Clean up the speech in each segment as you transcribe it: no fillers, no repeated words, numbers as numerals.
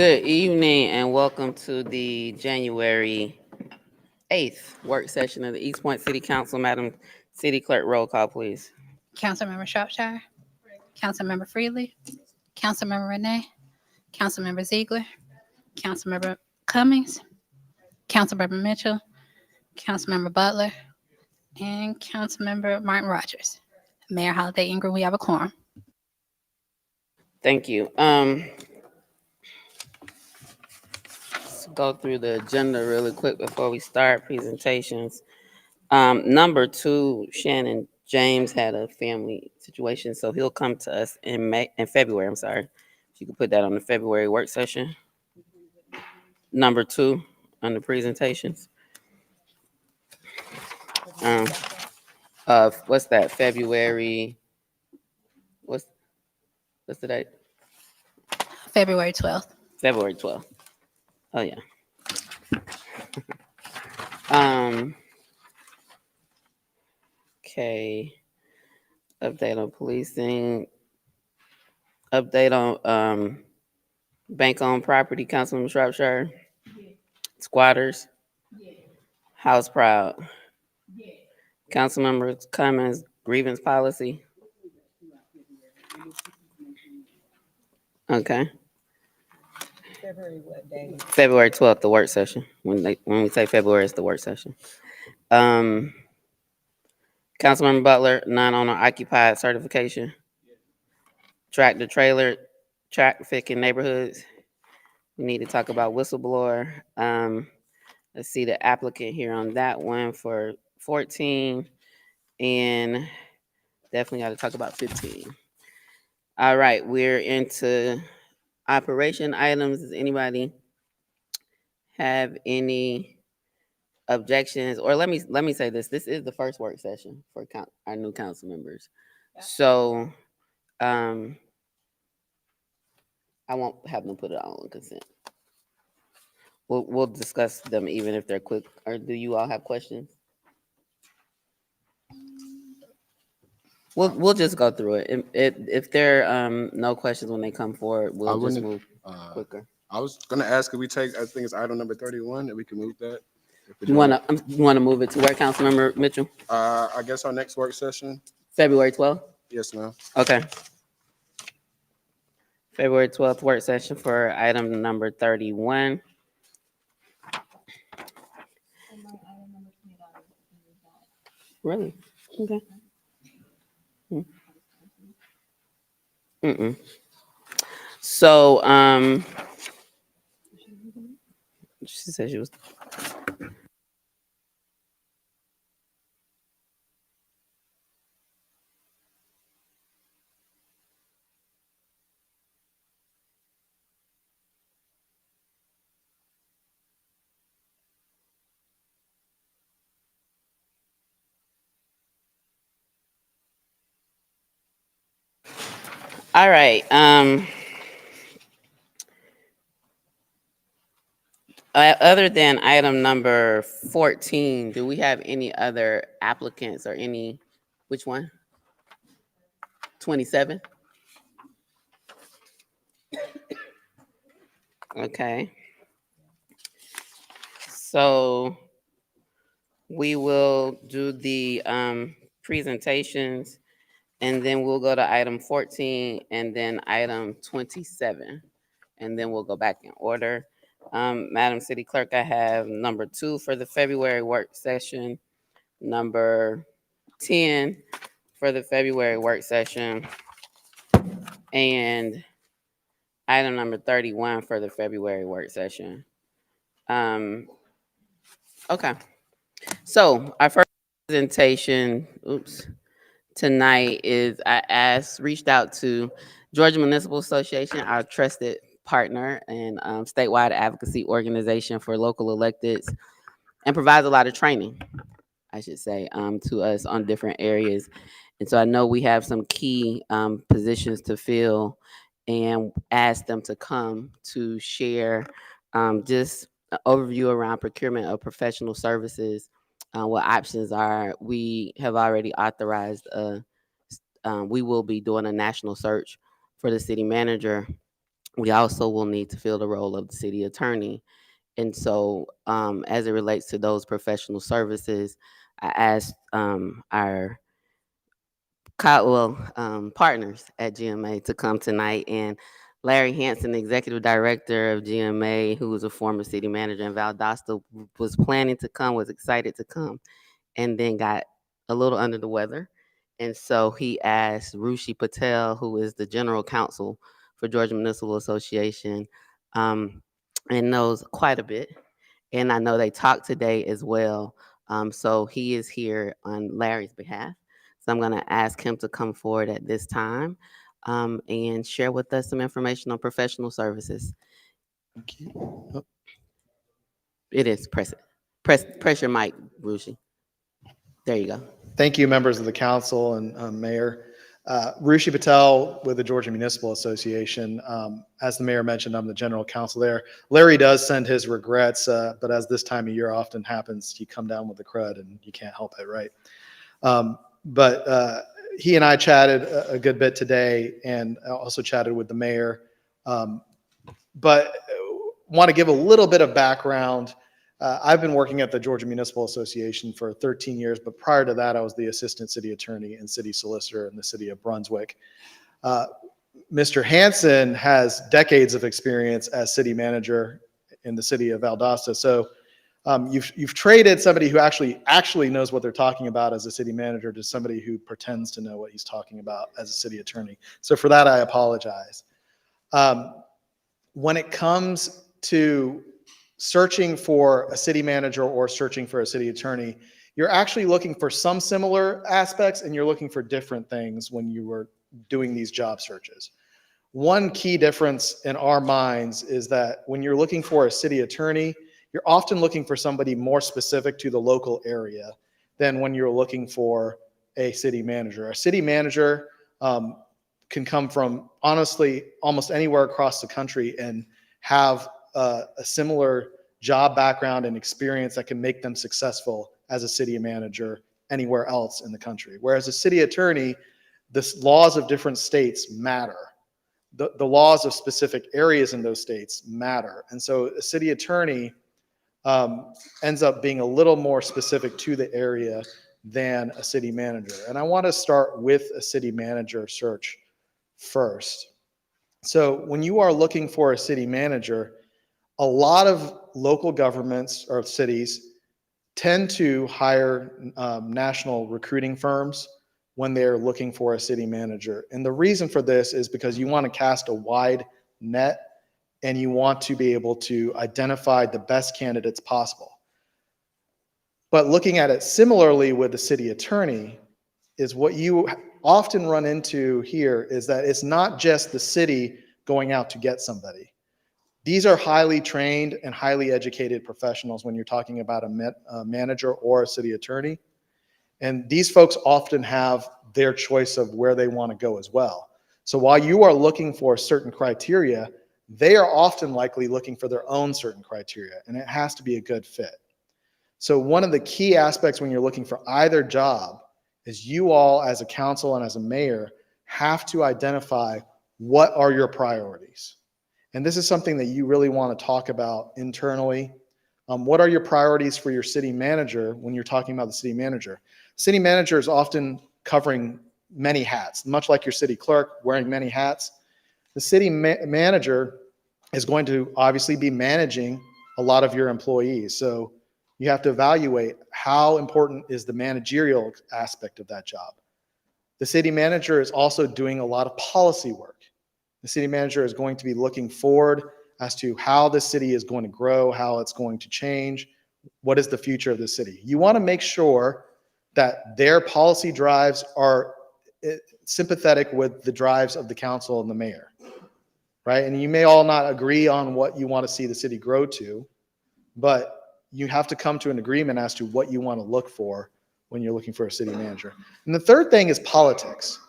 Good evening and welcome to the January 8th work session of the East Point City Council. Madam City Clerk, roll call, please. Councilmember Shropshire, Councilmember Freely, Councilmember Renee, Councilmember Ziegler, Councilmember Cummings, Councilmember Mitchell, Councilmember Butler, and Councilmember Martin Rogers. Mayor Holiday Ingram, we have a quorum. Thank you. Let's go through the agenda really quick before we start presentations. Number 2, Shannon James had a family situation, so he'll come to us in February. I'm sorry. If you could put that on the February work session. Number 2 on the presentations. What's that? February. What's the date? February 12th. February 12th. Oh yeah. Okay. Update on policing. Update on bank-owned property, Councilman Shropshire. Squatters. House proud. Councilmember Cummings, grievance policy. Okay. February what day? February 12th, the work session. When we say February, it's the work session. Councilmember Butler, non-owner occupied certification. Tractor trailer, traffic in neighborhoods. We need to talk about whistleblower. Let's see the applicant here on that one for 14, and definitely got to talk about 15. All right, we're into operation items. Does anybody have any objections? Or let me say this: this is the first work session for our new council members, so I won't have them put it all on consent. We'll discuss them even if they're quick. Or do you all have questions? We'll just go through it. If there are no questions when they come forward, we'll just move quicker. I was gonna ask if we take, I think it's item number 31, if we can move that. You wanna move it to where, Councilmember Mitchell? I guess our next work session. February 12th? Yes, ma'am. Okay. February 12th work session for item number 31. Really? Okay. So, she said she was. All right. Other than item number 14, do we have any other applicants or any? Which one? 27. Okay. So we will do the presentations, and then we'll go to item 14 and then item 27, and then we'll go back in order. Madam City Clerk, I have number 2 for the February work session, number 10 for the February work session, and item number 31 for the February work session. Okay. So our first presentation, tonight is reached out to Georgia Municipal Association, our trusted partner and statewide advocacy organization for local electeds, and provides a lot of training, I should say, to us on different areas. And so I know we have some key positions to fill, and ask them to come to share just an overview around procurement of professional services, what options are. We have already authorized we will be doing a national search for the city manager. we also will need to fill the role of the city attorney. And so, as it relates to those professional services, I asked our partners at GMA to come tonight, and Larry Hanson, executive director of GMA, who was a former city manager in Valdosta, was planning to come, was excited to come, and then got a little under the weather. And so he asked Rushi Patel, who is the general counsel for Georgia Municipal Association, um, and knows quite a bit. And I know they talked today as well. So he is here on Larry's behalf. So I'm going to ask him to come forward at this time and share with us some information on professional services. Thank you. Oh, It is press your mic, Rushi. There you go. thank you, members of the council and mayor. Rushi Patel with the Georgia Municipal Association. As the mayor mentioned, I'm the general counsel there. Larry does send his regrets, but as this time of year often happens, you come down with the crud and you can't help it, right? But he and I chatted a good bit today, and also chatted with the mayor. But want to give a little bit of background. I've been working at the Georgia Municipal Association for 13 years, but prior to that, I was the assistant city attorney and city solicitor in the city of Brunswick. Mr. Hanson has decades of experience as city manager in the city of Valdosta. So you've traded somebody who actually knows what they're talking about as a city manager to somebody who pretends to know what he's talking about as a city attorney. So for that, I apologize. When it comes to searching for a city manager or searching for a city attorney, you're actually looking for some similar aspects, and you're looking for different things when you were doing these job searches. One key difference in our minds is that when you're looking for a city attorney, you're often looking for somebody more specific to the local area than when you're looking for a city manager. A city manager can come from, honestly, almost anywhere across the country and have a similar job background and experience that can make them successful as a city manager anywhere else in the country. Whereas a city attorney, the laws of different states matter. The laws of specific areas in those states matter. And so a city attorney ends up being a little more specific to the area than a city manager. And I want to start with a city manager search first. So when you are looking for a city manager, a lot of local governments or cities tend to hire national recruiting firms when they're looking for a city manager. And the reason for this is because you want to cast a wide net and you want to be able to identify the best candidates possible. But looking at it similarly with the city attorney is what you often run into here is that it's not just the city going out to get somebody. These are highly trained and highly educated professionals when you're talking about a manager or a city attorney. And these folks often have their choice of where they want to go as well. So while you are looking for certain criteria, they are often likely looking for their own certain criteria, and it has to be a good fit. So one of the key aspects when you're looking for either job is you all as a council and as a mayor have to identify what are your priorities. And this is something that you really want to talk about internally. What are your priorities for your city manager when you're talking about the city manager? City manager is often covering many hats, much like your city clerk wearing many hats. The city manager is going to obviously be managing a lot of your employees. So you have to evaluate how important is the managerial aspect of that job. The city manager is also doing a lot of policy work. The city manager is going to be looking forward as to how the city is going to grow, how it's going to change, what is the future of the city. You want to make sure that their policy drives are sympathetic with the drives of the council and the mayor, right? And you may all not agree on what you want to see the city grow to, but you have to come to an agreement as to what you want to look for when you're looking for a city manager. And the third thing is politics.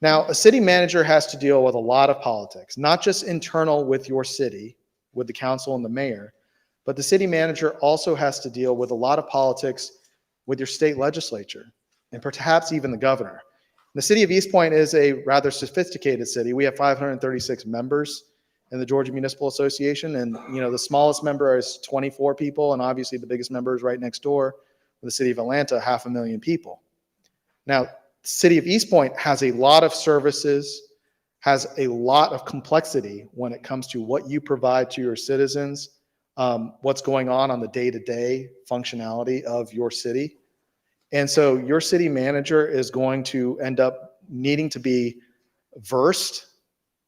Now, a city manager has to deal with a lot of politics, not just internal with your city, with the council and the mayor, but the city manager also has to deal with a lot of politics with your state legislature and perhaps even the governor. The city of East Point is a rather sophisticated city. We have 536 members in the Georgia Municipal Association. And, the smallest member is 24 people. And obviously the biggest member is right next door, the city of Atlanta, 500,000 people. Now, the city of East Point has a lot of services, has a lot of complexity when it comes to what you provide to your citizens, what's going on the day-to-day functionality of your city. And so your city manager is going to end up needing to be versed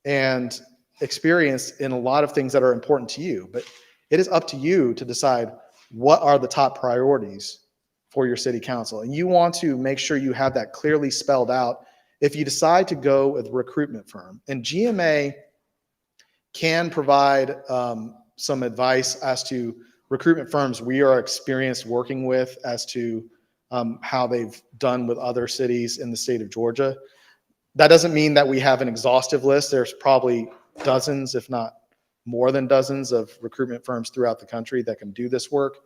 and experienced in a lot of things that are important to you. But it is up to you to decide what are the top priorities for your city council. And you want to make sure you have that clearly spelled out if you decide to go with a recruitment firm. And GMA can provide some advice as to recruitment firms we are experienced working with as to how they've done with other cities in the state of Georgia. That doesn't mean that we have an exhaustive list. There's probably dozens, if not more than dozens, of recruitment firms throughout the country that can do this work.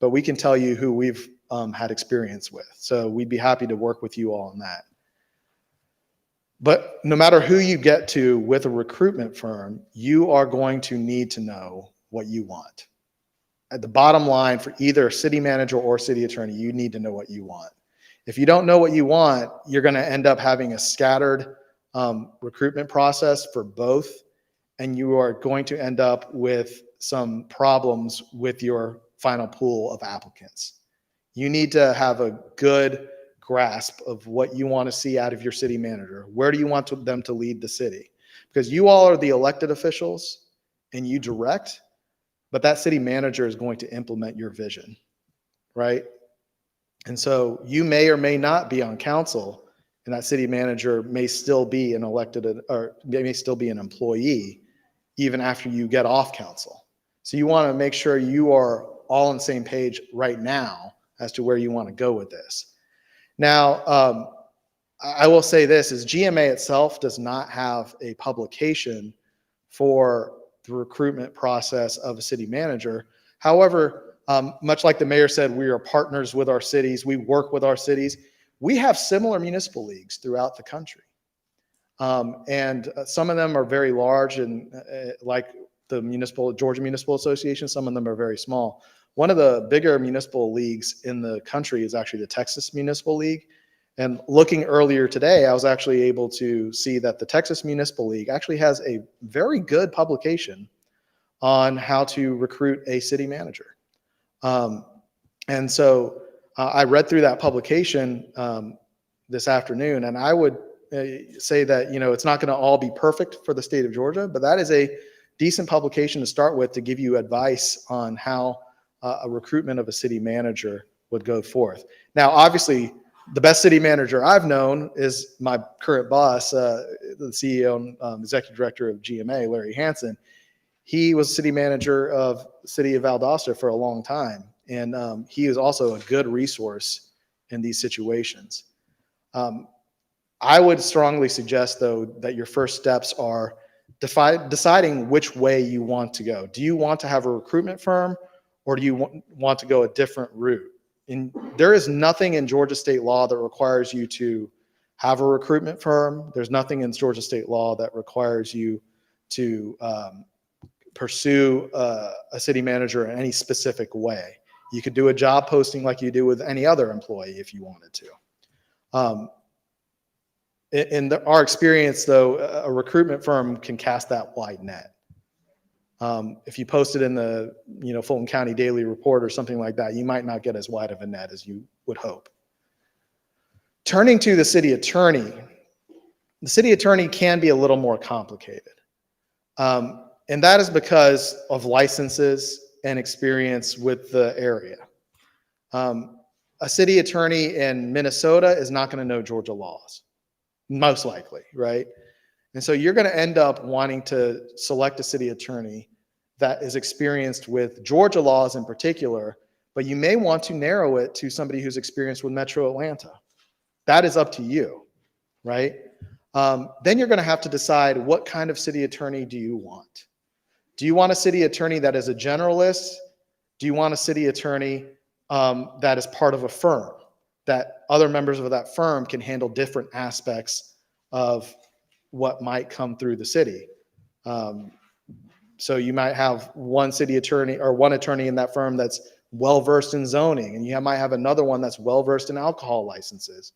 But we can tell you who we've had experience with. So we'd be happy to work with you all on that. But no matter who you get to with a recruitment firm, you are going to need to know what you want. At the bottom line, for either city manager or city attorney, you need to know what you want. If you don't know what you want, you're going to end up having a scattered recruitment process for both, and you are going to end up with some problems with your final pool of applicants. You need to have a good grasp of what you want to see out of your city manager. Where do you want them to lead the city? Because you all are the elected officials and you direct, but that city manager is going to implement your vision, right? And so you may or may not be on council, and that city manager may still be an elected, or may still be an employee even after you get off council. So you want to make sure you are all on the same page right now as to where you want to go with this. Now, I will say this, is GMA itself does not have a publication for the recruitment process of a city manager. However, much like the mayor said, we are partners with our cities. We work with our cities. We have similar municipal leagues throughout the country. And some of them are very large and like the Georgia Municipal Association, some of them are very small. One of the bigger municipal leagues in the country is actually the Texas Municipal League. And looking earlier today, I was actually able to see that the Texas Municipal League actually has a very good publication on how to recruit a city manager. And so I read through that publication this afternoon, and I would say that, it's not going to all be perfect for the state of Georgia, but that is a decent publication to start with to give you advice on how a recruitment of a city manager would go forth. Now, obviously, the best city manager I've known is my current boss, the CEO and executive director of GMA, Larry Hansen. He was city manager of the city of Valdosta for a long time, and he is also a good resource in these situations. I would strongly suggest, though, that your first steps are deciding which way you want to go. Do you want to have a recruitment firm, or do you want to go a different route? And there is nothing in Georgia state law that requires you to have a recruitment firm. There's nothing in Georgia state law that requires you to pursue a city manager in any specific way. You could do a job posting like you do with any other employee if you wanted to. In our experience, though, a recruitment firm can cast that wide net. If you post it in the Fulton County Daily Report or something like that, you might not get as wide of a net as you would hope. Turning to the city attorney can be a little more complicated. And that is because of licenses and experience with the area. A city attorney in Minnesota is not going to know Georgia laws, most likely, right? And so you're going to end up wanting to select a city attorney that is experienced with Georgia laws in particular, but you may want to narrow it to somebody who's experienced with Metro Atlanta. That is up to you, right? Then you're going to have to decide, what kind of city attorney do you want? Do you want a city attorney that is a generalist? Do you want a city attorney that is part of a firm, that other members of that firm can handle different aspects of what might come through the city? So you might have one city attorney or one attorney in that firm that's well-versed in zoning, and you might have another one that's well-versed in alcohol licenses.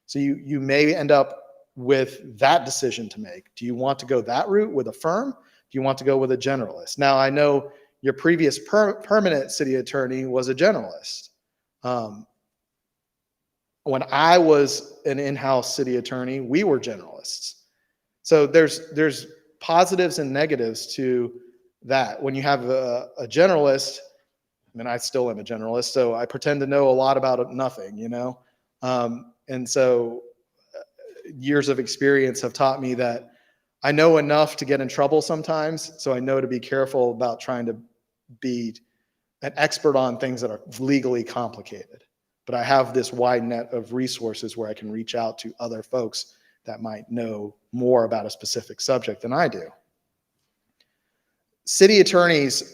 So you may end up with that decision to make. Do you want to go that route with a firm? Do you want to go with a generalist? Now, I know your previous permanent city attorney was a generalist. When I was an in-house city attorney, we were generalists. So there's positives and negatives to that. When you have a generalist, I mean, I still am a generalist, so I pretend to know a lot about nothing, you know? And so years of experience have taught me that I know enough to get in trouble sometimes, so I know to be careful about trying to be an expert on things that are legally complicated. But I have this wide net of resources where I can reach out to other folks that might know more about a specific subject than I do. City attorneys,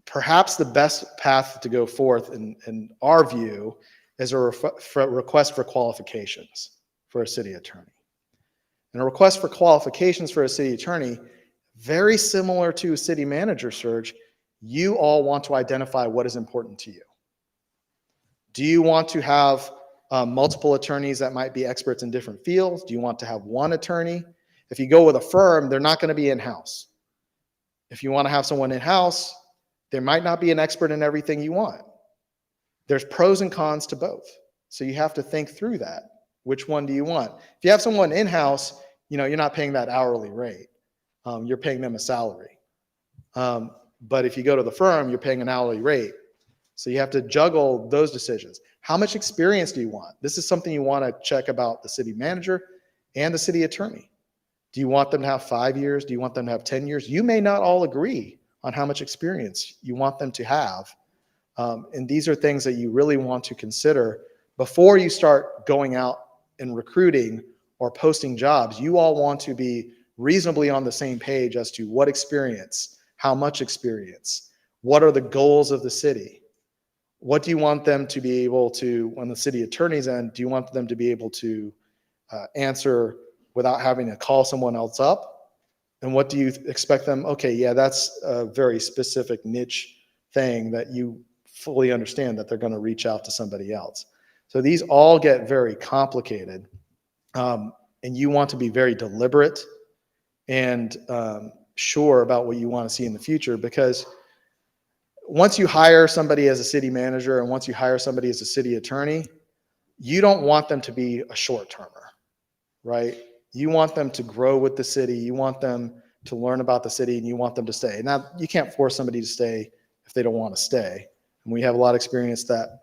perhaps the best path to go forth in our view is a request for qualifications for a city attorney. And a request for qualifications for a city attorney, very similar to a city manager search, you all want to identify what is important to you. Do you want to have multiple attorneys that might be experts in different fields? Do you want to have one attorney? If you go with a firm, they're not going to be in-house. If you want to have someone in-house, there might not be an expert in everything you want. There's pros and cons to both. So you have to think through that. Which one do you want? If you have someone in-house, you know, you're not paying that hourly rate. You're paying them a salary. But if you go to the firm, you're paying an hourly rate. So you have to juggle those decisions. How much experience do you want? This is something you want to check about the city manager and the city attorney. Do you want them to have 5 years? Do you want them to have 10 years? You may not all agree on how much experience you want them to have. And these are things that you really want to consider before you start going out and recruiting or posting jobs. You all want to be reasonably on the same page as to what experience, how much experience, what are the goals of the city? What do you want them to be able to, when the city attorney's end, do you want them to be able to answer without having to call someone else up? And what do you expect them? Okay, yeah, that's a very specific niche thing that you fully understand that they're going to reach out to somebody else. So these all get very complicated. And you want to be very deliberate and sure about what you want to see in the future, because once you hire somebody as a city manager and once you hire somebody as a city attorney, you don't want them to be a short-termer, right? You want them to grow with the city. You want them to learn about the city, and you want them to stay. Now, you can't force somebody to stay if they don't want to stay. And we have a lot of experience that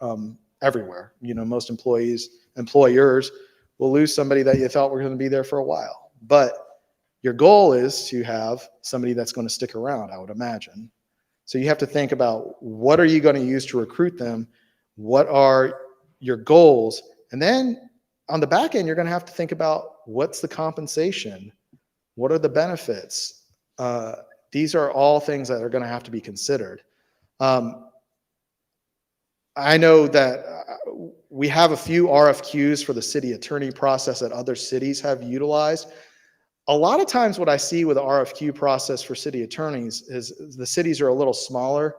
everywhere. You know, most employers will lose somebody that you thought were going to be there for a while. But your goal is to have somebody that's going to stick around, I would imagine. So you have to think about, what are you going to use to recruit them? What are your goals? And then on the back end, you're going to have to think about, what's the compensation? What are the benefits? These are all things that are going to have to be considered. I know that we have a few RFQs for the city attorney process that other cities have utilized. A lot of times what I see with the RFQ process for city attorneys is the cities are a little smaller,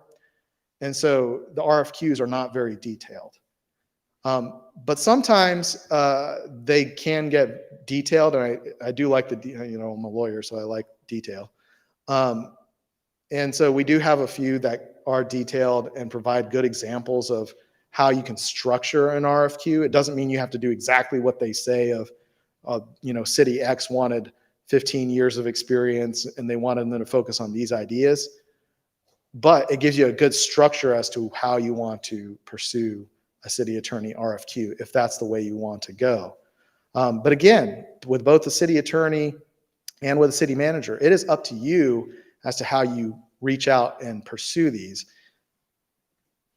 and so the RFQs are not very detailed. But sometimes they can get detailed, and I do like I'm a lawyer, so I like detail. And so we do have a few that are detailed and provide good examples of how you can structure an RFQ. It doesn't mean you have to do exactly what they say of City X wanted 15 years of experience and they wanted them to focus on these ideas. But it gives you a good structure as to how you want to pursue a city attorney RFQ, if that's the way you want to go. But again, with both the city attorney and with the city manager, it is up to you as to how you reach out and pursue these.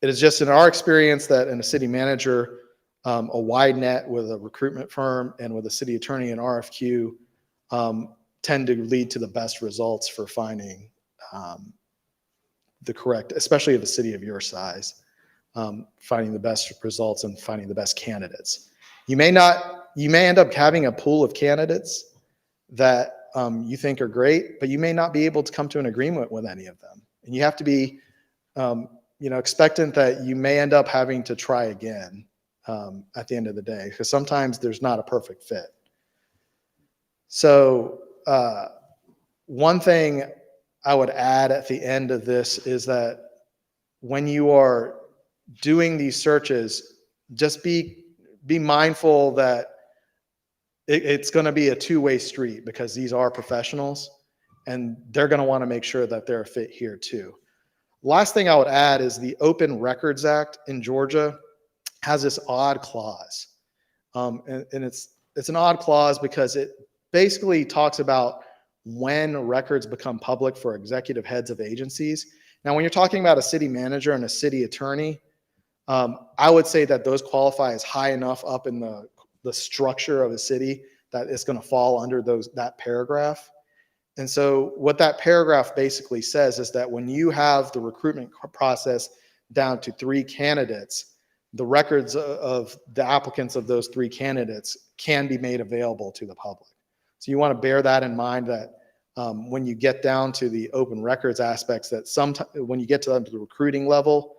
It is just in our experience that in a city manager, a wide net with a recruitment firm and with a city attorney and RFQ tend to lead to the best results for finding the correct, especially of a city of your size, finding the best results and finding the best candidates. You may end up having a pool of candidates that you think are great, but you may not be able to come to an agreement with any of them. And you have to be, expectant that you may end up having to try again at the end of the day, because sometimes there's not a perfect fit. So one thing I would add at the end of this is that when you are doing these searches, just be mindful that it's going to be a two-way street, because these are professionals and they're going to want to make sure that they're a fit here too. Last thing I would add is the Open Records Act in Georgia has this odd clause. And it's an odd clause because it basically talks about when records become public for executive heads of agencies. Now, when you're talking about a city manager and a city attorney, I would say that those qualify as high enough up in the structure of a city that it's going to fall under that paragraph. And so what that paragraph basically says is that when you have the recruitment process down to 3 candidates, the records of the applicants of those 3 candidates can be made available to the public. So you want to bear that in mind, that when you get down to the open records aspects, that sometimes when you get to the recruiting level,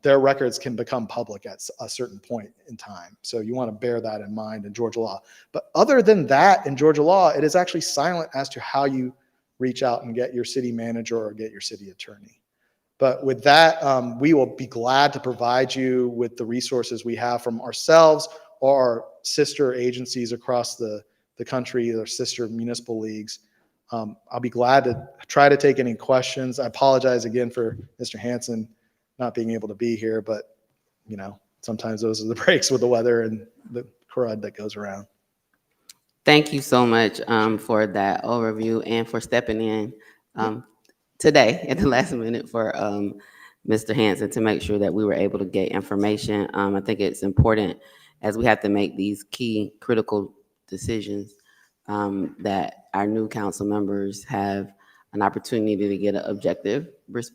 their records can become public at a certain point in time. So you want to bear that in mind in Georgia law. But other than that, in Georgia law, it is actually silent as to how you reach out and get your city manager or get your city attorney. But with that, we will be glad to provide you with the resources we have from ourselves or our sister agencies across the country, or sister municipal leagues. I'll be glad to try to take any questions. I apologize again for Mr. Hansen not being able to be here, but sometimes those are the breaks with the weather and the crud that goes around. Thank you so much for that overview and for stepping in today at the last minute for Mr. Hansen to make sure that we were able to get information. I think it's important, as we have to make these key critical decisions, that our new council members have an opportunity to get an objective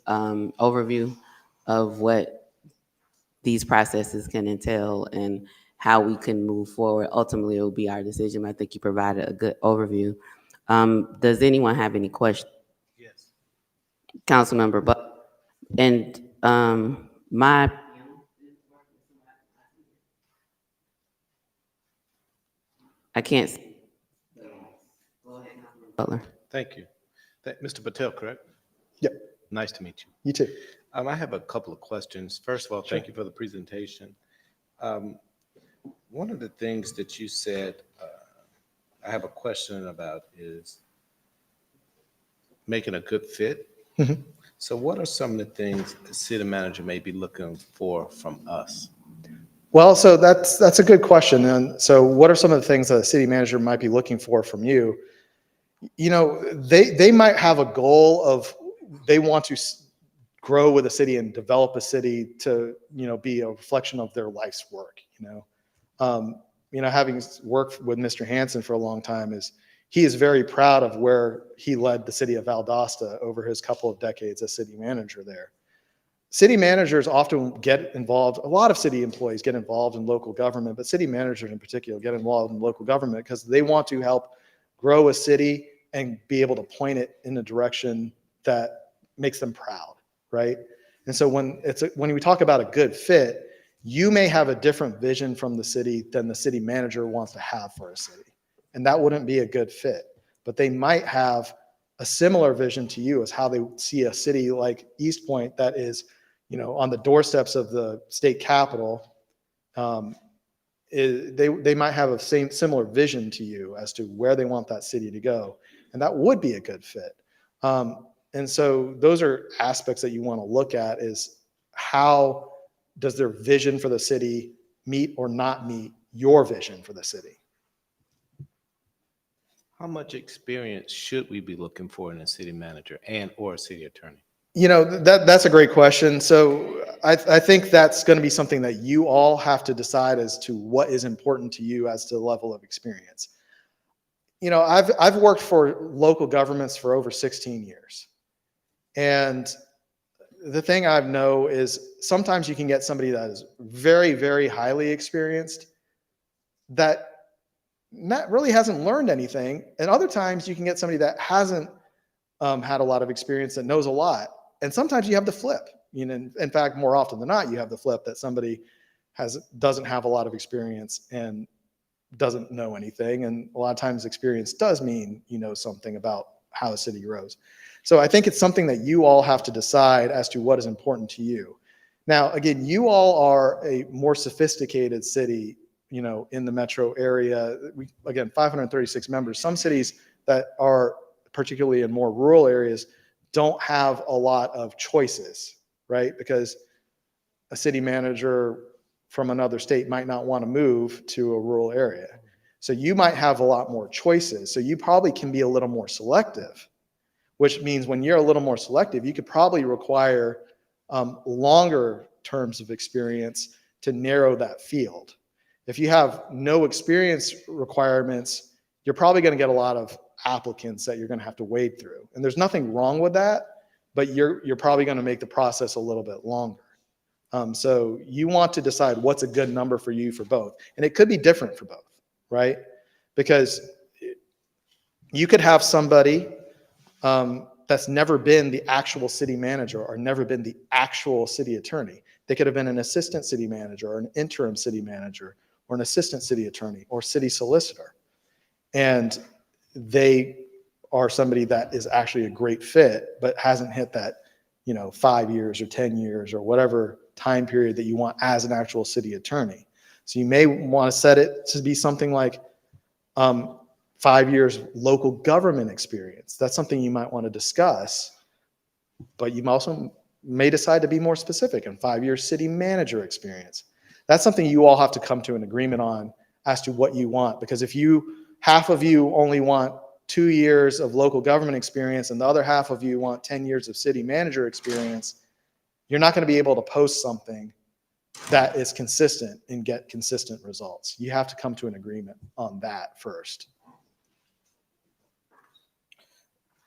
overview of what these processes can entail and how we can move forward. Ultimately, it will be our decision. I think you provided a good overview. Does anyone have any questions? Yes. Councilmember Buck. And my I can't see. Butler. Thank you. Mr. Patel, correct? Yep. Nice to meet you. You too. I have a couple of questions. First of all, thank you for the presentation. One of the things that you said, I have a question about, is making a good fit. Mhm. So what are some of the things the city manager may be looking for from us? Well, so that's a good question. And so what are some of the things that a city manager might be looking for from you? They might have a goal of, they want to grow with a city and develop a city to, be a reflection of their life's work. Having worked with Mr. Hansen for a long time, he is very proud of where he led the city of Valdosta over his couple of decades as city manager there. City managers often get involved, a lot of city employees get involved in local government, but city managers in particular get involved in local government because they want to help grow a city and be able to point it in a direction that makes them proud, right? And so when we talk about a good fit, you may have a different vision from the city than the city manager wants to have for a city. And that wouldn't be a good fit. But they might have a similar vision to you as how they see a city like East Point that is, on the doorsteps of the state capitol. They might have a similar vision to you as to where they want that city to go. And that would be a good fit. And so those are aspects that you want to look at, is how does their vision for the city meet or not meet your vision for the city? How much experience should we be looking for in a city manager and or a city attorney? That's a great question. So I think that's going to be something that you all have to decide as to what is important to you as to the level of experience. I've worked for local governments for over 16 years. And the thing I know is sometimes you can get somebody that is very, very highly experienced that that really hasn't learned anything. And other times you can get somebody that hasn't had a lot of experience that knows a lot. And sometimes you have the flip. In fact, more often than not, you have the flip that somebody doesn't have a lot of experience and doesn't know anything. And a lot of times experience does mean you know something about how a city grows. So I think it's something that you all have to decide as to what is important to you. Now, again, you all are a more sophisticated city, in the metro area. Again, 536 members. Some cities that are particularly in more rural areas don't have a lot of choices, right? Because a city manager from another state might not want to move to a rural area. So you might have a lot more choices. So you probably can be a little more selective, which means when you're a little more selective, you could probably require longer terms of experience to narrow that field. If you have no experience requirements, you're probably going to get a lot of applicants that you're going to have to wade through. And there's nothing wrong with that, but you're probably going to make the process a little bit longer. So you want to decide what's a good number for you for both. And it could be different for both, right? Because you could have somebody that's never been the actual city manager or never been the actual city attorney. They could have been an assistant city manager or an interim city manager or an assistant city attorney or city solicitor. And they are somebody that is actually a great fit, but hasn't hit that, 5 years or 10 years or whatever time period that you want as an actual city attorney. So you may want to set it to be something like 5 years local government experience. That's something you might want to discuss, but you also may decide to be more specific and 5 years city manager experience. That's something you all have to come to an agreement on as to what you want. Because if half of you only want 2 years of local government experience and the other half of you want 10 years of city manager experience, you're not going to be able to post something that is consistent and get consistent results. You have to come to an agreement on that first.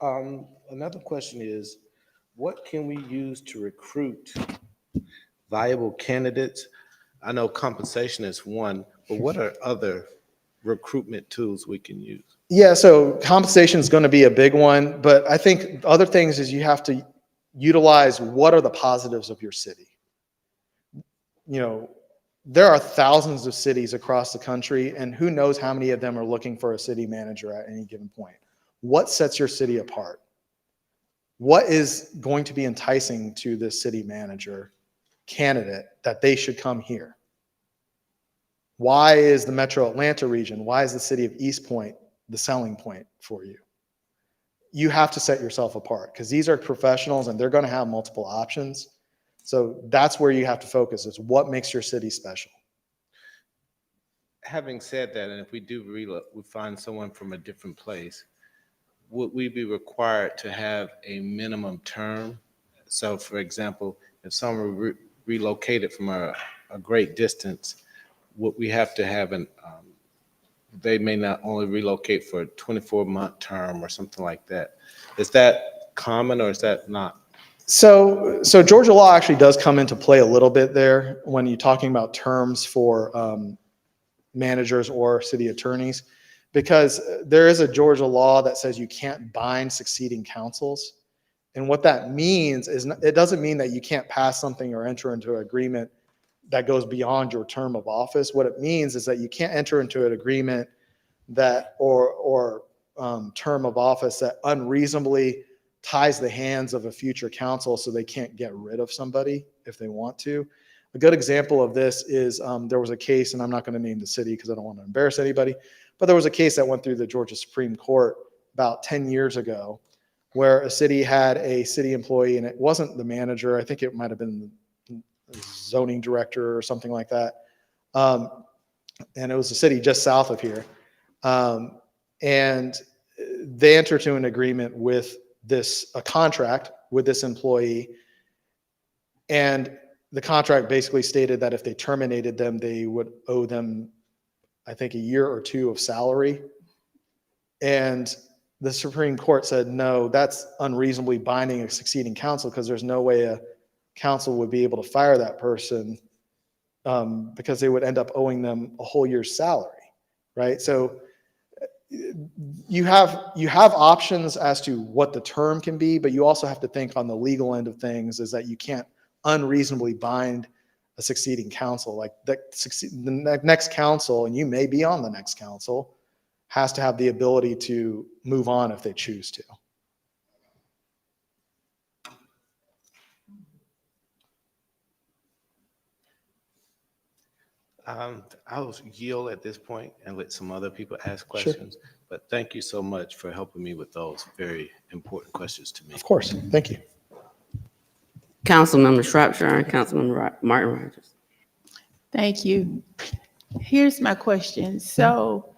Another question is, what can we use to recruit viable candidates? I know compensation is one, but what are other recruitment tools we can use? Yeah, so compensation is going to be a big one, but I think other things is you have to utilize what are the positives of your city. There are thousands of cities across the country, and who knows how many of them are looking for a city manager at any given point. What sets your city apart? What is going to be enticing to this city manager candidate that they should come here? Why is the Metro Atlanta region, why is the city of East Point the selling point for you? You have to set yourself apart because these are professionals and they're going to have multiple options. So that's where you have to focus, is what makes your city special. Having said that, and if we do we find someone from a different place, would we be required to have a minimum term? So for example, if someone relocated from a great distance, would we have to have they may not only relocate for a 24-month term or something like that. Is that common or is that not? So Georgia law actually does come into play a little bit there when you're talking about terms for managers or city attorneys, because there is a Georgia law that says you can't bind succeeding councils. And what that means is it doesn't mean that you can't pass something or enter into an agreement that goes beyond your term of office. What it means is that you can't enter into an agreement that or term of office that unreasonably ties the hands of a future council so they can't get rid of somebody if they want to. A good example of this is there was a case, and I'm not going to name the city because I don't want to embarrass anybody, but there was a case that went through the Georgia Supreme Court about 10 years ago where a city had a city employee, and it wasn't the manager. I think it might have been the zoning director or something like that. And it was a city just south of here. And they entered into an agreement with a contract with this employee. And the contract basically stated that if they terminated them, they would owe them, I think, a year or two of salary. And the Supreme Court said, no, that's unreasonably binding a succeeding council because there's no way a council would be able to fire that person because they would end up owing them a whole year's salary, right? So you have options as to what the term can be, but you also have to think on the legal end of things is that you can't unreasonably bind a succeeding council. Like the next council, and you may be on the next council, has to have the ability to move on if they choose to. I'll yield at this point and let some other people ask questions. But thank you so much for helping me with those very important questions to me. Of course. Thank you. Councilmember Shropshire and Councilmember Martin Rogers. Thank you. Here's my question. So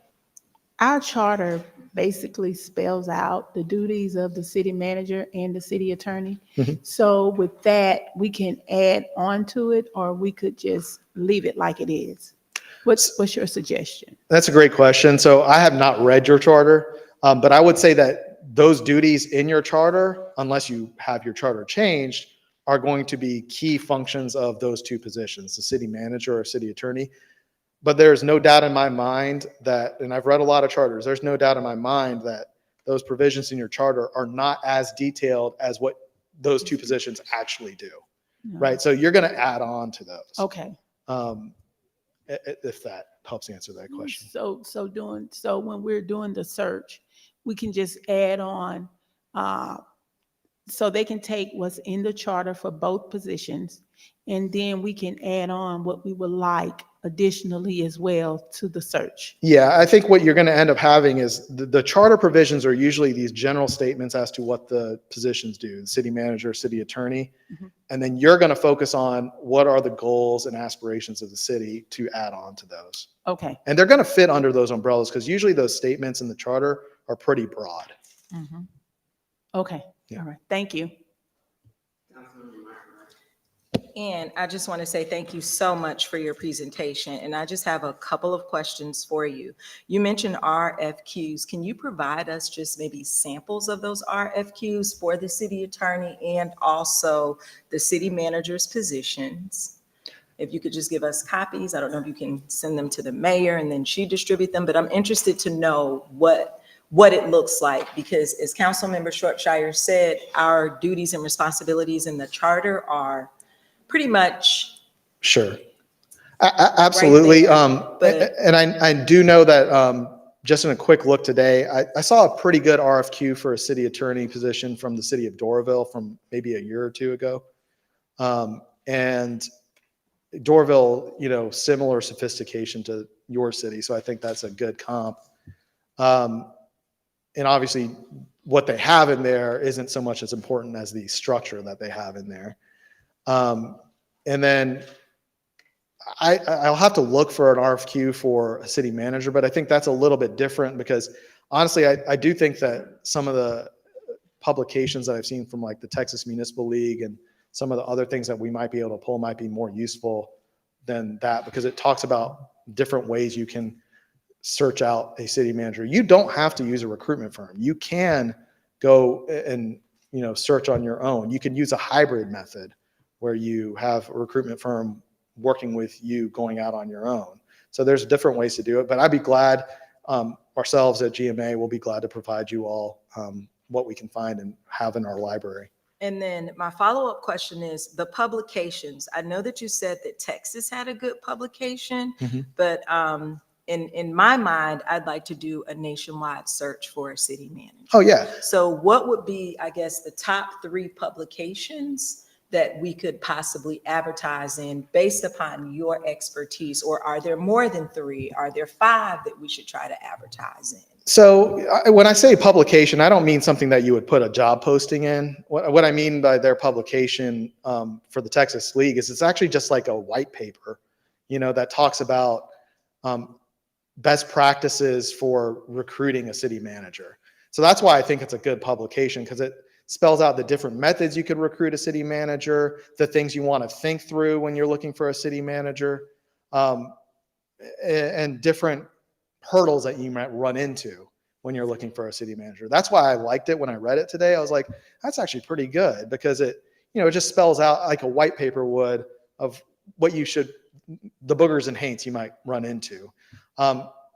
our charter basically spells out the duties of the city manager and the city attorney. So with that, we can add on to it, or we could just leave it like it is. What's your suggestion? That's a great question. So I have not read your charter, but I would say that those duties in your charter, unless you have your charter changed, are going to be key functions of those two positions, the city manager or city attorney. But there's no doubt in my mind that, and I've read a lot of charters, there's no doubt in my mind that those provisions in your charter are not as detailed as what those two positions actually do, right? So you're going to add on to those. Okay. If that helps answer that question. So when we're doing the search, we can just add on, so they can take what's in the charter for both positions, and then we can add on what we would like additionally as well to the search. Yeah, I think what you're going to end up having is the charter provisions are usually these general statements as to what the positions do, the city manager, city attorney. And then you're going to focus on what are the goals and aspirations of the city to add on to those. Okay. And they're going to fit under those umbrellas because usually those statements in the charter are pretty broad. Okay. Yeah. All right. Thank you. And I just want to say thank you so much for your presentation. And I just have a couple of questions for you. You mentioned RFQs. Can you provide us just maybe samples of those RFQs for the city attorney and also the city manager's positions? If you could just give us copies. I don't know if you can send them to the mayor and then she distribute them, but I'm interested to know what it looks like, because as Councilmember Shropshire said, our duties and responsibilities in the charter are pretty much. Sure. Absolutely. But and I do know that just in a quick look today, I saw a pretty good RFQ for a city attorney position from the city of Doraville from maybe a year or two ago. And Doraville, similar sophistication to your city. So I think that's a good comp. And obviously what they have in there isn't so much as important as the structure that they have in there. And then I'll have to look for an RFQ for a city manager, but I think that's a little bit different because honestly, I do think that some of the publications that I've seen from like the Texas Municipal League and some of the other things that we might be able to pull might be more useful than that, because it talks about different ways you can search out a city manager. You don't have to use a recruitment firm. You can go and, search on your own. You can use a hybrid method where you have a recruitment firm working with you going out on your own. So there's different ways to do it, but I'd be glad, ourselves at GMA will be glad to provide you all what we can find and have in our library. And then my follow-up question is the publications. I know that you said that Texas had a good publication, but in my mind, I'd like to do a nationwide search for a city manager. Oh yeah. So what would be, I guess, the top 3 publications that we could possibly advertise in based upon your expertise? Or are there more than 3? Are there 5 that we should try to advertise in? So when I say publication, I don't mean something that you would put a job posting in. What I mean by their publication for the Texas League is it's actually just like a white paper, that talks about best practices for recruiting a city manager. So that's why I think it's a good publication, because it spells out the different methods you could recruit a city manager, the things you want to think through when you're looking for a city manager, and different hurdles that you might run into when you're looking for a city manager. That's why I liked it when I read it today. I was like, that's actually pretty good, because it just spells out like a white paper would of what you should, the boogers and haints you might run into.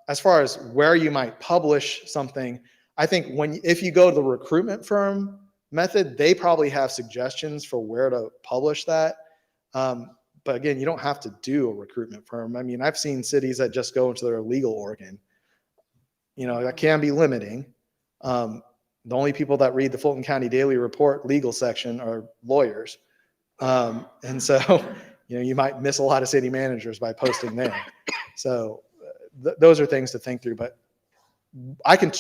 as far as where you might publish something, I think if you go to the recruitment firm method, they probably have suggestions for where to publish that. But again, you don't have to do a recruitment firm. I mean, I've seen cities that just go into their legal organ. That can be limiting. The only people that read the Fulton County Daily Report legal section are lawyers. And so, you might miss a lot of city managers by posting there. So those are things to think through, but I can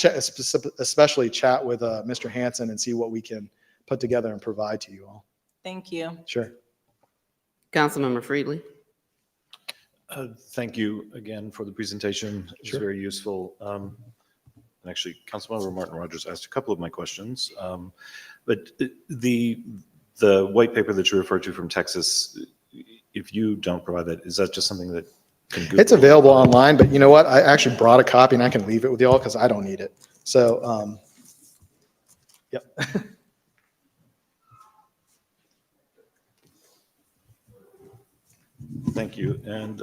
especially chat with Mr. Hansen and see what we can put together and provide to you all. Thank you. Sure. Councilmember Freely. Thank you again for the presentation. It was Sure. very useful. And actually, Councilmember Martin Rogers asked a couple of my questions. But the white paper that you referred to from Texas, if you don't provide that, is that just something that can Google? It's available online, but you know what? I actually brought a copy and I can leave it with you all because I don't need it. So, yep. Thank you. And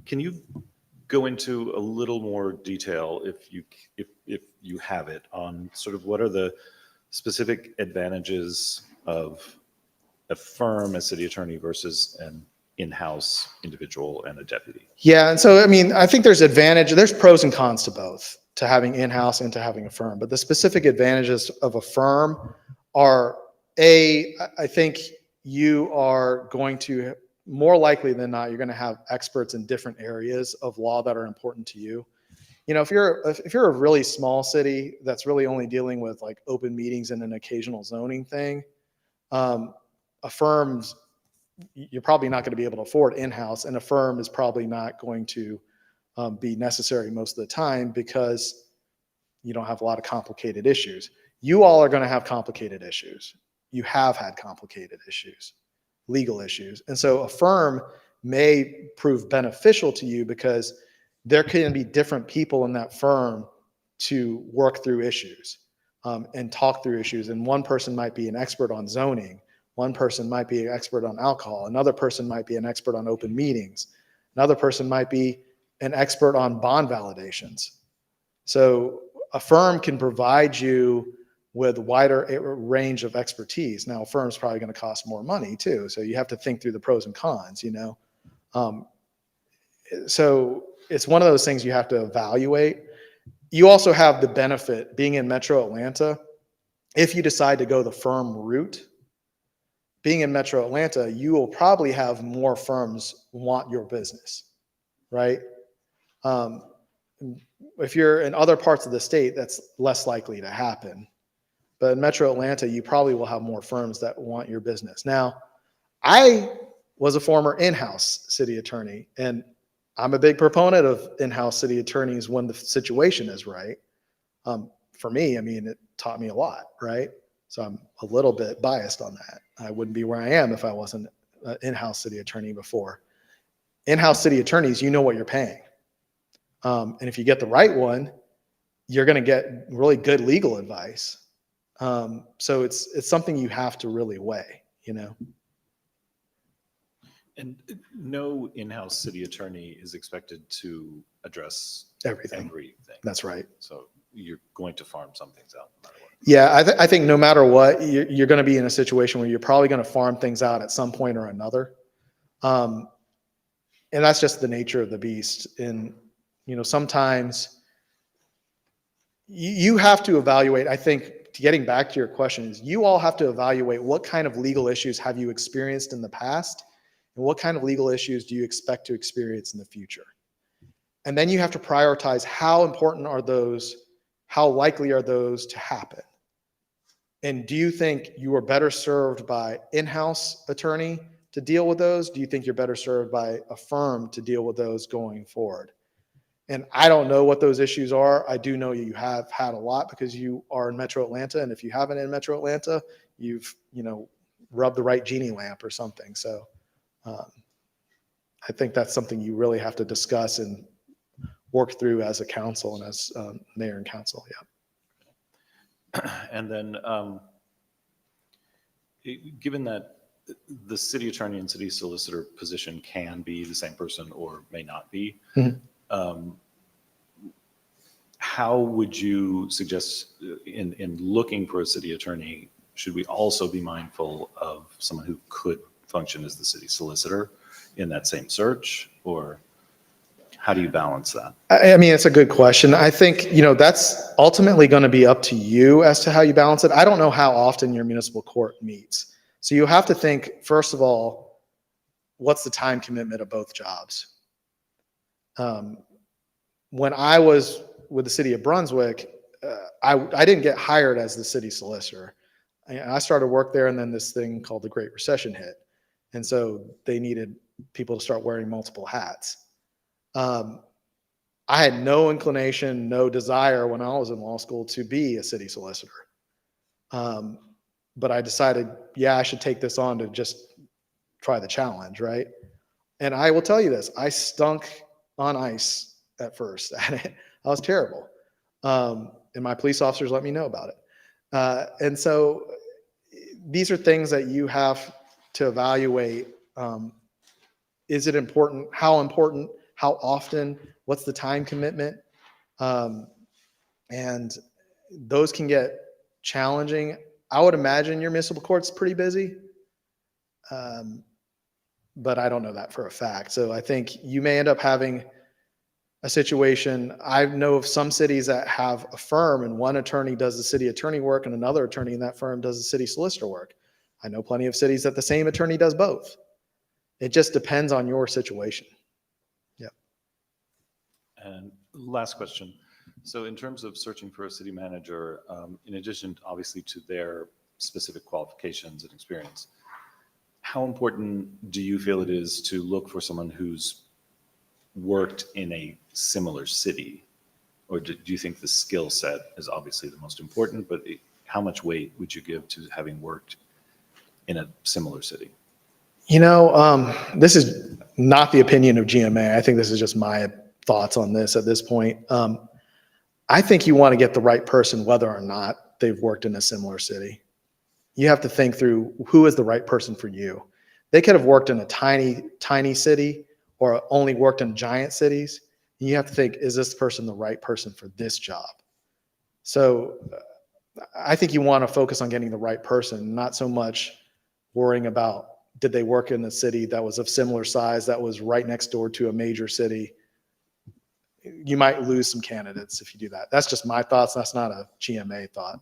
can you go into a little more detail, if you have it, on sort of what are the specific advantages of a firm as city attorney versus an in-house individual and a deputy? Yeah. And so, I mean, I think there's pros and cons to both, to having in-house and to having a firm. But the specific advantages of a firm are, I think you are going to, more likely than not, you're going to have experts in different areas of law that are important to you. If you're a really small city that's really only dealing with like open meetings and an occasional zoning thing, a firm's, you're probably not going to be able to afford in-house, and a firm is probably not going to be necessary most of the time because you don't have a lot of complicated issues. You all are going to have complicated issues. You have had complicated issues, legal issues. And so a firm may prove beneficial to you because there can be different people in that firm to work through issues and talk through issues. And one person might be an expert on zoning. One person might be an expert on alcohol. Another person might be an expert on open meetings. Another person might be an expert on bond validations. So a firm can provide you with a wider range of expertise. Now, a firm's probably going to cost more money too. So you have to think through the pros and cons, So it's one of those things you have to evaluate. You also have the benefit, being in Metro Atlanta, if you decide to go the firm route, being in Metro Atlanta, you will probably have more firms want your business, right? If you're in other parts of the state, that's less likely to happen. But in Metro Atlanta, you probably will have more firms that want your business. Now, I was a former in-house city attorney, and I'm a big proponent of in-house city attorneys when the situation is right. For me, I mean, it taught me a lot, right? So I'm a little bit biased on that. I wouldn't be where I am if I wasn't an in-house city attorney before. In-house city attorneys, you know what you're paying. And if you get the right one, you're going to get really good legal advice. So it's something you have to really weigh, And no in-house city attorney is expected to address Everything. That's right. So you're going to farm some things out no matter what. Yeah, I think no matter what, you're going to be in a situation where you're probably going to farm things out at some point or another. And that's just the nature of the beast. And, sometimes you have to evaluate, I think, getting back to your question, is you all have to evaluate what kind of legal issues have you experienced in the past and what kind of legal issues do you expect to experience in the future. And then you have to prioritize how important are those, how likely are those to happen. And do you think you are better served by in-house attorney to deal with those? Do you think you're better served by a firm to deal with those going forward? And I don't know what those issues are. I do know you have had a lot because you are in Metro Atlanta. And if you haven't in Metro Atlanta, you've, rubbed the right genie lamp or something. So I think that's something you really have to discuss and work through as a council and as mayor and council. Yeah. And then given that the city attorney and city solicitor position can be the same person or may not be, how would you suggest in looking for a city attorney, should we also be mindful of someone who could function as the city solicitor in that same search, or how do you balance that? I mean, it's a good question. I think, that's ultimately going to be up to you as to how you balance it. I don't know how often your municipal court meets. So you have to think, first of all, what's the time commitment of both jobs? When I was with the city of Brunswick, I didn't get hired as the city solicitor. I started work there, and then this thing called the Great Recession hit. And so they needed people to start wearing multiple hats. I had no inclination, no desire when I was in law school to be a city solicitor. But I decided, I should take this on to just try the challenge, right? And I will tell you this, I stunk on ice at first. I was terrible. And my police officers let me know about it. And so these are things that you have to evaluate. Is it important? How important? How often? What's the time commitment? And those can get challenging. I would imagine your municipal court's pretty busy, but I don't know that for a fact. So I think you may end up having a situation. I know of some cities that have a firm and one attorney does the city attorney work and another attorney in that firm does the city solicitor work. I know plenty of cities that the same attorney does both. It just depends on your situation. Yep. And last question. So in terms of searching for a city manager, in addition, obviously, to their specific qualifications and experience, how important do you feel it is to look for someone who's worked in a similar city? Or do you think the skill set is obviously the most important, but how much weight would you give to having worked in a similar city? This is not the opinion of GMA. I think this is just my thoughts on this at this point. I think you want to get the right person, whether or not they've worked in a similar city. You have to think through who is the right person for you. They could have worked in a tiny, tiny city or only worked in giant cities. And you have to think, is this person the right person for this job? So I think you want to focus on getting the right person, not so much worrying about, did they work in a city that was of similar size, that was right next door to a major city? You might lose some candidates if you do that. That's just my thoughts. That's not a GMA thought.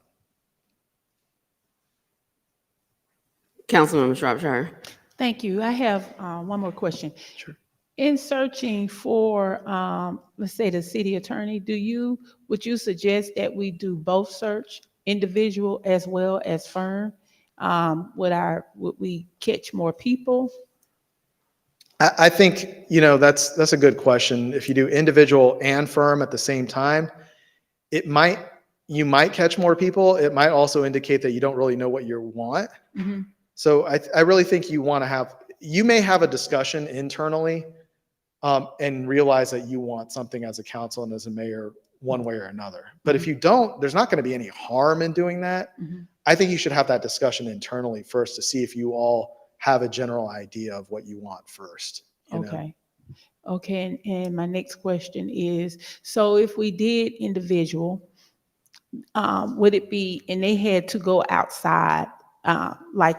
Councilmember Shropshire. Thank you. I have one more question. Sure. In searching for, let's say, the city attorney, would you suggest that we do both search, individual as well as firm? Would we catch more people? I think, that's a good question. If you do individual and firm at the same time, you might catch more people. It might also indicate that you don't really know what you want. Mm-hmm. So I really think you may have a discussion internally and realize that you want something as a council and as a mayor one way or another. But if you don't, there's not going to be any harm in doing that. Mm-hmm. I think you should have that discussion internally first to see if you all have a general idea of what you want first. Okay. Okay. And my next question is, so if we did individual, would it be, and they had to go outside, like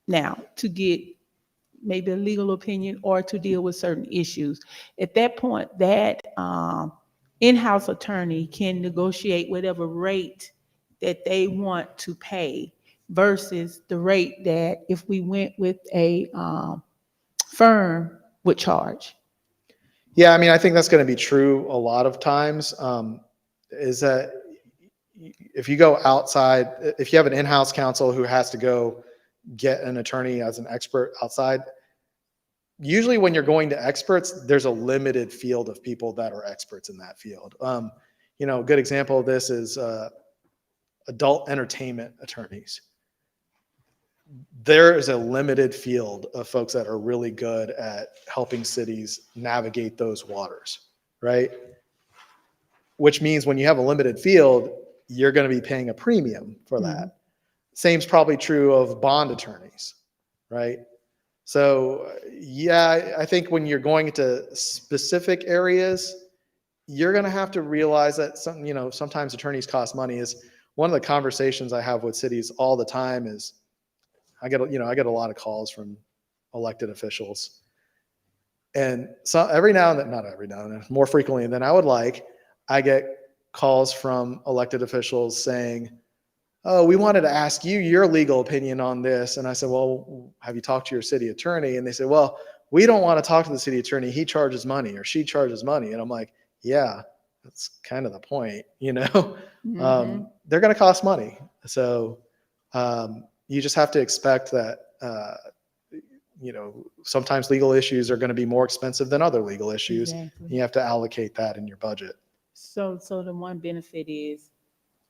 now, to get maybe a legal opinion or to deal with certain issues? At that point, that in-house attorney can negotiate whatever rate that they want to pay versus the rate that if we went with a firm would charge. Yeah, I mean, I think that's going to be true a lot of times, is that if you go outside, if you have an in-house counsel who has to go get an attorney as an expert outside, usually when you're going to experts, there's a limited field of people that are experts in that field. A good example of this is adult entertainment attorneys. There is a limited field of folks that are really good at helping cities navigate those waters, right? Which means when you have a limited field, you're going to be paying a premium for that. Mm-hmm. Same's probably true of bond attorneys, right? So yeah, I think when you're going into specific areas, you're going to have to realize that sometimes attorneys cost money. Is one of the conversations I have with cities all the time is I get a lot of calls from elected officials. And so every now and then, not every now and then, more frequently than I would like, I get calls from elected officials saying, "Oh, we wanted to ask you your legal opinion on this." And I said, "Well, have you talked to your city attorney?" And they said, "Well, we don't want to talk to the city attorney. He charges money or she charges money." And I'm like, yeah, that's kind of the point, they're going to cost money. So you just have to expect that, sometimes legal issues are going to be more expensive than other legal issues. Exactly. You have to allocate that in your budget. So the one benefit is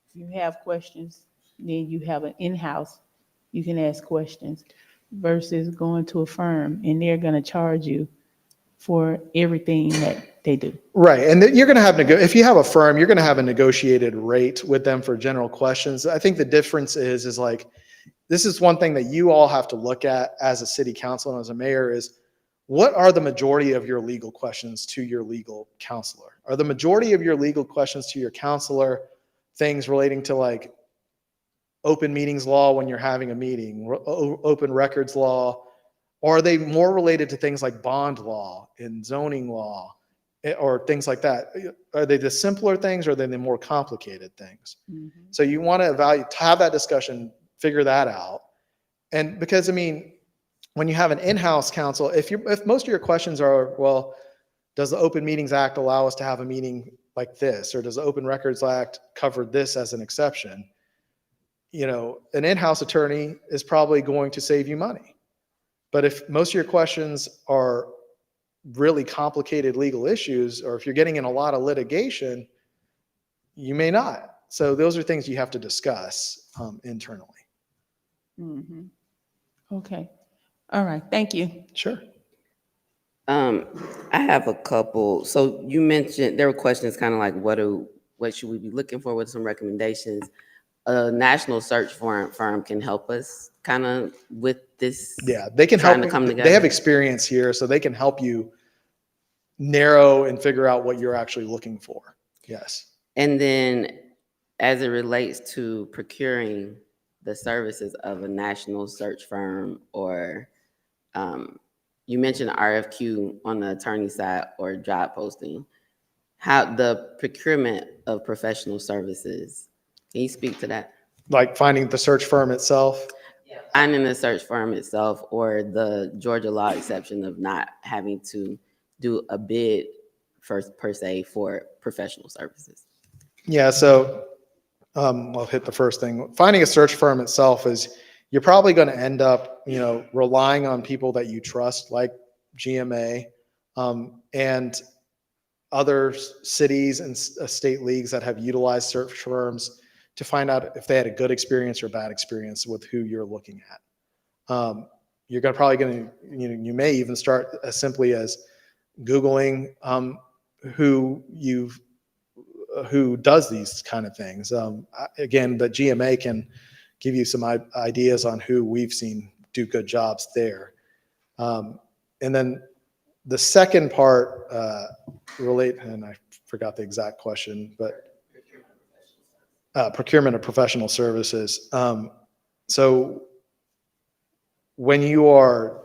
if you have questions, then you have an in-house, you can ask questions versus going to a firm and they're going to charge you for everything that they do. Right. And you're going to have, if you have a firm, you're going to have a negotiated rate with them for general questions. I think the difference is like, this is one thing that you all have to look at as a city council and as a mayor is, what are the majority of your legal questions to your legal counselor? Are the majority of your legal questions to your counselor things relating to like open meetings law when you're having a meeting, open records law, or are they more related to things like bond law and zoning law or things like that? Are they the simpler things or are they the more complicated things? Mm-hmm. So you want to have that discussion, figure that out. And because, when you have an in-house counsel, if most of your questions are, well, does the Open Meetings Act allow us to have a meeting like this? Or does the Open Records Act cover this as an exception? An in-house attorney is probably going to save you money. But if most of your questions are really complicated legal issues, or if you're getting in a lot of litigation, you may not. So those are things you have to discuss internally. Mm-hmm. Okay. All right. Thank you. Sure. I have a couple. So you mentioned there were questions kind of like what should we be looking for with some recommendations. A national search firm can help us kind of with this. Yeah, they can trying help. to come They together. have experience here, so they can help you narrow and figure out what you're actually looking for. Yes. And then as it relates to procuring the services of a national search firm, or you mentioned RFQ on the attorney side or job posting, how the procurement of professional services, can you speak to that? Like finding the search firm itself. Finding the search firm itself, or the Georgia law exception of not having to do a bid first per se for professional services. Yeah, so I'll hit the first thing. Finding a search firm itself is, you're probably going to end up, relying on people that you trust, like GMA, and other cities and state leagues that have utilized search firms to find out if they had a good experience or bad experience with who you're looking at. You're you may even start as simply as Googling who does these kind of things. Again, the GMA can give you some ideas on who we've seen do good jobs there. And then the second part and I forgot the exact question, but procurement of professional services. So when you are,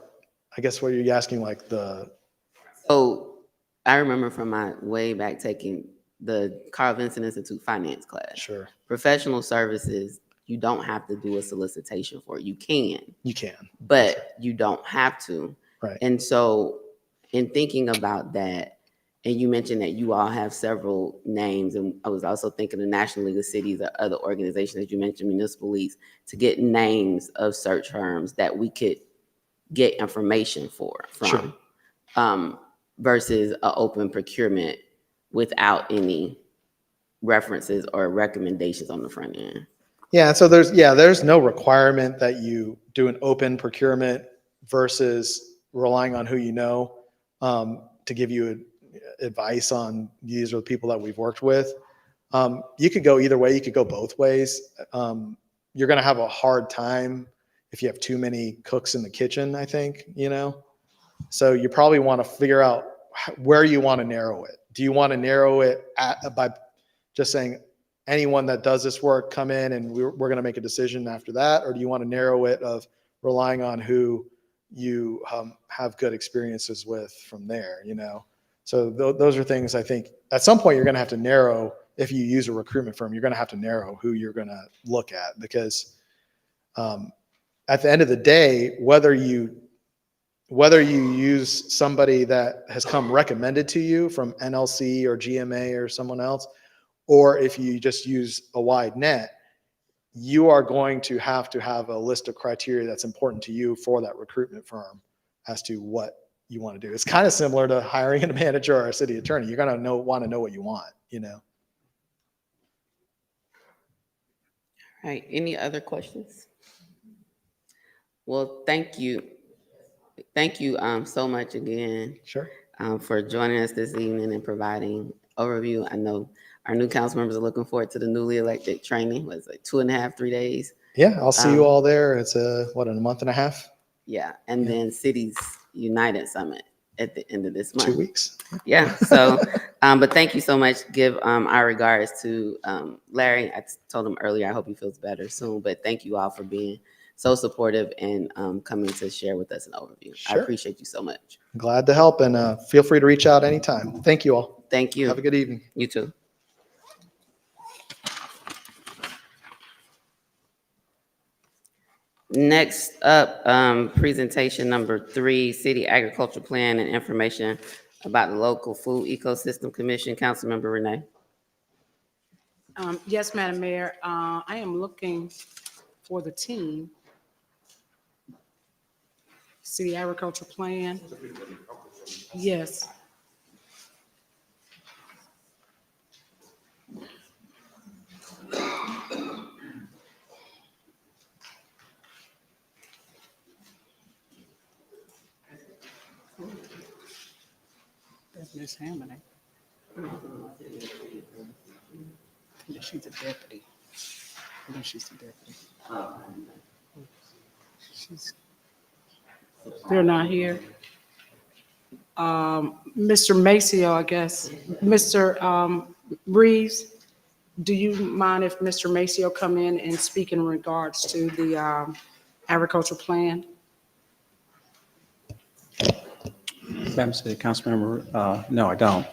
I guess what you're asking, like So I remember from my way back taking the Carl Vinson Institute finance class. Sure. Professional services, you don't have to do a solicitation for it. You can, but you don't have to. Right. And so in thinking about that, and you mentioned that you all have several names, and I was also thinking of National League of Cities or other organizations that you mentioned, municipal leagues, to get names of search firms that we could get information from. Sure. Versus an open procurement without any references or recommendations on the front end. Yeah, so there's no requirement that you do an open procurement versus relying on who you know to give you advice on these are the people that we've worked with. You could go either way. You could go both ways. You're going to have a hard time if you have too many cooks in the kitchen, I think, So you probably want to figure out where you want to narrow it. Do you want to narrow it by just saying anyone that does this work, come in and we're going to make a decision after that? Or do you want to narrow it of relying on who you have good experiences with from there, you know? So those are things I think at some point you're going to have to narrow. If you use a recruitment firm, you're going to have to narrow who you're going to look at, because at the end of the day, whether you use somebody that has come recommended to you from NLC or GMA or someone else, or if you just use a wide net, you are going to have a list of criteria that's important to you for that recruitment firm as to what you want to do. It's kind of similar to hiring a manager or a city attorney. You're going to want to know what you want, you know? All right, any other questions? Well, thank you. Thank you so much again Sure. for joining us this evening and providing overview. I know our new council members are looking forward to the newly elected training. Was like 2.5, 3 days. Yeah, I'll see you all there. It's in a month and a half, Yeah, and then Cities United Summit at the end of this month. 2 weeks. Yeah. So, but thank you so much. Give our regards to Larry. I told him earlier, I hope he feels better soon. But thank you all for being so supportive and coming to share with us an overview. I Sure. appreciate you so much. Glad to help, and feel free to reach out anytime. Thank you all. Thank you. Have a good evening. You too. Next up, presentation number 3, City Agriculture Plan and Information about the Local Food Ecosystem Commission. Councilmember Renee. Yes, Madam Mayor, I am looking for the team. City Agriculture Plan. Yes. That's Ms. Hammond. She's a deputy. I think she's a deputy. They're not here. Mr. Maceo, I guess. Mr. Reeves, do you mind if Mr. Maceo come in and speak in regards to the agricultural plan? Madam City Councilmember, no, I don't.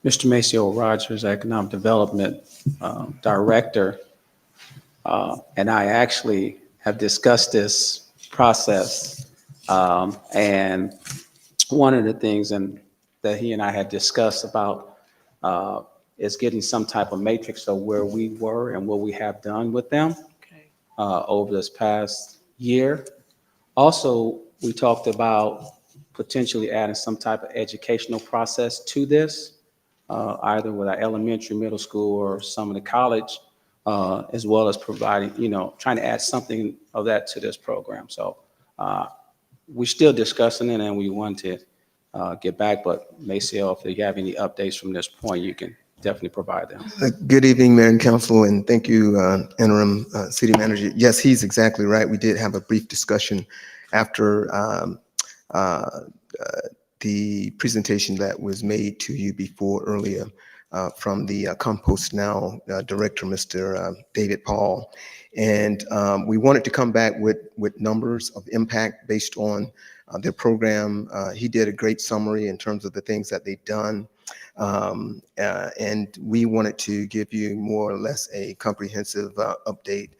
Mr. Maceo Rogers, Economic Development Director, and I actually have discussed this process. And one of the things that he and I had discussed about is getting some type of matrix of where we were and what we have done with them over this past year. Also, we talked about potentially adding some type of educational process to this, either with our elementary, middle school, or some of the college, as well as providing, trying to add something of that to this program. So we're still discussing it, and we want to get back, but Maceo, if you have any updates from this point, you can definitely provide them. Good evening, Mayor and Council, and thank you, Interim City Manager. Yes, he's exactly right. We did have a brief discussion after the presentation that was made to you before earlier from the Compost Now Director, Mr. David Paul. And we wanted to come back with numbers of impact based on their program. He did a great summary in terms of the things that they've done. And we wanted to give you more or less a comprehensive update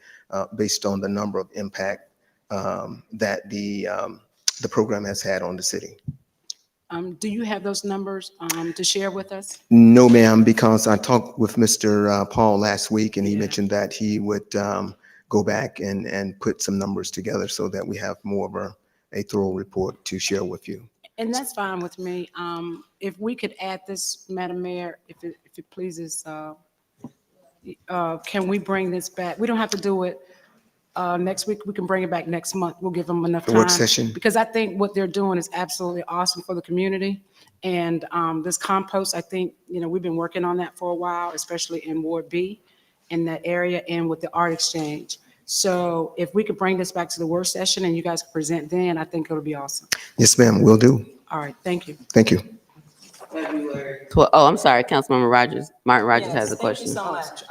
based on the number of impact that the program has had on the city. Do you have those numbers to share with us? No, ma'am, because I talked with Mr. Paul last week, and he mentioned that he would go back and put some numbers together so that we have more of a thorough report to share with you. And that's fine with me. If we could add this, Madam Mayor, if it pleases, can we bring this back? We don't have to do it next week. We can bring it back next month. We'll give them enough time. Work session. Because I think what they're doing is absolutely awesome for the community. And this compost, I think, we've been working on that for a while, especially in Ward B, in that area, and with the art exchange. So if we could bring this back to the work session and you guys can present then, I think it'll be awesome. Yes, ma'am, will do. All right, thank you. Thank you. Oh, I'm sorry, Councilmember Martin Rogers has a Yes, thank you question. so much.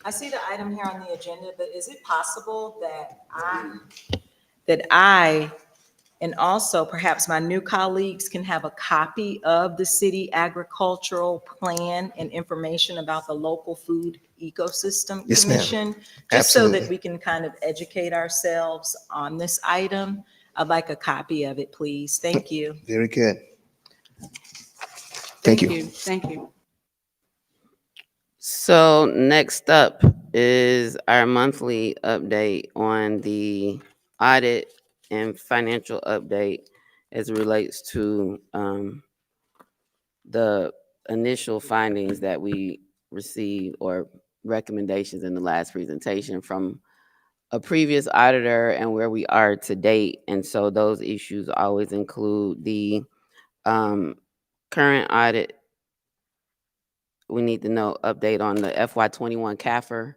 I see the item here on the agenda, but is it possible that I and also perhaps my new colleagues can have a copy of the city agricultural plan and information about the local food ecosystem Yes, ma'am. commission? Just so that Absolutely. we can kind of educate ourselves on this item. I'd like a copy of it, please. Thank you. Very good. Thank you. Thank you. So next up is our monthly update on the audit and financial update as it relates to the initial findings that we received or recommendations in the last presentation from a previous auditor and where we are to date. And so those issues always include the current audit. We need to know update on the FY21 CAFR.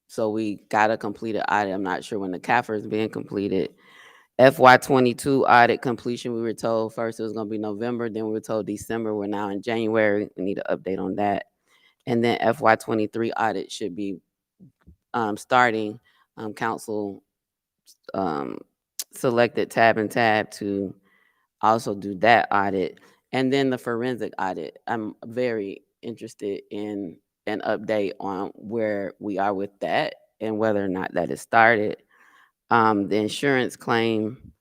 So we got a completed audit. I'm not sure when the CAFR is being completed. FY22 audit completion, we were told first it was going to be November, then we were told December. We're now in January. We need an update on that. And then FY23 audit should be starting. Council selected Tab and Tab to also do that audit. And then the forensic audit. I'm very interested in an update on where we are with that and whether or not that is started. The insurance claim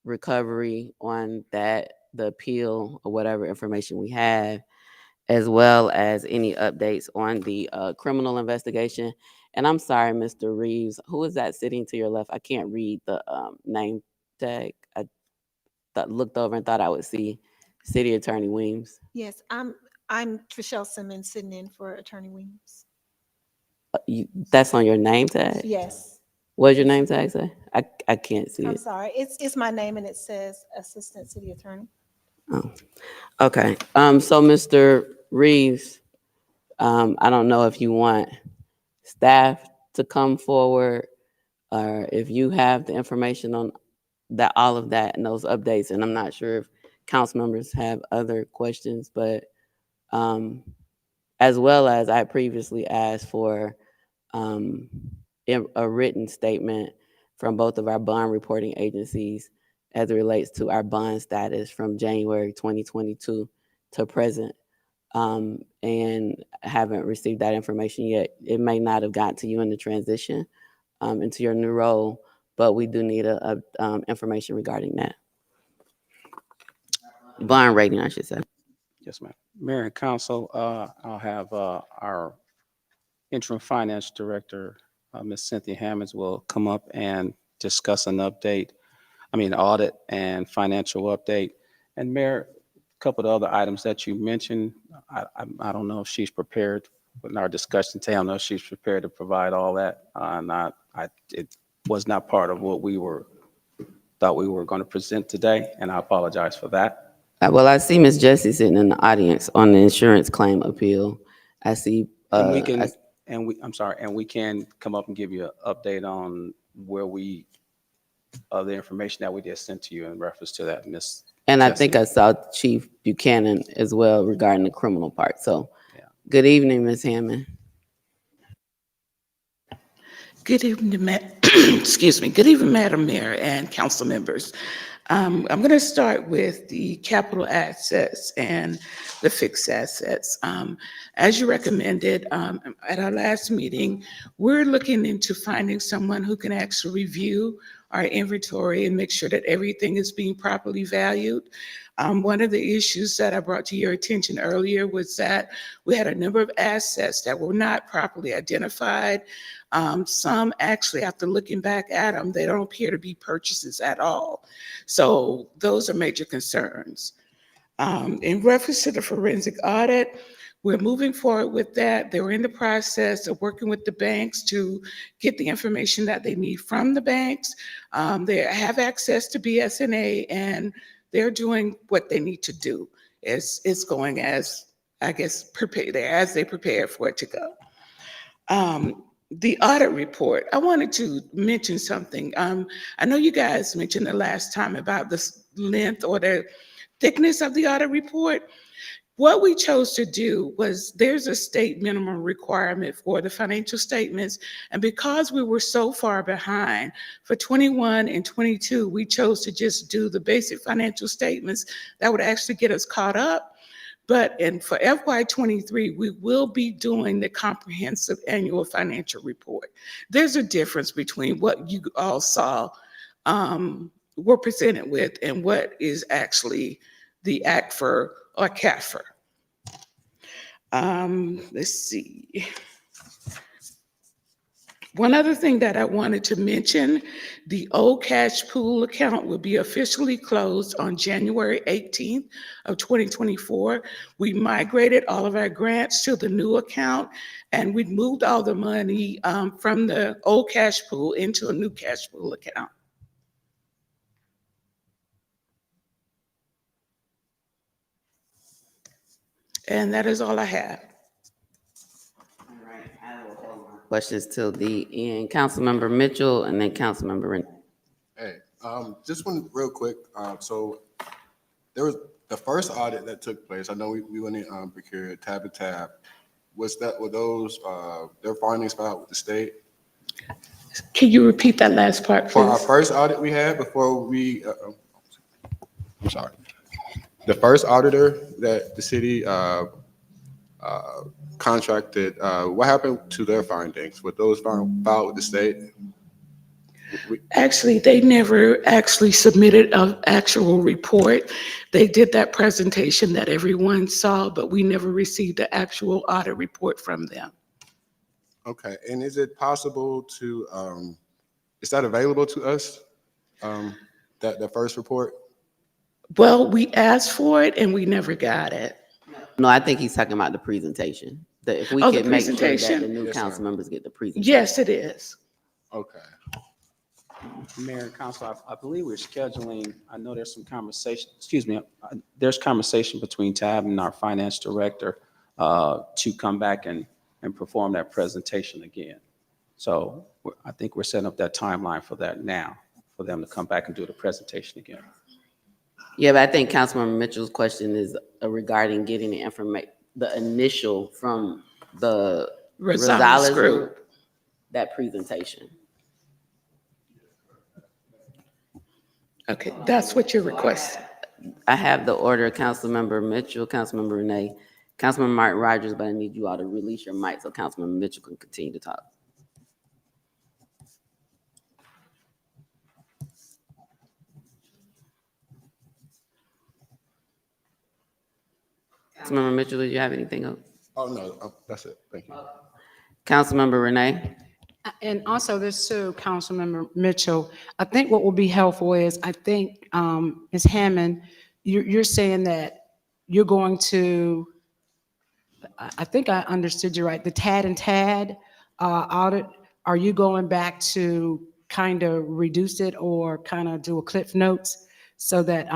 recovery on that, the appeal or whatever information we have, as well as any updates on the criminal investigation. And I'm sorry, Mr. Reeves, who is that sitting to your left? I can't read the name tag. I looked over and thought I would see City Attorney Weems. Yes, I'm Trishelle Simmons sitting in for Attorney Williams. That's on your name tag? Yes. What does your name tag say? I can't see I'm it. sorry. It's my name and it says Assistant City Attorney. Oh, okay. So Mr. Reeves, I don't know if you want staff to come forward or if you have the information on that, all of that and those updates. And I'm not sure if council members have other questions, but as well as I previously asked for a written statement from both of our bond reporting agencies as it relates to our bond status from January 2022 to present. And haven't received that information yet. It may not have gotten to you in the transition into your new role, but we do need a information regarding that. Bond rating, I should say. Yes, ma'am. Mayor and council, I'll have our interim finance director, Ms. Cynthia Hammonds, will come up and discuss an update, audit and financial update. And Mayor, a couple of other items that you mentioned, I don't know if she's prepared in our discussion today. I don't know if she's prepared to provide all that. It was not part of what we thought we were going to present today, and I apologize for that. Well, I see Miss Jessie sitting in the audience on the insurance claim appeal. I see. And we can, and we can come up and give you an update on where the information that we just sent to you in reference to that, Miss. And I Jessie. think I saw Chief Buchanan as well regarding the criminal part. So, yeah. Good evening, Ms. Hammond. Good evening, excuse me. Good evening, Madam Mayor and council members. I'm going to start with the capital assets and the fixed assets. As you recommended at our last meeting, we're looking into finding someone who can actually review our inventory and make sure that everything is being properly valued. One of the issues that I brought to your attention earlier was that we had a number of assets that were not properly identified. Some actually, after looking back at them, they don't appear to be purchases at all. So those are major concerns. In reference to the forensic audit, we're moving forward with that. They were in the process of working with the banks to get the information that they need from the banks. They have access to BSNA and they're doing what they need to do. It's going as, I guess, prepared as they prepare for it to go. the audit report, I wanted to mention something. I know you guys mentioned the last time about the length or the thickness of the audit report. What we chose to do was there's a state minimum requirement for the financial statements. And because we were so far behind for 21 and 22, we chose to just do the basic financial statements that would actually get us caught up. But for FY23, we will be doing the comprehensive annual financial report. There's a difference between what you all saw, were presented with, and what is actually the ACFR or CAFR. Let's see. One other thing that I wanted to mention, the old cash pool account will be officially closed on January 18th of 2024. We migrated all of our grants to the new account, and we moved all the money from the old cash pool into a new cash pool account. And that is all I have. All right, I will hold my questions till the end. Councilmember Mitchell and then Councilmember Renee. Hey, just one real quick. So there was the first audit that took place. I know we went in procured tab to tab. Were those their findings filed with the state? Can you repeat that last part, please? For our first audit we had before we, I'm sorry. The first auditor that the city contracted, what happened to their findings? Were those filed with the state? Actually, they never actually submitted an actual report. They did that presentation that everyone saw, but we never received the actual audit report from them. Okay, and is it possible to, is that available to us, that first report? Well, we asked for it and we never got it. No, I think he's talking about the presentation. If we Oh, the could make sure that the presentation? new Yes, council ma'am. members get the presentation. Yes, it is. Okay. Mayor and Council, I believe we're scheduling, I know there's some conversation, excuse me, there's conversation between Tab and our finance director to come back and perform that presentation again. So I think we're setting up that timeline for that now, for them to come back and do the presentation again. Yeah, but I think Councilmember Mitchell's question is regarding getting the information, the initial from the Rosales Rosales group. group, that presentation. Okay, that's what you're requesting. I have the order, Councilmember Mitchell, Councilmember Renee, Councilmember Martin Rogers, but I need you all to release your mic so Councilmember Mitchell can continue to talk. Councilmember Mitchell, did you have anything else? Oh, no, that's it. Thank you. Councilmember Renee? And also this too, Councilmember Mitchell, I think what will be helpful is, I think, Ms. Hammond, you're saying that you're going to, I think I understood you right, the TAD and TAD audit, are you going back to kind of reduce it or kind of do a Cliff Notes so that,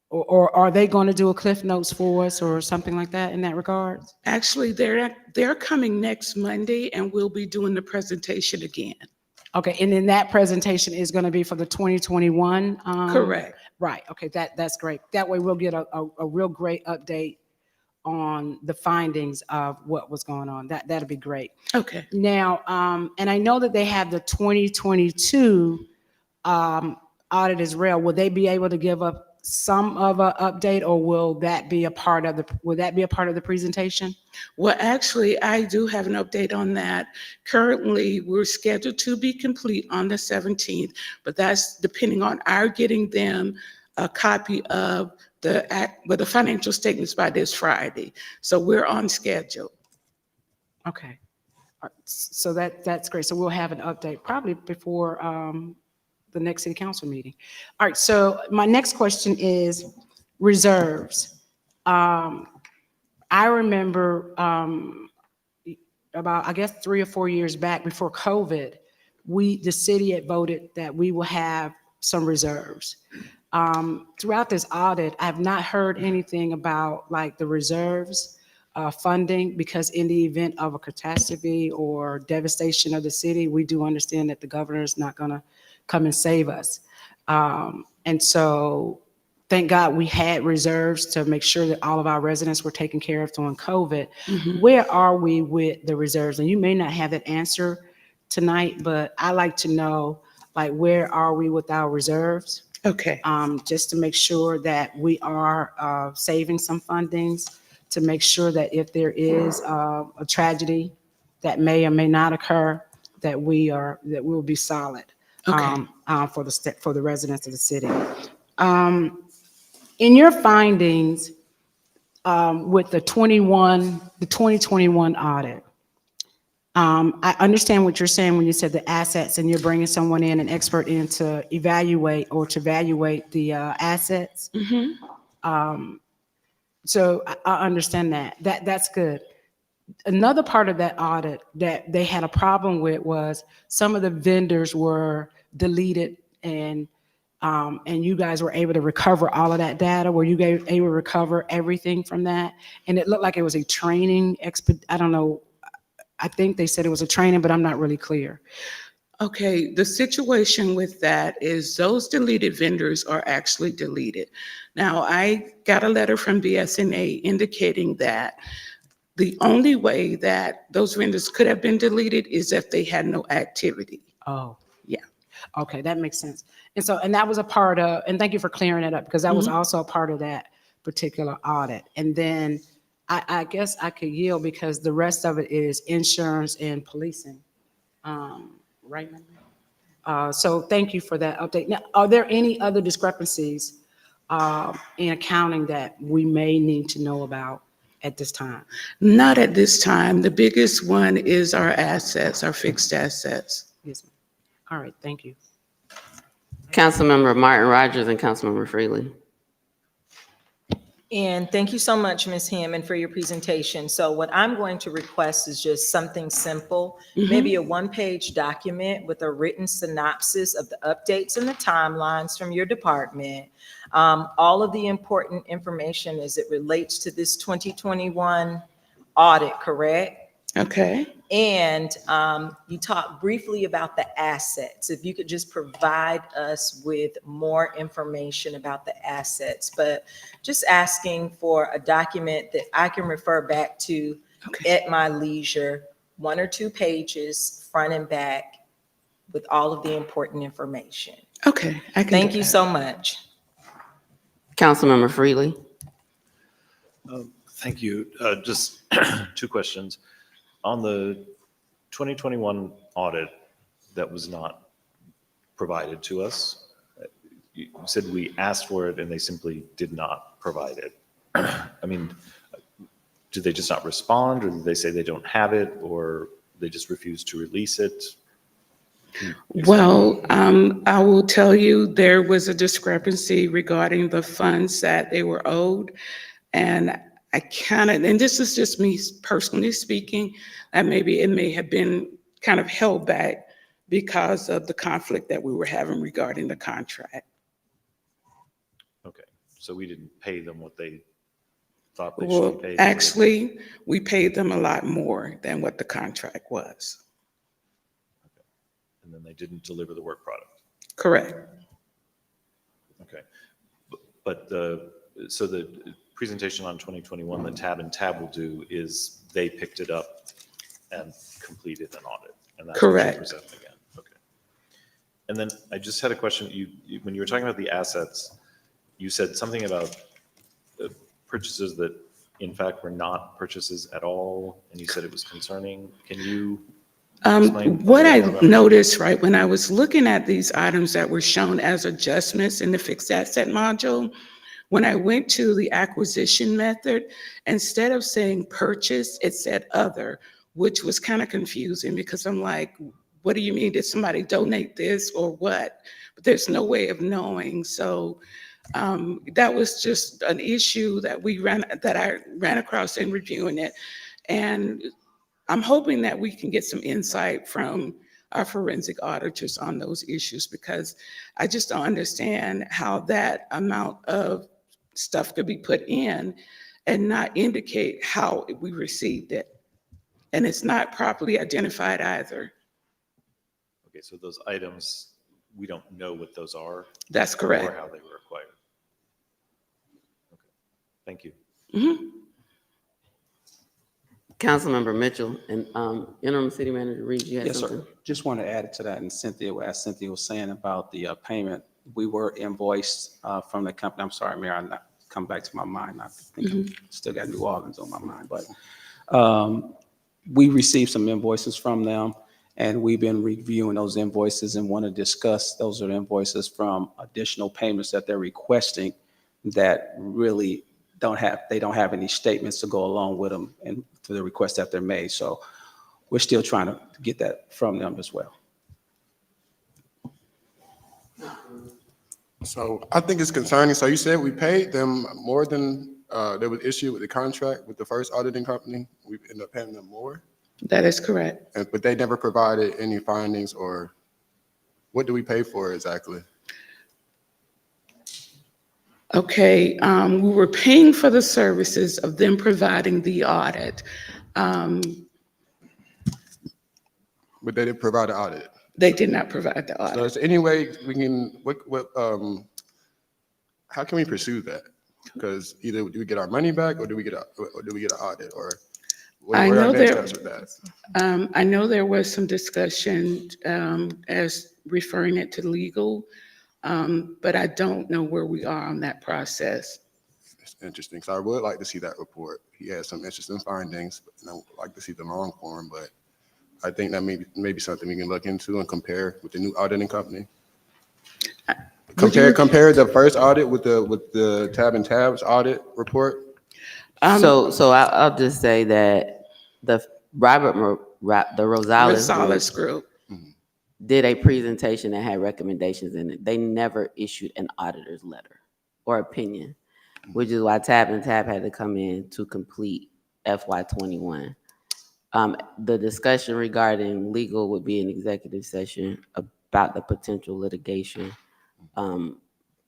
or are they going to do a Cliff Notes for us or something like that in that regard? Actually, they're coming next Monday and we'll be doing the presentation again. Okay, and then that presentation is going to be for the 2021? Correct. Right, okay, that's great. That way we'll get a real great update on the findings of what was going on. That'll be great. Okay. Now, and I know that they have the 2022 audit as well. Will they be able to give up some of an update, or will that be a part of the presentation? Well, actually, I do have an update on that. Currently, we're scheduled to be complete on the 17th, but that's depending on our getting them a copy of the financial statements by this Friday. So we're on schedule. Okay. All right. So that's great. So we'll have an update probably before the next city council meeting. All right. So my next question is reserves. I remember about, I guess, 3 or 4 years back before COVID, the city had voted that we will have some reserves. Throughout this audit, I have not heard anything about like the reserves. funding, because in the event of a catastrophe or devastation of the city, we do understand that the governor is not going to come and save us. And so thank God we had reserves to make sure that all of our residents were taken care of during COVID. Where are we with the reserves? And you may not have that answer tonight, but I like to know, like, where are we with our reserves? Okay. Just to make sure that we are saving some fundings, to make sure that if there is a tragedy that may or may not occur, that we will be solid for the residents of the city. In your findings with the 2021 audit, I understand what you're saying when you said the assets and you're bringing someone in, an expert in to evaluate the assets. So I understand that. That's good. Another part of that audit that they had a problem with was some of the vendors were deleted, and you guys were able to recover all of that data. Were you able to recover everything from that? And it looked like it was a training I don't know. I think they said it was a training, but I'm not really clear. Okay, the situation with that is those deleted vendors are actually deleted. Now, I got a letter from BSNA indicating that the only way that those vendors could have been deleted is if they had no activity. Oh, yeah. Okay, that makes sense. And that was a part of, and thank you for clearing it up, because that was also a part of that particular audit. And then I guess I could yield because the rest of it is insurance and policing. Right, Memory? So thank you for that update. Now, are there any other discrepancies in accounting that we may need to know about at this time? Not at this time. The biggest one is our assets, our fixed assets. Yes, ma'am. All right, thank you. Councilmember Martin Rogers and Councilmember Freely. And thank you so much, Ms. Hammond, for your presentation. So what I'm going to request is just something simple, maybe a one-page document with a written synopsis of the updates and the timelines from your department, all of the important information as it relates to this 2021 audit, correct? Okay. And you talked briefly about the assets. If you could just provide us with more information about the assets, but just asking for a document that I can refer back to at my leisure, 1 or 2 pages, front and back, with all of the important information. Okay. I can Thank you so much. Councilmember Freely. Thank you. Just 2 questions. On the 2021 audit that was not provided to us, you said we asked for it and they simply did not provide it. I mean, did they just not respond, or did they say they don't have it, or they just refuse to release it? Well, I will tell you there was a discrepancy regarding the funds that they were owed. And I kind of, and this is just me personally speaking, that maybe it may have been kind of held back because of the conflict that we were having regarding the contract. Okay, so we didn't pay them what they thought they should Well, be paid. actually, we paid them a lot more than what the contract was. Okay. And then they didn't deliver the work product. Correct. Okay, but so the presentation on 2021 that Tab and Tab will do is they picked it up and completed an audit, and that's Correct. what you present again. Okay. And then I just had a question. You when you were talking about the assets, you said something about purchases that in fact were not purchases at all, and you said it was concerning. Can you explain what I about noticed, right, when I was looking at these items that were shown as adjustments in the fixed asset module, when I went to the acquisition method, instead of saying purchase, it said other, which was kind of confusing because I'm like, what do you mean? Did somebody donate this or what? But there's no way of knowing. So that was just an issue that I ran across in reviewing it. And I'm hoping that we can get some insight from our forensic auditors on those issues, because I just don't understand how that amount of stuff could be put in and not indicate how we received it. And it's not properly identified either. Okay, so those items, we don't know what those are? That's correct. Or how they were acquired? Okay, thank you. Mhm. Councilmember Mitchell and interim city manager Reed, you had Yes, something? sir. Just want to add to that, and Cynthia, as Cynthia was saying about the payment, we were invoiced from the company. I'm sorry, Mayor, I'm not come back to my mind. I think I still got New Orleans on my mind, but we received some invoices from them, and we've been reviewing those invoices and want to discuss. Those are invoices from additional payments that they're requesting that really don't have any statements to go along with them and for the requests that they're made. So we're still trying to get that from them as well. So I think it's concerning. So you said we paid them more than there was issued with the contract with the first auditing company. We ended up paying them more, That is correct. but they never provided any findings or what do we pay for exactly? Okay, we were paying for the services of them providing the audit. But they didn't provide an audit. They did not provide the So audit. is there any way we can, how can we pursue that? Because either do we get our money back or do we get an audit or what I are know our next there- steps with that? I know there was some discussion as referring it to legal, but I don't know where we are on that process. It's interesting. So I would like to see that report. He had some interesting findings, and I would like to see the long form, but I think that may be something we can look into and compare with the new auditing company. Compare the first audit with the tab and tabs audit report. So I'll just say that the the Rosales Rosales group Group. did a presentation that had recommendations in it. They never issued an auditor's letter or opinion, which is why tab and tab had to come in to complete FY21. The discussion regarding legal would be an executive session about the potential litigation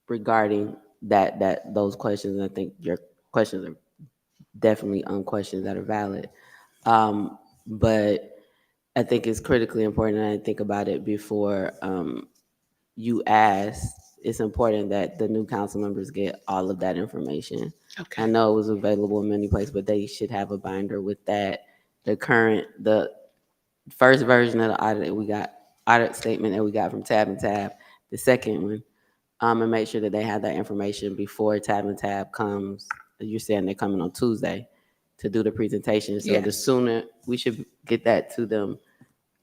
regarding those questions. And I think your questions are definitely questions that are valid. But I think it's critically important, and I think about it before you ask. It's important that the new council members get all of that information. Okay. I know it was available in many places, but they should have a binder with that. The first version of the audit statement that we got from Tab and Tab, the second one, and make sure that they have that information before Tab and Tab comes. You're saying they're coming on Tuesday to do the presentation. So the Yes. sooner we should get that to them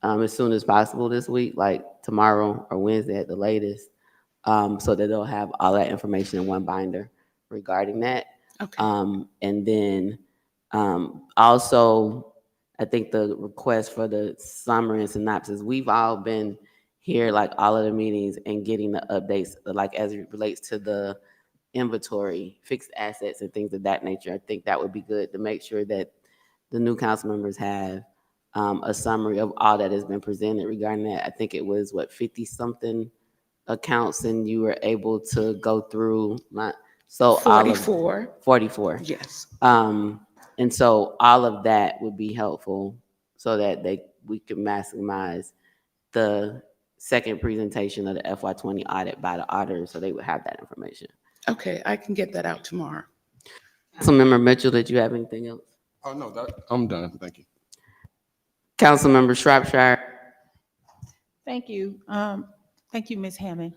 as soon as possible this week, like tomorrow or Wednesday at the latest, so that they'll have all that information in one binder regarding that. Okay. And then also, I think the request for the summary and synopsis, we've all been here, like all of the meetings and getting the updates, like as it relates to the inventory, fixed assets and things of that nature. I think that would be good to make sure that the new council members have a summary of all that has been presented regarding that. I think it was 50 something accounts, and you were able to go through 44. 44. Yes. And so all of that would be helpful so that we can maximize the second presentation of the FY20 audit by the auditor, so they would have that information. Okay, I can get that out tomorrow. Councilmember Mitchell, did you have anything else? Oh, no, I'm done. Thank you. Councilmember Shropshire. Thank you. Thank you, Ms. Hammond.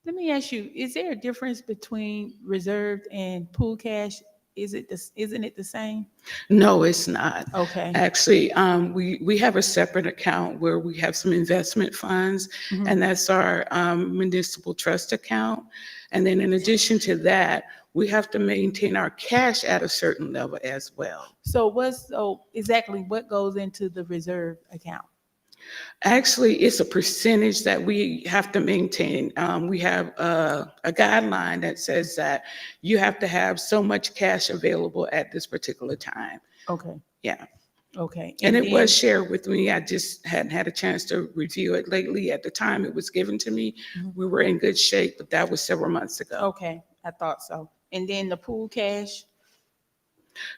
Let me ask you, is there a difference between reserved and pool cash? Isn't it the same? No, it's not. Okay. Actually, we have a separate account where we have some investment funds, Mhm. and that's our municipal trust account. And then in addition to that, we have to maintain our cash at a certain level as well. So exactly what goes into the reserve account? Actually, it's a percentage that we have to maintain. We have a guideline that says that you have to have so much cash available at this particular time. Okay. Yeah. Okay. And it then- was shared with me. I just hadn't had a chance to review it lately. At the time it was given to me, we were in good shape, but that was several months ago. Okay, I thought so. And then the pool cash?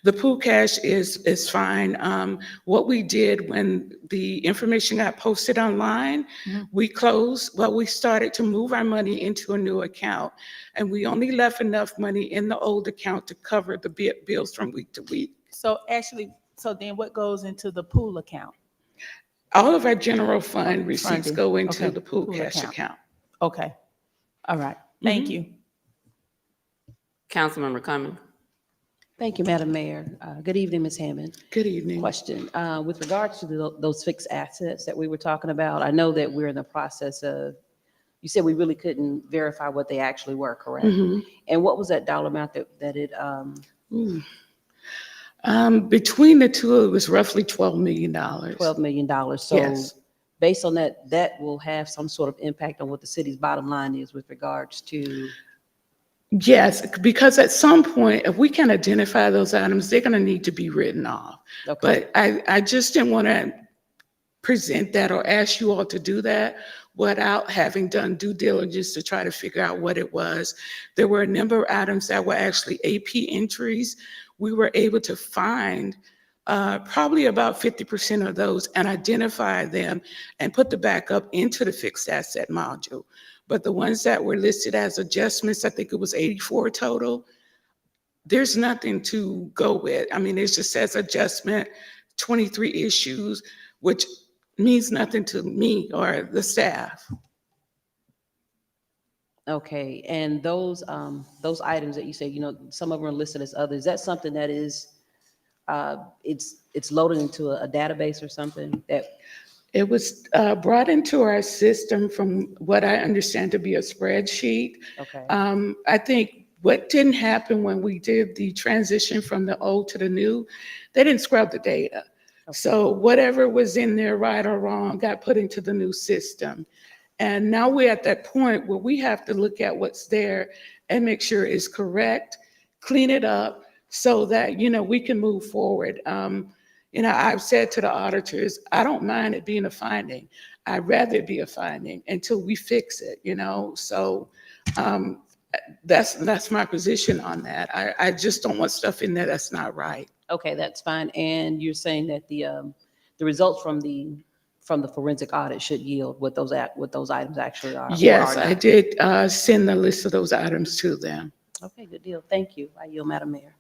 The pool cash is fine. What we did when the information got posted online, we started to move our money into a new account. And we only left enough money in the old account to cover the bills from week to week. So actually, so then what goes into the pool account? All of our general fund receipts Funding. go into Okay, the pool pool cash account. account. Okay, all right, thank you. Councilmember Cummings. Thank you, Madam Mayor. Good evening, Ms. Hammond. Good evening. Question, with regards to those fixed assets that we were talking about, I know that we're in the process of, you said we really couldn't verify what they actually were, correct? And what was that dollar amount that it, Between the two, it was roughly $12 million. $12 million. So Yes. based on that, that will have some sort of impact on what the city's bottom line is with regards to. Yes, because at some point, if we can identify those items, they're going to need to be written off. Okay. But I just didn't want to present that or ask you all to do that without having done due diligence to try to figure out what it was. There were a number of items that were actually AP entries. We were able to find probably about 50% of those and identify them and put the backup into the fixed asset module. But the ones that were listed as adjustments, I think it was 84 total, there's nothing to go with. I mean, it just says adjustment, 23 issues, which means nothing to me or the staff. Okay, and those items that you say, some of them are listed as others, that's something that is, it's loaded into a database or something that. It was brought into our system from what I understand to be a spreadsheet. Okay. I think what didn't happen when we did the transition from the old to the new, they didn't scrub the data. Okay. So whatever was in there, right or wrong, got put into the new system. And now we're at that point where we have to look at what's there and make sure it's correct, clean it up so that, we can move forward. I've said to the auditors, I don't mind it being a finding. I'd rather it be a finding until we fix it, So that's my position on that. I just don't want stuff in there that's not right. Okay, that's fine. And you're saying that the results from the forensic audit should yield what those items actually are. Yes, I did send the list of those items to them. Okay, good deal. Thank you. I yield, Madam Mayor.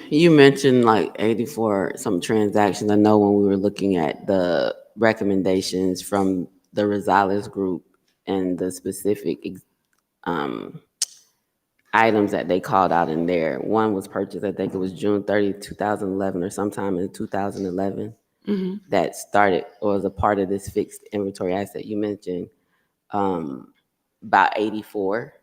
You mentioned like 84 some transactions. I know when we were looking at the recommendations from the Rosales group and the specific items that they called out in there, one was purchased, I think it was June 30th, 2011 or sometime in 2011 that started or was a part of this fixed inventory asset. You mentioned about 84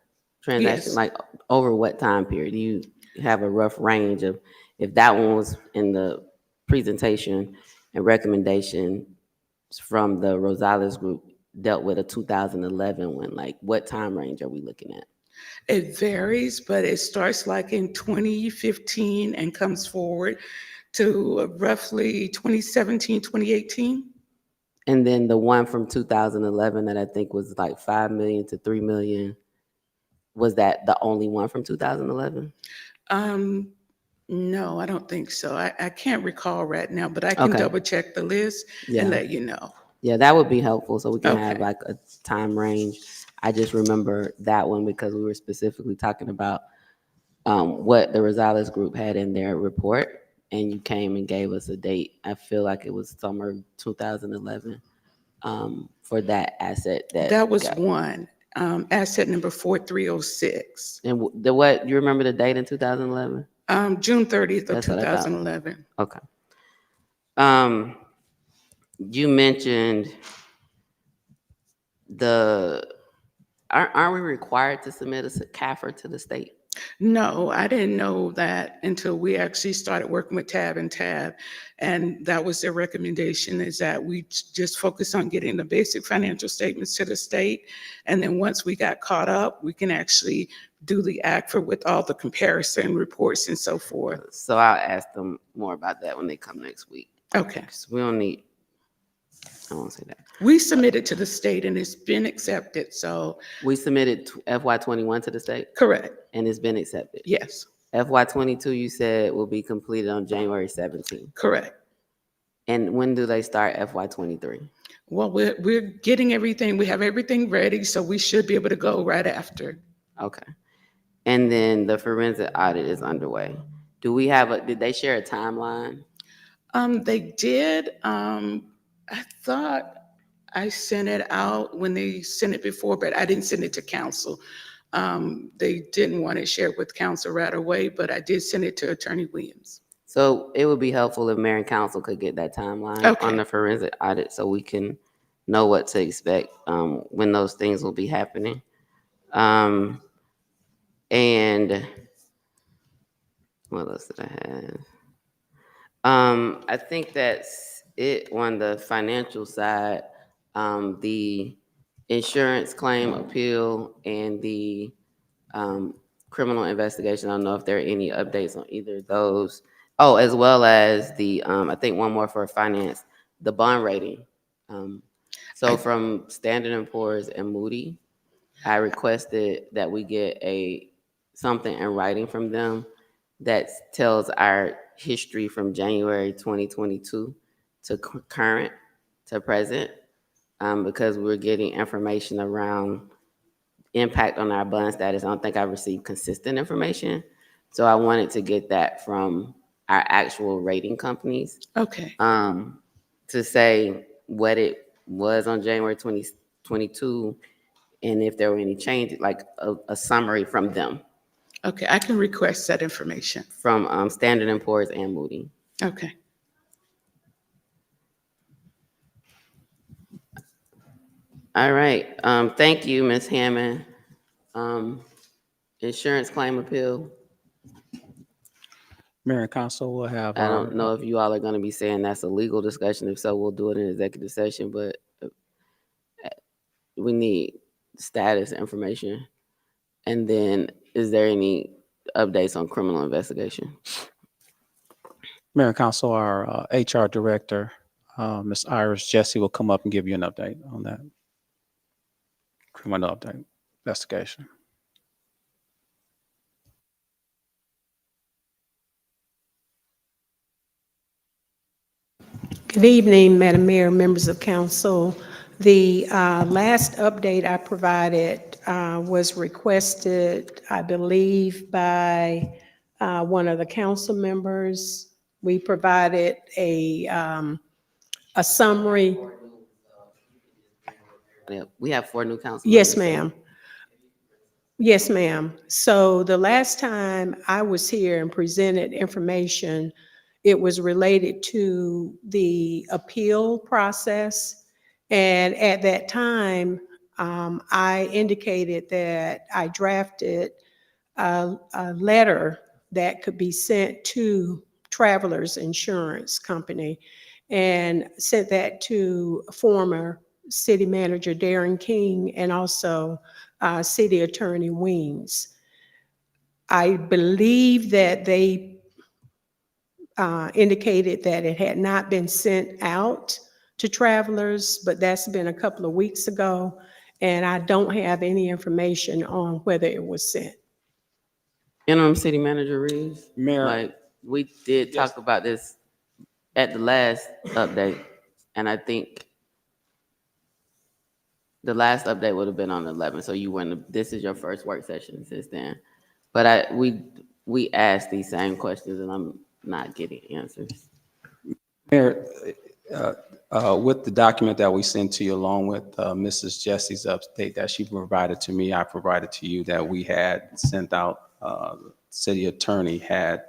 transactions, Yes. Like over what time period? Do you have a rough range of if that one was in the presentation and recommendation from the Rosales group dealt with a 2011 one, like what time range are we looking at? It varies, but it starts like in 2015 and comes forward to roughly 2017, 2018. And then the one from 2011 that I think was like 5 million to 3 million, was that the only one from 2011? No, I don't think so. I can't recall right now, but I can Okay. double check the list and let you know. Yeah, that would be helpful so we can Okay. have like a time range. I just remember that one because we were specifically talking about what the Rosales group had in their report, and you came and gave us a date. I feel like it was summer 2011 for that asset. That was one, asset number 4306. And the what? You remember the date in 2011? June 30th of That's what I thought. 2011. Okay. You mentioned aren't we required to submit a CAFR to the state? No, I didn't know that until we actually started working with Tab. And that was their recommendation, is that we just focus on getting the basic financial statements to the state. And then once we got caught up, we can actually do the ACFR with all the comparison reports and so forth. So I'll ask them more about that when they come next week. Okay. So we don't need, I won't say that. We submitted to the state and it's been accepted, so. We submitted FY21 to the state? Correct. And it's been accepted? Yes. FY22, you said will be completed on January 17th. Correct. And when do they start FY23? Well, we're getting everything, we have everything ready, so we should be able to go right after. Okay. And then the forensic audit is underway. Did they share a timeline? They did, I thought I sent it out when they sent it before, but I didn't send it to council. They didn't want to share it with council right away, but I did send it to Attorney Williams. So it would be helpful if mayor and council could get that timeline Okay. on the forensic audit so we can know what to expect when those things will be happening. And what else did I have? I think that's it on the financial side. The insurance claim appeal and the criminal investigation. I don't know if there are any updates on either of those. Oh, as well as the I think one more for finance, the bond rating. So from Standard and Poor's and Moody, I requested that we get something in writing from them that tells our history from January 2022 to current to present, because we're getting information around impact on our bond status. I don't think I received consistent information, so I wanted to get that from our actual rating companies. Okay. To say what it was on January 2022 and if there were any changes, like a summary from them. Okay, I can request that information. From Standard and Poor's and Moody. Okay. All right. Thank you, Ms. Hammond. Insurance claim appeal. Mayor and council will have. I don't know if you all are going to be saying that's a legal discussion. If so, we'll do it in executive session, but we need status information. And then, is there any updates on criminal investigation? Mayor and council, our HR director, Ms. Iris Jesse, will come up and give you an update on that criminal update investigation. Good evening, Madam Mayor, members of council. The last update I provided was requested, I believe, by one of the council members. We provided a summary. We have 4 new council members. Yes, ma'am. Yes, ma'am. So the last time I was here and presented information, it was related to the appeal process. And at that time, I indicated that I drafted a letter that could be sent to Travelers Insurance Company and sent that to former City Manager Darren King and also City Attorney Weems. I believe that they indicated that it had not been sent out to travelers, but that's been a couple of weeks ago, and I don't have any information on whether it was sent. Interim City Manager Reeves, Mayor. like we did talk about this at the last update, and I think the last update would have been on the 11th. So you wouldn't. This is your first work session since then, but we asked these same questions, and I'm not getting answers. Mayor, with the document that we sent to you along with Mrs. Jesse's update that she provided to me, I provided to you that we had sent out, the city attorney had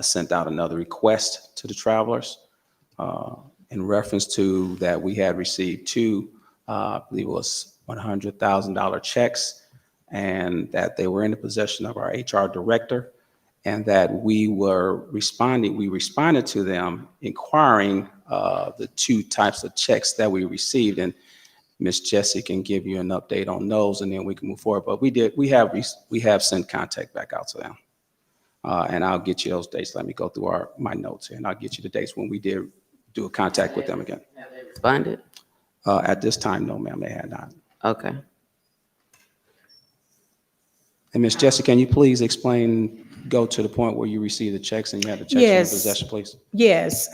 sent out another request to the travelers in reference to that we had received 2, I believe it was $100,000 checks, and that they were in the possession of our HR director, and that we responded to them inquiring the 2 types of checks that we received, and Ms. Jessie can give you an update on those, and then we can move forward. But we have sent contact back out to them, and I'll get you those dates. Let me go through my notes here, and I'll get you the dates when we did do a contact with them again. Have they responded? At this time, no, ma'am, they had not. Okay. And Ms. Jessie, can you please explain, go to the point where you received the checks and you had the checks in your Yes. possession, please? Yes,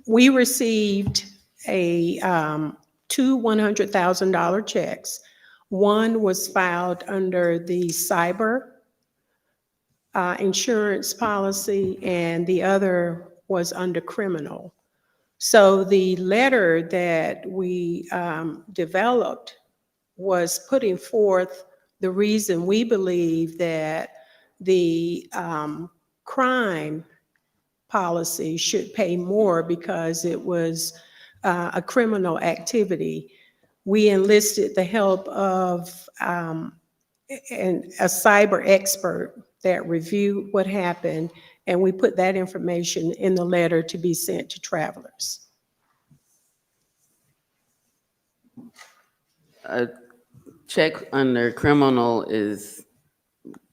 we received two $100,000 checks. One was filed under the cyber insurance policy, and the other was under criminal. So the letter that we developed was putting forth the reason we believe that the crime policy should pay more because it was a criminal activity. We enlisted the help of a cyber expert that reviewed what happened, and we put that information in the letter to be sent to travelers. A check under criminal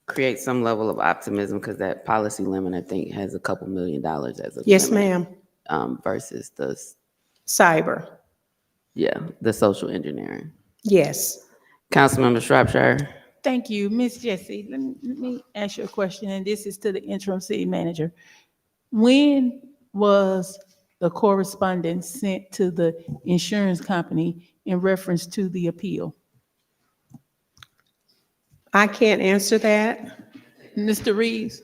creates some level of optimism because that policy limit, I think, has a couple $1 million as a Yes, limit, ma'am. versus Cyber. the social engineering. Yes. Councilmember Shropshire. Thank you, Miss Jessie. Let me ask you a question, and this is to the interim city manager. When was the correspondence sent to the insurance company in reference to the appeal? I can't answer that. Mr. Reeves?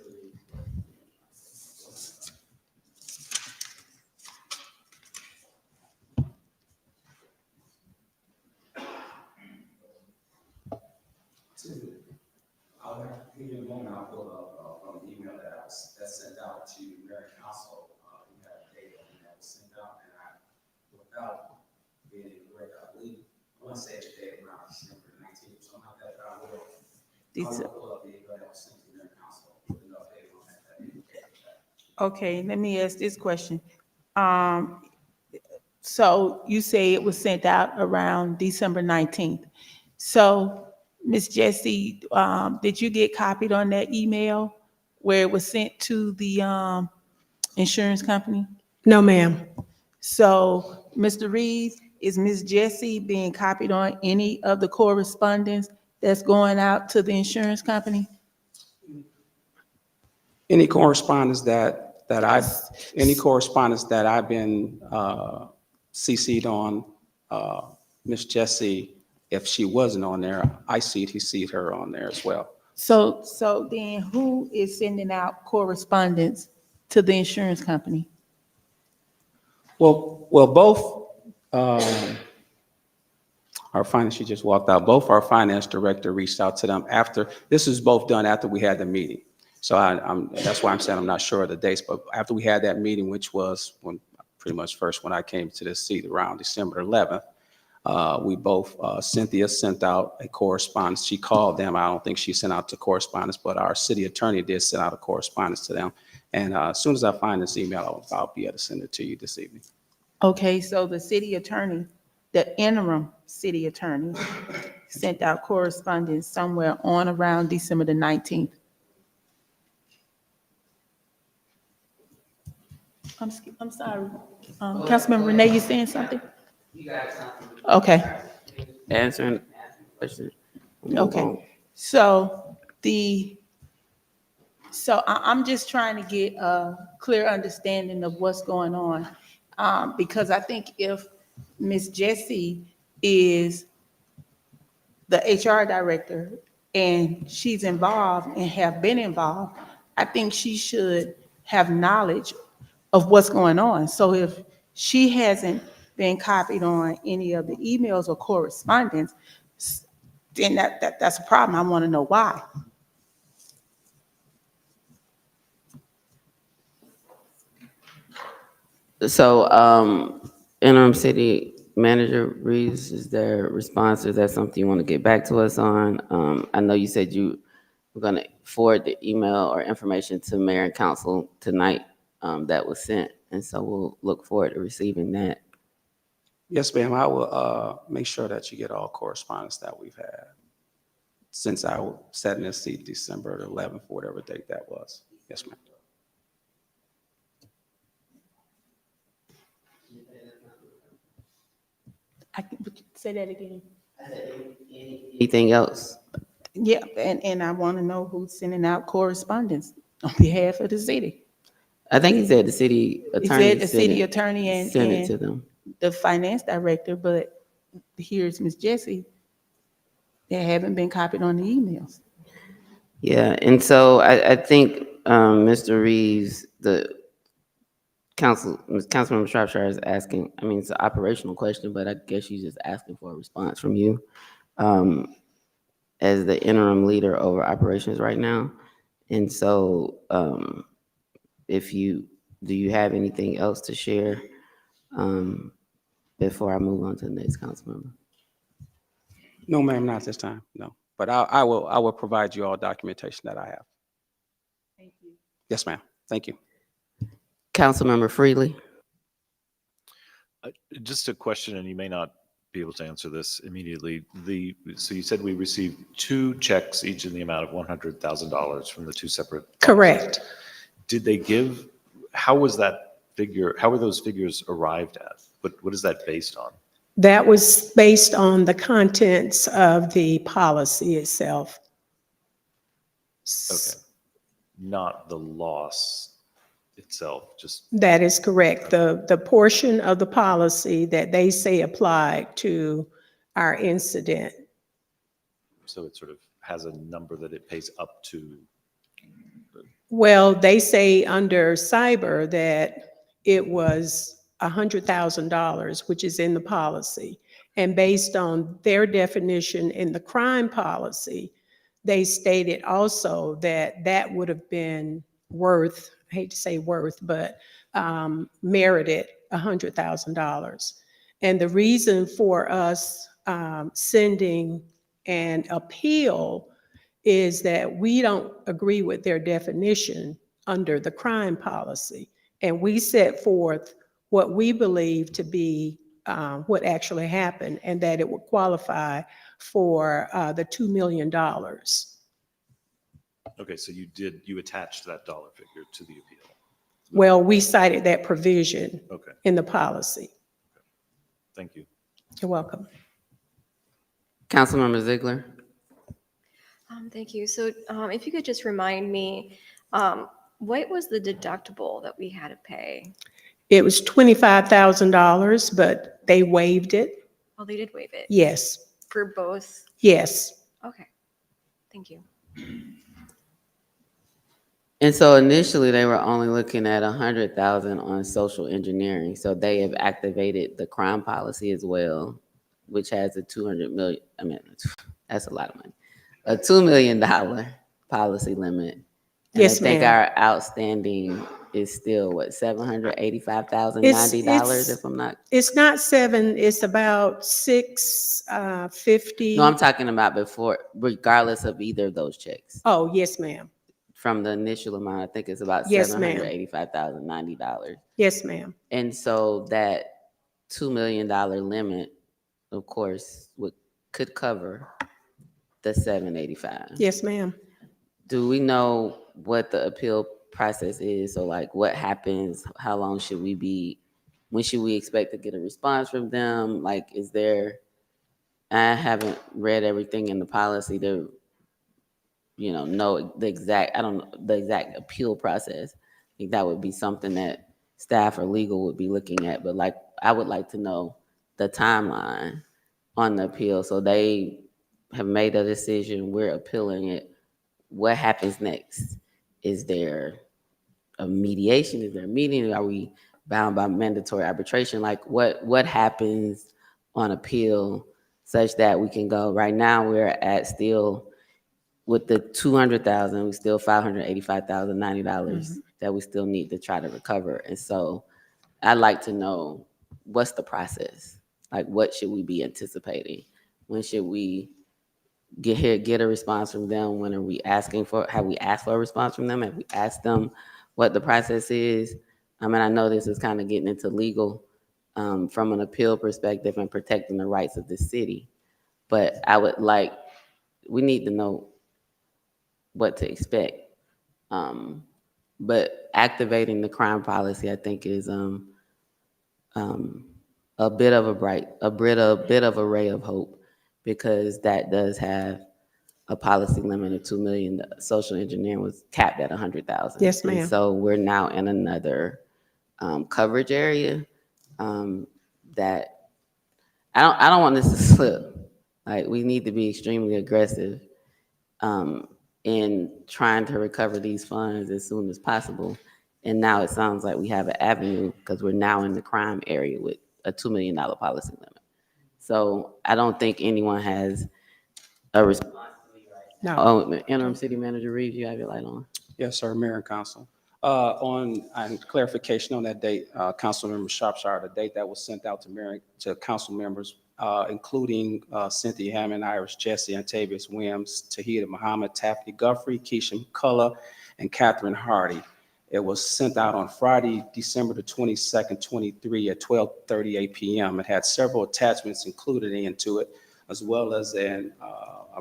From the email that's sent out to Mayor and Council, we have data that was sent out, and without being incorrect, I believe, I want to say the date around December 19th, something like that, but I will pull up the email that was sent to Mayor and Council with enough data on that. Okay, let me ask this question. So you say it was sent out around December 19th. So, Ms. Jessie, did you get copied on that email where it was sent to the insurance company? No, ma'am. So, Mr. Reeves, is Ms. Jessie being copied on any of the correspondence that's going out to the insurance company? Any correspondence that I've been CC'd on, Ms. Jessie, if she wasn't on there, I CC'd her on there as well. So then who is sending out correspondence to the insurance company? Well, both, our finance, she just walked out, both our finance director reached out to them after, this is both done after we had the meeting. So that's why I'm saying I'm not sure of the dates, but after we had that meeting, which was pretty much first when I came to this seat around December 11th, we both, Cynthia sent out a correspondence. She called them. I don't think she sent out the correspondence, but our city attorney did send out a correspondence to them. And as soon as I find this email, I'll be able to send it to you this evening. Okay, so the city attorney, the interim city attorney, sent out correspondence somewhere on around December the 19th. I'm sorry, Councilmember Renee, you saying something? Okay. Answering question. Okay, so I'm just trying to get a clear understanding of what's going on. Because I think if Ms. Jessie is the HR director and she's involved and have been involved, I think she should have knowledge of what's going on. So if she hasn't been copied on any of the emails or correspondence, then that's a problem. I want to know why. So, interim city manager Reeves, is there a response? Is that something you want to get back to us on? I know you said you were going to forward the email or information to mayor and council tonight that was sent, and so we'll look forward to receiving that. Yes, ma'am. I will make sure that you get all correspondence that we've had since I sat in this seat December 11th, whatever date that was. Yes, ma'am. Say that again. Anything else? Yeah, and I want to know who's sending out correspondence on behalf of the city. I think he said the city He attorney said the city attorney sent it to and them. the finance director, but here's Miss Jessie. They haven't been copied on the emails. Yeah, and so I think Mr. Reeves, the Councilmember Shropshire is asking. I mean, it's an operational question, but I guess she's just asking for a response from you, as the interim leader over operations right now. And so, if you do, you have anything else to share before I move on to the next council member? No, ma'am, not this time, no. But I will provide you all documentation that I have. Thank you. Yes, ma'am. Thank you. Councilmember Freely. Just a question, and you may not be able to answer this immediately. So you said we received 2 checks, each in the amount of $100,000 from the 2 separate. Correct. Did they give, how was that figure, how were those figures arrived at? What is that based on? That was based on the contents of the policy itself. Okay. Not the loss itself, just. That is correct. The portion of the policy that they say applied to our incident. So it sort of has a number that it pays up to. Well, they say under cyber that it was $100,000, which is in the policy. And based on their definition in the crime policy, they stated also that that would have been worth, I hate to say worth, but merited $100,000. And the reason for us sending an appeal is that we don't agree with their definition under the crime policy. And we set forth what we believe to be what actually happened, and that it would qualify for the $2 million. Okay, so you attached that dollar figure to the appeal. Well, we cited that provision Okay, in the policy. thank you. You're welcome. Councilmember Ziegler. Thank you. So if you could just remind me, what was the deductible that we had to pay? It was $25,000, but they waived it. Oh, they did waive it? Yes. For both? Yes. Okay. Thank you. And so initially they were only looking at 100,000 on social engineering. So they have activated the crime policy as well, which has a 200 million. I mean, that's a lot of money. A $2 million policy limit. And Yes, I think ma'am. our outstanding is still what, $785,090 if I'm not. It's not 7, it's about 650. No, I'm talking about before, regardless of either of those checks. Oh, yes, ma'am. From the initial amount, I think it's about Yes, ma'am. $785,090. Yes, ma'am. And so that $2 million limit, of course, could cover the 785. Yes, ma'am. Do we know what the appeal process is? So like what happens? How long should we be? When should we expect to get a response from them? Like, is there, I haven't read everything in the policy to, know the exact, I don't know, the exact appeal process. I think that would be something that staff or legal would be looking at. But like, I would like to know the timeline on the appeal. So they have made a decision, we're appealing it. What happens next? Is there a mediation? Is there a meeting? Are we bound by mandatory arbitration? Like what happens on appeal such that we can go, right now we're at still with the 200,000, we still $585,090 that we still need to try to recover. And so I'd like to know, what's the process? Like, what should we be anticipating? When should we get a response from them? When are we asking for, have we asked for a response from them? Have we asked them what the process is? I mean, I know this is kind of getting into legal from an appeal perspective and protecting the rights of the city. But we need to know what to expect. But activating the crime policy, I think, is a bit of a ray of hope, because that does have a policy limit of 2 million. The social engineering was capped at 100,000. Yes, And ma'am. so we're now in another coverage area that I don't want this to slip. Like, we need to be extremely aggressive in trying to recover these funds as soon as possible. And now it sounds like we have an avenue because we're now in the crime area with a $2 million policy limit. So I don't think anyone has a response. No. Oh, interim city manager Reeves, you have your light on. Yes, sir, Mayor and Council. On clarification on that date, Councilmember Shropshire, the date that was sent out to council members, including Cynthia Hammond, Iris Jesse, Antavius Williams, Tahita Muhammad, Taffy Guffrey, Keisha McCullough, and Catherine Hardy. It was sent out on Friday, December the 22nd, 23 at 12:38 p.m. It had several attachments included into it, as well as a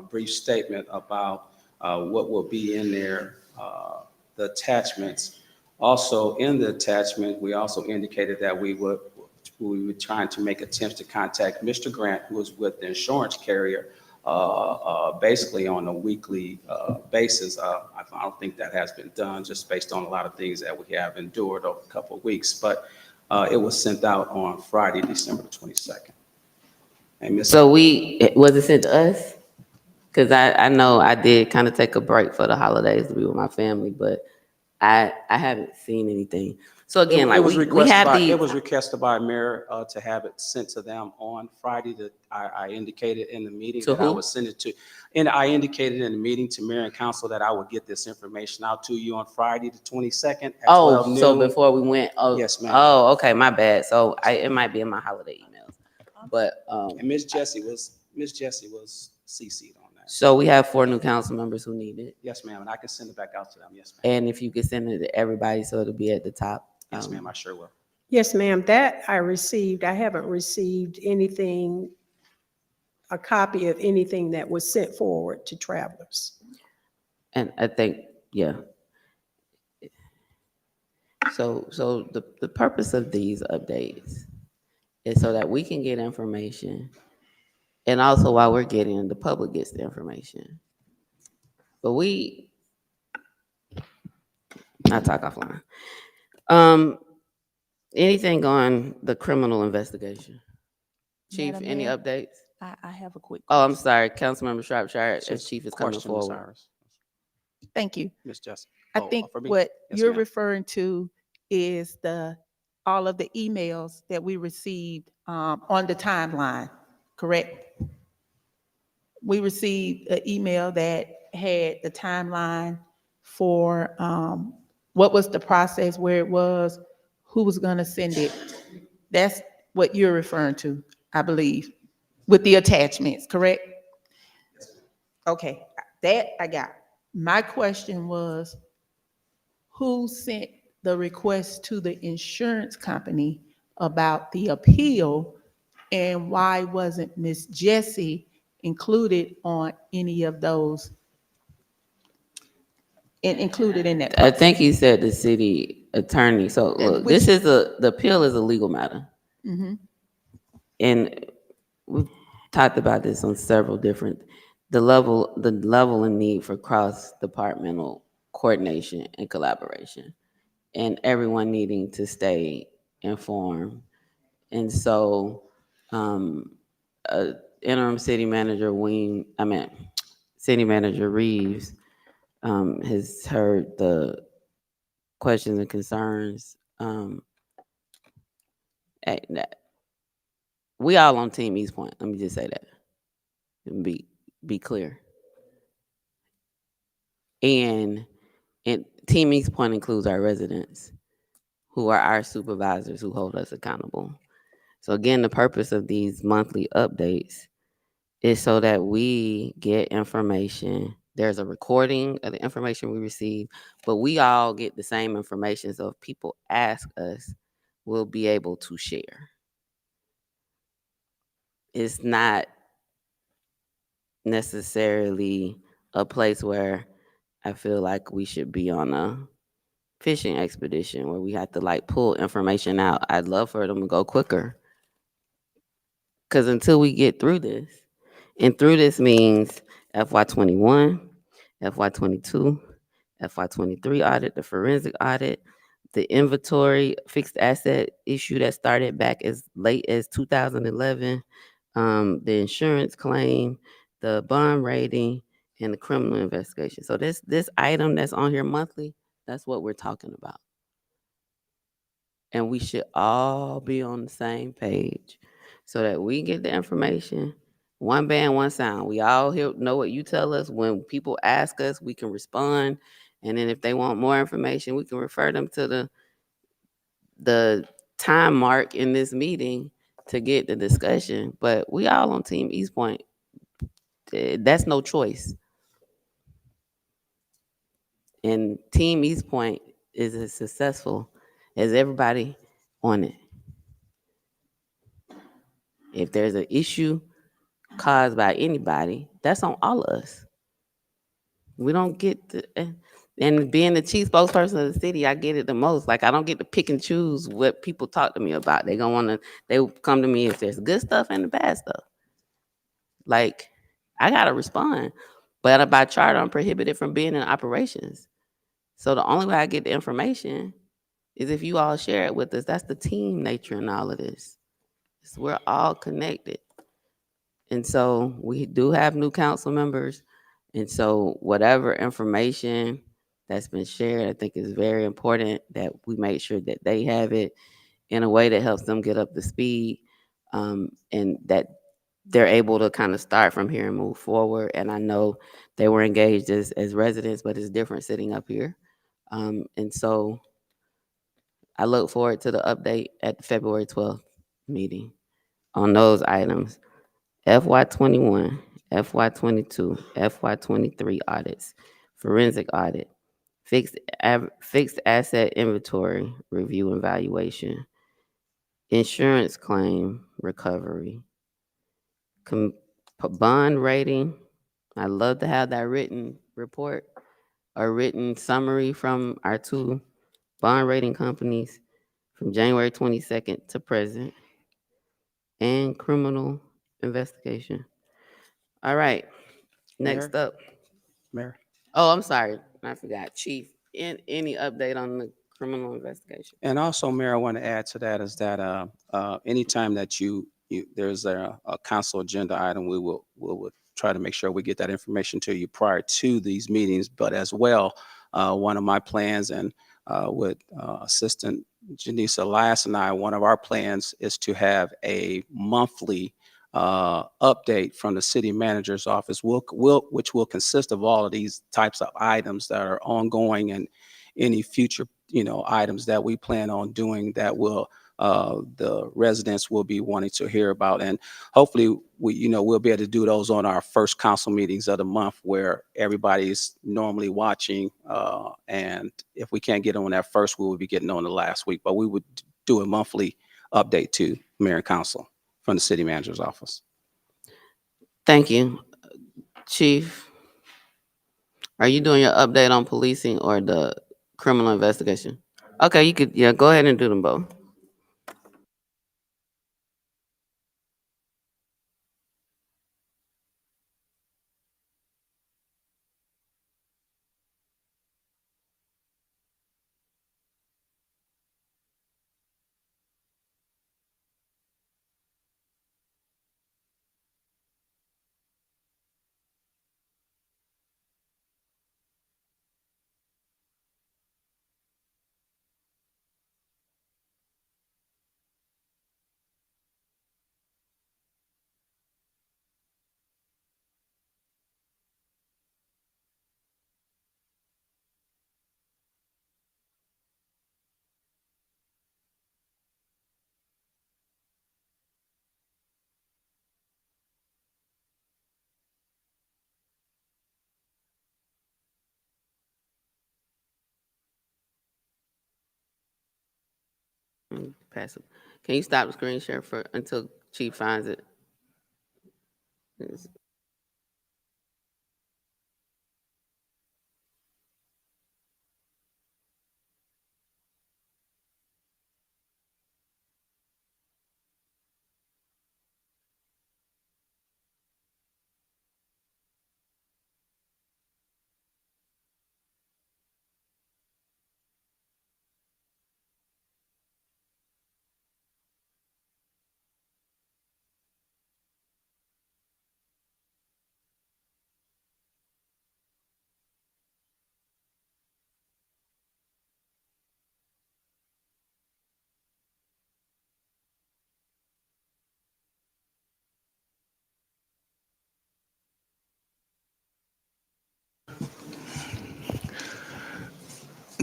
brief statement about what will be in there, the attachments. Also, in the attachment, we also indicated that we were trying to make attempts to contact Mr. Grant, who is with the insurance carrier, basically on a weekly basis. I don't think that has been done, just based on a lot of things that we have endured over a couple of weeks. But it was sent out on Friday, December 22nd. And So was it sent to us? Because I know I did kind of take a break for the holidays to be with my family, but I haven't seen anything. So again, like we have these. It was requested by Mayor to have it sent to them on Friday. That I indicated in the meeting To that I who? would send it to, and I indicated in the meeting to Mayor and Council that I would get this information out to you on Friday the 22nd at 12 noon. So before we went. Oh, Yes, ma'am. Oh, okay, my bad. So it might be in my holiday emails, but And Miss Jessie was CC'd on that. so we have 4 new council members who need it. Yes, ma'am, and I can send it back out to them. Yes, ma'am. And if you could send it to everybody, so it'll be at the top. Yes, ma'am, I sure will. Yes, ma'am, that I received. I haven't received anything, a copy of anything that was sent forward to travelers. And I think, yeah. So the purpose of these updates is so that we can get information, and also while we're getting, the public gets the information. But I'll talk offline. Anything on the criminal investigation? Chief, Madam any Mayor, updates? I have a quick Oh, I'm question. sorry, Councilmember Shropshire, as Chief is coming Question, Ms. forward. Iris. Thank you. Miss Jessie. I Oh, think for me? what Yes, you're ma'am. referring to is all of the emails that we received on the timeline, correct? We received an email that had the timeline for what was the process, where it was, who was going to send it. That's what you're referring to, I believe, with the attachments, correct? Okay, that I got. My question was, who sent the request to the insurance company about the appeal, and why wasn't Miss Jessie included on any of those and included in that? I think he said the city attorney. So look, Which- the appeal is a legal matter. Mhm. And we've talked about this on several different, the level and need for cross-departmental coordination and collaboration, and everyone needing to stay informed. And so, interim city manager city manager Reeves has heard the questions and concerns. We all on Team East Point. Let me just say that and be clear. And Team East Point includes our residents, who are our supervisors, who hold us accountable. So again, the purpose of these monthly updates is so that we get information. There's a recording of the information we receive, but we all get the same information. So if people ask us, we'll be able to share. It's not necessarily a place where I feel like we should be on a fishing expedition where we have to like pull information out. I'd love for them to go quicker. Because until we get through this, and through this means FY21, FY22, FY23 audit, the forensic audit, the inventory fixed asset issue that started back as late as 2011, the insurance claim, the bond rating, and the criminal investigation. So this item that's on here monthly, that's what we're talking about. And we should all be on the same page so that we get the information. One band, one sound. We all know what you tell us. When people ask us, we can respond. And then if they want more information, we can refer them to the time mark in this meeting to get the discussion. But we all on Team East Point. That's no choice. And Team East Point is as successful as everybody on it. If there's an issue caused by anybody, that's on all of us. We don't get to, and being the chief spokesperson of the city, I get it the most. Like, I don't get to pick and choose what people talk to me about. They come to me if there's good stuff and the bad stuff. Like, I gotta respond. But by charter, I'm prohibited from being in operations. So the only way I get the information is if you all share it with us. That's the team nature in all of this. We're all connected. And so we do have new council members. And so whatever information that's been shared, I think is very important that we make sure that they have it in a way that helps them get up to speed, and that they're able to kind of start from here and move forward. And I know they were engaged as residents, but it's different sitting up here. And so I look forward to the update at the February 12th meeting on those items. FY21, FY22, FY23 audits, forensic audit, fixed asset inventory review and valuation, insurance claim recovery, bond rating. I love to have that written report or written summary from our two bond rating companies from January 22nd to present, and criminal investigation. All right, next Mayor? up. Mayor? Oh, I'm sorry. I forgot. Chief, any update on the criminal investigation? And also, Mayor, I want to add to that is that anytime that there's a council agenda item, we'll try to make sure we get that information to you prior to these meetings. But as well, one of my plans and with Assistant Janice Elias and I, one of our plans is to have a monthly update from the city manager's office, which will consist of all of these types of items that are ongoing and any future items that we plan on doing that will the residents will be wanting to hear about. And hopefully we'll be able to do those on our first council meetings of the month where everybody's normally watching. And if we can't get on that first, we will be getting on the last week, but we would do a monthly update to mayor and council from the city manager's office. Thank you. Chief, are you doing your update on policing or the criminal investigation? Okay, you could, go ahead and do them both. Pass it. Can you stop the screen share until Chief finds it?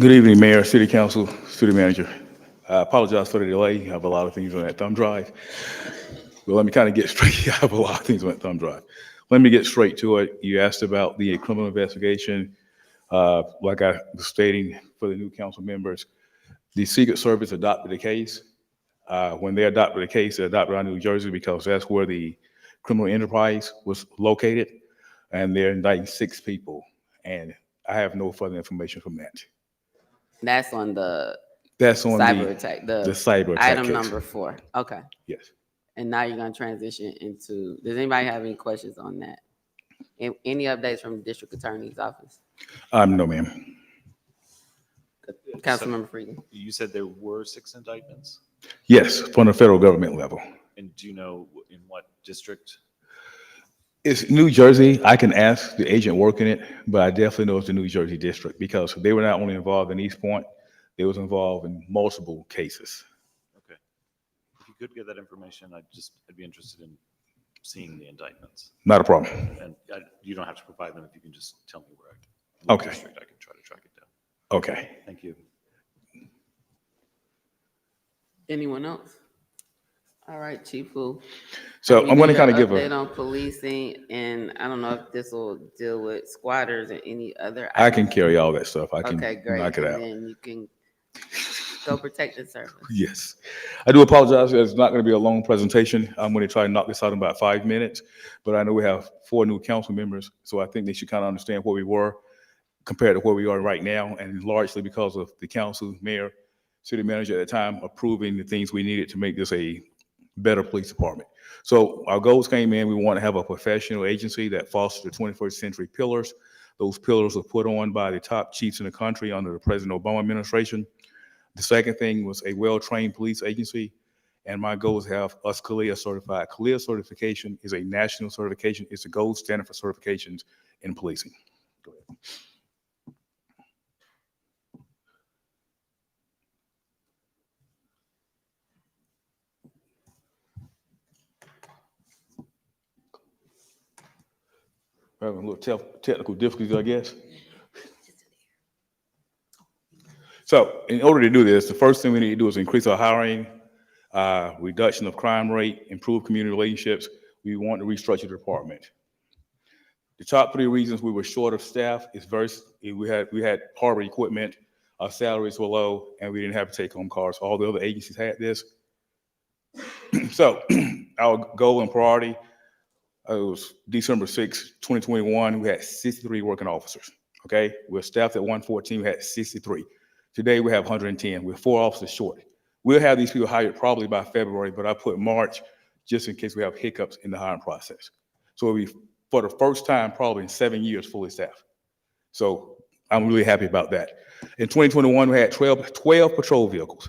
Good evening, Mayor, City Council, City Manager. I apologize for the delay. I have a lot of things on that thumb drive. Well, let me kind of get straight. I have a lot of things on that thumb drive. Let me get straight to it. You asked about the criminal investigation. Like I was stating for the new council members, the Secret Service adopted the case. When they adopted the case, they adopted it out of New Jersey because that's where the criminal enterprise was located, and they're indicting 6 people. And I have no further information from that. That's on the That's on cyber attack, the cyber attack item case. number 4. Okay. Yes. And now you're going to transition into, does anybody have any questions on that? Any updates from the district attorney's office? No, ma'am. Councilmember Freeman. You said there were 6 indictments? Yes, from the federal government level. And do you know in what district? It's New Jersey. I can ask the agent working it, but I definitely know it's the New Jersey district because they were not only involved in East Point, they was involved in multiple cases. Okay. If you could get that information, I'd be interested in seeing the indictments. Not a problem. And you don't have to provide them if you can just tell me where Okay. district I can try to track it down. Okay. Thank you. Anyone else? All right, Chief Fu. So I'm going to kind of give update on policing, and I don't know if this will deal with squatters and any other. I can carry all that stuff. I can Okay, great. knock it out. And then you can go protect the service. Yes. I do apologize. It's not going to be a long presentation. I'm going to try to knock this out in about 5 minutes, but I know we have 4 new council members, so I think they should kind of understand where we were compared to where we are right now, and largely because of the council, mayor, city manager at the time approving the things we needed to make this a better police department. So our goals came in. We want to have a professional agency that fosters the 21st century pillars. Those pillars were put on by the top chiefs in the country under the President Obama administration. The second thing was a well-trained police agency. And my goal is to have us CALEA certified. CALEA certification is a national certification. It's a gold standard for certifications in policing. Go ahead. Having a little technical difficulties, I guess. So in order to do this, the first thing we need to do is increase our hiring, reduction of crime rate, improve community relationships. We want to restructure the department. The top 3 reasons we were short of staff is first, we had horrible equipment, our salaries were low, and we didn't have take-home cars. All the other agencies had this. So our goal and priority, it was December 6, 2021, we had 63 working officers, okay? We're staffed at 114, we had 63. Today we have 110, we're 4 officers short. We'll have these people hired probably by February, but I put March just in case we have hiccups in the hiring process. So it'll be, for the first time, probably in 7 years, fully staffed. So I'm really happy about that. In 2021, we had 12 patrol vehicles.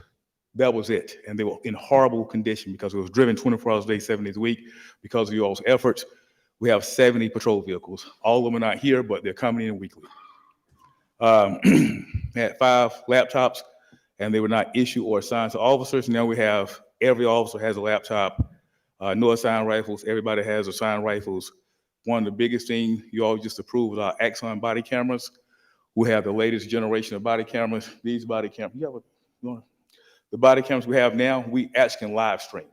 That was it. And they were in horrible condition because it was driven 24 hours a day, 7 days a week. Because of y'all's efforts, we have 70 patrol vehicles. All of them are not here, but they're coming in weekly. We had 5 laptops, and they were not issued or assigned to officers. Now we have, every officer has a laptop, no assigned rifles. Everybody has assigned rifles. One of the biggest things you all just approved was our Axon body cameras. We have the latest generation of body cameras. These body cameras, the body cameras we have now, we actually can live stream.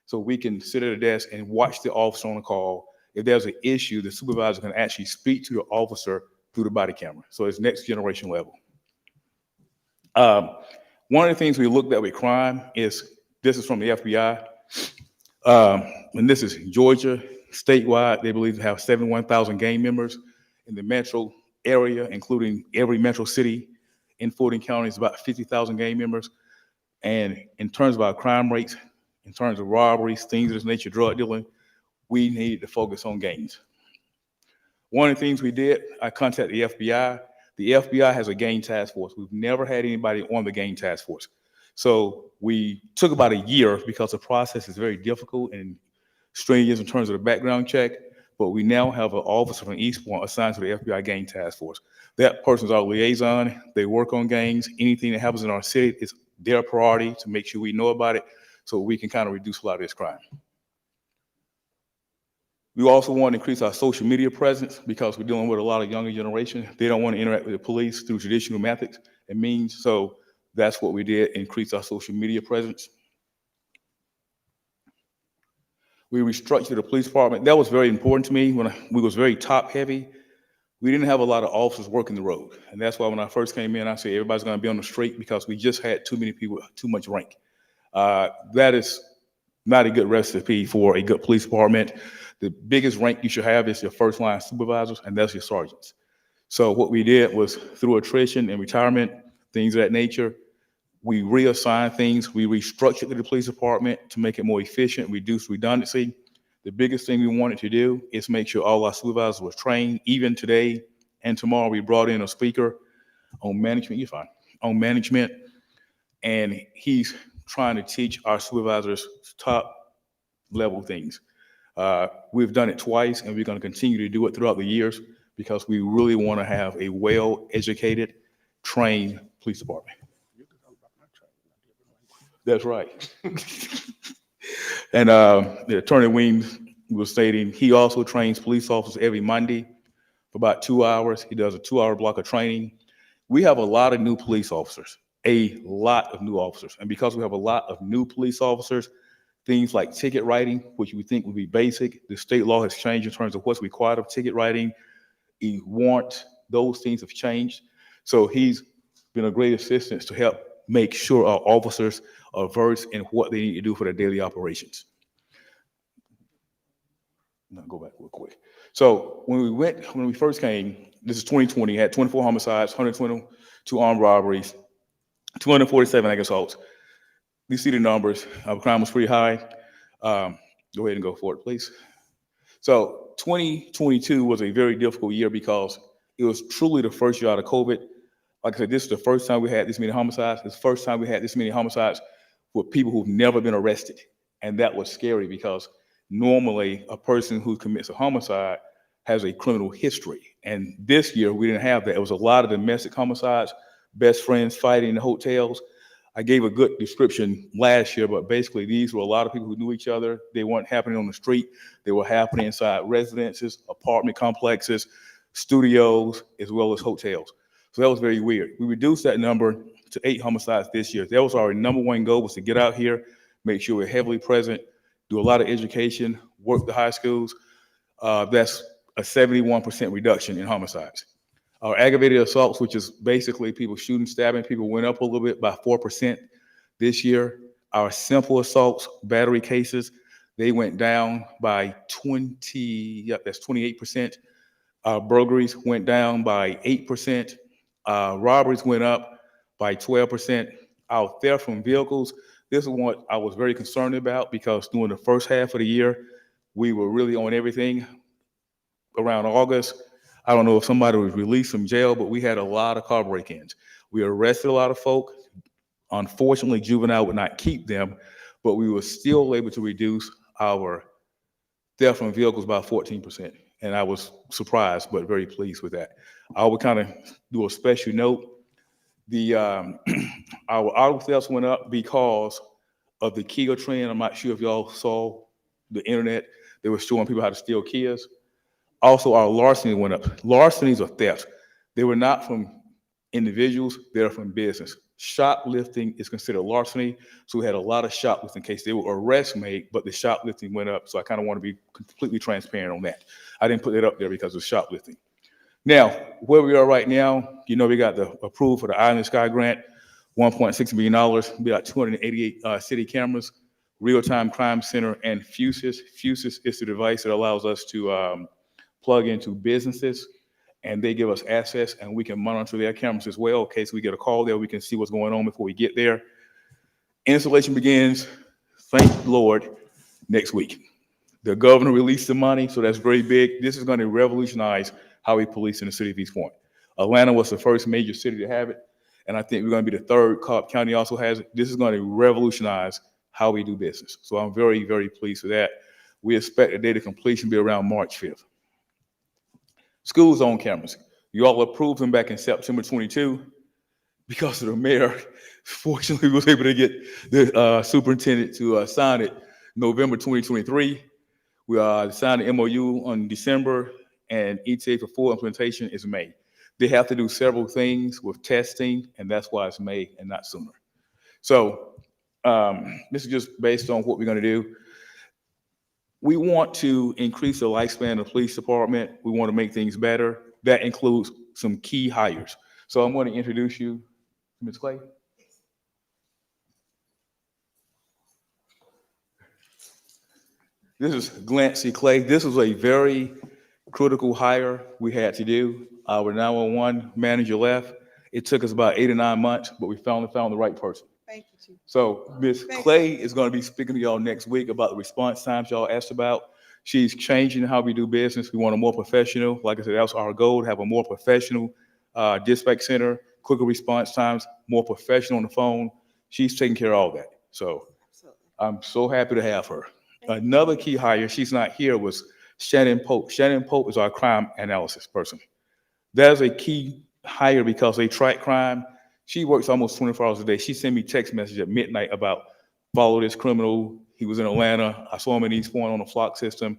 So we can sit at a desk and watch the officer on the call. If there's an issue, the supervisor can actually speak to the officer through the body camera. So it's next generation level. One of the things we looked at with crime is, this is from the FBI, and this is Georgia, statewide, they believe to have 71,000 gang members. In the metro area, including every metro city in 14 counties, about 50,000 gang members. And in terms of our crime rates, in terms of robberies, things of this nature, drug dealing, we needed to focus on gangs. One of the things we did, I contacted the FBI. The FBI has a gang task force. We've never had anybody on the gang task force. So we took about a year because the process is very difficult and strenuous in terms of the background check, but we now have an officer from East Point assigned to the FBI gang task force. That person's our liaison. They work on gangs. Anything that happens in our city is their priority to make sure we know about it so we can kind of reduce a lot of this crime. We also want to increase our social media presence because we're dealing with a lot of younger generation. They don't want to interact with the police through traditional methods and means. So that's what we did, increase our social media presence. We restructured the police department. That was very important to me when we was very top heavy. We didn't have a lot of officers working the road. And that's why when I first came in, I said, everybody's going to be on the street because we just had too many people, too much rank. That is not a good recipe for a good police department. The biggest rank you should have is your first line supervisors, and that's your sergeants. So what we did was through attrition and retirement, things of that nature, we reassigned things. We restructured the police department to make it more efficient, reduce redundancy. The biggest thing we wanted to do is make sure all our supervisors were trained. Even today and tomorrow, we brought in a speaker on management. You're fine. On management, and he's trying to teach our supervisors top level things. We've done it twice, and we're going to continue to do it throughout the years because we really want to have a well-educated, trained police department. That's right. And the Attorney Weems was stating he also trains police officers every Monday for about 2 hours. He does a 2-hour block of training. We have a lot of new police officers, a lot of new officers. And because we have a lot of new police officers, things like ticket writing, which we think would be basic, the state law has changed in terms of what's required of ticket writing. Those things have changed. So he's been a great assistance to help make sure our officers are versed in what they need to do for their daily operations. Now go back real quick. So when we first came, this is 2020, had 24 homicides, 122 armed robberies, 247 ag assaults. You see the numbers. Our crime was pretty high. Go ahead and go forward, please. So 2022 was a very difficult year because it was truly the first year out of COVID. Like I said, this is the first time we had this many homicides. It's the first time we had this many homicides with people who've never been arrested. And that was scary because normally a person who commits a homicide has a criminal history. And this year we didn't have that. It was a lot of domestic homicides, best friends fighting in the hotels. I gave a good description last year, but basically these were a lot of people who knew each other. They weren't happening on the street. They were happening inside residences, apartment complexes, studios, as well as hotels. So that was very weird. We reduced that number to 8 homicides this year. That was our number one goal, was to get out here, make sure we're heavily present, do a lot of education, work the high schools. That's a 71% reduction in homicides. Our aggravated assaults, which is basically people shooting, stabbing people, went up a little bit by 4% this year. Our simple assaults, battery cases, they went down by 28%. Our burglaries went down by 8%. Robberies went up by 12%. Our theft from vehicles, this is what I was very concerned about because during the first half of the year, we were really on everything. Around August, I don't know if somebody was released from jail, but we had a lot of car break-ins. We arrested a lot of folk. Unfortunately, juvenile would not keep them, but we were still able to reduce our theft from vehicles by 14%. And I was surprised, but very pleased with that. I would kind of do a special note. Our auto thefts went up because of the Kia trend. I'm not sure if y'all saw the internet. They were showing people how to steal Kias. Also, our larceny went up. Larcenies are thefts. They were not from individuals, they're from business. Shoplifting is considered larceny, so we had a lot of shoplifting cases. There were arrests made, but the shoplifting went up, so I kind of want to be completely transparent on that. I didn't put that up there because of shoplifting. Now, where we are right now, you know, we got the approval for the Island Sky Grant, $1.6 million. We got 288 city cameras, real-time crime center, and Fusus. Fusus is the device that allows us to plug into businesses, and they give us access, and we can monitor their cameras as well. In case we get a call there, we can see what's going on before we get there. Installation begins, thank the Lord, next week. The governor released the money, so that's very big. This is going to revolutionize how we police in the city of East Point. Atlanta was the first major city to have it, and I think we're going to be the third. Cobb County also has it. This is going to revolutionize how we do business. So I'm very, very pleased with that. We expect the date of completion to be around March 5th. School zone cameras. You all approved them back in September 22. Because of the mayor, fortunately, was able to get the superintendent to sign it November 2023. We signed the MOU on December, and ETA for full implementation is May. They have to do several things with testing, and that's why it's May and not sooner. So this is just based on what we're going to do. We want to increase the lifespan of the police department. We want to make things better. That includes some key hires. So I'm going to introduce you to Ms. Clay. This is Glant C. Clay. This was a very critical hire we had to do. Our 911 manager left. It took us about 8 or 9 months, but we finally found the right person. Thank you, Chief. So Ms. Clay is going to be speaking to y'all next week about the response times y'all asked about. She's changing how we do business. We want a more professional. Like I said, that's our goal, to have a more professional dispatch center, quicker response times, more professional on the phone. She's taking care of all that. So I'm so happy to have her. Another key hire, she's not here, was Shannon Pope. Shannon Pope is our crime analysis person. That is a key hire because they track crime. She works almost 24 hours a day. She sent me text message at midnight about follow this criminal. He was in Atlanta. I saw him in East Point on the flock system.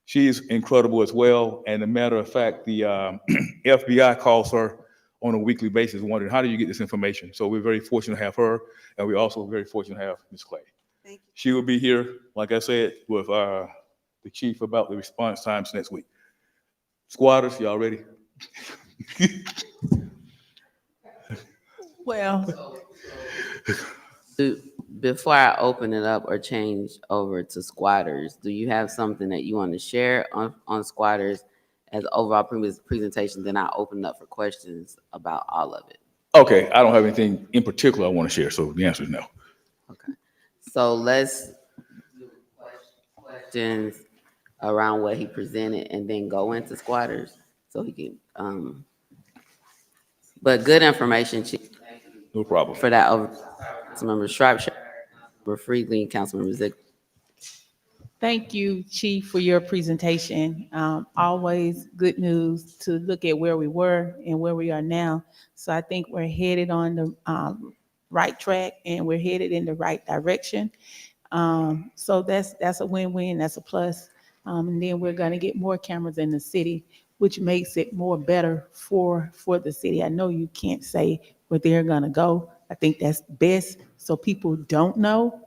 She's incredible as well. And a matter of fact, the FBI calls her on a weekly basis wondering, how do you get this information? So we're very fortunate to have her. And we're also very fortunate to have Ms. Clay. Thank you. She will be here, like I said, with the chief about the response times next week. Squatters, y'all ready? Well, Before I open it up or change over to squatters, do you have something that you want to share on squatters as overall presentation? Then I'll open up for questions about all of it. Okay, I don't have anything in particular I want to share, so the answer is no. Okay, so let's do questions around what he presented and then go into squatters so he can, but good information, Chief. No problem. For that, Councilmember Shropshire, Councilmember Freely, Councilmember Ziegler. thank you, Chief, for your presentation. Always good news to look at where we were and where we are now. So I think we're headed on the right track and we're headed in the right direction. So that's a win-win, that's a plus. And then we're gonna get more cameras in the city, which makes it more better for the city. I know you can't say where they're gonna go. I think that's best so people don't know.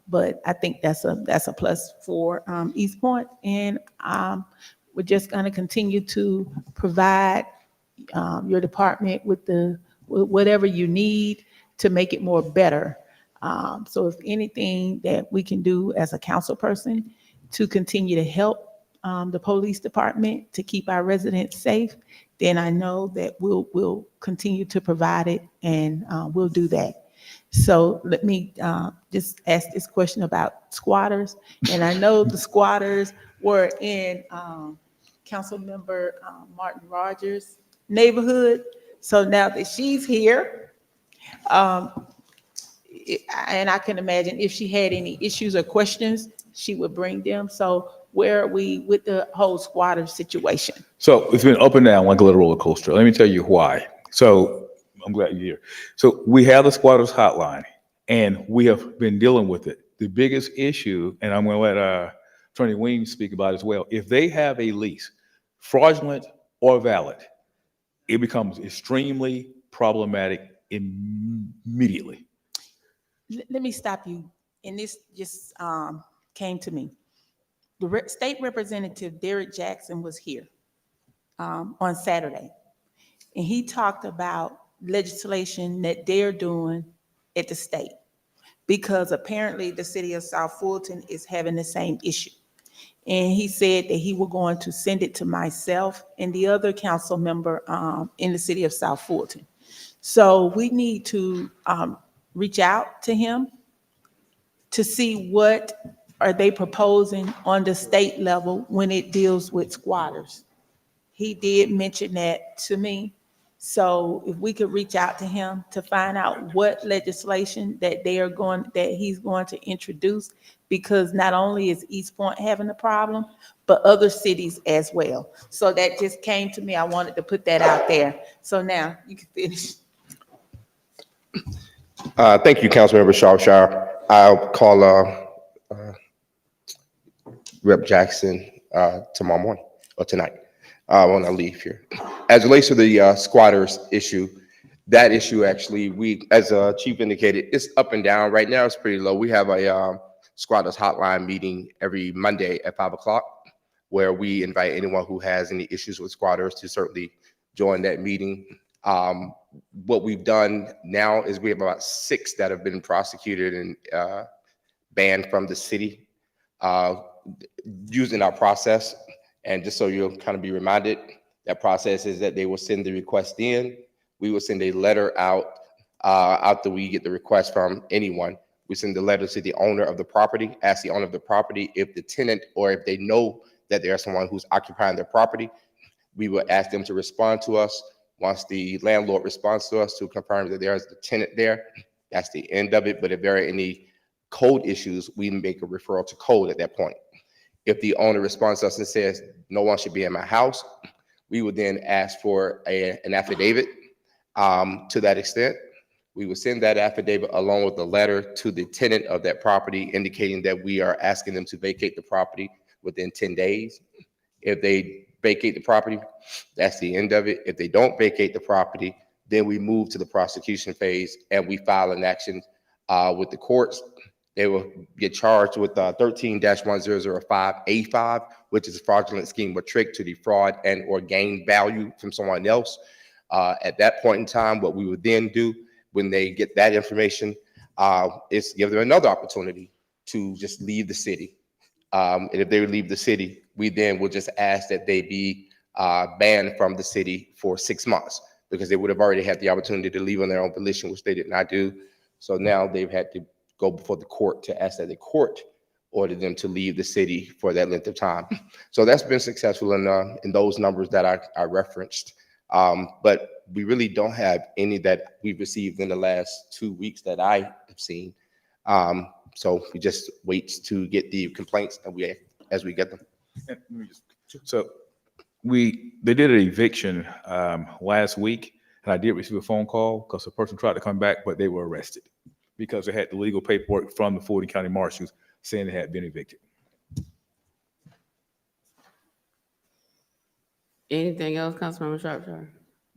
But I think that's a plus for East Point. And we're just gonna continue to provide your department with whatever you need to make it more better. So if anything that we can do as a council person to continue to help the police department to keep our residents safe, then I know that we'll continue to provide it, and we'll do that. So let me just ask this question about squatters. And I know the squatters were in Councilmember Martin Rogers' neighborhood. So now that she's here, and I can imagine if she had any issues or questions, she would bring them. So where are we with the whole squatter situation? So it's been up and down like a little roller coaster. Let me tell you why. So I'm glad you're here. So we have the squatters hotline, and we have been dealing with it. The biggest issue, and I'm going to let Attorney Wing speak about it as well. If they have a lease, fraudulent or valid, it becomes extremely problematic immediately. Let me stop you. And this just came to me. The state representative Derek Jackson was here on Saturday. And he talked about legislation that they're doing at the state, because apparently the city of South Fulton is having the same issue. And he said that he was going to send it to myself and the other council member in the city of South Fulton. So we need to reach out to him to see what are they proposing on the state level when it deals with squatters. He did mention that to me. So if we could reach out to him to find out what legislation that he's going to introduce, because not only is East Point having a problem, but other cities as well. So that just came to me. I wanted to put that out there. So now you can finish. Thank you, Councilmember Shropshire. I'll call Rep. Jackson tomorrow morning or tonight when I leave here. As it relates to the squatters issue, that issue actually, we, as Chief indicated, it's up and down. Right now, it's pretty low. We have a squatters hotline meeting every Monday at 5 o'clock, where we invite anyone who has any issues with squatters to certainly join that meeting. What we've done now is we have about 6 that have been prosecuted and banned from the city using our process. And just so you'll kind of be reminded, that process is that they will send the request in. We will send a letter out after we get the request from anyone. We send the letter to the owner of the property, ask the owner of the property if the tenant or if they know that there's someone who's occupying their property. We will ask them to respond to us. Once the landlord responds to us to confirm that there is the tenant there, that's the end of it. But if there are any code issues, we make a referral to code at that point. If the owner responds to us and says, no one should be in my house, we would then ask for an affidavit to that extent. We will send that affidavit along with a letter to the tenant of that property indicating that we are asking them to vacate the property within 10 days. If they vacate the property, that's the end of it. If they don't vacate the property, then we move to the prosecution phase and we file an action with the courts. They will get charged with 13-1005A5, which is a fraudulent scheme or trick to defraud and or gain value from someone else. At that point in time, what we would then do when they get that information is give them another opportunity to just leave the city. And if they leave the city, we then will just ask that they be banned from the city for 6 months, because they would have already had the opportunity to leave on their own volition, which they did not do. So now they've had to go before the court to ask that the court order them to leave the city for that length of time. So that's been successful in those numbers that I referenced. But we really don't have any that we've received in the last 2 weeks that I have seen. So we just wait to get the complaints and as we get them. So they did an eviction last week, and I did receive a phone call because the person tried to come back, but they were arrested because they had the legal paperwork from the Fulton County Marshals saying they had been evicted. Anything else, Councilmember Shropshire?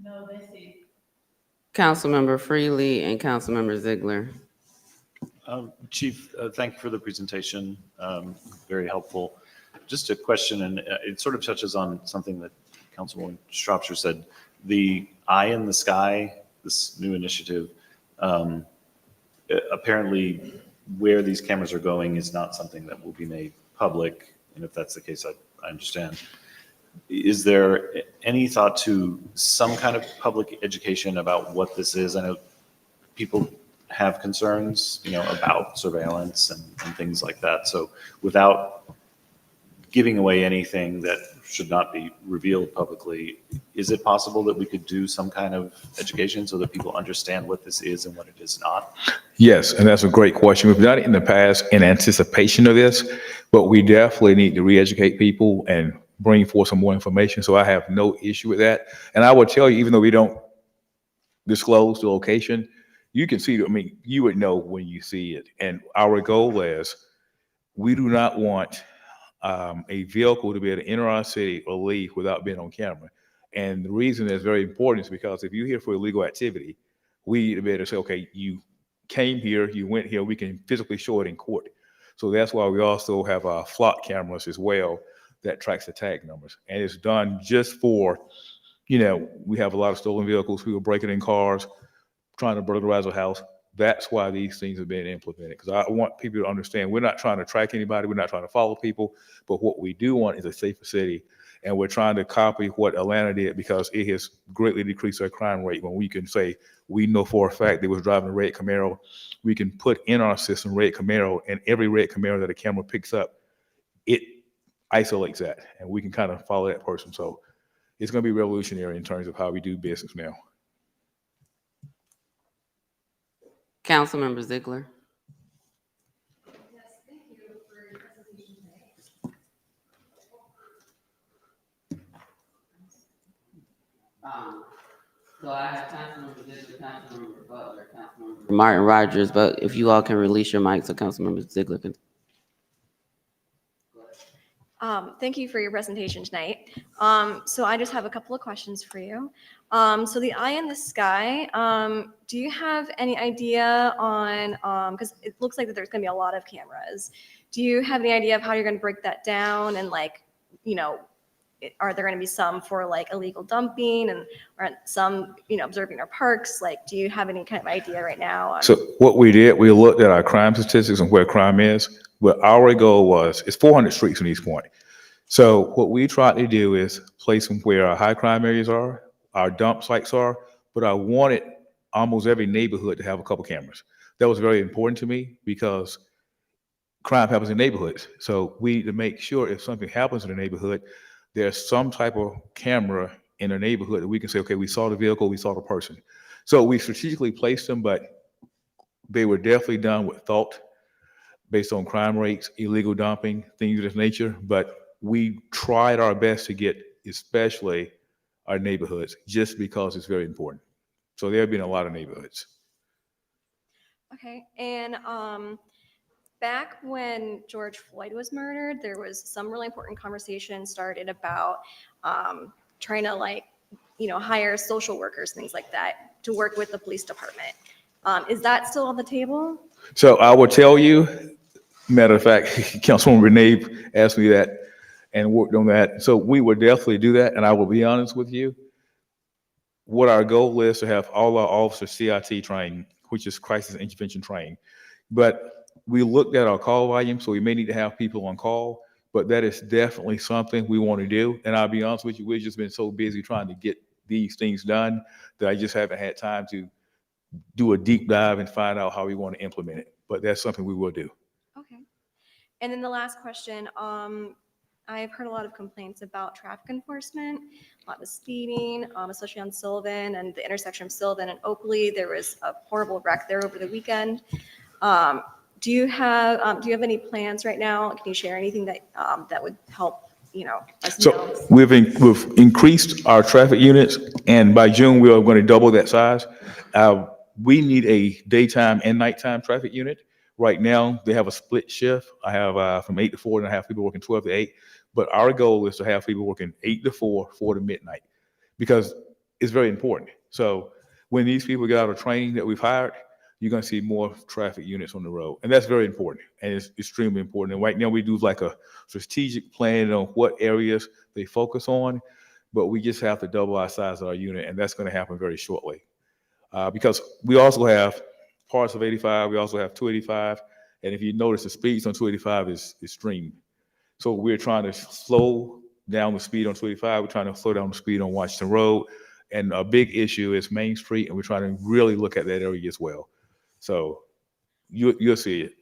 No, that's it. Councilmember Freely and Councilmember Ziegler. Chief, thank you for the presentation. Very helpful. Just a question, and it sort of touches on something that Councilwoman Shropshire said. The Eye in the Sky, this new initiative, apparently where these cameras are going is not something that will be made public. And if that's the case, I understand. Is there any thought to some kind of public education about what this is? I know people have concerns, about surveillance and things like that. So without giving away anything that should not be revealed publicly, is it possible that we could do some kind of education so that people understand what this is and what it is not? Yes, and that's a great question. We've done it in the past in anticipation of this, but we definitely need to re-educate people and bring forth some more information. So I have no issue with that. And I would tell you, even though we don't disclose the location, you can see, you would know when you see it. And our goal is, we do not want a vehicle to be able to enter our city or leave without being on camera. And the reason that's very important is because if you're here for illegal activity, we need to be able to say, okay, you came here, you went here, we can physically show it in court. So that's why we also have flock cameras as well that tracks the tag numbers. And it's done just for, we have a lot of stolen vehicles, people breaking in cars, trying to burglarize a house. That's why these things have been implemented, because I want people to understand we're not trying to track anybody, we're not trying to follow people, but what we do want is a safer city. And we're trying to copy what Atlanta did, because it has greatly decreased their crime rate. When we can say, we know for a fact they was driving a red Camaro, we can put in our system red Camaro, and every red Camaro that a camera picks up, it isolates that, and we can kind of follow that person. So it's going to be revolutionary in terms of how we do business now. Councilmember Ziegler. So I have Councilmember Ziegler, Councilmember Butler, Councilmember Martin Rogers, but if you all can release your mic so Councilmember Ziegler can. Thank you for your presentation tonight. So I just have a couple of questions for you. So the eye in the sky, do you have any idea on, because it looks like that there's going to be a lot of cameras. Do you have any idea of how you're going to break that down and like, you know, are there going to be some for like illegal dumping and or some, you know, observing our parks? Like, do you have any kind of idea right now? So what we did, we looked at our crime statistics and where crime is. But our goal was, it's 400 streets in East Point. So what we tried to do is place them where our high crime areas are, our dump sites are, but I wanted almost every neighborhood to have a couple cameras. That was very important to me because crime happens in neighborhoods. So we need to make sure if something happens in a neighborhood, there's some type of camera in a neighborhood that we can say, okay, we saw the vehicle, we saw the person. So we strategically placed them, but they were definitely done with thought based on crime rates, illegal dumping, things of this nature. But we tried our best to get especially our neighborhoods just because it's very important. So there have been a lot of neighborhoods. Okay, and back when George Floyd was murdered, there was some really important conversation started about trying to like, you know, hire social workers, things like that, to work with the police department. Is that still on the table? So I will tell you, matter of fact, Councilwoman Renee asked me that and worked on that. So we would definitely do that. And I will be honest with you, what our goal is to have all our officers CIT training, which is crisis intervention training. But we looked at our call volume, so we may need to have people on call, but that is definitely something we want to do. And I'll be honest with you, we've just been so busy trying to get these things done that I just haven't had time to do a deep dive and find out how we want to implement it. But that's something we will do. Okay. And then the last question, I've heard a lot of complaints about traffic enforcement, a lot of speeding, especially on Sylvan and the intersection of Sylvan and Oakley. There was a horrible wreck there over the weekend. Do you have any plans right now? Can you share anything that that would help, you know, us know? So we've increased our traffic units, and by June, we are going to double that size. We need a daytime and nighttime traffic unit. Right now, they have a split shift. I have from 8 to 4, and I have people working 12 to 8. But our goal is to have people working 8 to 4, 4 to midnight, because it's very important. So when these people get out of training that we've hired, you're going to see more traffic units on the road. And that's very important, and it's extremely important. And right now, we do like a strategic plan on what areas they focus on, but we just have to double our size of our unit, and that's going to happen very shortly. Because we also have parts of 85, we also have 285, and if you notice, the speeds on 285 is extreme. So we're trying to slow down the speed on 285, we're trying to slow down the speed on Washington Road, and a big issue is Main Street, and we're trying to really look at that area as well. So you'll see it.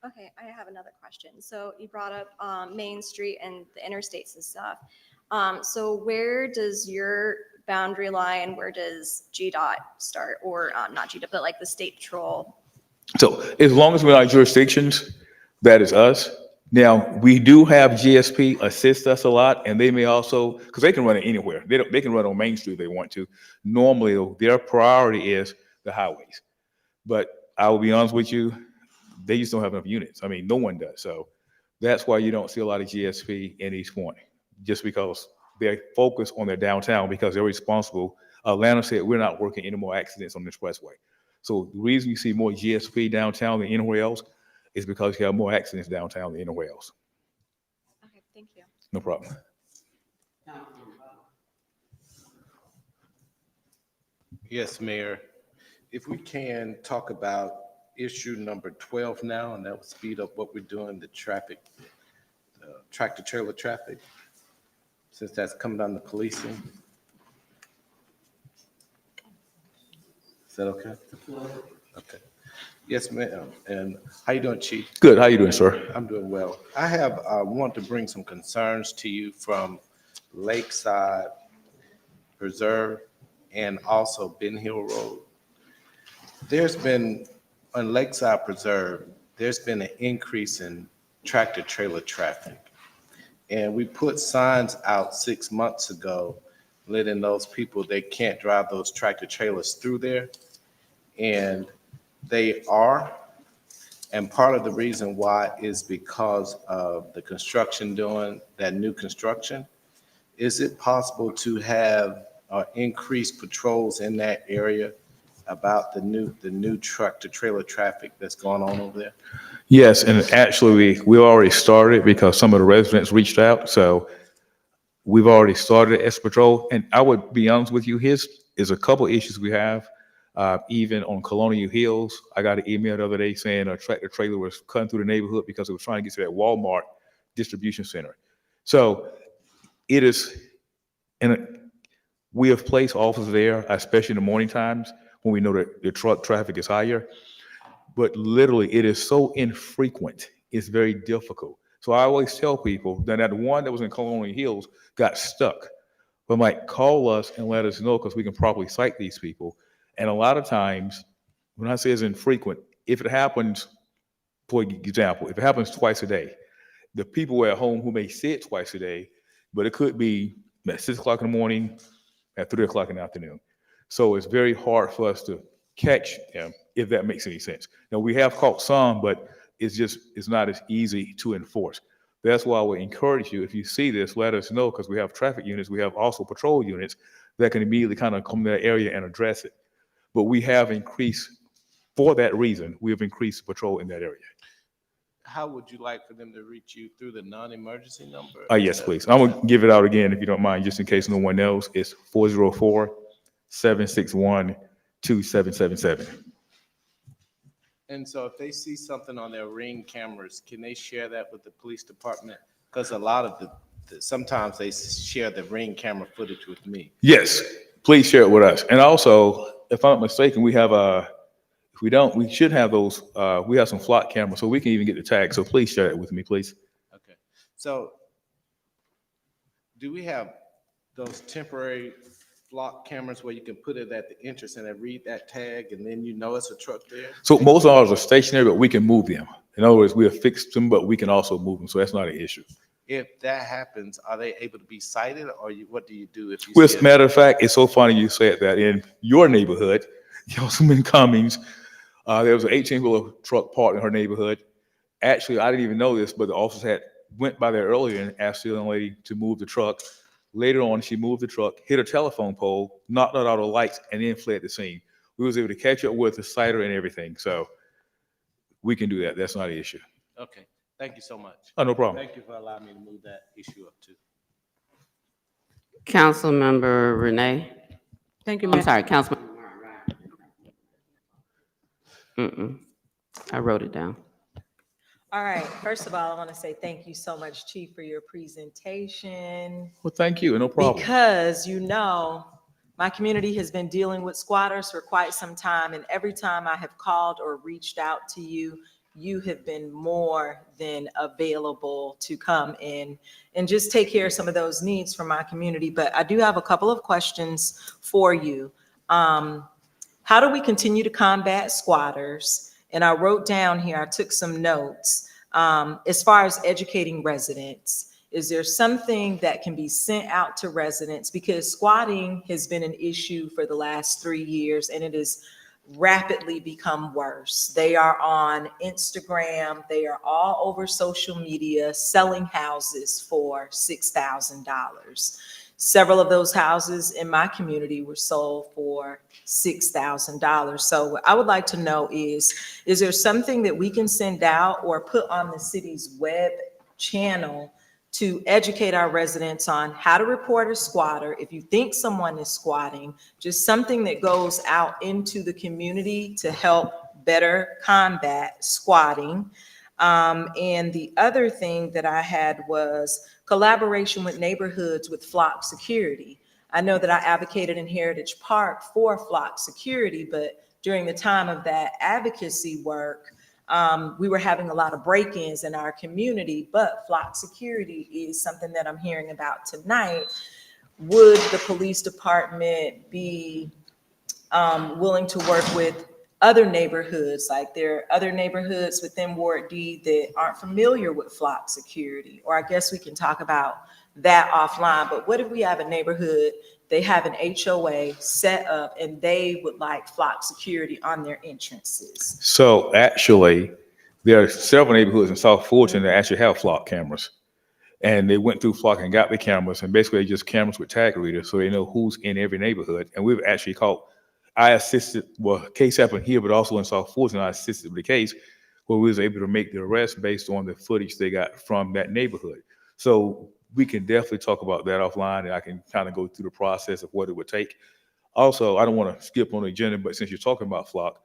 Okay, I have another question. So you brought up Main Street and the interstates and stuff. So where does your boundary lie and where does GDOT start, or not GDOT, but like the state patrol? So as long as we're in our jurisdictions, that is us. Now, we do have GSP assist us a lot, and they may also, because they can run it anywhere. They can run on Main Street if they want to. Normally, though, their priority is the highways. But I will be honest with you, they just don't have enough units. I mean, no one does. So that's why you don't see a lot of GSP in East Point, just because they're focused on their downtown because they're responsible. Atlanta said we're not working any more accidents on the expressway. So the reason you see more GSP downtown than anywhere else is because you have more accidents downtown than anywhere else. Okay, thank you. No problem. Yes, Mayor. If we can talk about issue number 12 now, and that will speed up what we're doing, the traffic, tractor trailer traffic, since that's coming down to policing. Is that okay? Okay. Yes, ma'am. And how you doing, Chief? Good. How you doing, sir? I'm doing well. I have want to bring some concerns to you from Lakeside Preserve and also Ben Hill Road. There's been, on Lakeside Preserve, there's been an increase in tractor trailer traffic. And we put signs out 6 months ago, letting those people, they can't drive those tractor trailers through there. And they are, And part of the reason why is because of the construction doing that new construction. Is it possible to have increased patrols in that area about the new truck to trailer traffic that's going on over there? Yes, and actually, we already started because some of the residents reached out, so we've already started S Patrol. And I would be honest with you, here's is a couple issues we have. Even on Colonial Hills, I got an email the other day saying a tractor trailer was cutting through the neighborhood because it was trying to get to that Walmart distribution center. So it is, and we have placed officers there, especially in the morning times when we know that the truck traffic is higher. But literally, it is so infrequent, it's very difficult. So I always tell people that one that was in Colonial Hills got stuck. But like, call us and let us know because we can properly cite these people. And a lot of times, when I say it's infrequent, if it happens, for example, if it happens twice a day, the people at home who may see it twice a day, but it could be at 6 o'clock in the morning, at 3 o'clock in the afternoon. So it's very hard for us to catch them, if that makes any sense. Now, we have caught some, but it's not as easy to enforce. That's why I would encourage you, if you see this, let us know, because we have traffic units, we have also patrol units that can immediately kind of come to that area and address it. But we have increased, for that reason, we have increased patrol in that area. How would you like for them to reach you, through the non-emergency number? Yes, please. I'm going to give it out again, if you don't mind, just in case no one knows. It's 404-761-2777. And so if they see something on their Ring cameras, can they share that with the police department? Because a lot of sometimes they share the Ring camera footage with me. Yes, please share it with us. And also, if I'm not mistaken, we have if we don't, we should have those, we have some flock cameras, so we can even get the tag. So please share it with me, please. Okay. So do we have those temporary flock cameras where you can put it at the entrance and then read that tag and then you know it's a truck there? So most of ours are stationary, but we can move them. In other words, we have fixed them, but we can also move them. So that's not an issue. If that happens, are they able to be cited, or what do you do if you Well, see as a matter of fact, it's so funny you said that. In your neighborhood, Councilman Cummings, there was an 18-wheeler truck parked in her neighborhood. Actually, I didn't even know this, but the officers went by there earlier and asked the young lady to move the truck. Later on, she moved the truck, hit a telephone pole, knocked out all the lights, and then fled the scene. We was able to catch up with the citer and everything. So we can do that. That's not an issue. Okay. Thank you so much. Oh, no problem. Thank you for allowing me to move that issue up too. Councilmember Renee. Thank you, I'm Mayor. sorry, Councilman. I wrote it down. All right, first of all, I want to say thank you so much, Chief, for your presentation. Well, thank you. No problem. Because, my community has been dealing with squatters for quite some time, and every time I have called or reached out to you, you have been more than available to come in and just take care of some of those needs for my community. But I do have a couple of questions for you. How do we continue to combat squatters? And I wrote down here, I took some notes. As far as educating residents, is there something that can be sent out to residents? Because squatting has been an issue for the last 3 years, and it has rapidly become worse. They are on Instagram. They are all over social media selling houses for $6,000. Several of those houses in my community were sold for $6,000. So what I would like to know is there something that we can send out or put on the city's web channel to educate our residents on how to report a squatter? If you think someone is squatting, just something that goes out into the community to help better combat squatting. And the other thing that I had was collaboration with neighborhoods with flock security. I know that I advocated in Heritage Park for flock security, but during the time of that advocacy work, we were having a lot of break-ins in our community, but flock security is something that I'm hearing about tonight. Would the police department be willing to work with other neighborhoods? Like, there are other neighborhoods within Ward D that aren't familiar with flock security, or I guess we can talk about that offline. But what if we have a neighborhood, they have an HOA set up and they would like flock security on their entrances? So actually, There are several neighborhoods in South Fulton that actually have flock cameras. And they went through flock and got the cameras, and basically just cameras with tag readers so they know who's in every neighborhood. And we've actually caught, I assisted, well, a case happened here, but also in South Fulton, I assisted with the case where we was able to make the arrest based on the footage they got from that neighborhood. So we can definitely talk about that offline, and I can kind of go through the process of what it would take. Also, I don't want to skip on the agenda, but since you're talking about flock,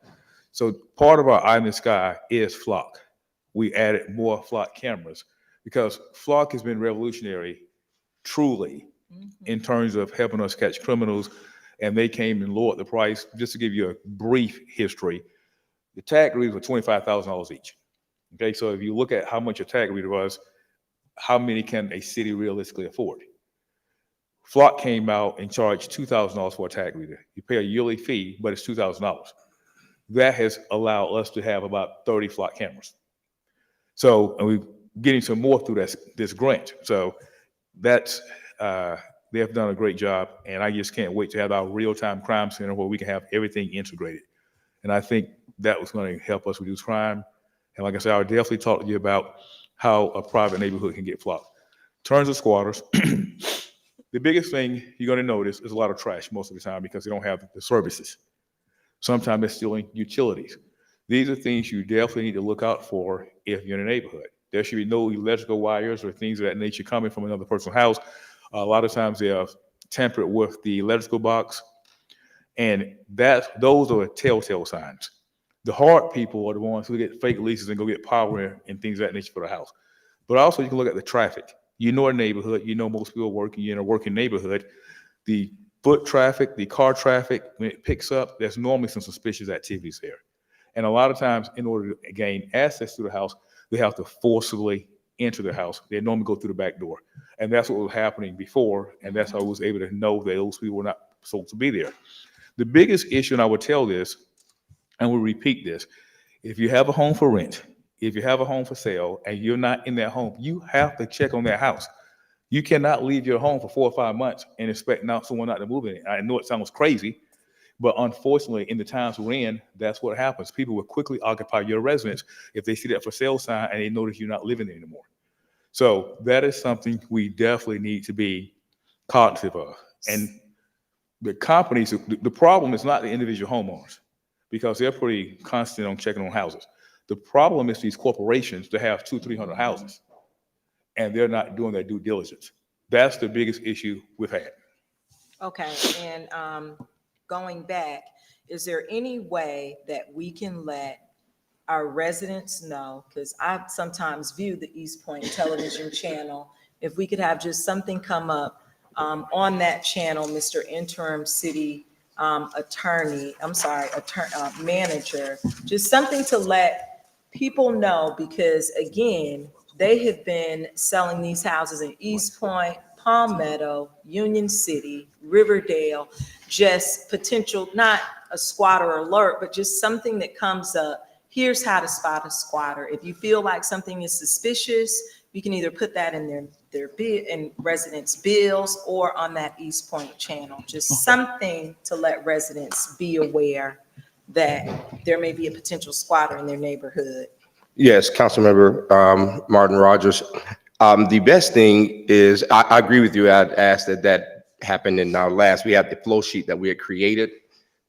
so part of our Eye in the Sky is flock. We added more flock cameras because flock has been revolutionary, truly, in terms of helping us catch criminals. And they came and lowered the price. Just to give you a brief history, the tag readers were $25,000 each. Okay, so if you look at how much a tag reader was, how many can a city realistically afford? Flock came out and charged $2,000 for a tag reader. You pay a yearly fee, but it's $2,000. That has allowed us to have about 30 flock cameras. So, and we're getting some more through this grant. So that's, they have done a great job, and I just can't wait to have our real-time crime center where we can have everything integrated. And I think that was going to help us reduce crime. And like I said, I'll definitely talk to you about how a private neighborhood can get flocked. In terms of squatters, the biggest thing you're going to notice is a lot of trash most of the time because they don't have the services. Sometimes they're stealing utilities. These are things you definitely need to look out for if you're in a neighborhood. There should be no electrical wires or things of that nature coming from another person's house. A lot of times they are tampered with the electrical box, and those are telltale signs. The hard people are the ones who get fake leases and go get power and things of that nature for the house. But also you can look at the traffic. You know a neighborhood, you know most people working, you're in a working neighborhood. The foot traffic, the car traffic, when it picks up, there's normally some suspicious activities there. And a lot of times, in order to gain access to the house, they have to forcibly enter the house. They normally go through the back door. And that's what was happening before, and that's how I was able to know that those people were not supposed to be there. The biggest issue, and I would tell this, and we'll repeat this, if you have a home for rent, if you have a home for sale, and you're not in that home, you have to check on that house. You cannot leave your home for 4 or 5 months and expect someone not to move in it. I know it sounds crazy, but unfortunately, in the times we're in, that's what happens. People will quickly occupy your residence if they see that for sale sign and they notice you're not living there anymore. So that is something we definitely need to be cognizant of. And the companies, the problem is not the individual homeowners, because they're pretty constant on checking on houses. The problem is these corporations that have 200-300 houses, and they're not doing their due diligence. That's the biggest issue we've had. Okay, and going back, is there any way that we can let our residents know, because I sometimes view the East Point television channel, if we could have just something come up on that channel, Mr. Interim City Manager, just something to let people know, because again, they have been selling these houses in East Point, Palmetto, Union City, Riverdale, just potential, not a squatter alert, but just something that comes up. Here's how to spot a squatter. If you feel like something is suspicious, you can either put that in their in residents' bills or on that East Point channel. Just something to let residents be aware that there may be a potential squatter in their neighborhood. Yes, Councilmember Martin Rogers. The best thing is, I agree with you. I'd asked that happened in our last, we had the flow sheet that we had created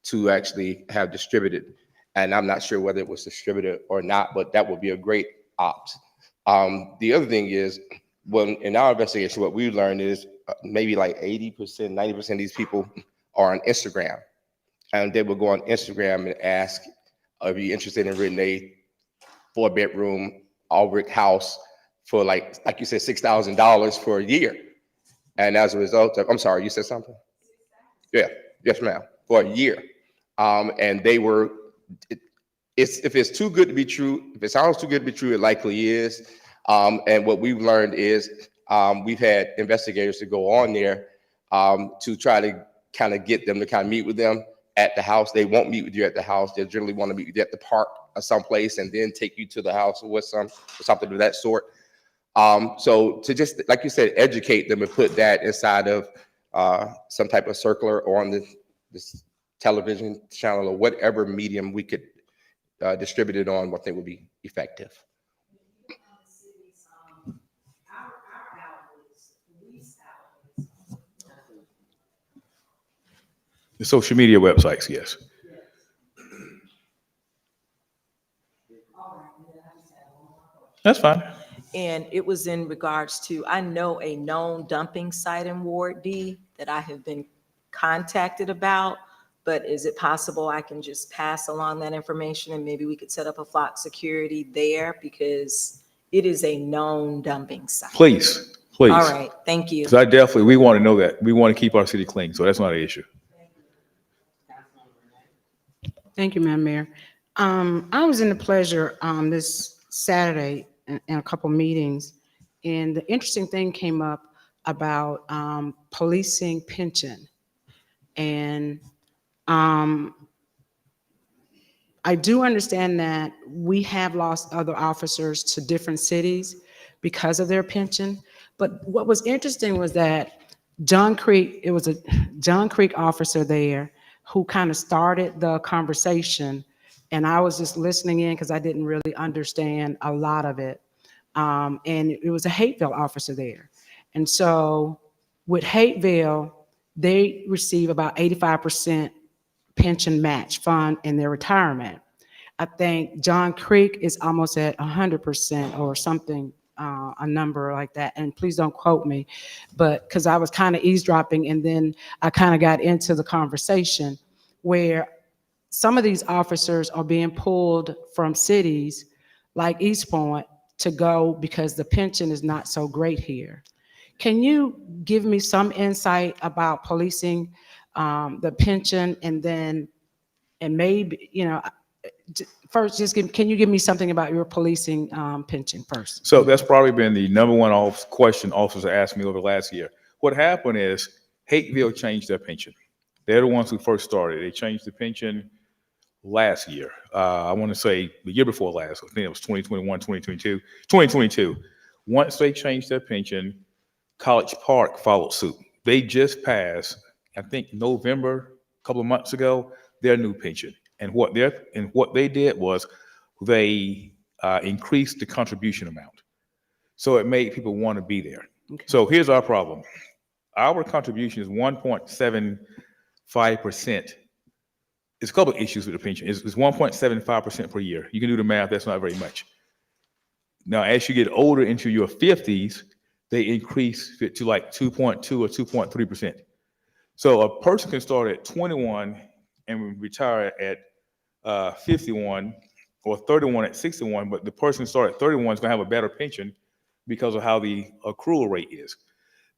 to actually have distributed. And I'm not sure whether it was distributed or not, but that would be a great opt. The other thing is, well, in our investigation, what we learned is maybe like 80%, 90% of these people are on Instagram. And they will go on Instagram and ask, are you interested in renting a 4-bedroom, all brick house for like you said, $6,000 for a year. And as a result of, I'm sorry, you said something? Yeah, yes, ma'am, for a year. And they were, if it's too good to be true, if it sounds too good to be true, it likely is. And what we've learned is we've had investigators to go on there to try to kind of get them to kind of meet with them at the house. They won't meet with you at the house. They generally want to meet with you at the park or someplace and then take you to the house or something of that sort. So to just, like you said, educate them and put that inside of some type of circular or on this television channel or whatever medium we could distributed on what they would be effective. The social media websites, yes. That's fine. And it was in regards to, I know a known dumping site in Ward D that I have been contacted about, but is it possible I can just pass along that information and maybe we could set up a flock security there, because it is a known dumping site? Please, please. All right, thank you. Because we want to know that. We want to keep our city clean, so that's not an issue. Thank you, Madam Mayor. I was in the pleasure this Saturday in a couple meetings, and the interesting thing came up about policing pension. And I do understand that we have lost other officers to different cities because of their pension. But what was interesting was that it was a John Creek officer there who kind of started the conversation. And I was just listening in because I didn't really understand a lot of it. And it was a Hateville officer there. And so with Hateville, they receive about 85% pension match fund in their retirement. I think John Creek is almost at 100% or something, a number like that. And please don't quote me, but because I was kind of eavesdropping, and then I kind of got into the conversation where some of these officers are being pulled from cities like East Point to go because the pension is not so great here. Can you give me some insight about policing the pension, and maybe, first, can you give me something about your policing pension first? So that's probably been the number one question officers asked me over the last year. What happened is Hateville changed their pension. They're the ones who first started. They changed the pension last year. I want to say the year before last. I think it was 2021, 2022. 2022. Once they changed their pension, College Park followed suit. They just passed, I think November, a couple of months ago, their new pension. And what they did was they increased the contribution amount. So it made people want to be there. Okay. So here's our problem. Our contribution is 1.75%. There's a couple of issues with the pension. It's 1.75% per year. You can do the math. That's not very much. Now, as you get older into your 50s, they increase it to like 2.2 or 2.3%. So a person can start at 21 and retire at 51 or 31 at 61, but the person start at 31 is going to have a better pension because of how the accrual rate is.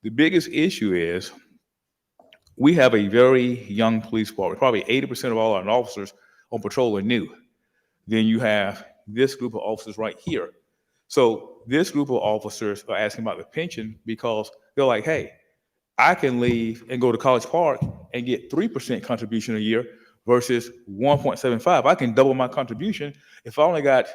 The biggest issue is we have a very young police department. Probably 80% of all our officers on patrol are new. Then you have this group of officers right here. So this group of officers are asking about the pension because they're like, hey, I can leave and go to College Park and get 3% contribution a year versus 1.75. I can double my contribution. If I only got,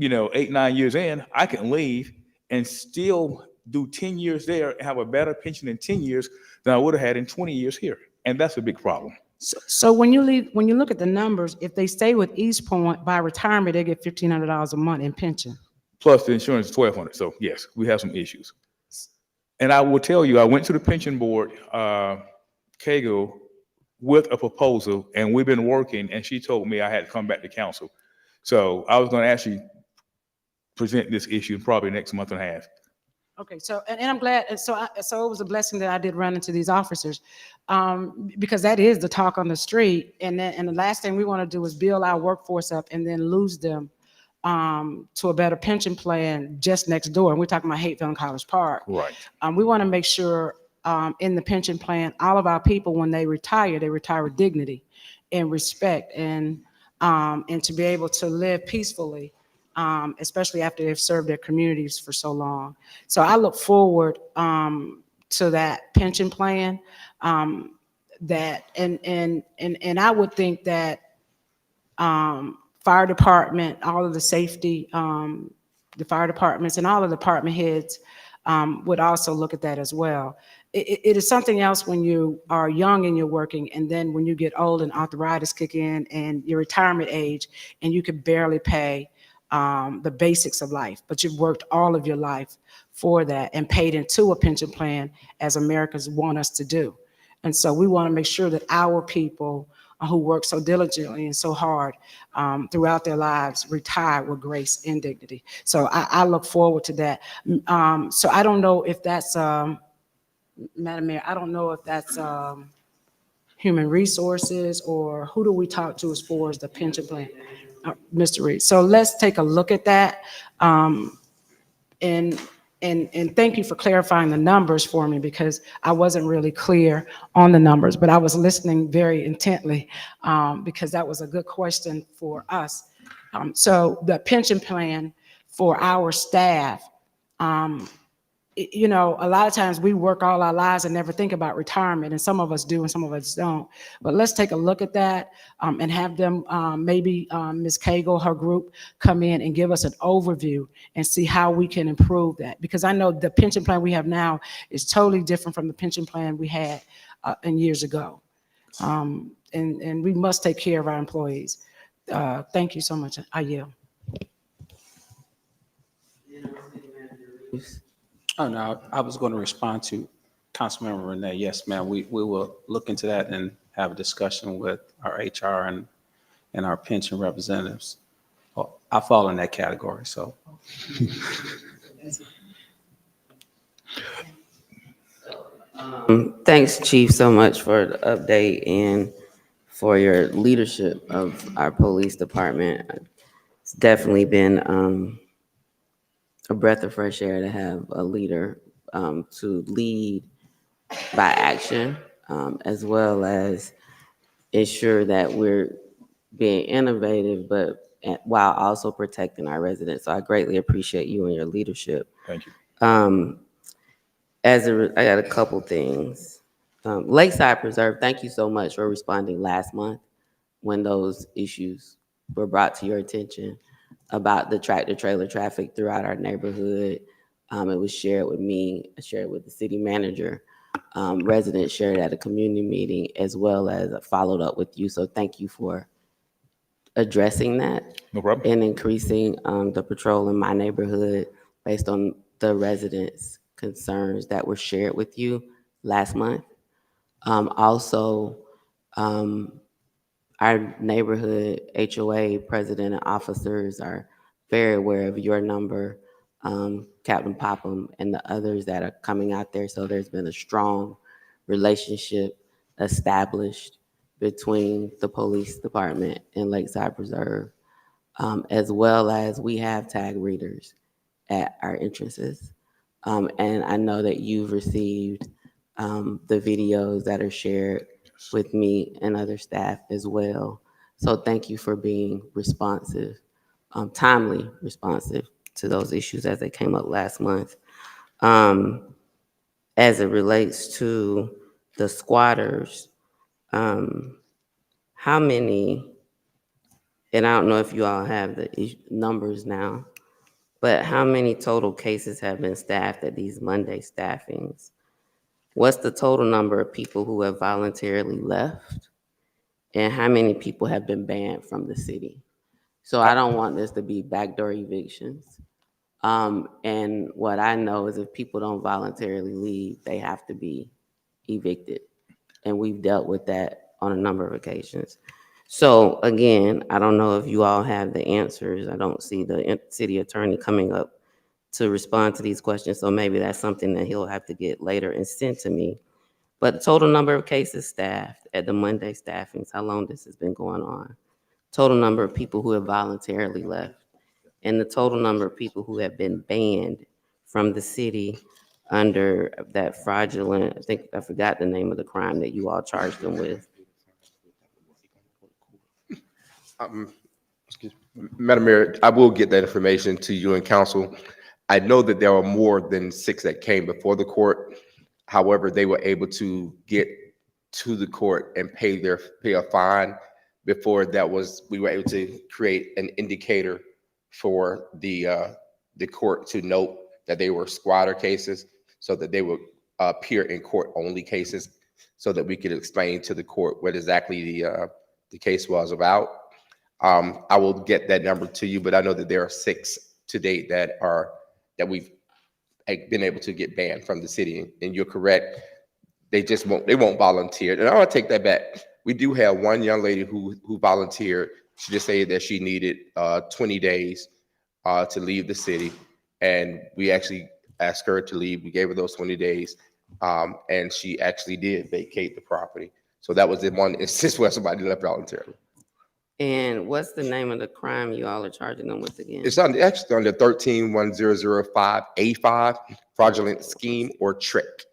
8, 9 years in, I can leave and still do 10 years there and have a better pension in 10 years than I would have had in 20 years here. And that's a big problem. So when you look at the numbers, if they stay with East Point by retirement, they get $1,500 a month in pension. Plus the insurance is $1,200. So yes, we have some issues. And I will tell you, I went to the pension board, KAGO, with a proposal, and we've been working, and she told me I had to come back to council. So I was going to actually present this issue probably next month and a half. Okay, so and I'm glad. So it was a blessing that I did run into these officers, because that is the talk on the street. And the last thing we want to do is build our workforce up and then lose them to a better pension plan just next door. And we're talking about Hateville and College Park. Right. We want to make sure in the pension plan, all of our people, when they retire with dignity and respect, and to be able to live peacefully. Especially after they've served their communities for so long. So I look forward to that pension plan. That and I would think that fire department, all of the safety, the fire departments and all of the department heads would also look at that as well. it is something else when you are young and you're working, and then when you get old and arthritis kick in and your retirement age, and you can barely pay the basics of life, but you've worked all of your life for that and paid into a pension plan as Americans want us to do. And so we want to make sure that our people who work so diligently and so hard throughout their lives retire with grace and dignity. So I look forward to that. So I don't know if that's, Madam Mayor, I don't know if that's human resources, or who do we talk to as far as the pension plan? Mr. Reed. So let's take a look at that. And thank you for clarifying the numbers for me, because I wasn't really clear on the numbers, but I was listening very intently because that was a good question for us. So the pension plan for our staff, you know, a lot of times we work all our lives and never think about retirement, and some of us do and some of us don't. But let's take a look at that and have them, maybe Ms. Cagle, her group, come in and give us an overview and see how we can improve that. Because I know the pension plan we have now is totally different from the pension plan we had in years ago. And we must take care of our employees. Thank you so much. I yield. Oh, no, I was going to respond to Councilmember Renee. Yes, ma'am, we will look into that and have a discussion with our HR and our pension representatives. Well, I fall in that category, so. Thanks, Chief, so much for the update and for your leadership of our police department. It's definitely been a breath of fresh air to have a leader to lead by action, as well as ensure that we're being innovative, but while also protecting our residents. So I greatly appreciate you and your leadership. Thank you. I got a couple things. Lakeside Preserve, thank you so much for responding last month when those issues were brought to your attention about the tractor trailer traffic throughout our neighborhood. It was shared with me, I shared with the city manager, residents shared at a community meeting, as well as followed up with you. So thank you for addressing that. No problem. And increasing the patrol in my neighborhood based on the residents' concerns that were shared with you last month. Also, our neighborhood HOA president and officers are very aware of your number, Captain Popham, and the others that are coming out there. So there's been a strong relationship established between the police department and Lakeside Preserve, as well as we have tag readers at our entrances. And I know that you've received the videos that are shared with me and other staff as well. So thank you for being responsive, timely responsive to those issues as they came up last month. As it relates to the squatters, how many, and I don't know if you all have the numbers now, but how many total cases have been staffed at these Monday staffings? What's the total number of people who have voluntarily left? And how many people have been banned from the city? So I don't want this to be backdoor evictions. And what I know is if people don't voluntarily leave, they have to be evicted. And we've dealt with that on a number of occasions. So again, I don't know if you all have the answers. I don't see the city attorney coming up to respond to these questions. So maybe that's something that he'll have to get later and send to me. But the total number of cases staffed at the Monday staffings, how long this has been going on, total number of people who have voluntarily left, and the total number of people who have been banned from the city under that fraudulent, I think I forgot the name of the crime that you all charged them with. Excuse me. Madam Mayor, I will get that information to you and council. I know that there are more than 6 that came before the court. However, they were able to get to the court and pay a fine. Before that we were able to create an indicator for the court to note that they were squatter cases, so that they would appear in court only cases so that we could explain to the court what exactly the case was about. I will get that number to you, but I know that there are 6 to date that we've been able to get banned from the city. And you're correct. They won't volunteer. And I want to take that back. We do have one young lady who volunteered. She just said that she needed 20 days to leave the city. And we actually asked her to leave. We gave her those 20 days. And she actually did vacate the property. So that was the one instance where somebody left voluntarily. And what's the name of the crime you all are charging them with again? It's actually under 13-1005A5, fraudulent scheme or trick.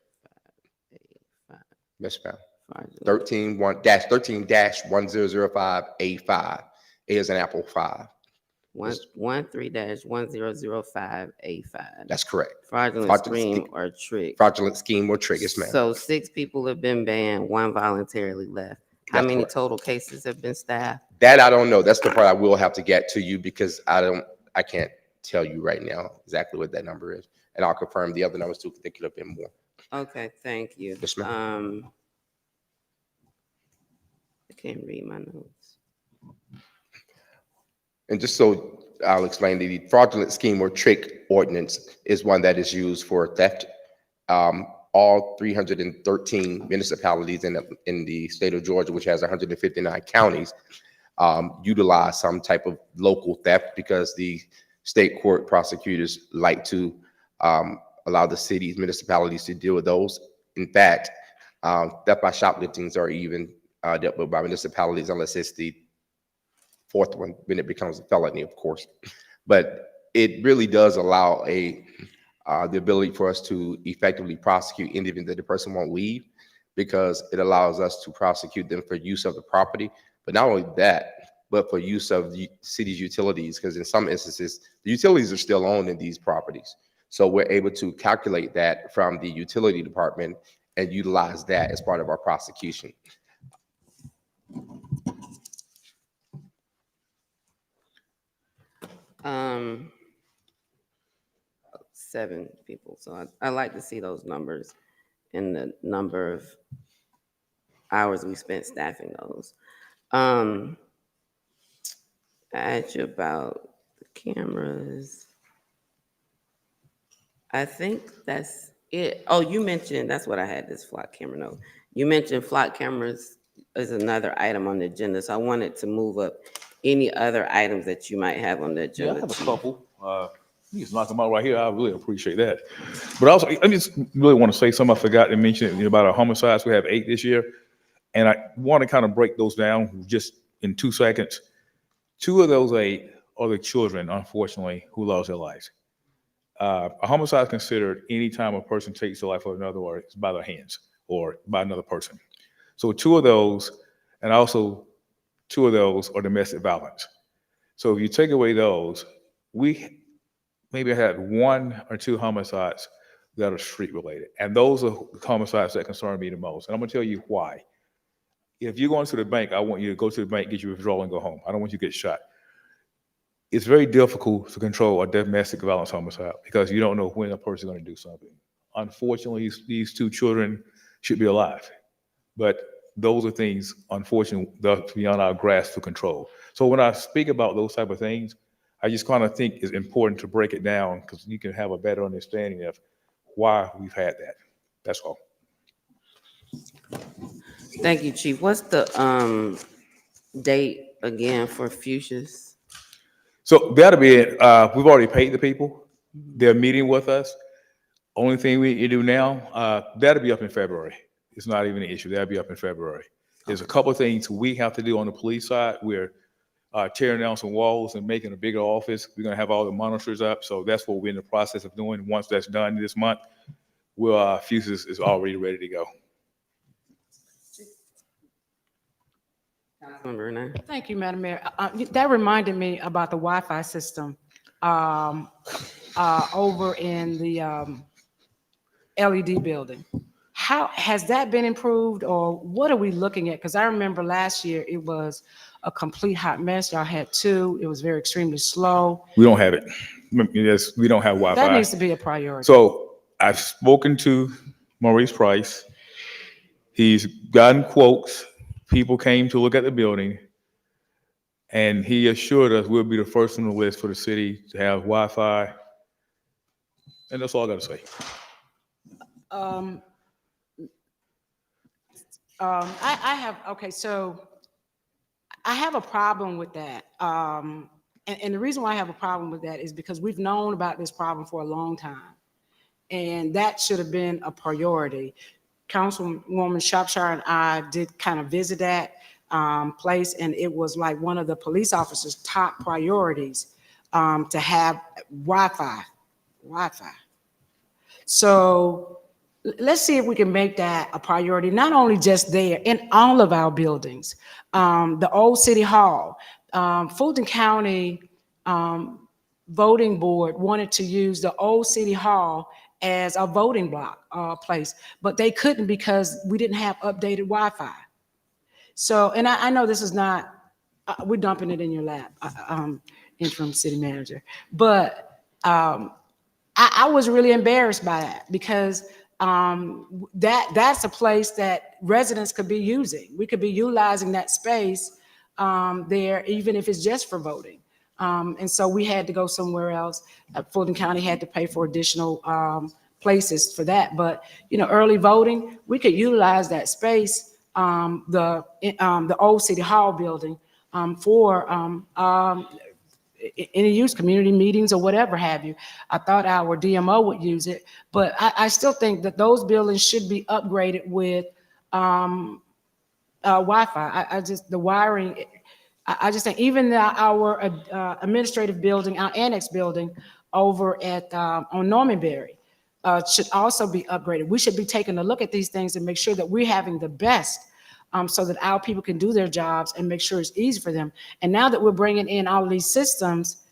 Yes, ma'am. 13-1005A5. A is an apple 5. 13-1005A5. That's correct. Fraudulent scheme or trick. Fraudulent scheme or trick, yes, ma'am. So 6 people have been banned, 1 voluntarily left. How That's many correct. total cases have been staffed? That I don't know. That's the part I will have to get to you because I can't tell you right now exactly what that number is. And I'll confirm the other numbers too, because they could have been more. Okay, thank you. Yes, ma'am. I can't read my notes. And just so I'll explain, the fraudulent scheme or trick ordinance is one that is used for theft. All 313 municipalities in the state of Georgia, which has 159 counties, utilize some type of local theft because the state court prosecutors like to allow the cities, municipalities to deal with those. In fact, theft by shopliftings are even dealt with by municipalities unless it's the 4th one, when it becomes a felony, of course. But it really does allow the ability for us to effectively prosecute even if the person won't leave, because it allows us to prosecute them for use of the property. But not only that, but for use of the city's utilities, because in some instances, the utilities are still owned in these properties. So we're able to calculate that from the utility department and utilize that as part of our prosecution. Um, 7 people. So I like to see those numbers and the number of hours we spent staffing those. I asked you about the cameras. I think that's it. Oh, you mentioned, that's what I had this flock camera note. You mentioned flock cameras is another item on the agenda. So I wanted to move up any other items that you might have on the Yeah, agenda. I have a Chief. couple. You just knock them out right here. I really appreciate that. But also, I just really want to say something I forgot to mention about our homicides. We have 8 this year. And I want to kind of break those down just in 2 seconds. 2 of those 8 are the children, unfortunately, who lost their lives. A homicide is considered any time a person takes the life of another, or it's by their hands or by another person. So 2 of those, and also 2 of those are domestic violence. So if you take away those, we maybe had 1 or 2 homicides that are street related. And those are the homicides that concern me the most. And I'm gonna tell you why. If you're going to the bank, I want you to go to the bank, get your withdrawal, and go home. I don't want you to get shot. It's very difficult to control a domestic violence homicide because you don't know when a person is going to do something. Unfortunately, these 2 children should be alive. But those are things, unfortunately, that's beyond our grasp to control. So when I speak about those type of things, I just kind of think it's important to break it down because you can have a better understanding of why we've had that. That's all. Thank you, Chief. What's the date again for Fuchsia's? So that'll be it. We've already paid the people. They're meeting with us. Only thing we need to do now, that'll be up in February. It's not even an issue. That'll be up in February. There's a couple of things we have to do on the police side. We're tearing down some walls and making a bigger office. We're gonna have all the monitors up. So that's what we're in the process of doing. Once that's done this month, Fuchsia's is already ready to go. Thank you, Madam Mayor. That reminded me about the Wi-Fi system over in the LED building. How has that been improved, or what are we looking at? Because I remember last year it was a complete hot mess. Y'all had 2. It was very extremely slow. We don't have it. Yes, we don't have Wi-Fi. That needs to be a priority. So I've spoken to Maurice Price. He's gotten quotes. People came to look at the building, and he assured us we'll be the first on the list for the city to have Wi-Fi. And that's all I got to say. Um, I have, okay, so I have a problem with that. And the reason why I have a problem with that is because we've known about this problem for a long time. And that should have been a priority. Councilwoman Shropshire and I did kind of visit that place, and it was like one of the police officers' top priorities to have Wi-Fi. So let's see if we can make that a priority, not only just there, in all of our buildings. The old City Hall, Fulton County Voting Board wanted to use the old City Hall as a voting block place, but they couldn't because we didn't have updated Wi-Fi. So, and I know this is not, we're dumping it in your lap, interim city manager, but I was really embarrassed by that because that's a place that residents could be using. We could be utilizing that space there, even if it's just for voting. And so we had to go somewhere else. Fulton County had to pay for additional places for that. But, you know, early voting, we could utilize that space, the old City Hall building for any use, community meetings or whatever have you. I thought our DMO would use it, but I still think that those buildings should be upgraded with Wi-Fi. I just, the wiring, I just think even our administrative building, our annex building over at on Normanberry should also be upgraded. We should be taking a look at these things and make sure that we're having the best so that our people can do their jobs and make sure it's easy for them. And now that we're bringing in all of these systems,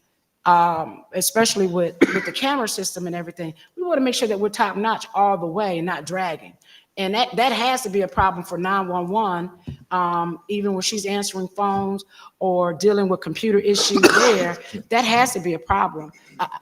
especially with the camera system and everything, we want to make sure that we're top notch all the way and not dragging. And that has to be a problem for 911, even when she's answering phones or dealing with computer issues there, that has to be a problem.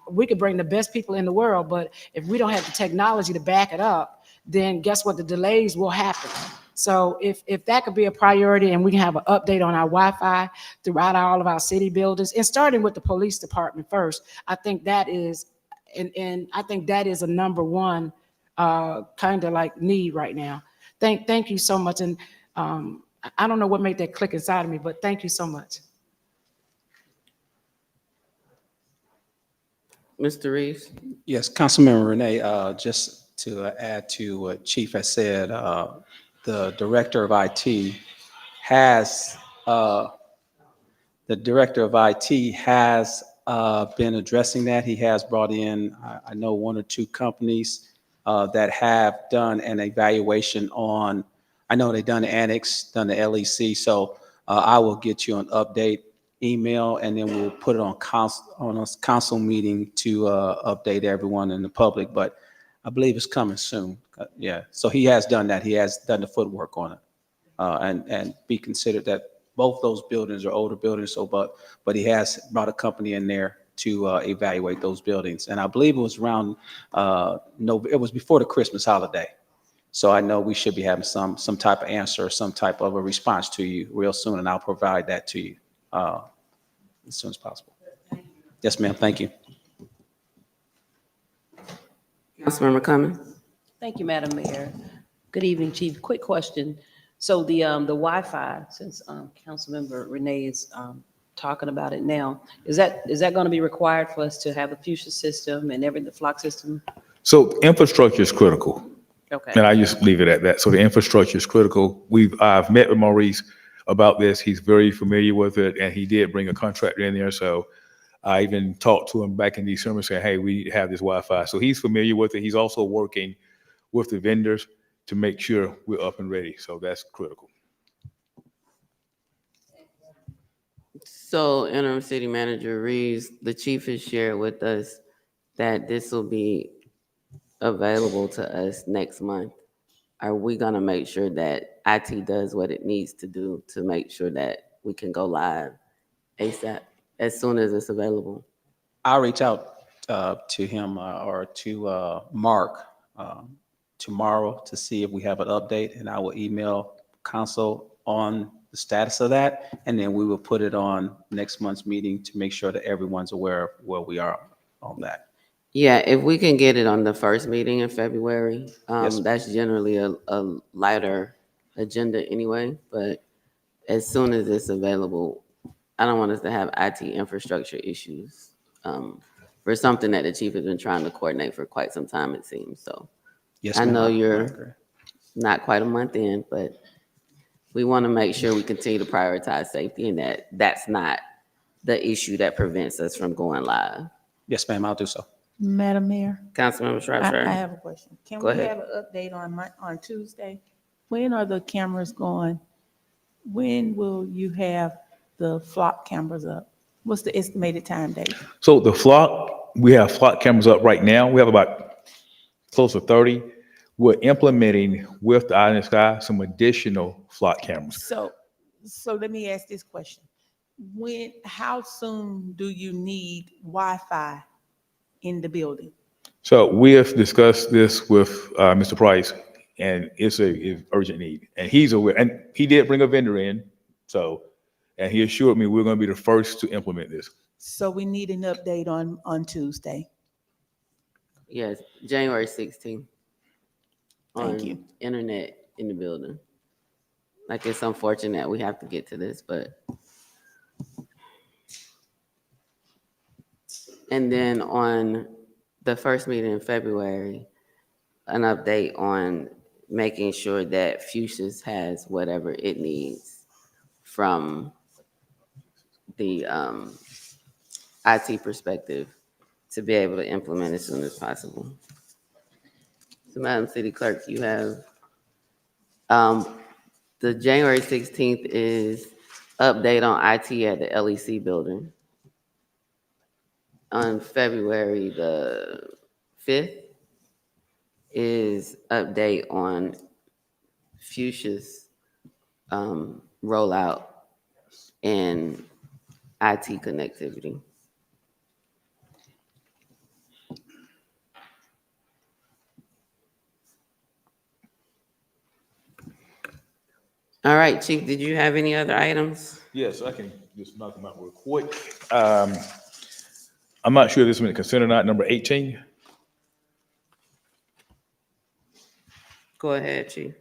We could bring the best people in the world, but if we don't have the technology to back it up, then guess what? The delays will happen. So if that could be a priority and we can have an update on our Wi-Fi throughout all of our city buildings, and starting with the police department first, I think that is, and I think that is a number one kind of like need right now. Thank you so much. And I don't know what made that click inside of me, but thank you so much. Mr. Reeves? Yes, Councilmember Renee, just to add to what Chief has said, the director of IT has been addressing that. He has brought in, I know, one or two companies that have done an evaluation on, I know they've done the annex, done the LEC. So I will get you an update email, and then we'll put it on a council meeting to update everyone in the public. But I believe it's coming soon. Yeah. So he has done that. He has done the footwork on it, and be considered that both those buildings are older buildings. So, but he has brought a company in there to evaluate those buildings. And I believe it was around it was before the Christmas holiday. So I know we should be having some type of answer, some type of a response to you real soon, and I'll provide that to you as soon as possible. Yes, ma'am. Thank you. Councilmember Cummings? Thank you, Madam Mayor. Good evening, Chief. Quick question. So the Wi-Fi, since Councilmember Renee is talking about it now, is that going to be required for us to have a fusion system and the flock system? So infrastructure is critical. Okay. And I just leave it at that. So the infrastructure is critical. I've met with Maurice about this. He's very familiar with it, and he did bring a contractor in there. So I even talked to him back in December saying, hey, we have this Wi-Fi. So he's familiar with it. He's also working with the vendors to make sure we're up and ready. So that's critical. So interim city manager Reeves, the chief has shared with us that this will be available to us next month. Are we going to make sure that IT does what it needs to do to make sure that we can go live ASAP as soon as it's available? I'll reach out to him or to Mark tomorrow to see if we have an update, and I will email council on the status of that, and then we will put it on next month's meeting to make sure that everyone's aware of where we are on that. Yeah, if we can get it on the first meeting in February, Yes. that's generally a lighter agenda anyway, but as soon as it's available, I don't want us to have IT infrastructure issues for something that the chief has been trying to coordinate for quite some time, it seems. So Yes, I ma'am. know I you're agree. not quite a month in, but we want to make sure we continue to prioritize safety and that that's not the issue that prevents us from going live. Yes, ma'am, I'll do so. Madam Mayor, Councilmember Shropshire. I have a question. Can Go we ahead. have an update on Tuesday? When are the cameras going? When will you have the flock cameras up? What's the estimated time date? So we have flock cameras up right now. We have about close to 30. We're implementing with the Eye in the Sky some additional flock cameras. So let me ask this question. How soon do you need Wi-Fi in the building? So we have discussed this with Mr. Price, and it's a urgent need. And he's aware, and he did bring a vendor in, and he assured me we're going to be the first to implement this. So we need an update on Tuesday. Yes, January 16th. Thank on you. Internet in the building. Like, it's unfortunate we have to get to this, but. And then on the first meeting in February, an update on making sure that Fuchsia's has whatever it needs from the IT perspective to be able to implement as soon as possible. So, Madam City Clerk, you have the January 16th is update on IT at the LEC building. On February the 5th is update on Fuchsia's rollout and IT connectivity. All right, Chief, did you have any other items? Yes, I can just knock them out real quick. I'm not sure if this has been considered or not. Number 18. Go ahead, Chief.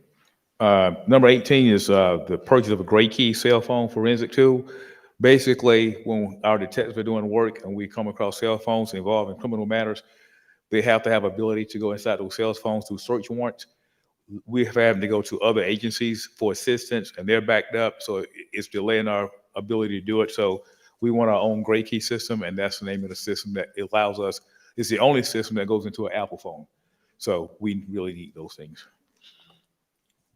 Number 18 is the purchase of a Gray Key cell phone forensic tool. Basically, when our detectives are doing work and we come across cell phones involved in criminal matters, they have to have ability to go inside those cell phones through search warrants. We have had to go to other agencies for assistance, and they're backed up, so it's delaying our ability to do it. So we want our own Gray Key system, and that's the name of the system that allows us. It's the only system that goes into an Apple phone. So we really need those things.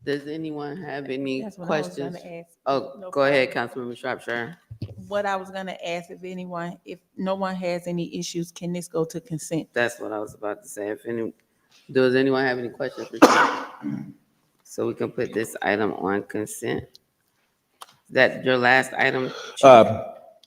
Does anyone have any That's what I was questions? gonna ask. Oh, No go ahead, problem. Councilmember Shropshire. What I was gonna ask, if no one has any issues, can this go to consent? That's what I was about to say. Does anyone have any questions for Chief? So we can put this item on consent. Is that your last item, Chief?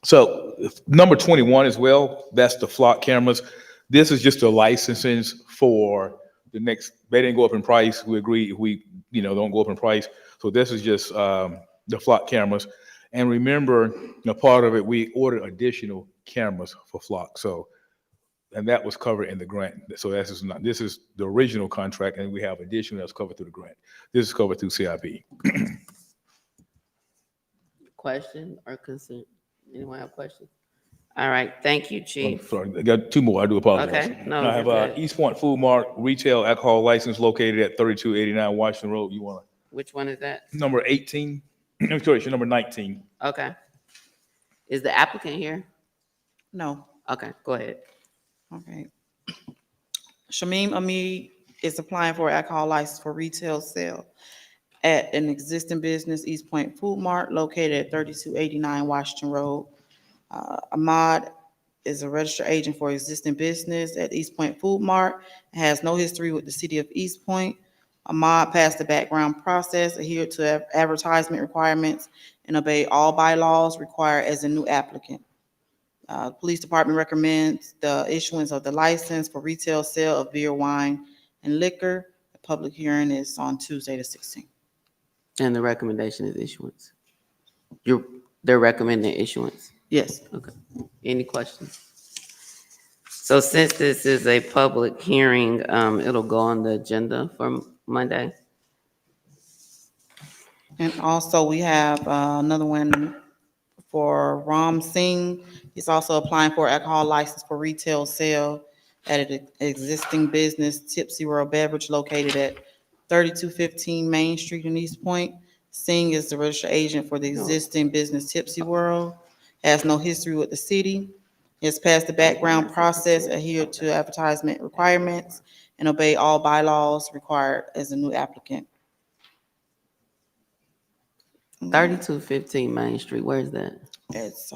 So number 21 as well, that's the flock cameras. This is just the licenses for the next, they didn't go up in price. We agreed we, don't go up in price. So this is just the flock cameras. And remember, part of it, we ordered additional cameras for flock. So, and that was covered in the grant. So this is the original contract, and we have additional that's covered through the grant. This is covered through CIP. Question or consent? Anyone have questions? All right, thank you, Chief. Sorry, I got two more. I do apologize. Okay, no, I have you're good. East Point Food Mart retail alcohol license located at 3289 Washington Road. You want Which one is that? number 18? I'm sorry, number 19. Okay. Is the applicant here? No. Okay, go ahead. Okay. Shamim Amid is applying for alcohol license for retail sale at an existing business, East Point Food Mart, located at 3289 Washington Road. Ahmad is a registered agent for existing business at East Point Food Mart, and has no history with the city of East Point. Ahmad passed the background process, adhered to advertisement requirements, and obeyed all bylaws required as a new applicant. The police department recommends the issuance of the license for retail sale of beer, wine, and liquor. The public hearing is on Tuesday the 16th. And the recommendation is issuance. They're recommending issuance. Yes. Okay. Any questions? So since this is a public hearing, it'll go on the agenda for Monday. And also we have another one for Ram Singh. He's also applying for alcohol license for retail sale at an existing business, Tipsy World Beverage, located at 3215 Main Street in East Point. Singh is the registered agent for the existing business Tipsy World, has no history with the city, has passed the background process, adhered to advertisement requirements, and obey all bylaws required as a new applicant. 3215 Main Street, where's that? It's,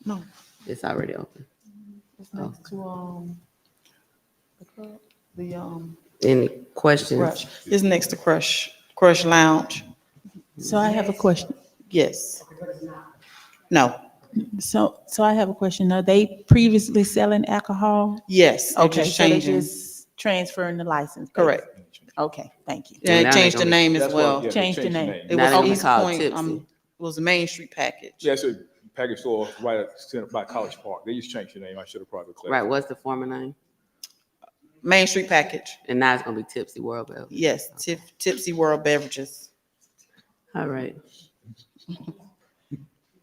no. It's already open. It's next to, Any questions? Crush. It's next to Crush Lounge. So I have a question. Yes. No. So I have a question. Are they previously selling alcohol? Yes. they're Okay, just so they're changing. just transferring the license. Correct. Okay, thank you. Yeah, now they they changed the gonna be- name as That's well. what- yeah, they Changed the changed name. It Now was they gonna be East called Point, Tipsy. it was a Main Street package. Yeah, it's a package store right by College Park. They just changed the name. I should have probably clarified. Right, what's the former name? Main Street package. And now it's gonna be Tipsy World Beverage. Yes, Tipsy World Beverages. All right.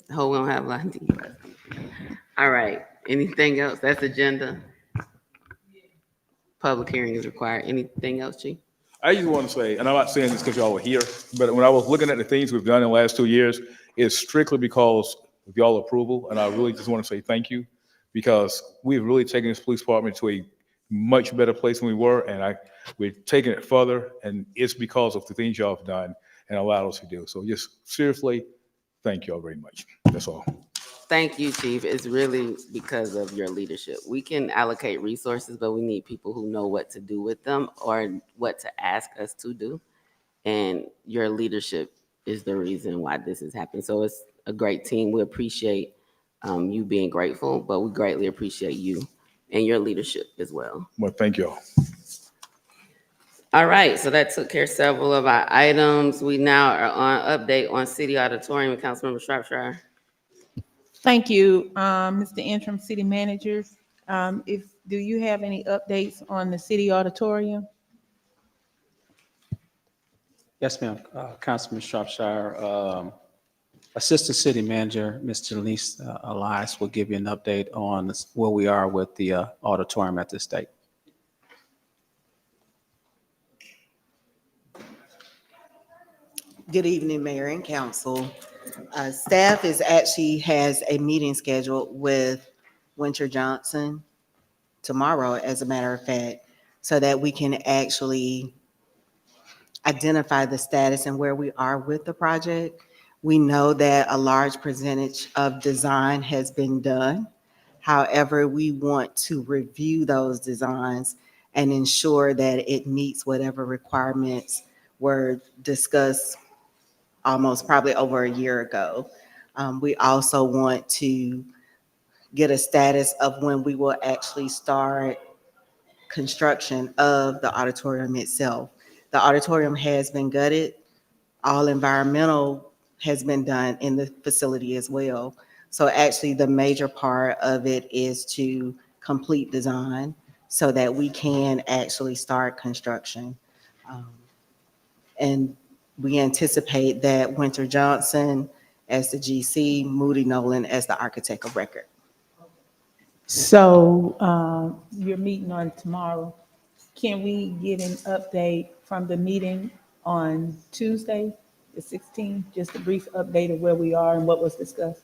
Hope we don't have a lot of details. All right, anything else? That's agenda. Public hearing is required. Anything else, Chief? I just want to say, and I'm not saying this because y'all were here, but when I was looking at the things we've done in the last 2 years, it's strictly because of y'all approval, and I really just want to say thank you, because we've really taken this police department to a much better place than we were, and we're taking it further, and it's because of the things y'all have done and allowed us to do. So just seriously, thank y'all very much. That's all. Thank you, Chief. It's really because of your leadership. We can allocate resources, but we need people who know what to do with them or what to ask us to do. And your leadership is the reason why this has happened. So it's a great team. We appreciate you being grateful, but we greatly appreciate you and your leadership as well. Well, thank y'all. All right, so that took care of several of our items. We now are on update on City Auditorium with Councilmember Shropshire. Thank you, Mr. Interim City Manager. Do you have any updates on the city auditorium? Yes, ma'am. Councilman Shropshire, Assistant City Manager, Mr. Denise Elias will give you an update on where we are with the auditorium at this date. Good evening, Mayor and Council. Staff has a meeting scheduled with Winter Johnson tomorrow, as a matter of fact, so that we can actually identify the status and where we are with the project. We know that a large percentage of design has been done. However, we want to review those designs and ensure that it meets whatever requirements were discussed almost probably over a year ago. We also want to get a status of when we will actually start construction of the auditorium itself. The auditorium has been gutted. All environmental has been done in the facility as well. So actually the major part of it is to complete design so that we can actually start construction. And we anticipate that Winter Johnson as the GC, Moody Nolan as the architect of record. So you're meeting on tomorrow. Can we get an update from the meeting on Tuesday, the 16th? Just a brief update of where we are and what was discussed?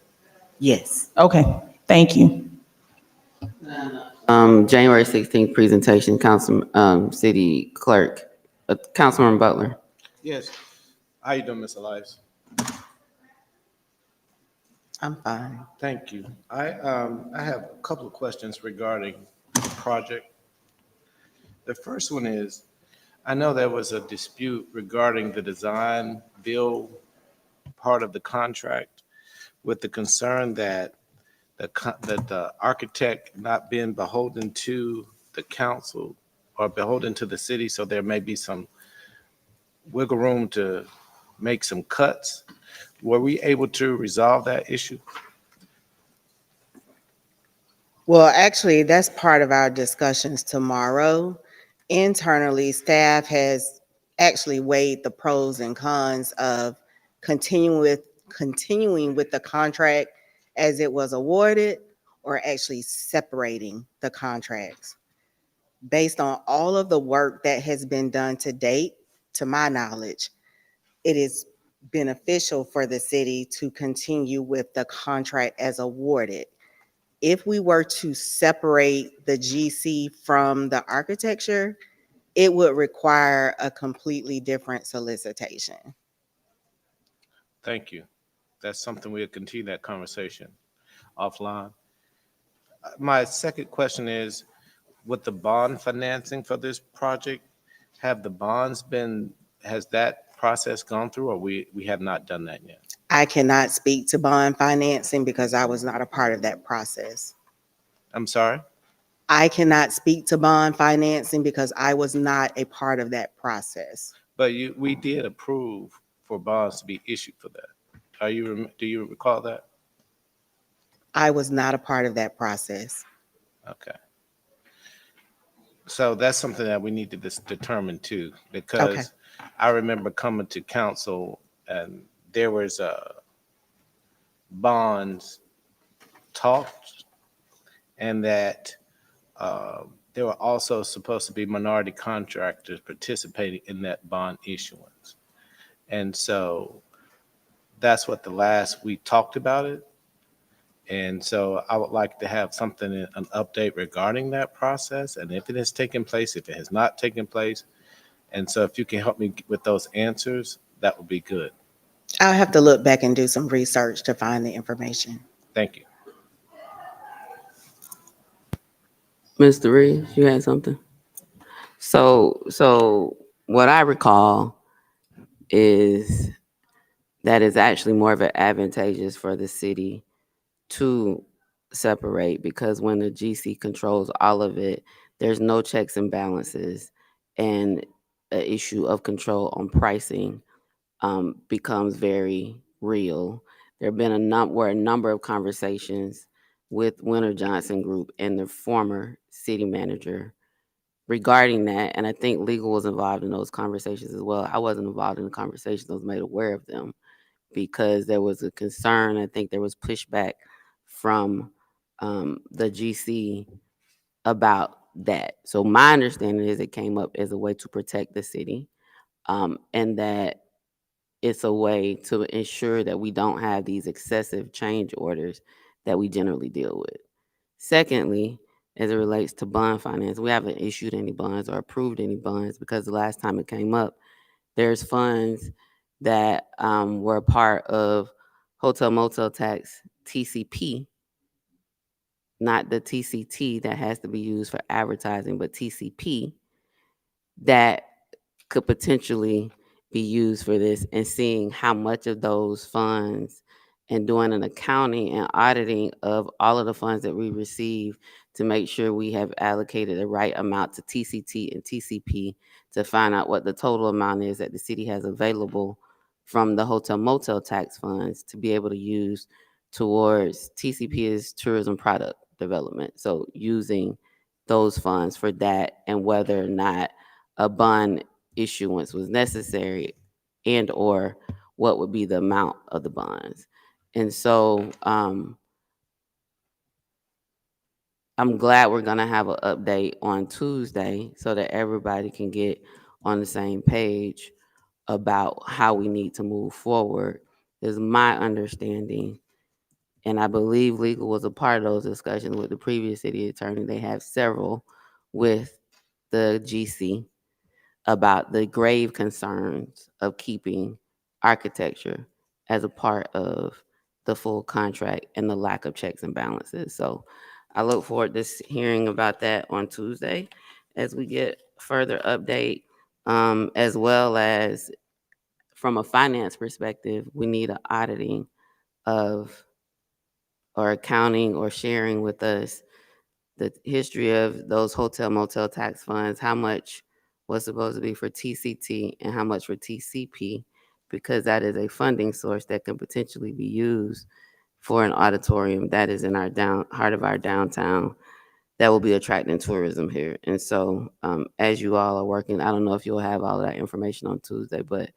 Yes. Okay, thank you. January 16th presentation, City Clerk, Councilman Butler. Yes. How you doing, Ms. Elias? I'm fine. Thank you. I have a couple of questions regarding the project. The first one is, I know there was a dispute regarding the design build part of the contract with the concern that that the architect not being beholden to the council or beholden to the city, so there may be some wiggle room to make some cuts. Were we able to resolve that issue? Well, actually, that's part of our discussions tomorrow. Internally, staff has actually weighed the pros and cons of continuing with the contract as it was awarded, or actually separating the contracts. Based on all of the work that has been done to date, to my knowledge, it is beneficial for the city to continue with the contract as awarded. If we were to separate the GC from the architecture, it would require a completely different solicitation. Thank you. That's something we'll continue that conversation offline. My second question is, with the bond financing for this project, have the bonds been, has that process gone through, or we have not done that yet? I cannot speak to bond financing because I was not a part of that process. I'm sorry? I cannot speak to bond financing because I was not a part of that process. But we did approve for bonds to be issued for that. Do you recall that? I was not a part of that process. Okay. So that's something that we need to determine too, Okay. because I remember coming to council and there was bonds talked, and that there were also supposed to be minority contractors participating in that bond issuance. And so that's what the last we talked about it. And so I would like to have something, an update regarding that process, and if it has taken place, if it has not taken place. And so if you can help me with those answers, that would be good. I'll have to look back and do some research to find the information. Thank you. Mr. Reeves, you had something? So what I recall is that it's actually more of an advantageous for the city to separate, because when the GC controls all of it, there's no checks and balances, and an issue of control on pricing becomes very real. There have been a number of conversations with Winter Johnson Group and the former city manager regarding that, and I think legal was involved in those conversations as well. I wasn't involved in the conversations; I was made aware of them because there was a concern. I think there was pushback from the GC about that. So my understanding is it came up as a way to protect the city, and that it's a way to ensure that we don't have these excessive change orders that we generally deal with. Secondly, as it relates to bond finance, we haven't issued any bonds or approved any bonds because the last time it came up, there's funds that were a part of hotel motel tax TCP, not the TCT that has to be used for advertising, but TCP, that could potentially be used for this, and seeing how much of those funds and doing an accounting and auditing of all of the funds that we receive to make sure we have allocated the right amount to TCT and TCP to find out what the total amount is that the city has available from the hotel motel tax funds to be able to use towards TCP is tourism product development. So using those funds for that, and whether or not a bond issuance was necessary, and or what would be the amount of the bonds. And so I'm glad we're going to have an update on Tuesday so that everybody can get on the same page about how we need to move forward, is my understanding. And I believe legal was a part of those discussions with the previous city attorney. They have several with the GC about the grave concerns of keeping architecture as a part of the full contract and the lack of checks and balances. So I look forward to hearing about that on Tuesday as we get further update, as well as from a finance perspective, we need an auditing of or accounting or sharing with us the history of those hotel motel tax funds, how much was supposed to be for TCT and how much for TCP, because that is a funding source that can potentially be used for an auditorium that is in our heart of our downtown that will be attracting tourism here. And so, as you all are working, I don't know if you'll have all of that information on Tuesday, but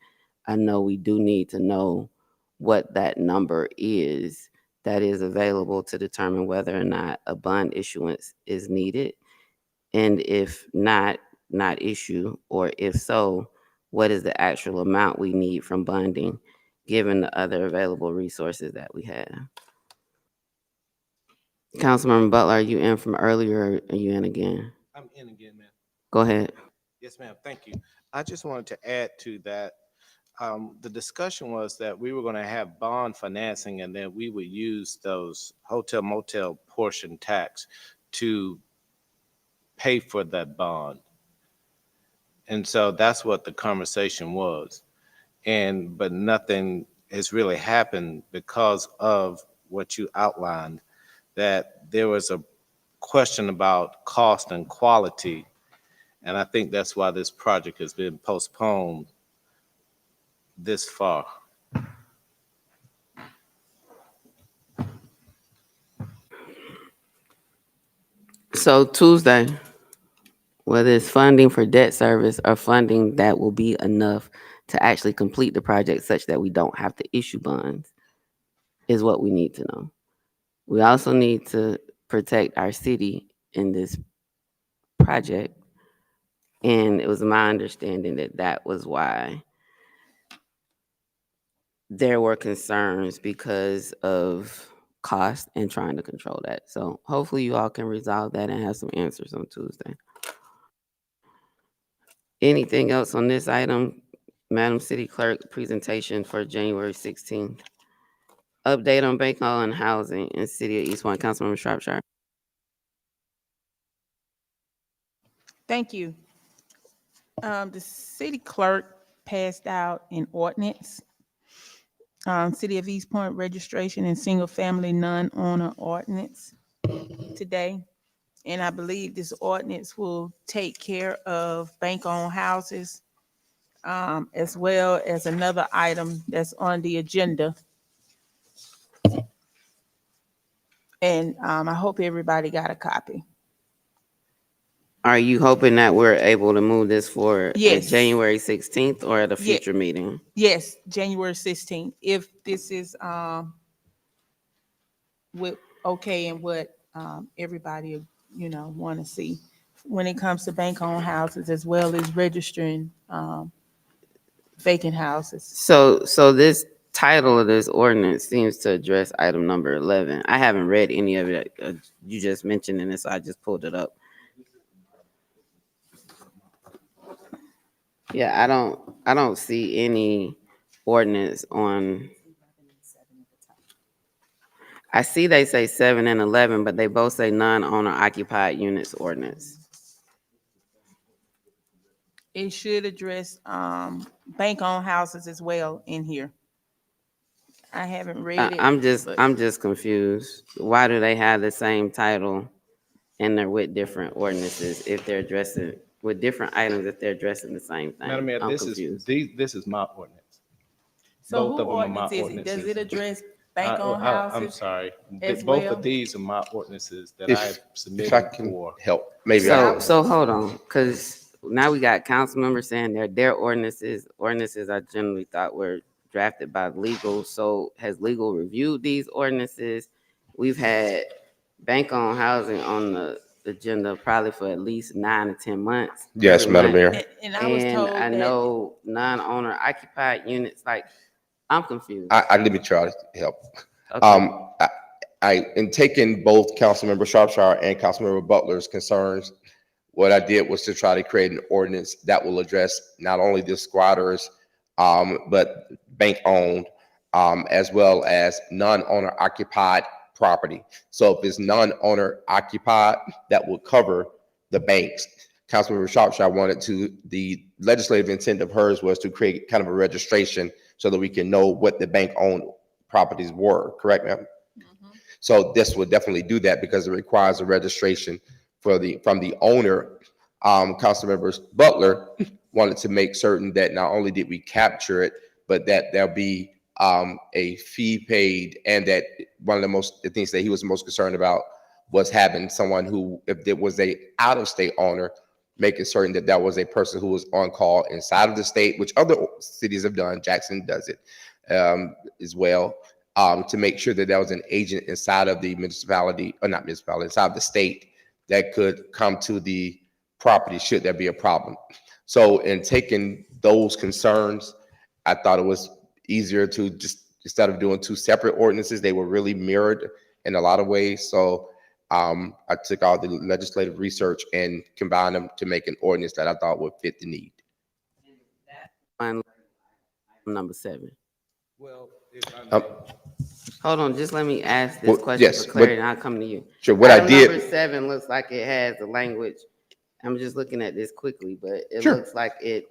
I know we do need to know what that number is that is available to determine whether or not a bond issuance is needed. And if not issue, or if so, what is the actual amount we need from bonding, given the other available resources that we have. Councilmember Butler, are you in from earlier or are you in again? I'm in again, ma'am. Go ahead. Yes, ma'am. Thank you. I just wanted to add to that. The discussion was that we were going to have bond financing and then we would use those hotel motel portion tax to pay for that bond. And so that's what the conversation was. But nothing has really happened because of what you outlined, that there was a question about cost and quality. And I think that's why this project has been postponed this far. So Tuesday, whether it's funding for debt service or funding that will be enough to actually complete the project such that we don't have to issue bonds, is what we need to know. We also need to protect our city in this project. And it was my understanding that that was why there were concerns, because of cost and trying to control that. So hopefully you all can resolve that and have some answers on Tuesday. Anything else on this item? Madam City Clerk, presentation for January 16th. Update on Bank Hall and housing in City of East Point. Councilmember Shropshire. Thank you. The city clerk passed out an ordinance, City of East Point registration and single-family non-owner ordinance today. And I believe this ordinance will take care of bank-owned houses, as well as another item that's on the agenda. And I hope everybody got a copy. Are you hoping that we're able to move this for Yes. January 16th or at a future meeting? Yes, January 16th. If this is with okay and what everybody want to see when it comes to bank-owned houses as well as registering vacant houses. So this title of this ordinance seems to address item number 11. I haven't read any of it. You just mentioned it, so I just pulled it up. Yeah, I don't see any ordinance on. I see they say 7 and 11, but they both say non-owner occupied units ordinance. It should address bank-owned houses as well in here. I haven't read it. I'm just confused. Why do they have the same title and they're with different ordinances if they're addressing with different items if they're addressing the same thing? Madam Mayor, I'm this confused. is my ordinance. So Both who of them are my ordinance is it? ordinances. Does it address bank-owned I'm houses? sorry. as Both well? of these are my ordinances that If- I If I submitted can for. help, maybe. So hold on, because now we got council members saying their ordinances are generally thought were drafted by legal. So has legal reviewed these ordinances? We've had bank-owned housing on the agenda probably for at least 9 to 10 months. Yes, every Madam month. Mayor. And I was told I that know non-owner occupied units, like, I'm confused. Let me try to help. Okay. In taking both Councilmember Shropshire and Councilmember Butler's concerns, what I did was to try to create an ordinance that will address not only the squatters, but bank-owned, as well as non-owner occupied property. So if it's non-owner occupied, that will cover the banks. Councilmember Shropshire the legislative intent of hers was to create kind of a registration so that we can know what the bank-owned properties were, correct, ma'am? So this would definitely do that because it requires a registration from the owner. Councilmember Butler wanted to make certain that not only did we capture it, but that there'll be a fee paid, and that one of the things that he was most concerned about was having someone who, if there was a out-of-state owner, making certain that that was a person who was on call inside of the state, which other cities have done. Jackson does it as well, to make sure that there was an agent inside of the municipality, or not municipality, inside of the state that could come to the property should there be a problem. So in taking those concerns, I thought it was easier to just, instead of doing two separate ordinances, they were really mirrored in a lot of ways. So I took all the legislative research and combined them to make an ordinance that I thought would fit the need. On number 7. Well, Hold on, just let me ask this Well, question yes, for clarity, what- and I'll come to you. Sure, what I Item did- Number 7 looks like it has the language. I'm just looking at this quickly, but it Sure. looks like it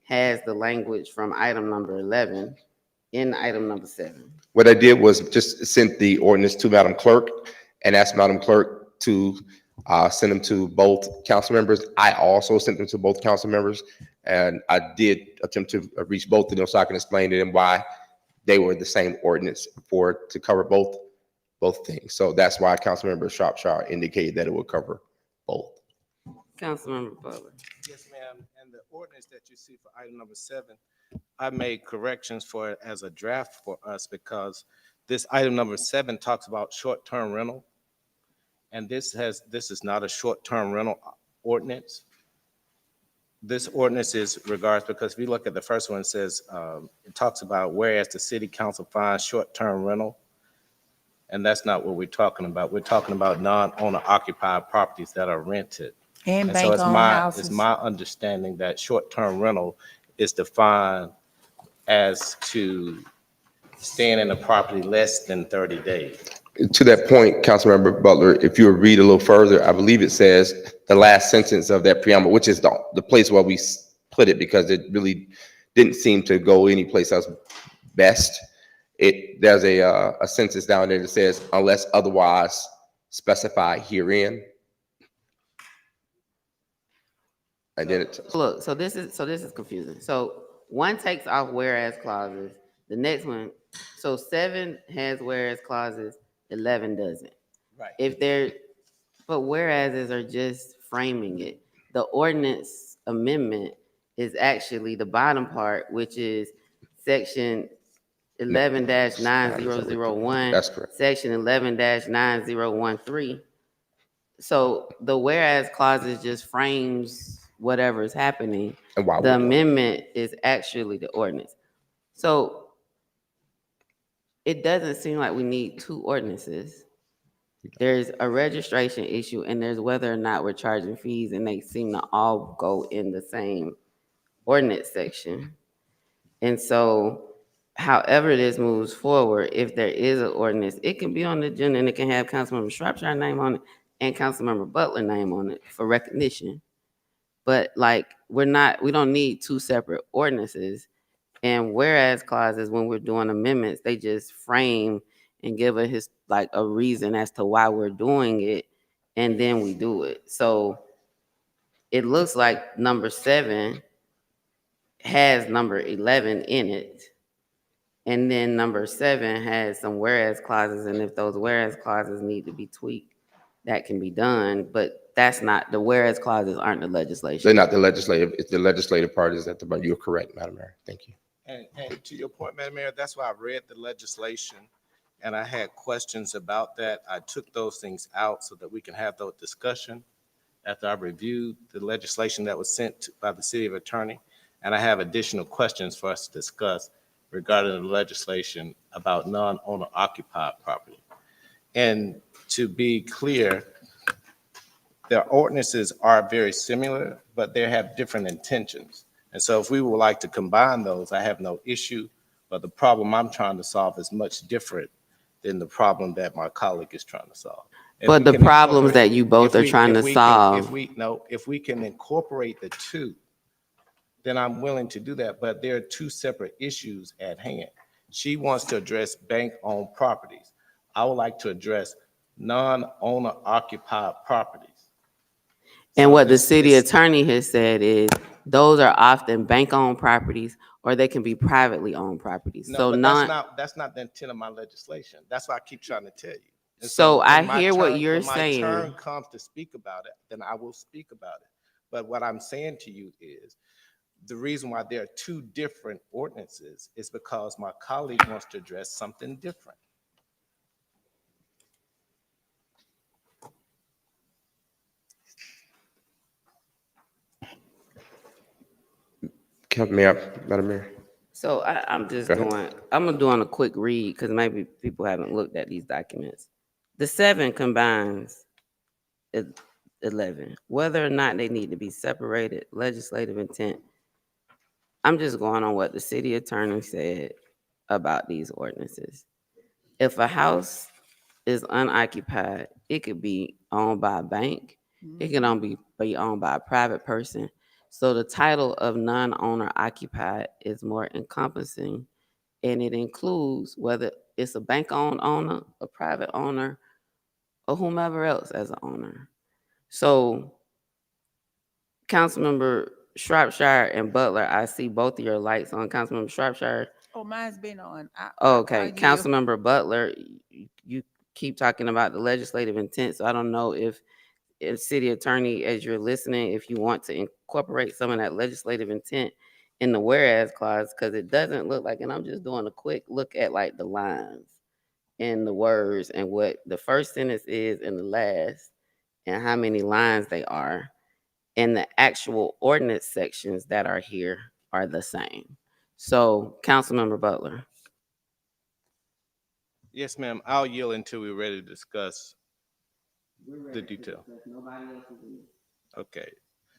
has the language from item number 11 in item number 7. What I did was just sent the ordinance to Madam Clerk and asked Madam Clerk to send them to both council members. I also sent them to both council members, and I did attempt to reach both of them so I can explain to them why they were the same ordinance to cover both things. So that's why Councilmember Shropshire indicated that it would cover both. Councilmember Butler. Yes, ma'am. And the ordinance that you see for item number 7, I made corrections for it as a draft for us because this item number 7 talks about short-term rental. And this is not a short-term rental ordinance. This ordinance is regards, because if you look at the first one, it says, it talks about whereas the city council finds short-term rental. And that's not what we're talking about. We're talking about non-owner occupied properties that are rented. And so it's bank-owned houses. it's my understanding that short-term rental is defined as to staying in a property less than 30 days. To that point, Councilmember Butler, if you would read a little further, I believe it says the last sentence of that preamble, which is the place where we put it because it really didn't seem to go any place else best. There's a sentence down there that says, unless otherwise specified herein. And then Look, so this is confusing. So one takes off whereas clauses, the next one, so 7 has whereas clauses, 11 doesn't. Right. But whereases are just framing it. The ordinance amendment is actually the bottom part, which is section 11-9001. That's correct. Section 11-9013. So the whereas clauses just frames whatever is happening. And why the we're doing it. amendment is actually the ordinance. So it doesn't seem like we need 2 ordinances. There's a registration issue and there's whether or not we're charging fees, and they seem to all go in the same ordinance section. And so however this moves forward, if there is an ordinance, it can be on the agenda and it can have Councilmember Shropshire name on it and Councilmember Butler name on it for recognition. But like, we don't need 2 separate ordinances. And whereas clauses, when we're doing amendments, they just frame and give a reason as to why we're doing it, and then we do it. So it looks like number 7 has number 11 in it. And then number 7 has some whereas clauses, and if those whereas clauses need to be tweaked, that can be done. But that's not, the whereas clauses aren't the legislation. They're not the legislative, it's the legislative part is at the bottom. You're correct, Madam Mayor. Thank you. And to your point, Madam Mayor, that's why I read the legislation and I had questions about that. I took those things out so that we can have those discussion after I reviewed the legislation that was sent by the city attorney. And I have additional questions for us to discuss regarding the legislation about non-owner occupied property. And to be clear, their ordinances are very similar, but they have different intentions. And so if we would like to combine those, I have no issue, but the problem I'm trying to solve is much different than the problem that my colleague is trying to solve. But the problems that you both are trying to solve. If we can incorporate the 2, then I'm willing to do that, but there are 2 separate issues at hand. She wants to address bank-owned properties. I would like to address non-owner occupied properties. And So what the this- city this- attorney has said is those are often bank-owned properties or they can be privately owned properties. No, So but non, that's not the intent of my legislation. That's what I keep trying to tell you. And so I when my hear what turn- you're when my turn saying. comes to speak about it, then I will speak about it. But what I'm saying to you is the reason why there are two different ordinances is because my colleague wants to address something different. Madam Mayor. So I'm just Go ahead. doing a quick read because maybe people haven't looked at these documents. The 7 combines 11. Whether or not they need to be separated, legislative intent. I'm just going on what the city attorney said about these ordinances. If a house is unoccupied, it could be owned by a bank. It can only be owned by a private person. So the title of non-owner occupied is more encompassing, and it includes whether it's a bank-owned owner, a private owner, or whomever else as an owner. So Councilmember Shropshire and Butler, I see both of your lights on. Councilmember Shropshire. Oh, mine's been on. Okay, Councilmember Butler, you keep talking about the legislative intent, so I don't know if city attorney, as you're listening, if you want to incorporate some of that legislative intent in the whereas clause, because it doesn't look like, and I'm just doing a quick look at like the lines and the words and what the first sentence is and the last and how many lines they are, and the actual ordinance sections that are here are the same. So, Councilmember Butler. Yes, ma'am. I'll yield until we're ready to discuss the detail. Okay.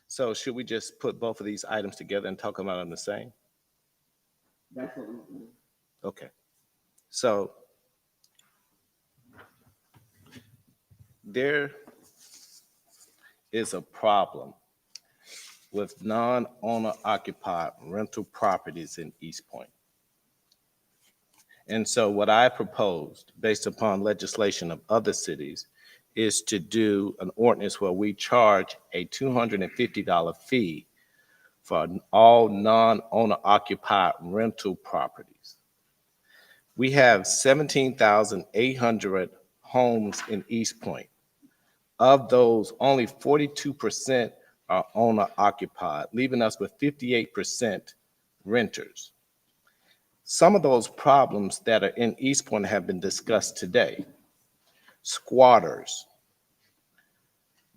So should we just put both of these items together and talk about them the same? That's what we do. Okay. So there is a problem with non-owner occupied rental properties in East Point. And so what I proposed, based upon legislation of other cities, is to do an ordinance where we charge a $250 fee for all non-owner occupied rental properties. We have 17,800 homes in East Point. Of those, only 42% are owner occupied, leaving us with 58% renters. Some of those problems that are in East Point have been discussed today. Squatters.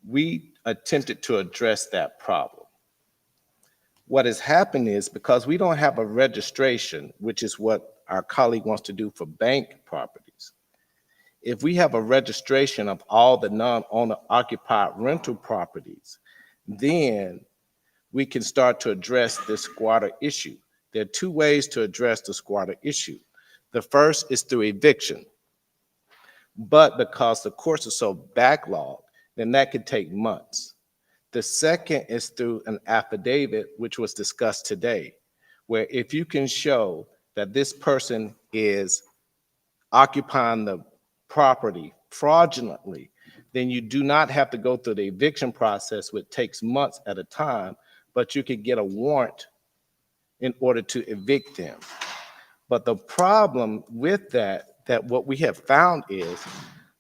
We attempted to address that problem. What has happened is because we don't have a registration, which is what our colleague wants to do for bank properties. If we have a registration of all the non-owner occupied rental properties, then we can start to address this squatter issue. There are two ways to address the squatter issue. The first is through eviction. But because the courts are so backlogged, then that could take months. The second is through an affidavit, which was discussed today, where if you can show that this person is occupying the property fraudulently, then you do not have to go through the eviction process, which takes months at a time, but you could get a warrant in order to evict them. But the problem with that what we have found is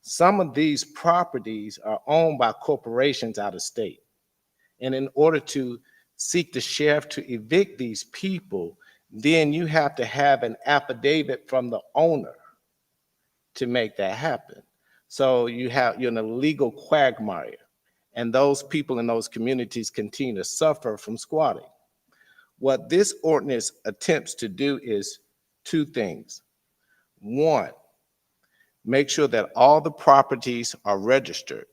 some of these properties are owned by corporations out of state. And in order to seek the sheriff to evict these people, then you have to have an affidavit from the owner to make that happen. So you're in a legal quagmire, and those people in those communities continue to suffer from squatting. What this ordinance attempts to do is two things. One, make sure that all the properties are registered.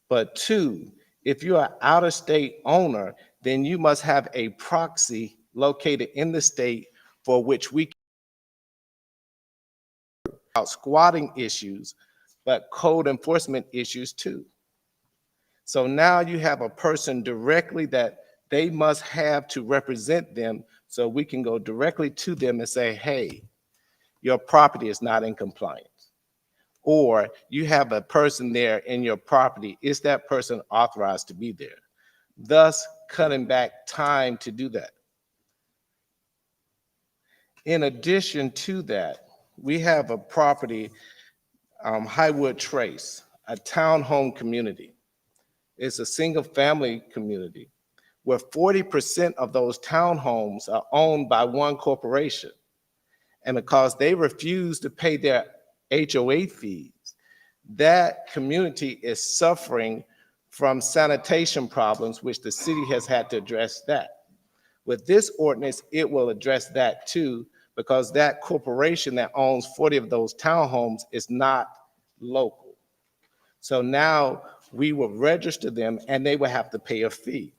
But two, if you're an out-of-state owner, then you must have a proxy located in the state for which we can about squatting issues, but code enforcement issues too. So now you have a person directly that they must have to represent them, so we can go directly to them and say, hey, your property is not in compliance. or you have a person there in your property, is that person authorized to be there? Thus cutting back time to do that. In addition to that, we have a property, Highwood Trace, a townhome community. It's a single family community where 40% of those townhomes are owned by one corporation. And because they refuse to pay their HOA fees, that community is suffering from sanitation problems, which the city has had to address that. With this ordinance, it will address that too, because that corporation that owns 40 of those townhomes is not local. So now we will register them and they will have to pay a fee.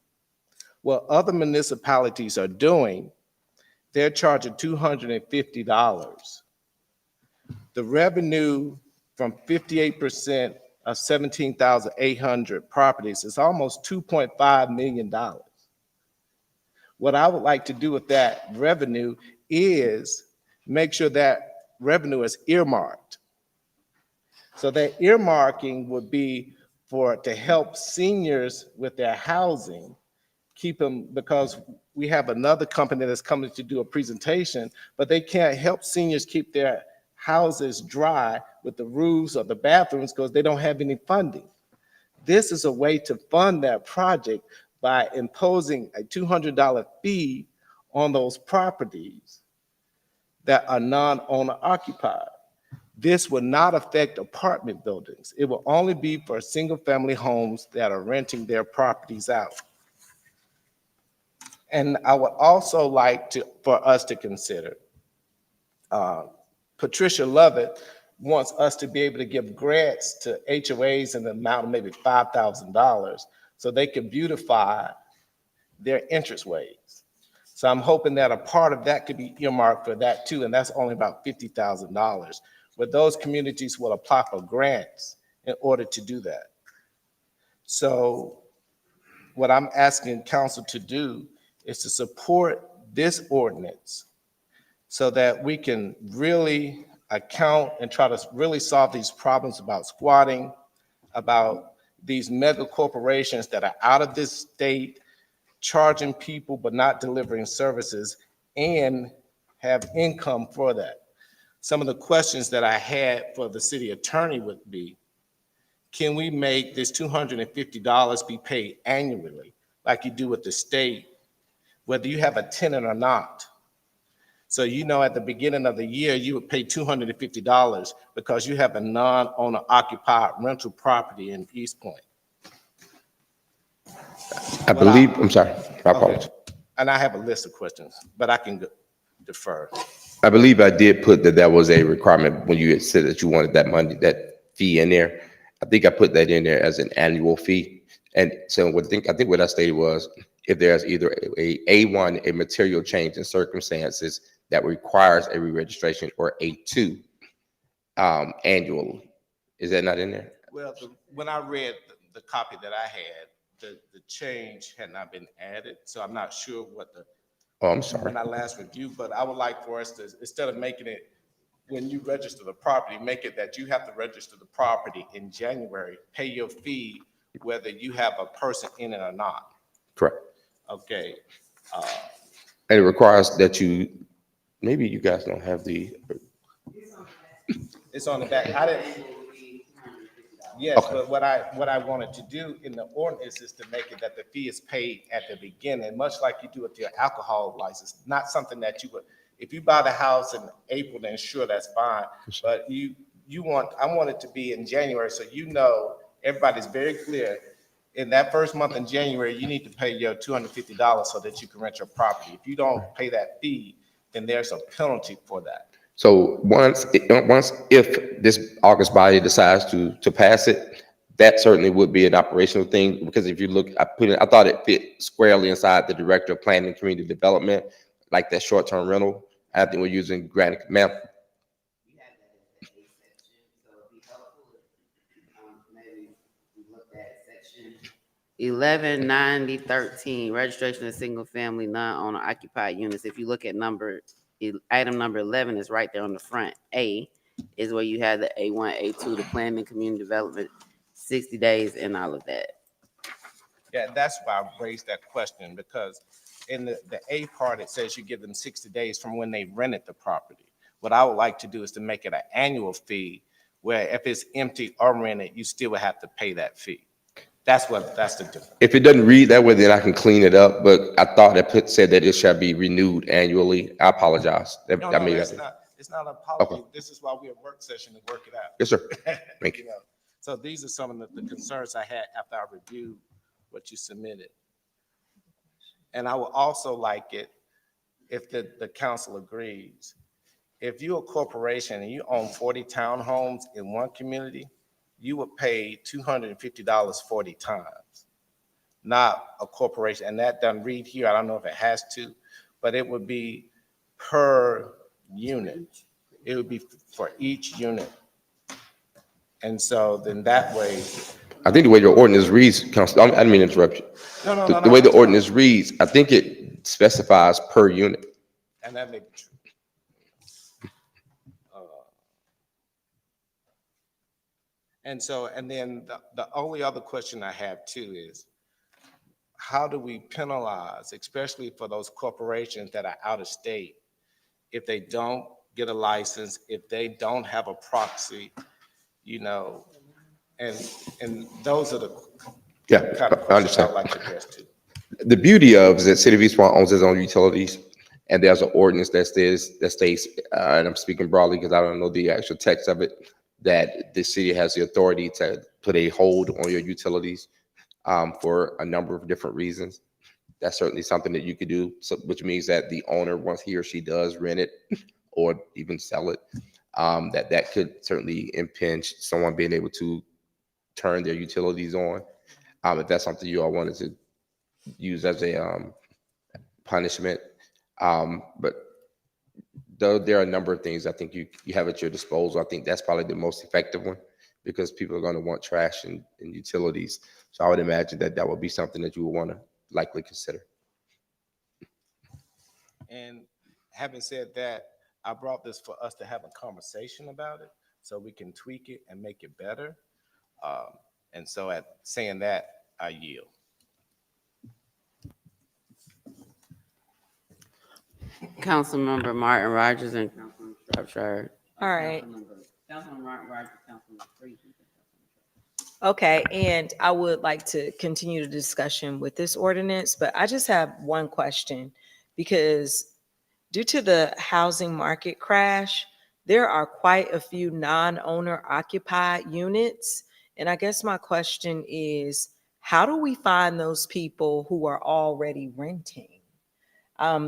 What other municipalities are doing, they're charging $250. The revenue from 58% of 17,800 properties is almost $2.5 million. What I would like to do with that revenue is make sure that revenue is earmarked. So that earmarking would be to help seniors with their housing, keep them, because we have another company that's coming to do a presentation, but they can't help seniors keep their houses dry with the roofs or the bathrooms because they don't have any funding. This is a way to fund that project by imposing a $200 fee on those properties that are non-owner occupied. This will not affect apartment buildings. It will only be for single family homes that are renting their properties out. And I would also like for us to consider, Patricia Lovett wants us to be able to give grants to HOAs in the amount of maybe $5,000 so they can beautify their entranceways. So I'm hoping that a part of that could be earmarked for that too, and that's only about $50,000. But those communities will apply for grants in order to do that. So what I'm asking council to do is to support this ordinance so that we can really account and try to really solve these problems about squatting, about these mega corporations that are out of this state, charging people but not delivering services and have income for that. Some of the questions that I had for the city attorney would be, can we make this $250 be paid annually like you do with the state, whether you have a tenant or not? So you know at the beginning of the year, you would pay $250 because you have a non-owner occupied rental property in East Point. I'm sorry, my apologies. And I have a list of questions, but I can defer. I believe I did put that was a requirement when you had said that you wanted that money, that fee in there. I think I put that in there as an annual fee. And so I think what I stated was, if there's either a material change in circumstances that requires a re-registration, or A2, annually. Is that not in there? Well, when I read the copy that I had, the change had not been added, so I'm not sure what Oh, I'm sorry. when I last reviewed, but I would like for us to, instead of making it, when you register the property, make it that you have to register the property in January, pay your fee, whether you have a person in it or not. Correct. Okay. And it requires that maybe you guys don't have the. It's on the back. I didn't. Yes, okay. But what I wanted to do in the ordinance is to make it that the fee is paid at the beginning, much like you do with your alcohol license. Not something that you would, if you buy the house in April, then sure, that's fine. But I want it to be in January, so you know everybody's very clear. In that first month in January, you need to pay your $250 so that you can rent your property. If you don't pay that fee, then there's a penalty for that. So if this August body decides to pass it, that certainly would be an operational thing, because if you look, I thought it fit squarely inside the Director of Planning and Community Development, like that short-term rental. I think we're using granted, ma'am. 119013, registration of single family non-owner occupied units. If you look at item number 11 is right there on the front, A. is where you have the A1, A2, the planning and community development, 60 days and all of that. Yeah, that's why I raised that question, because in the A part, it says you give them 60 days from when they rented the property. What I would like to do is to make it an annual fee, where if it's empty or rented, you still would have to pay that fee. That's the difference. If it doesn't read that way, then I can clean it up, but I thought that said that it shall be renewed annually. I apologize. No, it's not an apology. Okay. This is why we're a work session to work it out. Yes, sir. Thank you. know, So these are some of the concerns I had after I reviewed what you submitted. And I would also like it if the council agrees. If you're a corporation and you own 40 townhomes in one community, you would pay $250 40 times, not a corporation. And that doesn't read here. I don't know if it has to, but it would be per unit. It would be for each unit. And so then that way. I think the way your ordinance reads, Council, I didn't mean to interrupt you. No, The way the ordinance reads, I think it specifies per unit. And that may be true. And then the only other question I have too is, how do we penalize, especially for those corporations that are out of state, if they don't get a license, if they don't have a proxy, and those are the kind of questions I'd like to address too. The beauty of is that City of East Point owns its own utilities, and there's an ordinance that states, and I'm speaking broadly because I don't know the actual text of it, that the city has the authority to put a hold on your utilities for a number of different reasons. That's certainly something that you could do, which means that the owner, once he or she does rent it or even sell it, that could certainly impinge someone being able to turn their utilities on. If that's something you all wanted to use as a punishment. But though there are a number of things I think you have at your disposal, I think that's probably the most effective one, because people are going to want trash and utilities. So I would imagine that would be something that you would want to likely consider. And having said that, I brought this for us to have a conversation about it so we can tweak it and make it better. And so at saying that, I yield. Councilmember Martin Rogers and Councilmember Shropshire. All right. Councilmember Martin Rogers, Councilmember Freeman. Okay, and I would like to continue the discussion with this ordinance, but I just have one question, because due to the housing market crash, there are quite a few non-owner occupied units. And I guess my question is, how do we find those people who are already renting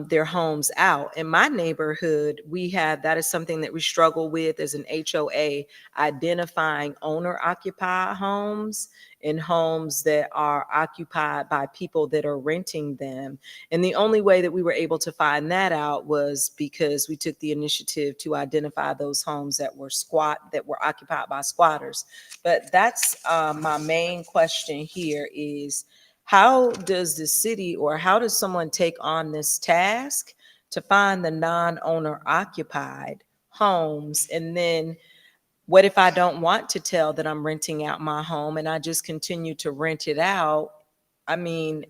their homes out? In my neighborhood, that is something that we struggle with as an HOA, identifying owner occupied homes and homes that are occupied by people that are renting them. And the only way that we were able to find that out was because we took the initiative to identify those homes that were occupied by squatters. But that's my main question here is, how does the city, or how does someone take on this task to find the non-owner occupied homes? And then what if I don't want to tell that I'm renting out my home and I just continue to rent it out? I mean,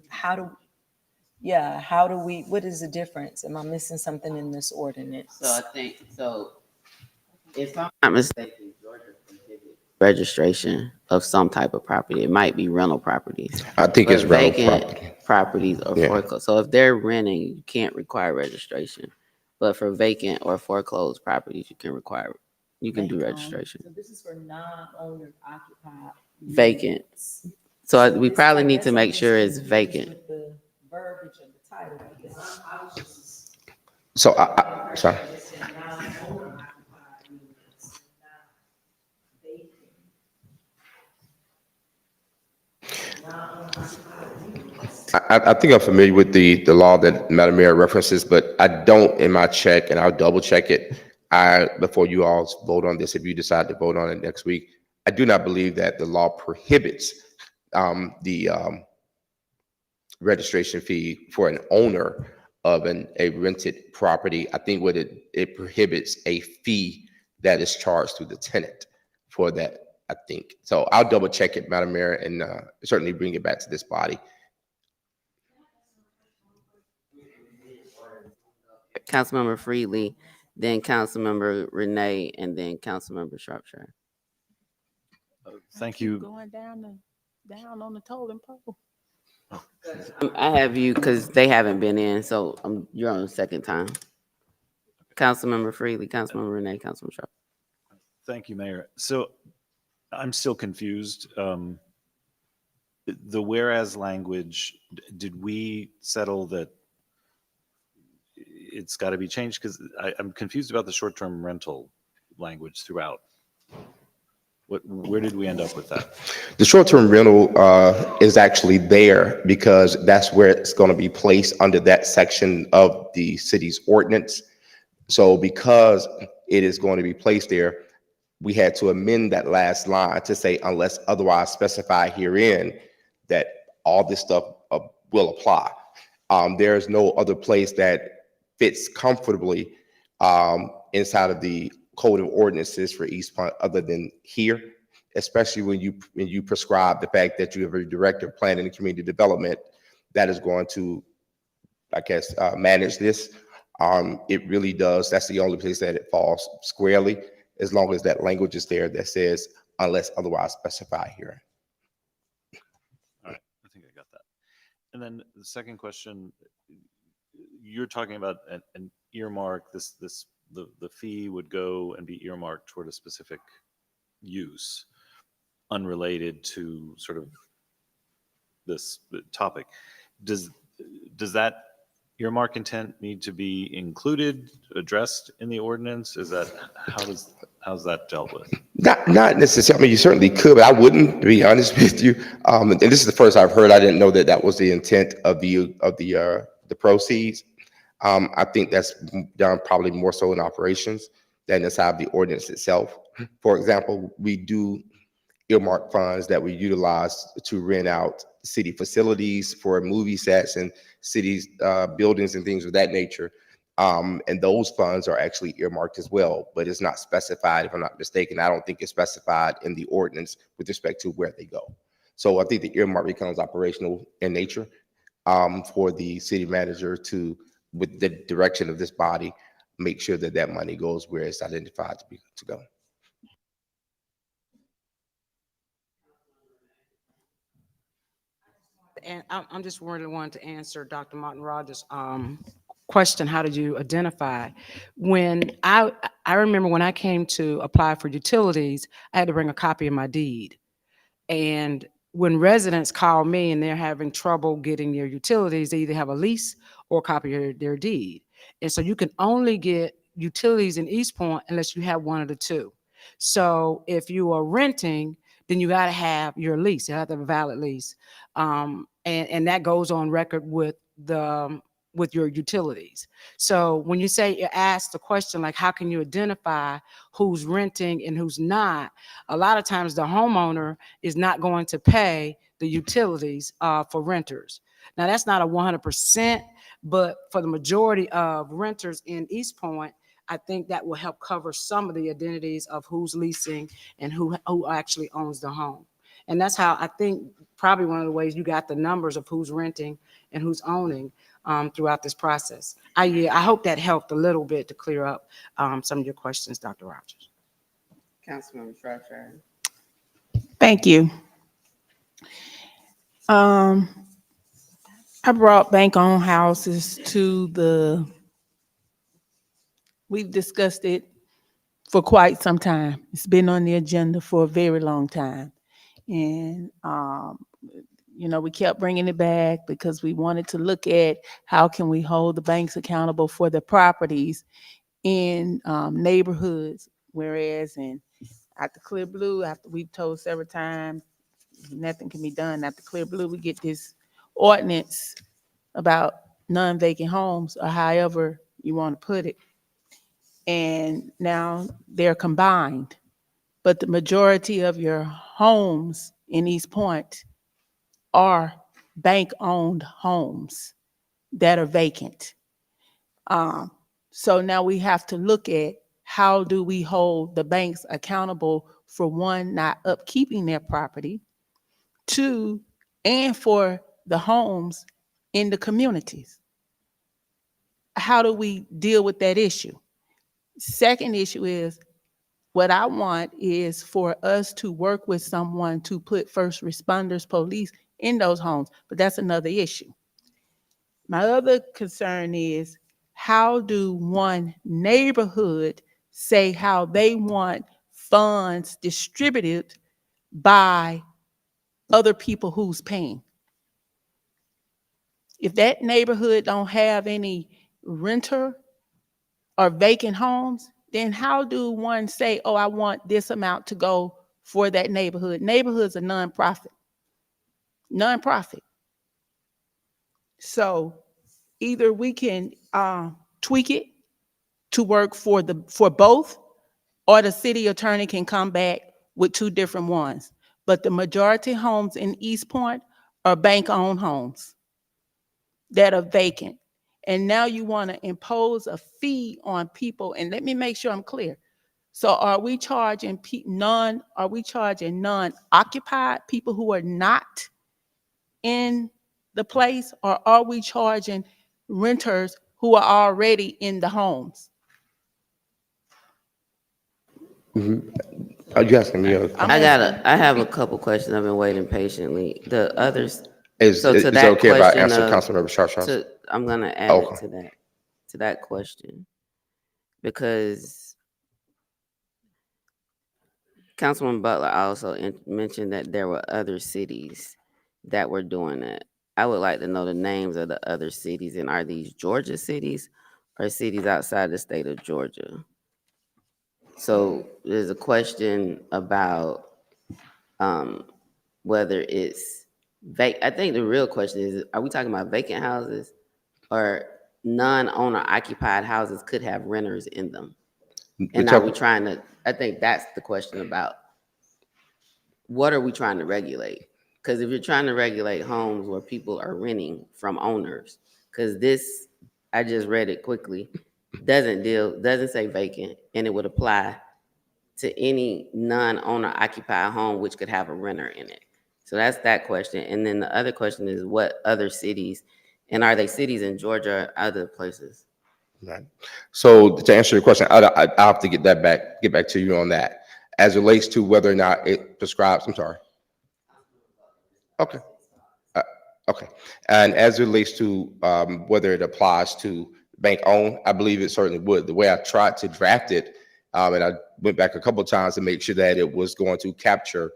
what is the difference? Am I missing something in this ordinance? If I'm not mistaken, Georgia prohibits registration of some type of property. It might be rental properties. I think it's rental vacant properties or foreclosed. So if they're renting, you can't require registration. But for vacant or foreclosed properties, you can do registration. So this is for non-owner occupied. Vacant. So we probably need to make sure it's vacant. With the verbiage of the title, because I was just. So sorry. I think I'm familiar with the law that Madam Mayor references, but I don't in my check, and I'll double check it before you all vote on this, if you decide to vote on it next week. I do not believe that the law prohibits the registration fee for an owner of a rented property. I think what it prohibits a fee that is charged to the tenant for that, I think. So I'll double check it, Madam Mayor, and certainly bring it back to this body. Councilmember Freely, then Councilmember Renee, and then Councilmember Shropshire. Thank you. Going down on the totem pole. I have you because they haven't been in, so you're on the second time. Councilmember Freely, Councilmember Renee, Councilmember Shropshire. Thank you, Mayor. So I'm still confused. The whereas language, did we settle that it's got to be changed? Because I'm confused about the short-term rental language throughout. Where did we end up with that? The short-term rental is actually there because that's where it's going to be placed under that section of the city's ordinance. So because it is going to be placed there, we had to amend that last line to say, unless otherwise specified herein, that all this stuff will apply. There's no other place that fits comfortably inside of the code of ordinances for East Point other than here, especially when you prescribe the fact that you have a director of planning and community development that is going to, I guess, manage this. It really does. That's the only place that it falls squarely, as long as that language is there that says, unless otherwise specified here. All right, I think I got that. And then the second question, you're talking about an earmark. The fee would go and be earmarked toward a specific use, unrelated to sort of this topic. Does that earmark intent need to be included, addressed in the ordinance? Is that how's that dealt with? Not necessarily. I mean, you certainly could, but I wouldn't, to be honest with you. And this is the first I've heard. I didn't know that was the intent of the proceeds. I think that's done probably more so in operations than inside the ordinance itself. For example, we do earmark funds that we utilize to rent out city facilities for movie sets and cities, buildings and things of that nature. And those funds are actually earmarked as well, but it's not specified, if I'm not mistaken. I don't think it's specified in the ordinance with respect to where they go. So I think the earmark becomes operational in nature for the city manager to, with the direction of this body, make sure that that money goes where it's identified to go. And I'm just really wanting to answer Dr. Martin Rogers' question, how did you identify? When I remember when I came to apply for utilities, I had to bring a copy of my deed. And when residents call me and they're having trouble getting their utilities, they either have a lease or a copy of their deed. And so you can only get utilities in East Point unless you have one of the two. So if you are renting, then you got to have your lease. You have to have a valid lease. And that goes on record with your utilities. So when you ask the question, like, how can you identify who's renting and who's not? A lot of times the homeowner is not going to pay the utilities for renters. Now that's not a 100%, but for the majority of renters in East Point, I think that will help cover some of the identities of who's leasing and who actually owns the home. And that's how I think probably one of the ways you got the numbers of who's renting and who's owning throughout this process. I hope that helped a little bit to clear up some of your questions, Dr. Rogers. Councilmember Shropshire. Thank you. I brought bank-owned houses we've discussed it for quite some time. It's been on the agenda for a very long time. And, we kept bringing it back because we wanted to look at how can we hold the banks accountable for their properties in neighborhoods. Whereas after Clear Blue, after we've told several times, nothing can be done. After Clear Blue, we get this ordinance about non-vacant homes, or however you want to put it. And now they're combined. But the majority of your homes in East Point are bank-owned homes that are vacant. So now we have to look at how do we hold the banks accountable for one, not upkeeping their property, two, and for the homes in the communities? How do we deal with that issue? Second issue is, what I want is for us to work with someone to put first responders, police in those homes, but that's another issue. My other concern is, how do one neighborhood say how they want funds distributed by other people who's paying? If that neighborhood don't have any renter or vacant homes, then how do one say, oh, I want this amount to go for that neighborhood? Neighborhoods are nonprofit. Nonprofit. So either we can tweak it to work for both, or the city attorney can come back with two different ones. But the majority homes in East Point are bank-owned homes that are vacant. And now you want to impose a fee on people. And let me make sure I'm clear. So are we charging non-occupied people who are not in the place, or are we charging renters who are already in the homes? Are you asking me a I have a couple questions. I've been waiting patiently. The others. Is So to it that okay if I question answer of, Councilmember Shawshaw's? I'm gonna add it to that question, because Councilman Butler also mentioned that there were other cities that were doing it. I would like to know the names of the other cities, and are these Georgia cities or cities outside the state of Georgia? So there's a question about whether it's I think the real question is, are we talking about vacant houses, or non-owner occupied houses could have renters in them? And are we trying to, I think that's the question about, what are we trying to regulate? Because if you're trying to regulate homes where people are renting from owners, because this, I just read it quickly, doesn't say vacant, and it would apply to any non-owner occupied home which could have a renter in it. So that's that question. And then the other question is, what other cities, and are they cities in Georgia or other places? Right. So to answer your question, I have to get back to you on that. As it relates to whether or not it prescribes, I'm sorry. Okay. Okay. And as it relates to whether it applies to bank owned, I believe it certainly would. The way I tried to draft it, and I went back a couple of times to make sure that it was going to capture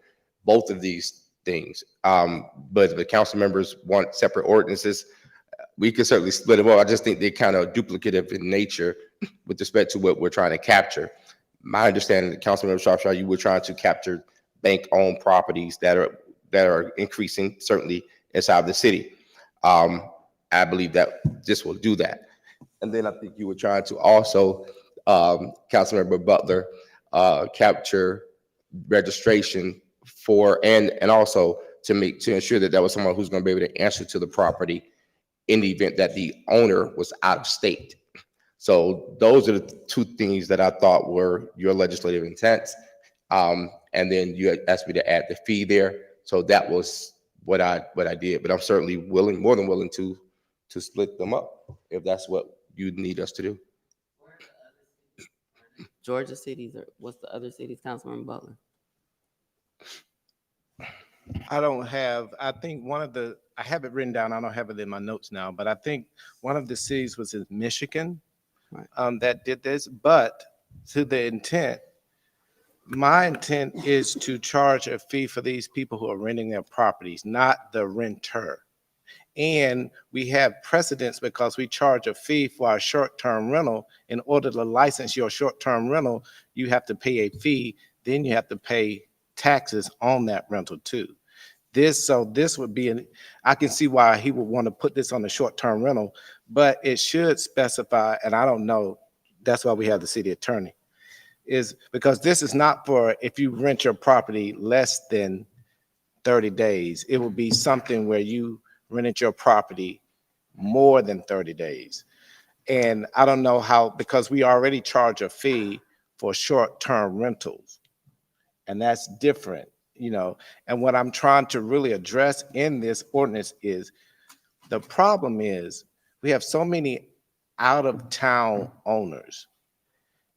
both of these things. But if the council members want separate ordinances, we could certainly split them up. I just think they're kind of duplicative in nature with respect to what we're trying to capture. My understanding, Councilmember Shropshire, you were trying to capture bank-owned properties that are increasing, certainly inside the city. I believe that this will do that. And then I think you were trying to also, Councilmember Butler, capture registration for, and also to ensure that there was someone who's going to be able to answer to the property in the event that the owner was out of state. So those are the two things that I thought were your legislative intents. And then you had asked me to add the fee there. So that was what I did. But I'm certainly more than willing to split them up if that's what you need us to do. Georgia cities, or what's the other cities, Councilman Butler? I think I have it written down, I don't have it in my notes now, but I think one of the cities was in Michigan, that did this. But to the intent, my intent is to charge a fee for these people who are renting their properties, not the renter. And we have precedents because we charge a fee for our short-term rental. In order to license your short-term rental, you have to pay a fee, then you have to pay taxes on that rental too. This would be I can see why he would want to put this on the short-term rental, but it should specify, and I don't know, that's why we have the city attorney, is because this is not for if you rent your property less than 30 days. It will be something where you rented your property more than 30 days. And I don't know how, because we already charge a fee for short-term rentals. And that's different, you know. And what I'm trying to really address in this ordinance is the problem is we have so many out-of-town owners,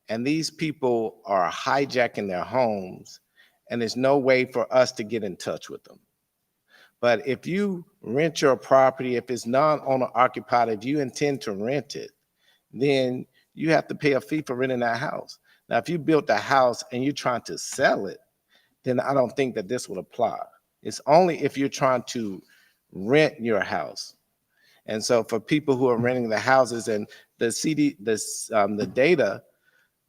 and these people are hijacking their homes, and there's no way for us to get in touch with them. But if you rent your property, if it's non-owner occupied, if you intend to rent it, then you have to pay a fee for renting that house. Now, if you built a house and you're trying to sell it, then I don't think that this would apply. It's only if you're trying to rent your house. And so for people who are renting the houses, and the data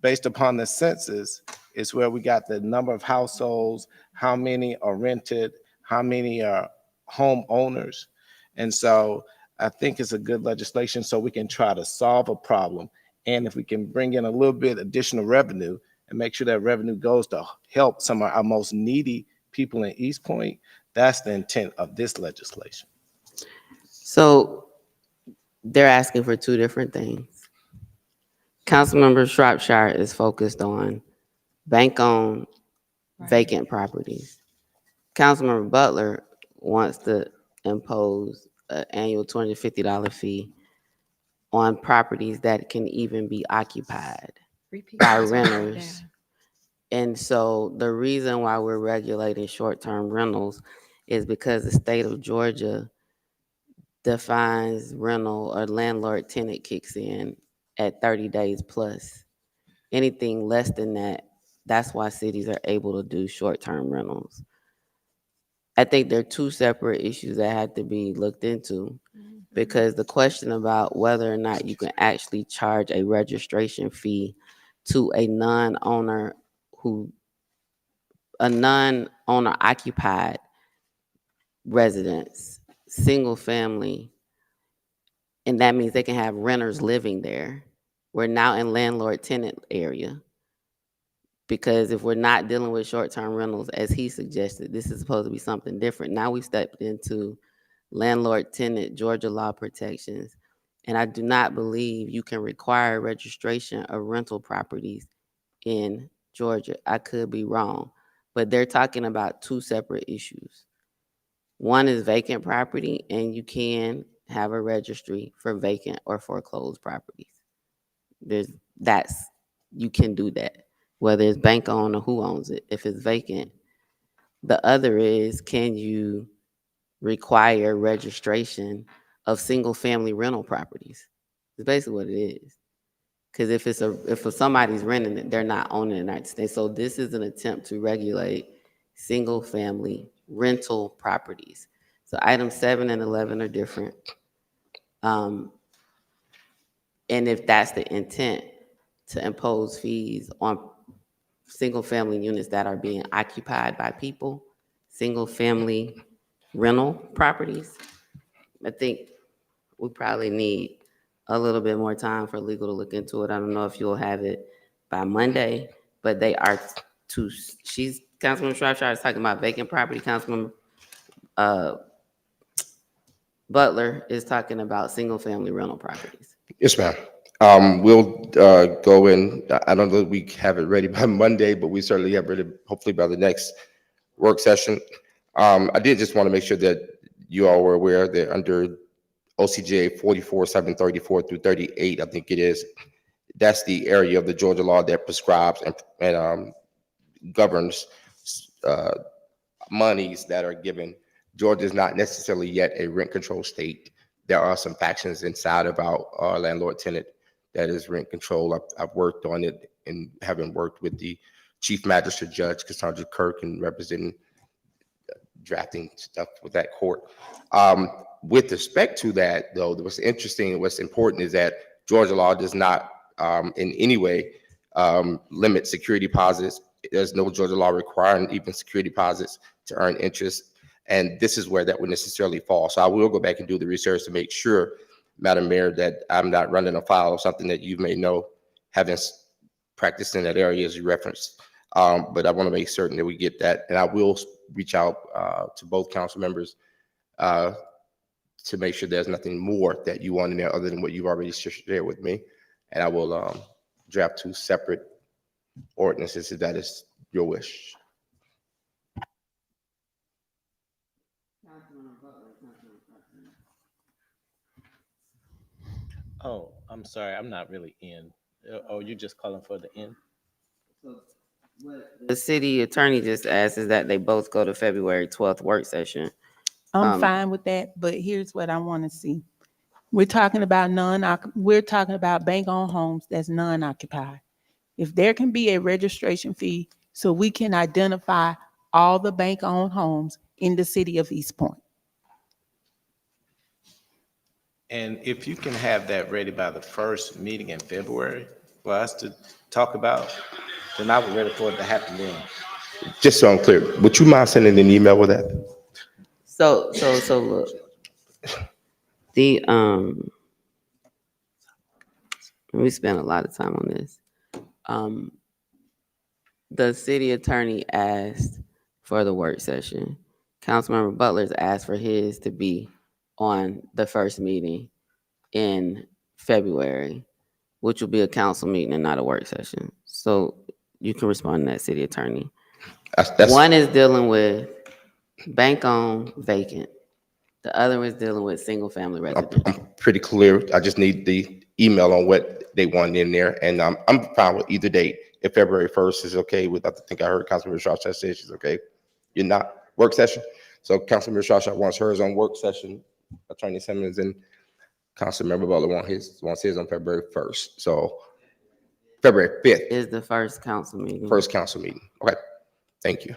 based upon the census is where we got the number of households, how many are rented, how many are homeowners. And so I think it's a good legislation so we can try to solve a problem. And if we can bring in a little bit additional revenue and make sure that revenue goes to help some of our most needy people in East Point, that's the intent of this legislation. So they're asking for two different things. Councilmember Shropshire is focused on bank-owned vacant properties. Councilmember Butler wants to impose an annual $250 fee on properties that can even be occupied by renters. And so the reason why we're regulating short-term rentals is because the state of Georgia defines rental or landlord tenant kicks in at 30 days plus. Anything less than that, that's why cities are able to do short-term rentals. I think there are two separate issues that have to be looked into, because the question about whether or not you can actually charge a registration fee to a non-owner occupied residence, single family, and that means they can have renters living there. We're now in landlord tenant area, because if we're not dealing with short-term rentals, as he suggested, this is supposed to be something different. Now we stepped into landlord tenant Georgia law protections, and I do not believe you can require registration of rental properties in Georgia. I could be wrong, but they're talking about two separate issues. One is vacant property, and you can have a registry for vacant or foreclosed properties. You can do that, whether it's bank owned or who owns it, if it's vacant. The other is, can you require registration of single family rental properties? It's basically what it is. Because if somebody's renting it, they're not owning it in the United States. So this is an attempt to regulate single family rental properties. So items 7 and 11 are different. And if that's the intent, to impose fees on single family units that are being occupied by people, single family rental properties, I think we probably need a little bit more time for legal to look into it. I don't know if you'll have it by Monday, but they are Councilman Shropshire is talking about vacant property. Councilman Butler is talking about single family rental properties. Yes, ma'am. We'll go in. I don't know if we have it ready by Monday, but we certainly have ready, hopefully by the next work session. I did just want to make sure that you all were aware that under OCJ 44-734 through 38, I think it is, that's the area of the Georgia law that prescribes and governs monies that are given. Georgia is not necessarily yet a rent control state. There are some factions inside of our landlord tenant that is rent control. I've worked on it, and having worked with the Chief Magistrate Judge Cassandra Kirk and representing drafting stuff with that court. With respect to that, though, what's interesting and what's important is that Georgia law does not in any way limit security deposits. There's no Georgia law requiring even security deposits to earn interest. And this is where that would necessarily fall. So I will go back and do the research to make sure, Madam Mayor, that I'm not running afoul of something that you may know, having practiced in that area as you referenced. But I want to make certain that we get that. And I will reach out to both council members to make sure there's nothing more that you want in there other than what you've already shared with me. And I will draft two separate ordinances, if that is your wish. Oh, I'm sorry, I'm not really in. Oh, you're just calling for the in? The city attorney just asked is that they both go to February 12th work session. I'm fine with that, but here's what I want to see. We're talking about we're talking about bank-owned homes that's non-occupied. If there can be a registration fee so we can identify all the bank-owned homes in the city of East Point. And if you can have that ready by the first meeting in February for us to talk about, then I would ready for it to happen then. Just so I'm clear, would you mind sending an email with that? So look, the we spent a lot of time on this. The city attorney asked for the work session. Councilmember Butler's asked for his to be on the first meeting in February, which will be a council meeting and not a work session. So you can respond to that, city attorney. One is dealing with bank-owned vacant. The other is dealing with single-family residential. I'm pretty clear. I just need the email on what they want in there, and I'm fine with either date. If February 1st is okay with, I think I heard Councilmember Shawshire say she's okay. You're not work session. So Councilmember Shawshire wants hers on work session. Attorney Simmons and Councilmember Butler wants his on February 1st. So February 5th is the first council meeting. First council meeting. Okay. Thank you.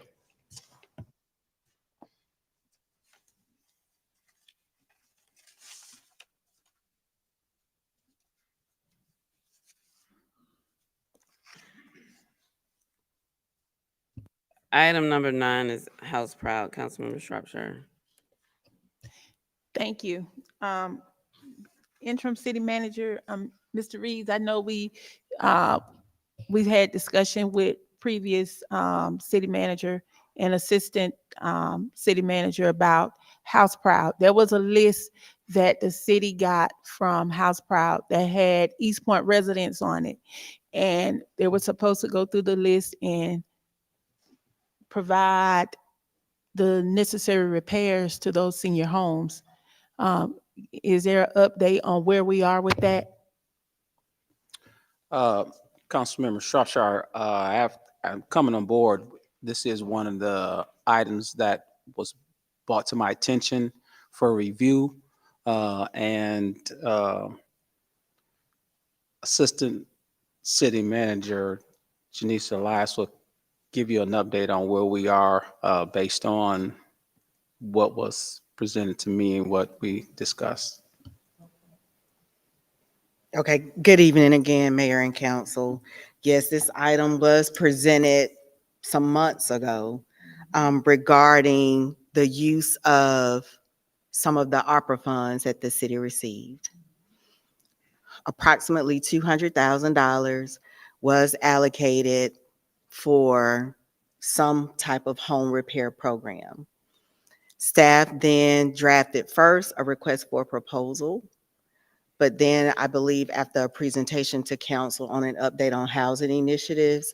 Item number 9 is House Proud. Councilmember Shropshire. Thank you. Interim city manager, Mr. Reeves, I know we've had discussion with previous city manager and assistant city manager about House Proud. There was a list that the city got from House Proud that had East Point residents on it. And they were supposed to go through the list and provide the necessary repairs to those senior homes. Is there an update on where we are with that? Councilmember Shropshire, I'm coming on board. This is one of the items that was brought to my attention for review, and Assistant City Manager Janice Elias will give you an update on where we are based on what was presented to me and what we discussed. Okay, good evening again, Mayor and Council. Yes, this item was presented some months ago regarding the use of some of the ARPA funds that the city received. Approximately $200,000 was allocated for some type of home repair program. Staff then drafted first a request for a proposal, but then I believe after a presentation to council on an update on housing initiatives,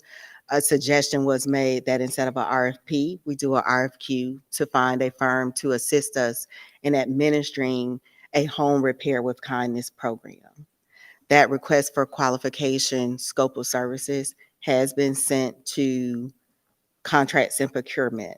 a suggestion was made that instead of an RFP, we do an RFQ to find a firm to assist us in administering a home repair with kindness program. That request for qualification, scope of services has been sent to contracts and procurement.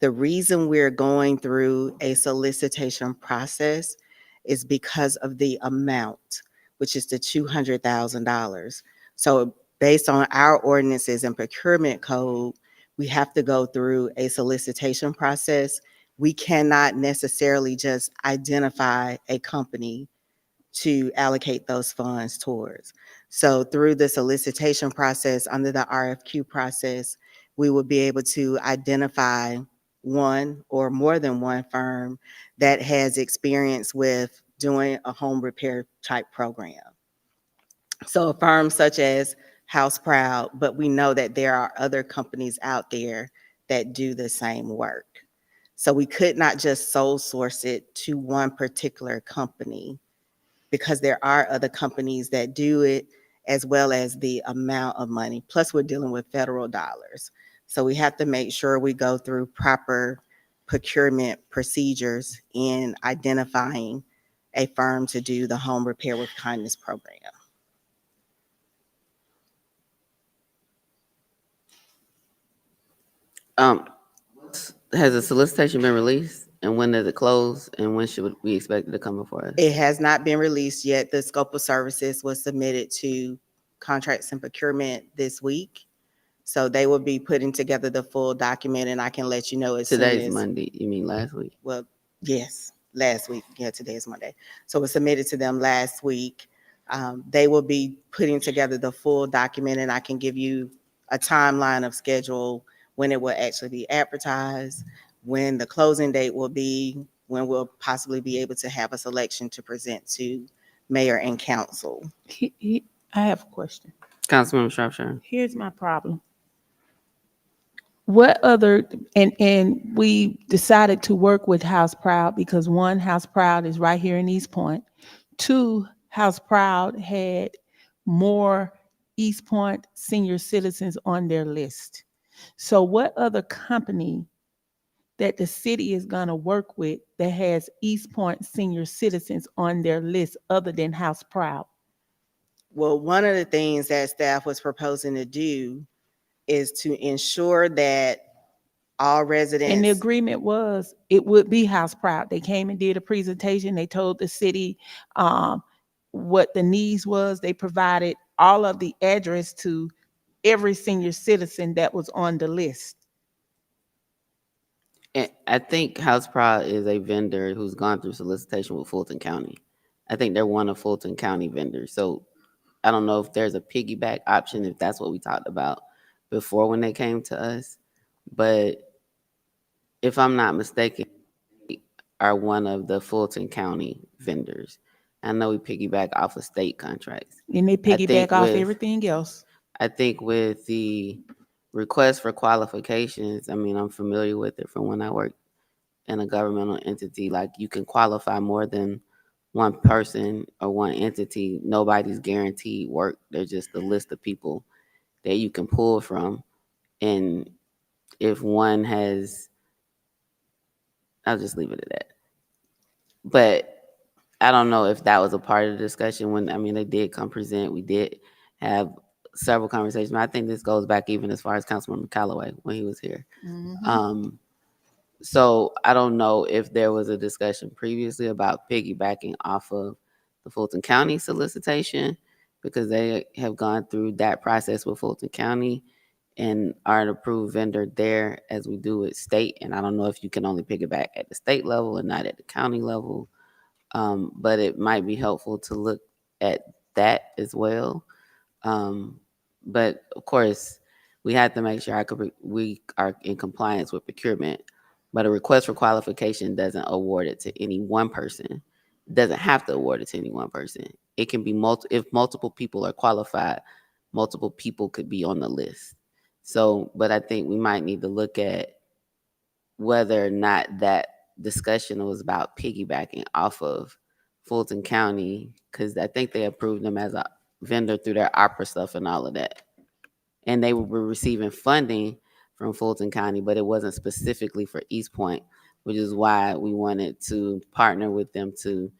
The reason we're going through a solicitation process is because of the amount, which is the $200,000. So based on our ordinances and procurement code, we have to go through a solicitation process. We cannot necessarily just identify a company to allocate those funds towards. So through the solicitation process, under the RFQ process, we will be able to identify one or more than one firm that has experience with doing a home repair type program. So a firm such as House Proud, but we know that there are other companies out there that do the same work. So we could not just sole source it to one particular company, because there are other companies that do it as well as the amount of money. Plus, we're dealing with federal dollars. So we have to make sure we go through proper procurement procedures in identifying a firm to do the home repair with kindness program. Has the solicitation been released? And when does it close? And when should we expect it to come before us? It has not been released yet. The scope of services was submitted to contracts and procurement this week. So they will be putting together the full document, and I can let you know as soon as. Today's Monday. You mean last week? Well, yes, last week. Yeah, today is Monday. So it was submitted to them last week. They will be putting together the full document, and I can give you a timeline of schedule when it will actually be advertised, when the closing date will be, when we'll possibly be able to have a selection to present to mayor and council. I have a question. Councilmember Shropshire. Here's my problem. What other, and we decided to work with House Proud because one, House Proud is right here in East Point. Two, House Proud had more East Point senior citizens on their list. So what other company that the city is gonna work with that has East Point senior citizens on their list other than House Proud? Well, one of the things that staff was proposing to do is to ensure that all residents. And the agreement was it would be House Proud. They came and did a presentation. They told the city what the needs was. They provided all of the address to every senior citizen that was on the list. And I think House Proud is a vendor who's gone through solicitation with Fulton County. I think they're one of Fulton County vendors. So I don't know if there's a piggyback option, if that's what we talked about before when they came to us. But if I'm not mistaken, they are one of the Fulton County vendors. I know we piggyback off of state contracts. And they piggyback off everything else. I think with the request for qualifications, I mean, I'm familiar with it from when I worked in a governmental entity. Like, you can qualify more than one person or one entity. Nobody's guaranteed work. There's just a list of people that you can pull from. And if one has, I'll just leave it at that. But I don't know if that was a part of the discussion when, I mean, they did come present. We did have several conversations. I think this goes back even as far as Councilmember Calloway when he was here. Mm-hmm. So I don't know if there was a discussion previously about piggybacking off of the Fulton County solicitation, because they have gone through that process with Fulton County and are an approved vendor there as we do with state. And I don't know if you can only piggyback at the state level and not at the county level. But it might be helpful to look at that as well. But of course, we have to make sure we are in compliance with procurement. But a request for qualification doesn't award it to any one person. It doesn't have to award it to any one person. It can be if multiple people are qualified, multiple people could be on the list. So, but I think we might need to look at whether or not that discussion was about piggybacking off of Fulton County, because I think they approved them as a vendor through their opera stuff and all of that. And they were receiving funding from Fulton County, but it wasn't specifically for East Point, which is why we wanted to partner with them to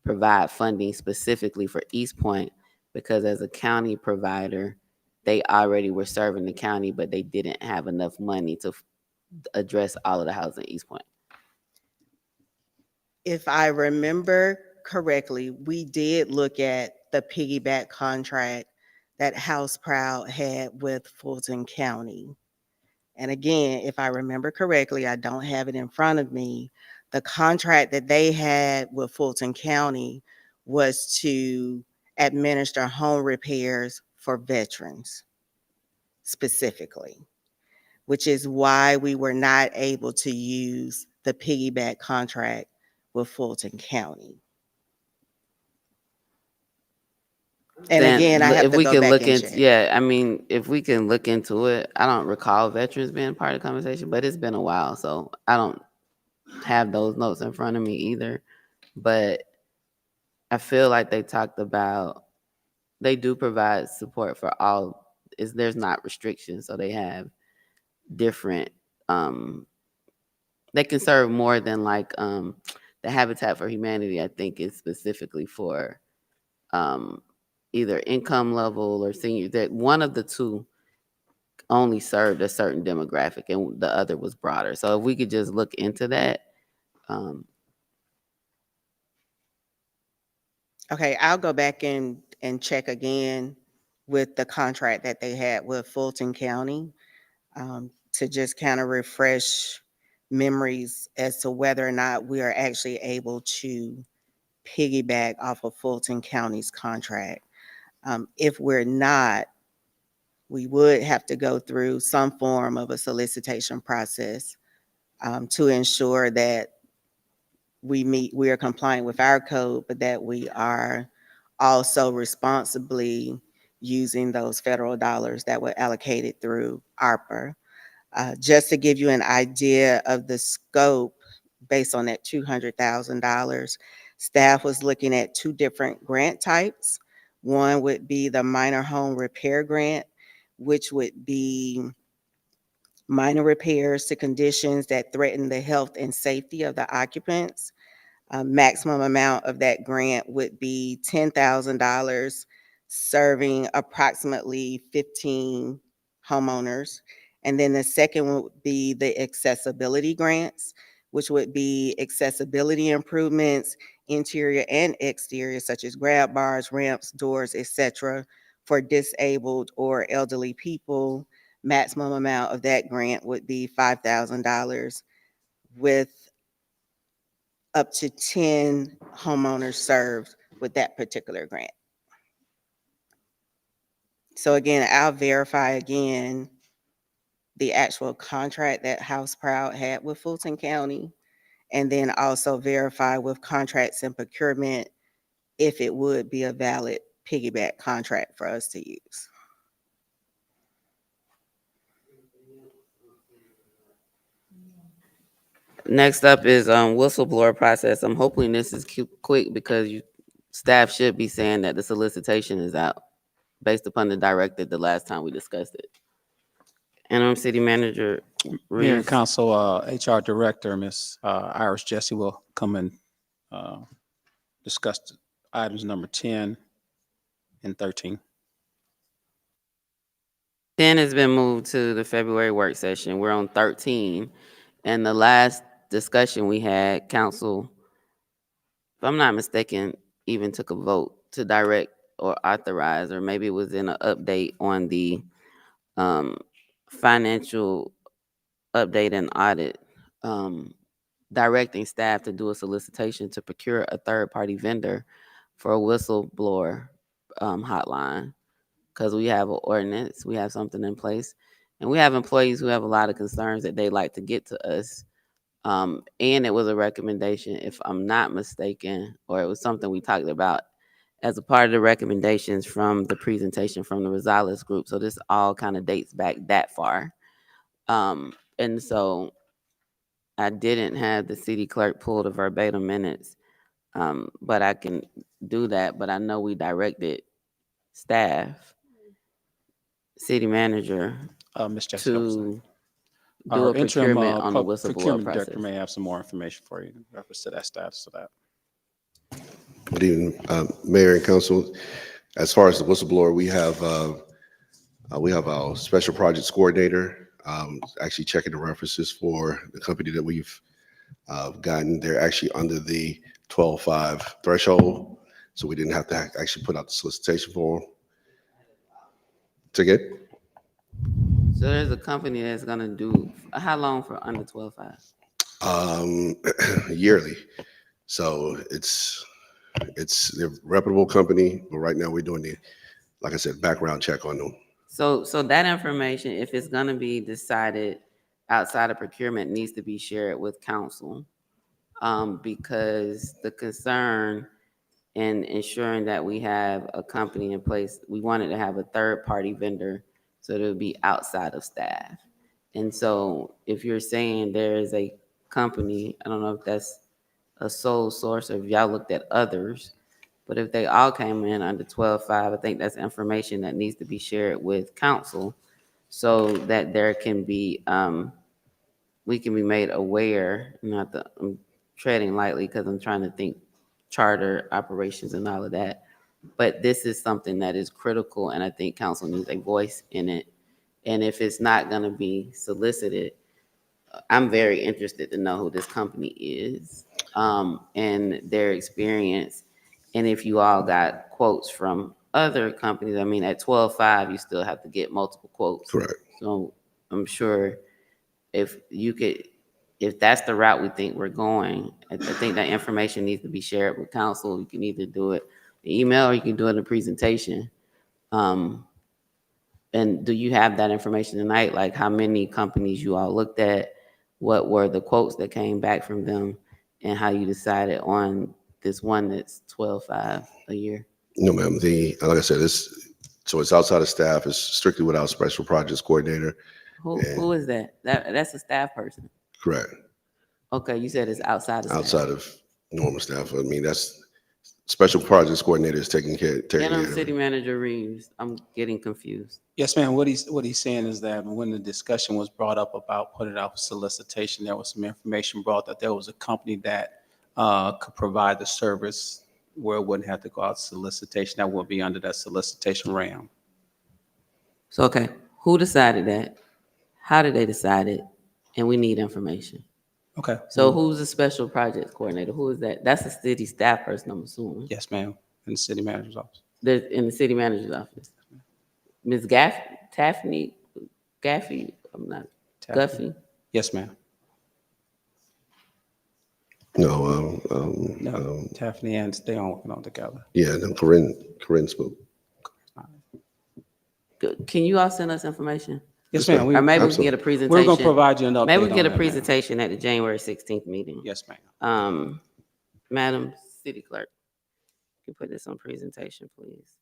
provide funding specifically for East Point, because as a county provider, they already were serving the county, but they didn't have enough money to address all of the housing in East Point. If I remember correctly, we did look at the piggyback contract that House Proud had with Fulton County. And again, if I remember correctly, I don't have it in front of me. The contract that they had with Fulton County was to administer home repairs for veterans specifically, which is why we were not able to use the piggyback contract with Fulton County. And Then again, I have if to we go can back look and into, check. yeah, I mean, if we can look into it, I don't recall veterans being part of the conversation, but it's been a while, so I don't have those notes in front of me either. But I feel like they talked about they do provide support for all. There's not restrictions, so they have different. They can serve more than like the Habitat for Humanity. I think is specifically for um, either income level or senior. That one of the two only served a certain demographic, and the other was broader. So if we could just look into that. Um, Okay, I'll go back and check again with the contract that they had with Fulton County, to just kind of refresh memories as to whether or not we are actually able to piggyback off of Fulton County's contract. If we're not, we would have to go through some form of a solicitation process, to ensure that we are compliant with our code, but that we are also responsibly using those federal dollars that were allocated through ARPA. Just to give you an idea of the scope, based on that $200,000, staff was looking at two different grant types. One would be the minor home repair grant, which would be minor repairs to conditions that threaten the health and safety of the occupants. Maximum amount of that grant would be $10,000, serving approximately 15 homeowners. And then the second would be the accessibility grants, which would be accessibility improvements, interior and exterior, such as grab bars, ramps, doors, etc., for disabled or elderly people. Maximum amount of that grant would be $5,000, with up to 10 homeowners served with that particular grant. So again, I'll verify again the actual contract that House Proud had with Fulton County, and then also verify with contracts and procurement if it would be a valid piggyback contract for us to use. Next up is whistleblower process. I'm hoping this is quick because staff should be saying that the solicitation is out based upon the directive the last time we discussed it. Interim City Manager Mayor and Reeves. Council, HR Director, Ms. Iris Jesse will come and discuss items number 10 and 13. 10 has been moved to the February work session. We're on 13. And the last discussion we had, council, if I'm not mistaken, even took a vote to direct or authorize, or maybe it was in an update on the financial update and audit, directing staff to do a solicitation to procure a third-party vendor for a whistleblower hotline. Because we have an ordinance, we have something in place, and we have employees who have a lot of concerns that they like to get to us. And it was a recommendation, if I'm not mistaken, or it was something we talked about as a part of the recommendations from the presentation from the Rosales group. So this all kind of dates back that far. And so I didn't have the city clerk pull the verbatim minutes, but I can do that. But I know we directed staff, city manager, Ms. Jesse, to do our a interim procurement on the whistleblower procurement process. director may have some more information for you in reference to that status of that. Good evening, Mayor and Council. As far as the whistleblower, we have our special projects coordinator actually checking the references for the company that we've gotten. They're actually under the 12.5 threshold, so we didn't have to actually put out the solicitation for them. Ticket. So there's a company that's gonna do how long for under 12.5? Yearly. So it's a reputable company, but right now we're doing the, like I said, background check on them. So that information, if it's gonna be decided outside of procurement, needs to be shared with council. Because the concern in ensuring that we have a company in place, we wanted to have a third party vendor so it would be outside of staff. And so if you're saying there is a company, I don't know if that's a sole source or if y'all looked at others, But if they all came in under 12.5, I think that's information that needs to be shared with council so that there can be, we can be made aware, not that I'm treading lightly because I'm trying to think charter operations and all of that. But this is something that is critical, and I think council needs a voice in it. And if it's not going to be solicited, I'm very interested to know who this company is, and their experience. And if you all got quotes from other companies, I mean, at 12.5, you still have to get multiple quotes. Correct. So I'm sure if you could, if that's the route we think we're going, I think that information needs to be shared with council. You can either do it in email or you can do it in a presentation. And do you have that information tonight? Like how many companies you all looked at? What were the quotes that came back from them? And how you decided on this one that's 12.5 a year? No, ma'am. Like I said, it's outside of staff. It's strictly with our special projects coordinator. Who is that? That's a staff person. Correct. Okay, you said it's outside of staff. Outside of normal staff. I mean, that's special projects coordinator is taking care Interim of City it. Manager Reeves. I'm getting confused. Yes, ma'am. What he's saying is that when the discussion was brought up about putting out for solicitation, there was some information brought that there was a company that could provide the service where it wouldn't have to go out solicitation. That would be under that solicitation realm. So, okay, who decided that? How did they decide it? And we need information. Okay. So who's the special projects coordinator? Who is that? That's a city staff person, I'm assuming. Yes, ma'am. In the city manager's office. In the city manager's office. Ms. Gaffney, Gaffey, I'm not, Guffey? Yes, ma'am. No, No, Taffany and they all working on together. yeah, no, Corinne spoke. Can you all send us information? Yes, ma'am. Or maybe we can get a presentation. We're going to provide you an update. Maybe we can get a on that, ma'am. presentation at the January 16th meeting. Yes, ma'am. Madam City Clerk, you put this on presentation, please.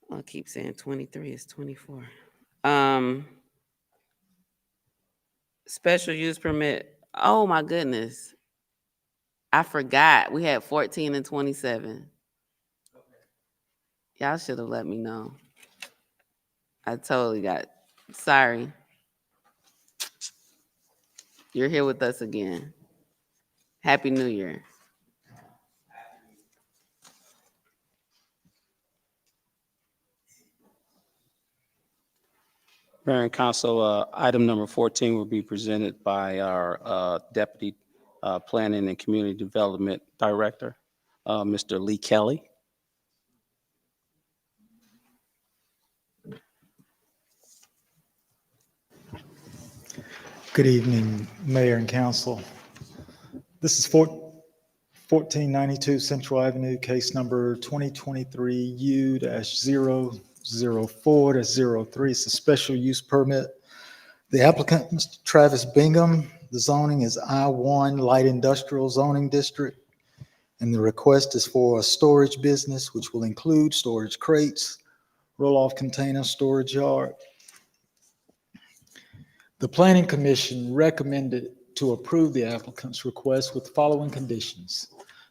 I keep saying 23, it's 24. Special use permit. Oh my goodness. I forgot. We had 14 and 27. Y'all should have let me know. I totally sorry. You're here with us again. Happy New Year. Mayor and Council, item number 14 will be presented by our Deputy Planning and Community Development Director, Mr. Lee Kelly. Good evening, Mayor and Council. This is 1492 Avenue, case number 2023U-004-03. It's a special use permit. The applicant, Mr. Travis Bingham, the zoning is I-1 Light Industrial Zoning District, and the request is for a storage business, which will include storage crates, roll-off container, storage yard. The Planning Commission recommended to approve the applicant's request with the following conditions.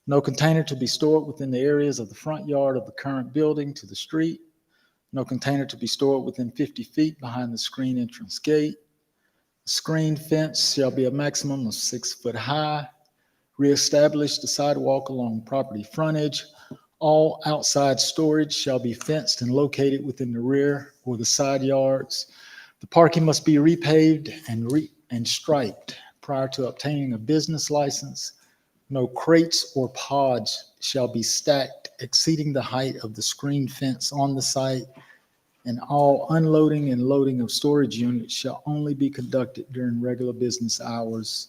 No container to be stored within the areas of the front yard of the current building to the street. No container to be stored within 50 feet behind the screen entrance gate. The screen fence shall be a maximum of 6 foot high. Reestablish the sidewalk along property frontage. All outside storage shall be fenced and located within the rear or the side yards. The parking must be repaved and striped prior to obtaining a business license. No crates or pods shall be stacked exceeding the height of the screen fence on the site, and all unloading and loading of storage units shall only be conducted during regular business hours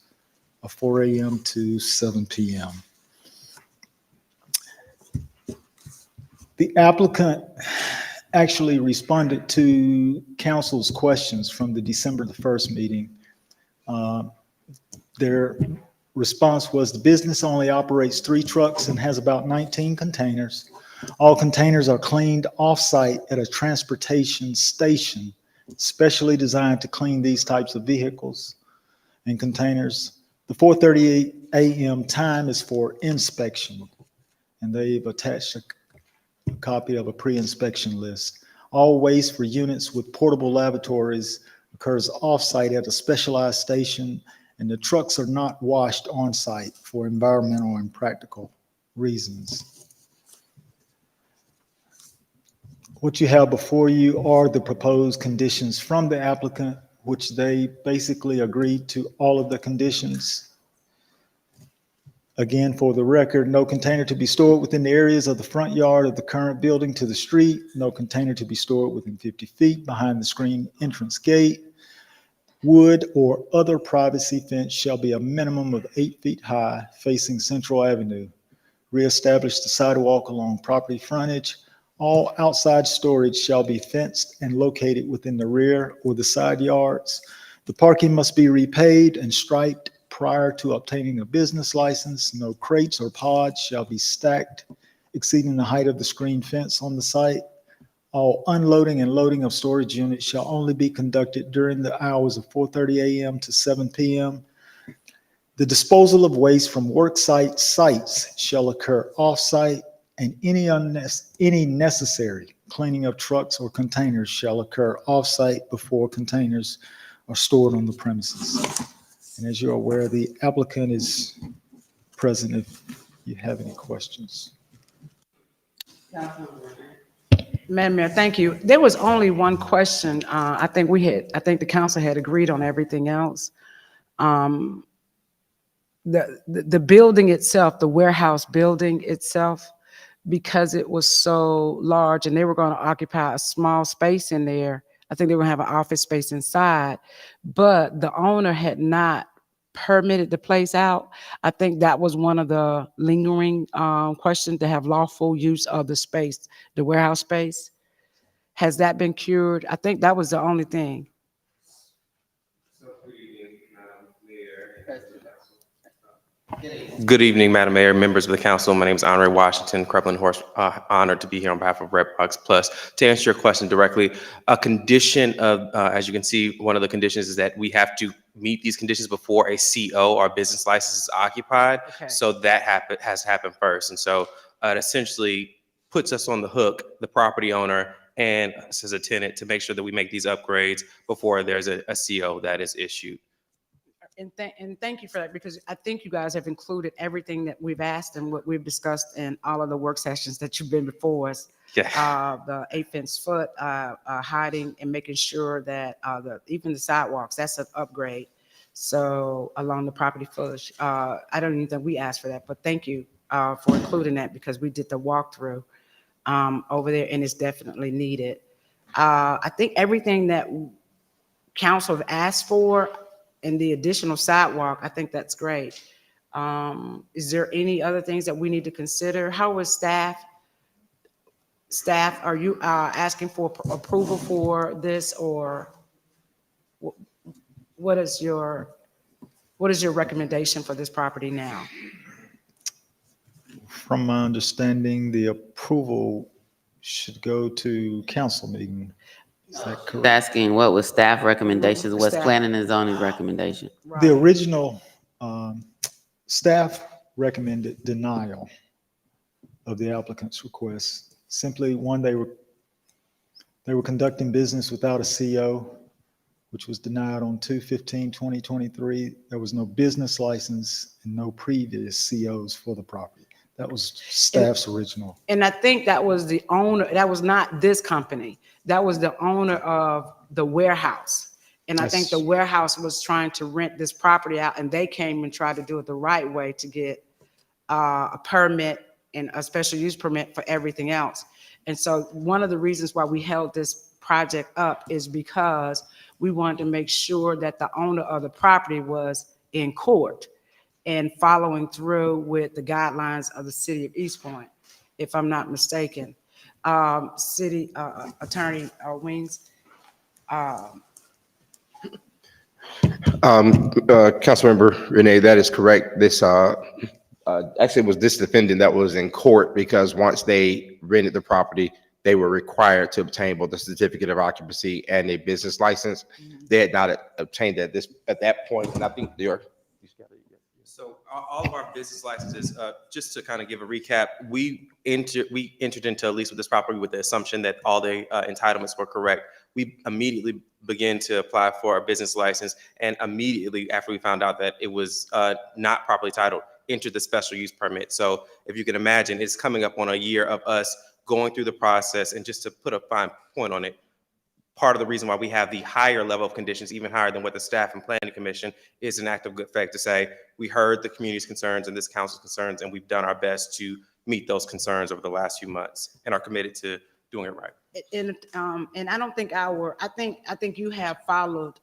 of 4 a.m. to 7 p.m. The applicant actually responded to council's questions from the December the 1st meeting. Their response was the business only operates 3 trucks and has about 19 containers. All containers are cleaned off-site at a transportation station, specially designed to clean these types of vehicles and containers. The 4:30 a.m. time is for inspection, and they've attached a copy of a pre-inspection list. All waste for units with portable lavatories occurs off-site at a specialized station, and the trucks are not washed on-site for environmental and practical reasons. What you have before you are the proposed conditions from the applicant, which they basically agreed to all of the conditions. Again, for the record, no container to be stored within the areas of the front yard of the current building to the street, no container to be stored within 50 feet behind the screen entrance gate. Wood or other privacy fence shall be a minimum of 8 feet high facing Central Avenue. Reestablish the sidewalk along property frontage. All outside storage shall be fenced and located within the rear or the side yards. The parking must be repaid and striped prior to obtaining a business license. No crates or pods shall be stacked exceeding the height of the screen fence on the site. All unloading and loading of storage units shall only be conducted during the hours of 4:30 a.m. to 7 p.m. The disposal of waste from worksite sites shall occur off-site, and any necessary cleaning of trucks or containers shall occur off-site before containers are stored on the premises. And as you're aware, the applicant is present if you have any questions. Madam Mayor, thank you. There was only one question. I think the council had agreed on everything else. The building itself, the warehouse building itself, because it was so large and they were going to occupy a small space in there, I think they were going to have an office space inside, but the owner had not permitted the place out. I think that was one of the lingering questions, to have lawful use of the space, the warehouse space. Has that been cured? I think that was the only thing. Good evening, Madam Mayor, members of the council. My name is Andre Washington, Crepland Horse. Honored to be here on behalf of Redbox Plus. To answer your question directly, a condition of, as you can see, one of the conditions is that we have to meet these conditions before a CO or business license is occupied. Okay. So that has happened first. And so it essentially puts us on the hook, the property owner and us as a tenant, to make sure that we make these upgrades before there's a CO that is issued. And thank you for that, because I think you guys have included everything that we've asked and what we've discussed in all of the work sessions that you've been before us. Yeah. The 8 foot hiding and making sure that even the sidewalks, that's an upgrade. So along the property footage, I don't even think we asked for that, but thank you for including that, because we did the walkthrough over there and it's definitely needed. I think everything that council have asked for, and the additional sidewalk, I think that's great. Is there any other things that we need to consider? How is staff? Staff, are you asking for approval for this, or what is your recommendation for this property now? From my understanding, the approval should go to council meeting. Is that correct? Asking what was staff recommendations, what's Staff. planning and zoning recommendation? The original staff recommended denial of the applicant's request. Simply, one, they were conducting business without a CO, which was denied on 2/15/2023. There was no business license and no previous COs for the property. That was staff's original. And I think that was the owner, that was not this company. That was the owner of the warehouse. And I think the warehouse was trying to rent this property out, and they came and tried to do it the right way to get a permit and a special use permit for everything else. And so one of the reasons why we held this project up is because we wanted to make sure that the owner of the property was in court and following through with the guidelines of the city of East Point, if I'm not mistaken. City Attorney Weems. Councilmember Renee, that is correct. This actually was this defendant that was in court, because once they rented the property, they were required to obtain both a certificate of occupancy and a business license. They had not obtained that at that point, and I think all of our business licenses, just to kind of give a recap, we entered into a lease with this property with the assumption that all the entitlements were correct. We immediately began to apply for our business license, and immediately after we found out that it was not properly titled, entered the special use permit. So if you can imagine, it's coming up on a year of us going through the process. And just to put a fine point on it, part of the reason why we have the higher level of conditions, even higher than what the Staff and Planning Commission, is an act of good faith to say, we heard the community's concerns and this council's concerns, and we've done our best to meet those concerns over the last few months and are committed to doing it right. And I don't think I think you have followed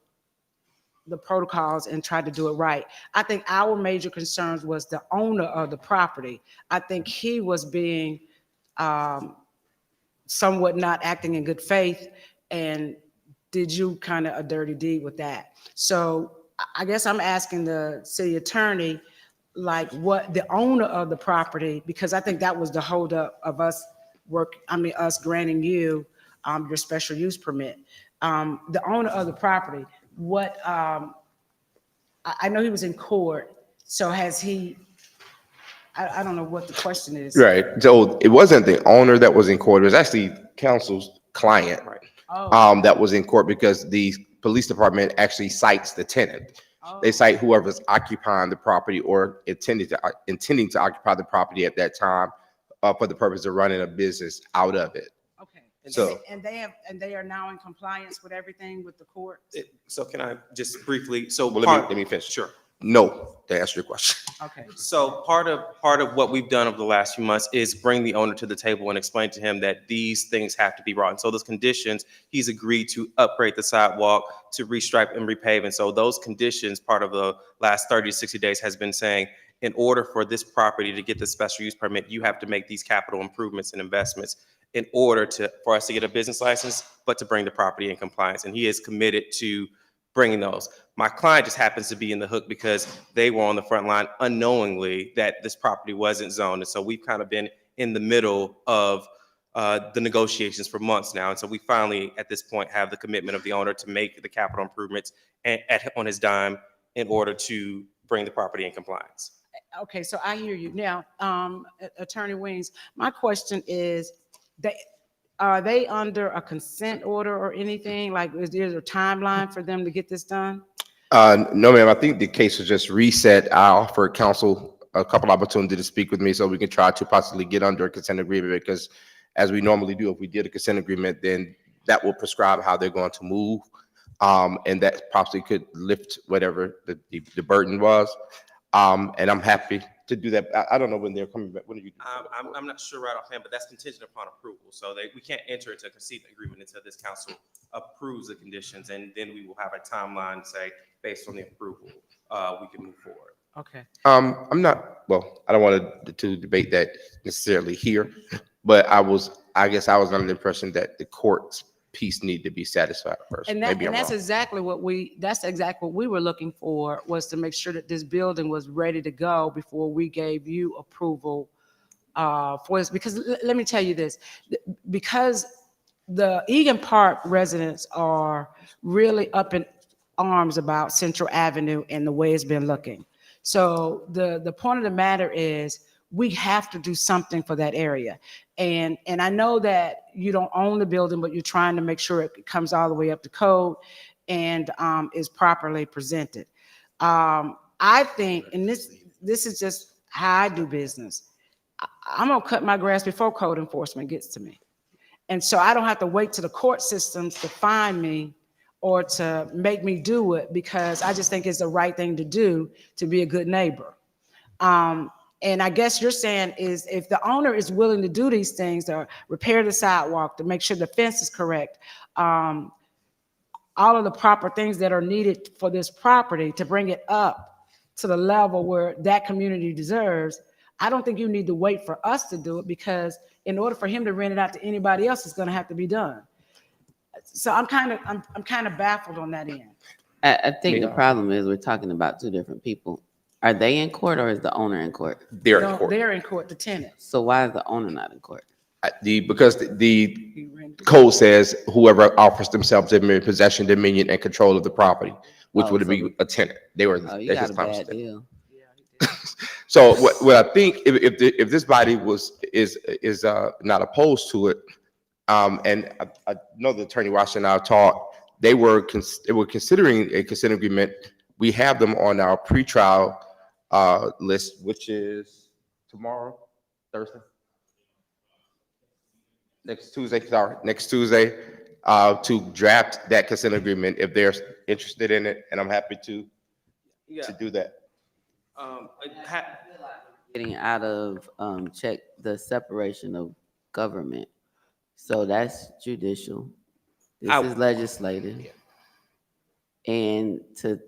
the protocols and tried to do it right. I think our major concerns was the owner of the property. I think he was being somewhat not acting in good faith, and did you kind of a dirty deed with that? So I guess I'm asking the city attorney, like, what the owner of the property, because I think that was the holdup of us us granting you your special use permit. The owner of the property, what, I know he was in court, so has he, I don't know what the question is. Right. So it wasn't the owner that was in court. It was actually council's client. Right. That was in court because the police department actually cites the tenant. They cite whoever's occupying the property or intending to occupy the property at that time for the purpose of running a business out of it. Okay. So and they are now in compliance with everything with the court. So can I just briefly? So well, let me finish. Sure. No, to answer your question. Okay. So part of what we've done over the last few months is bring the owner to the table and explain to him that these things have to be brought in. So those conditions, he's agreed to upgrade the sidewalk, to restripe and repave. And so those conditions, part of the last 30 to 60 days, has been saying, in order for this property to get the special use permit, you have to make these capital improvements and investments in order for us to get a business license, but to bring the property in compliance. And he is committed to bringing those. My client just happens to be in the hook because they were on the front line unknowingly that this property wasn't zoned. And so we've kind of been in the middle of the negotiations for months now. And so we finally, at this point, have the commitment of the owner to make the capital improvements on his dime in order to bring the property in compliance. Okay, so I hear you. Now, Attorney Wings, my question is, are they under a consent order or anything? Like, is there a timeline for them to get this done? No, ma'am. I think the case was just reset. I offered counsel a couple opportunities to speak with me so we can try to possibly get under a consent agreement, because as we normally do, if we did a consent agreement, then that will prescribe how they're going to move. And that possibly could lift whatever the burden was. And I'm happy to do that. I don't know when they're coming back. When are you? I'm not sure right offhand, but that's contingent upon approval. So we can't enter into a consent agreement until this council approves the conditions, and then we will have a timeline to say, based on the approval, we can move forward. Okay. I'm not, well, I don't want to debate that necessarily here, but I guess I was under the impression that the court's piece needed to be satisfied first. And that's exactly what we were looking for, was to make sure that this building was ready to go before we gave you approval for this. Because let me tell you this, because the Egan Park residents are really up in arms about Central Avenue and the way it's been looking. So the point of the matter is, we have to do something for that area. And I know that you don't own the building, but you're trying to make sure it comes all the way up to code and is properly presented. I think, and this is just how I do business, I'm gonna cut my grass before code enforcement gets to me. And so I don't have to wait to the court systems to find me or to make me do it, because I just think it's the right thing to do to be a good neighbor. And I guess you're saying is, if the owner is willing to do these things, to repair the sidewalk, to make sure the fence is correct, all of the proper things that are needed for this property to bring it up to the level where that community deserves, I don't think you need to wait for us to do it, because in order for him to rent it out to anybody else, it's going to have to be done. So I'm kind of baffled on that end. I think the problem is we're talking about two different people. Are they in court, or is the owner in court? They're in court. They're in court, the tenant. So why is the owner not in court? Because the code says whoever offers themselves in possession, dominion, and control of the property, which would be a tenant. They were. Oh, you got a bad deal. So what I think, if this body is not opposed to it, and I know the Attorney Washington and I talked, they were considering a consent agreement. We have them on our pretrial list, which is tomorrow, Thursday, next Tuesday, to draft that consent agreement if they're interested in it, and I'm happy to do that. Getting out of check the separation of government. So that's judicial. This is legislative. And to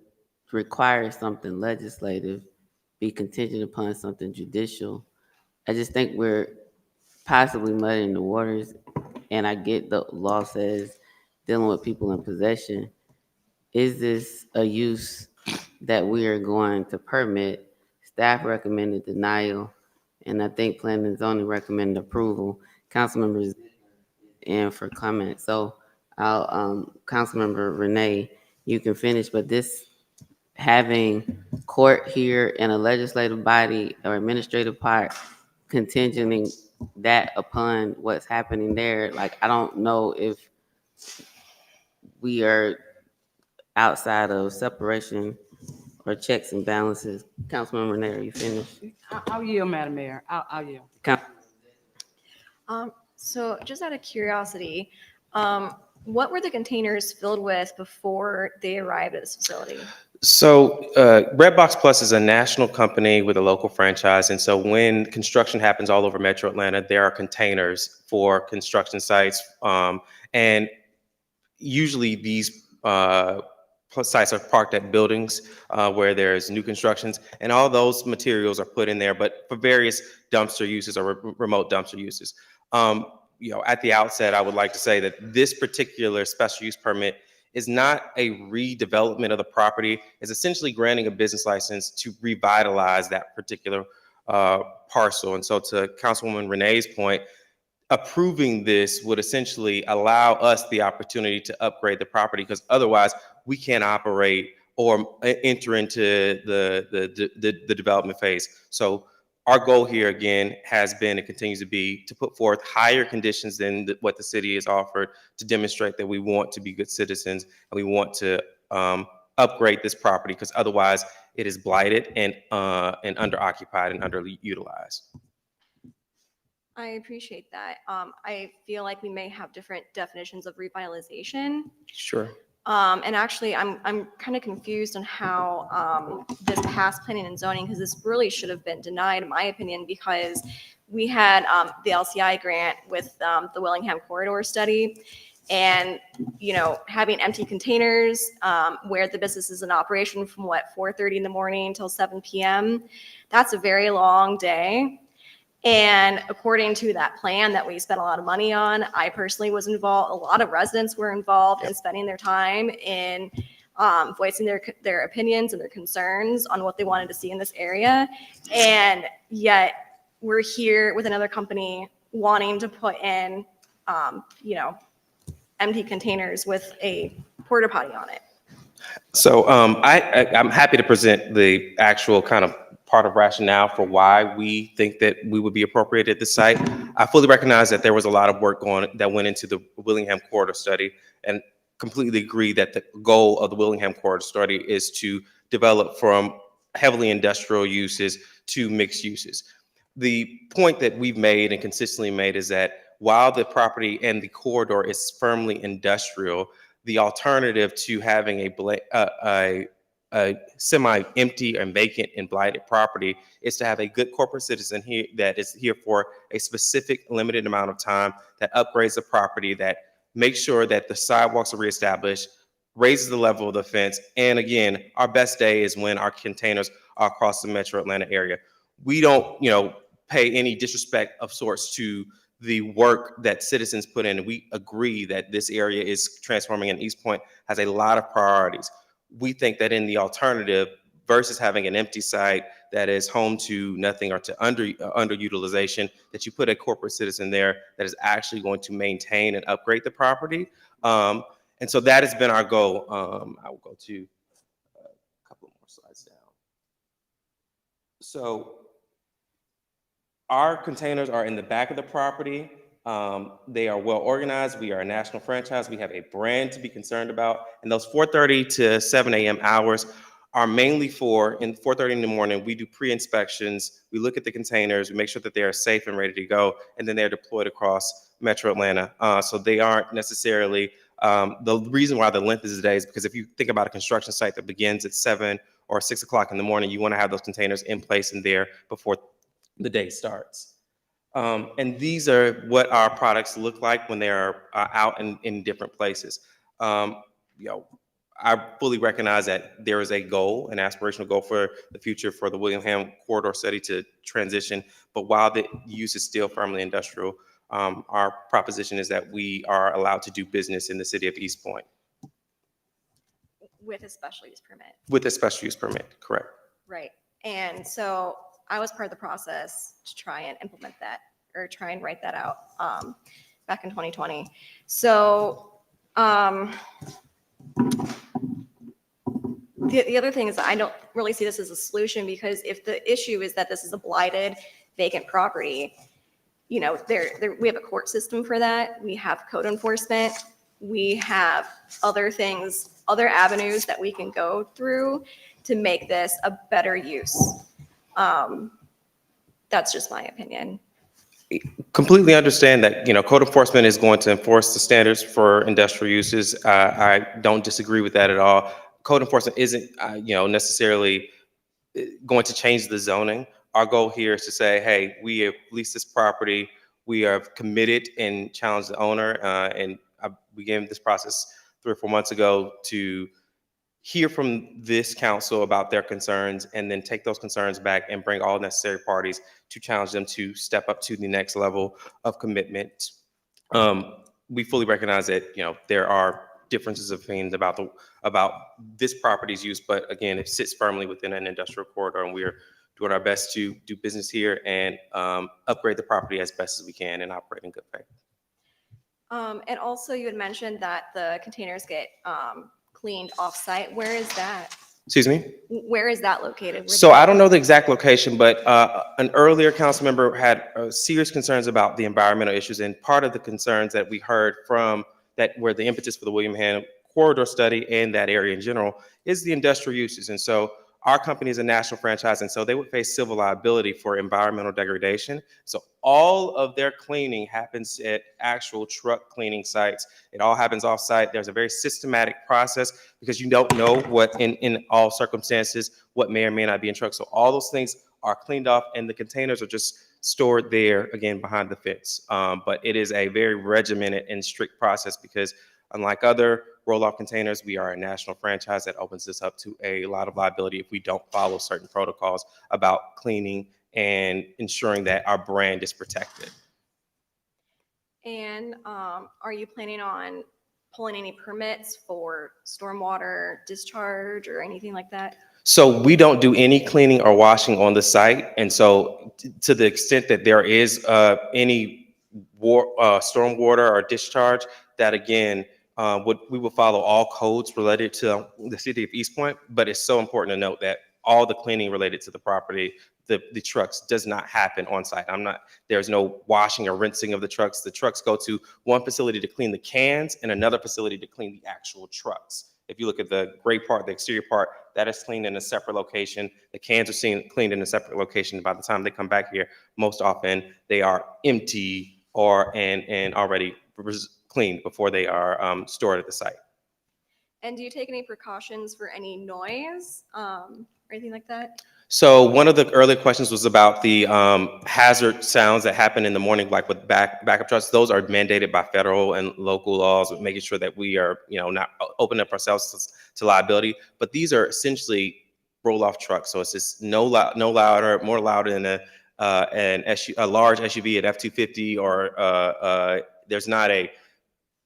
require something legislative be contingent upon something judicial, I just think we're possibly muddying the waters. And I get the law says dealing with people in possession. Is this a use that we are going to permit? Staff recommended denial, and I think planning and zoning recommended approval. Council members in for comment. So I'll, Councilmember Renee, you can finish, but this having court here and a legislative body or administrative part contingenting that upon what's happening there, like, I don't know if we are outside of separation or checks and balances. Councilmember Renee, are you finished? I'll yield, Madam Mayor. I'll yield. So just out of curiosity, what were the containers filled with before they arrived at this facility? So Redbox Plus is a national company with a local franchise. And so when construction happens all over Metro Atlanta, there are containers for construction sites. And usually these sites are parked at buildings where there's new constructions, and all those materials are put in there, but for various dumpster uses or remote dumpster uses. At the outset, I would like to say that this particular special use permit is not a redevelopment of the property. It's essentially granting a business license to revitalize that particular parcel. And so to Councilwoman Renee's point, approving this would essentially allow us the opportunity to upgrade the property, because otherwise we can't operate or enter into the development phase. So our goal here again has been and continues to be to put forth higher conditions than what the city has offered, to demonstrate that we want to be good citizens and we want to upgrade this property, because otherwise it is blighted and underoccupied and underutilized. I appreciate that. I feel like we may have different definitions of revitalization. Sure. And actually, I'm kind of confused on how this passed planning and zoning, because this really should have been denied, in my opinion, because we had the LCI grant with the Willingham Corridor study, and having empty containers where the business is in operation from 4:30 in the morning until 7 p.m. That's a very long day. And according to that plan that we spent a lot of money on, I personally was involved. A lot of residents were involved in spending their time in voicing their opinions and their concerns on what they wanted to see in this area. And yet we're here with another company wanting to put in, empty containers with a porta potty on it. So I'm happy to present the actual kind of part of rationale for why we think that we would be appropriate at this site. I fully recognize that there was a lot of work that went into the Willingham Corridor study, and completely agree that the goal of the Willingham Corridor study is to develop from heavily industrial uses to mixed uses. The point that we've made and consistently made is that while the property and the corridor is firmly industrial, the alternative to having a semi-empty and vacant and blighted property is to have a good corporate citizen here that is here for a specific limited amount of time, that upgrades the property, that makes sure that the sidewalks are reestablished, raises the level of the fence. And again, our best day is when our containers are across the Metro Atlanta area. We don't, pay any disrespect of sorts to the work that citizens put in. We agree that this area is transforming, and East Point has a lot of priorities. We think that in the alternative, versus having an empty site that is home to nothing or to underutilization, that you put a corporate citizen there that is actually going to maintain and upgrade the property. And so that has been our goal. I will go to a couple more slides down. So Our containers are in the back of the property. They are well organized. We are a national franchise. We have a brand to be concerned about. And those 4:30 to 7 a.m. hours are mainly for, in 4:30 in the morning, we do pre-inspections. We look at the containers, we make sure that they are safe and ready to go, and then they're deployed across Metro Atlanta. So they aren't necessarily, the reason why the length is today is because if you think about a construction site that begins at 7 or 6 o'clock in the morning, you want to have those containers in place and there before the day starts. And these are what our products look like when they are out in different places. You know, I fully recognize that there is a goal, an aspirational goal for the future for the Willingham corridor study to transition. But while the use is still firmly industrial, our proposition is that we are allowed to do business in the city of East Point with a special use permit. with a special use permit, correct? Right. And so I was part of the process to try and implement that or try and write that out back in 2020. So the other thing is I don't really see this as a solution, because if the issue is that this is a blighted vacant property, you know, we have a court system for that. We have code enforcement. We have other things, other avenues that we can go through to make this a better use. That's just my opinion. Completely understand that, you know, code enforcement is going to enforce the standards for industrial uses. I don't disagree with that at all. Code enforcement isn't, you know, necessarily going to change the zoning. Our goal here is to say, hey, we have leased this property. We have committed and challenged the owner. And I began this process 3 or 4 months ago to hear from this council about their concerns and then take those concerns back and bring all necessary parties to challenge them to step up to the next level of commitment. We fully recognize that, you know, there are differences of opinions about this property's use, but again, it sits firmly within an industrial corridor, and we're doing our best to do business here and upgrade the property as best as we can and operate in good faith. And also you had mentioned that the containers get cleaned off-site. Where is that? Excuse me? Where is that located? So I don't know the exact location, but an earlier council member had serious concerns about the environmental issues, and part of the concerns that we heard from that were the impetus for the Willingham corridor study and that area in general is the industrial uses. And so our company is a national franchise, and so they would face civil liability for environmental degradation. So all of their cleaning happens at actual truck cleaning sites. It all happens off-site. There's a very systematic process because you don't know what, in all circumstances, what may or may not be in trucks. So all those things are cleaned off, and the containers are just stored there, again, behind the fence. But it is a very regimented and strict process because unlike other roll-off containers, we are a national franchise that opens this up to a lot of liability if we don't follow certain protocols about cleaning and ensuring that our brand is protected. And are you planning on pulling any permits for stormwater discharge or anything like that? So we don't do any cleaning or washing on the site. And so to the extent that there is any stormwater or discharge, that again, we will follow all codes related to the city of East Point, but it's so important to note that all the cleaning related to the property, the trucks, does not happen on site. There's no washing or rinsing of the trucks. The trucks go to one facility to clean the cans and another facility to clean the actual trucks. If you look at the gray part, the exterior part, that is cleaned in a separate location. The cans are cleaned in a separate location. By the time they come back here, most often they are empty and already cleaned before they are stored at the site. And do you take any precautions for any noise or anything like that? So one of the earlier questions was about the hazard sounds that happen in the morning, like with backup trucks. Those are mandated by federal and local laws, making sure that we are, not opening up ourselves to liability. But these are essentially roll-off trucks, so it's just more louder than a large SUV, an F-250, or there's not a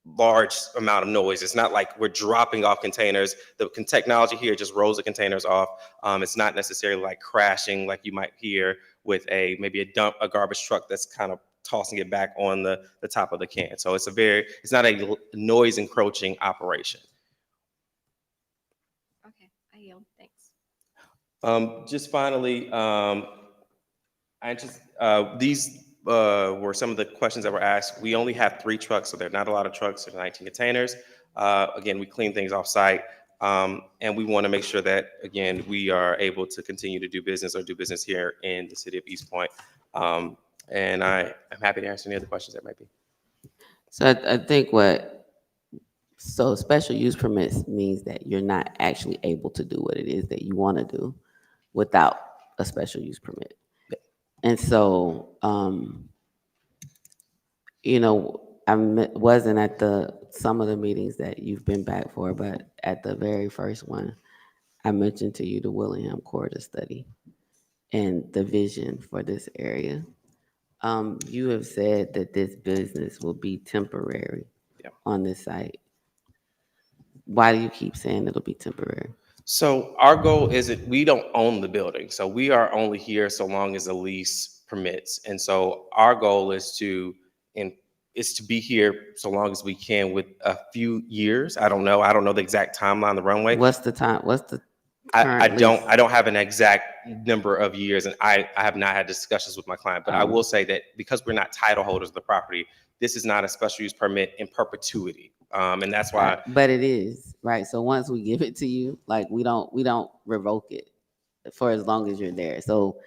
large amount of noise. It's not like we're dropping off containers. The technology here just rolls the containers off. It's not necessarily like crashing like you might hear with maybe a garbage truck that's kind of tossing it back on the top of the can. So it's not a noise encroaching operation. Okay, I yield. Thanks. Just finally, I just, these were some of the questions that were asked. We only have 3 trucks, so there are not a lot of trucks. There's 19 containers. Again, we clean things off site. And we want to make sure that, again, we are able to continue to do business here in the city of East Point. And I'm happy to answer any other questions that might be. So I think so special use permits means that you're not actually able to do what it is that you want to do without a special use permit. And so, wasn't at some of the meetings that you've been back for, but at the very first one, I mentioned to you the Willingham Corridor study and the vision for this area. You have said that this business will be temporary on this site. Why do you keep saying it'll be temporary? So our goal is that we don't own the building. So we are only here so long as the lease permits. And so our goal is to be here so long as we can with a few years. I don't know the exact timeline, the runway. What's the time? What's the I current don't lease? have an exact number of years, and I have not had discussions with my client, but I will say that because we're not title holders of the property, this is not a special use permit in perpetuity. And that's why. But it is, right? So once we give it to you, like we don't revoke it for as long as you're there. So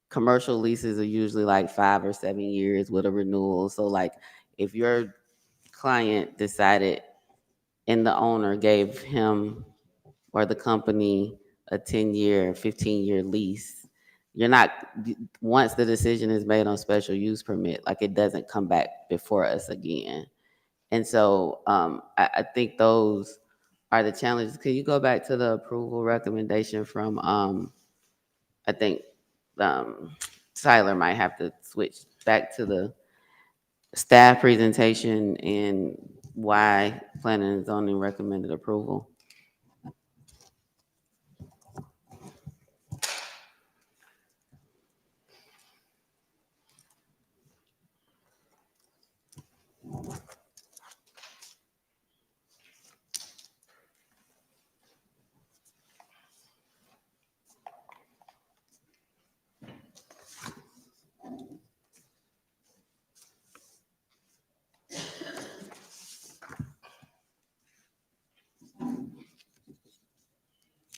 commercial leases are usually like 5 or 7 years with a renewal. So like if your client decided and the owner gave him or the company a 10-year, 15-year lease, you're not, once the decision is made on special use permit, like it doesn't come back before us again. And so I think those are the challenges. Can you go back to the approval recommendation from, I think Tyler might have to switch back to the staff presentation and why planning and zoning recommended approval.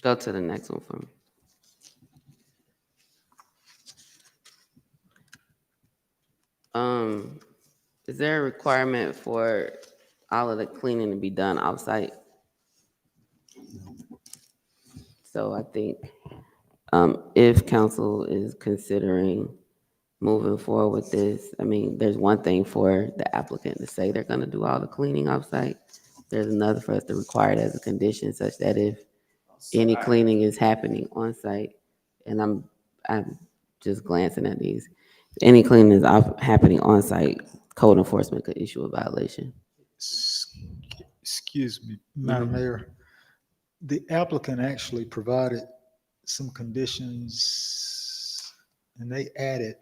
Go to the next one for me. Is there a requirement for all of the cleaning to be done off-site? So I think if council is considering moving forward with this, I mean, there's one thing for the applicant to say they're going to do all the cleaning off-site. There's another for us to require it as a condition such that if any cleaning is happening on-site, and I'm just glancing at these, if any cleaning is happening on-site, code enforcement could issue a violation. Excuse me, Madam Mayor. The applicant actually provided some conditions and they added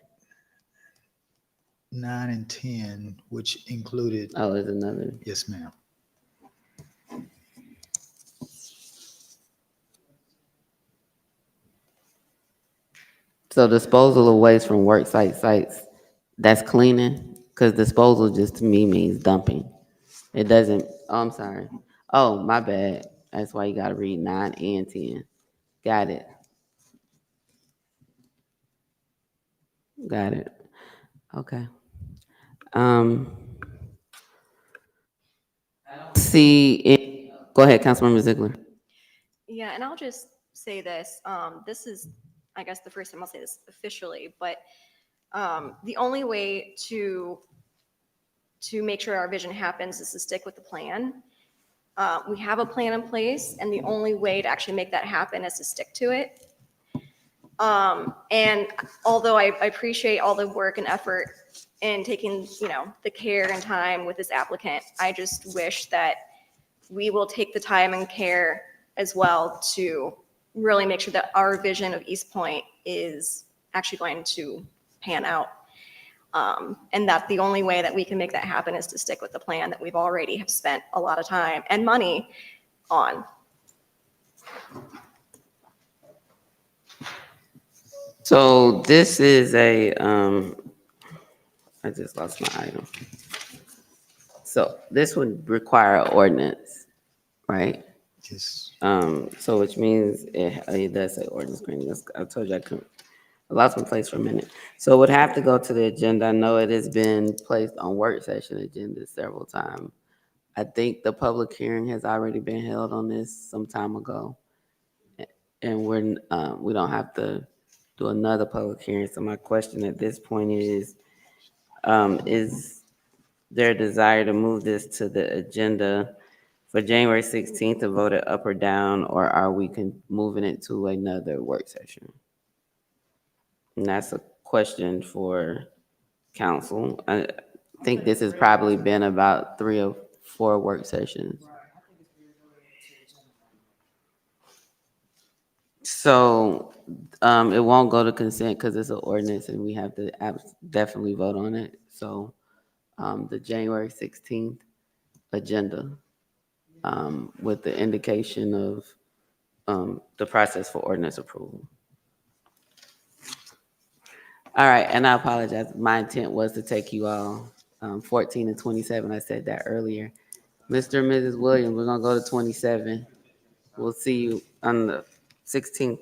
9 and 10, which included. Oh, there's another. Yes, ma'am. So disposal of waste from work sites, that's cleaning? Because disposal just to me means dumping. It doesn't, oh, I'm sorry. Oh, my bad. That's why you got to read 9 and 10. Got it. Got it. Okay. Go ahead, Councilmember Ziegler. Yeah, and I'll just say this. This is, I guess, the first time I'll say this officially, but the only way to make sure our vision happens is to stick with the plan. We have a plan in place, and the only way to actually make that happen is to stick to it. And although I appreciate all the work and effort in taking, the care and time with this applicant, I just wish that we will take the time and care as well to really make sure that our vision of East Point is actually going to pan out. And that the only way that we can make that happen is to stick with the plan that we've already have spent a lot of time and money on. So this is I just lost my item. So this would require an ordinance, right? Yes. So which means it does say ordinance screening. I told you I couldn't. I lost my place for a minute. So it would have to go to the agenda. I know it has been placed on work session agendas several times. I think the public hearing has already been held on this some time ago. And we don't have to do another public hearing. So my question at this point is there a desire to move this to the agenda for January 16th to vote it up or down, or are we moving it to another work session? And that's a question for council. I think this has probably been about 3 or 4 work sessions. So it won't go to consent because it's an ordinance and we have to definitely vote on it. So the January 16th agenda with the indication of the process for ordinance approval. All right, and I apologize. My intent was to take you all 14 and 27. I said that earlier. Mr. and Mrs. Williams, we're going to go to 27. We'll see you on the 16th.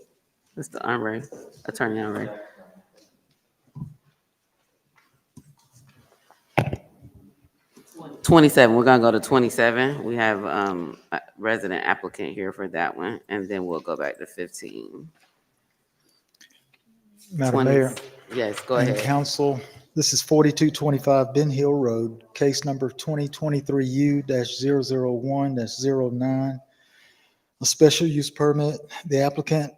Mr. Unray, Attorney Unray. We're gonna go to 27. We have a resident applicant here for that one, and then we'll go back to 15. Madam 20 Mayor. Yes, go And ahead. council, this is 4225 Ben Hill Road, case number 2023U-001-09. A special use permit. The applicant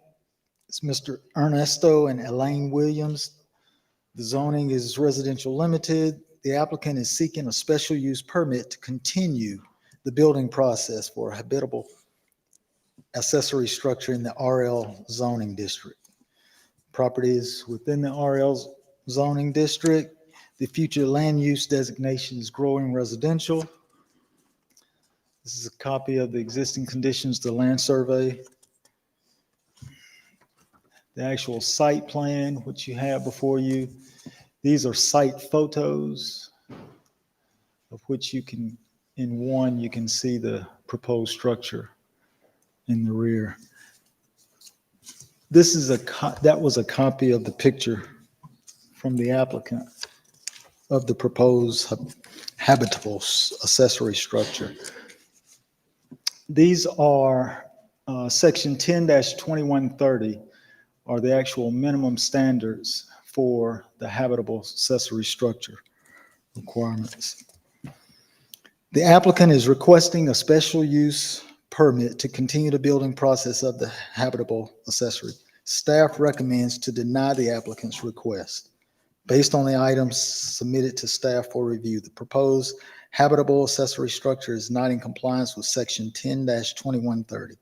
is Mr. Ernesto and Elaine Williams. The zoning is residential limited. The applicant is seeking a special use permit to continue the building process for a habitable accessory structure in the RL zoning district. Property is within the RL zoning district. The future land use designation is growing residential. This is a copy of the existing conditions, the land survey. The actual site plan, which you have before you. These are site photos of which you can, in one, you can see the proposed structure in the rear. This is that was a copy of the picture from the applicant of the proposed habitable accessory structure. These are section 10-2130 are the actual minimum standards for the habitable accessory structure requirements. The applicant is requesting a special use permit to continue the building process of the habitable accessory. Staff recommends to deny the applicant's request. Based on the items submitted to staff for review, the proposed habitable accessory structure is not in compliance with section 10-2130.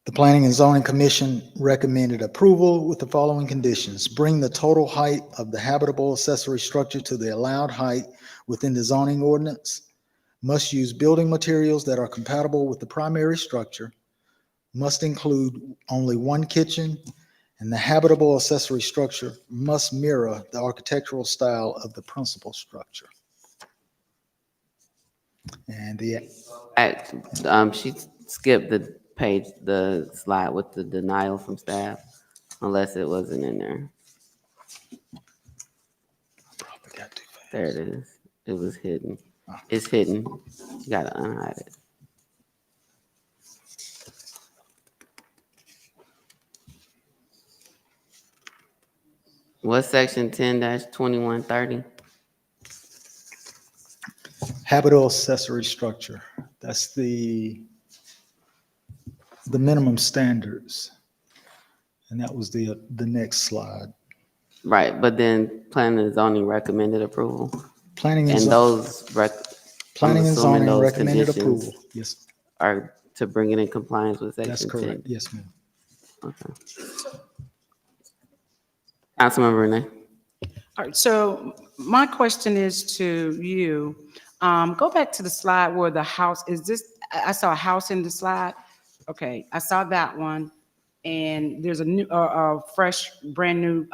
The Planning and Zoning Commission recommended approval with the following conditions. Bring the total height of the habitable accessory structure to the allowed height within the zoning ordinance. Must use building materials that are compatible with the primary structure. Must include only one kitchen, and the habitable accessory structure must mirror the architectural style of the principal structure. And She skipped the page, the slide with the denial from staff, unless it wasn't in there. There it is. It was hidden. It's hidden. You gotta unhide it. What's section 10-2130? habitable accessory structure. That's the minimum standards. And that was the next slide. Right, but then planning and zoning recommended approval. Planning and those planning and zoning those recommended conditions approval. Yes, are to bring it in compliance with section 10. that's correct. Yes, ma'am. Okay. Councilmember Renee. All right, so my question is to you. Go back to the slide where the house is this. I saw a house in the slide. Okay, I saw that one. and there's a new, fresh, brand new,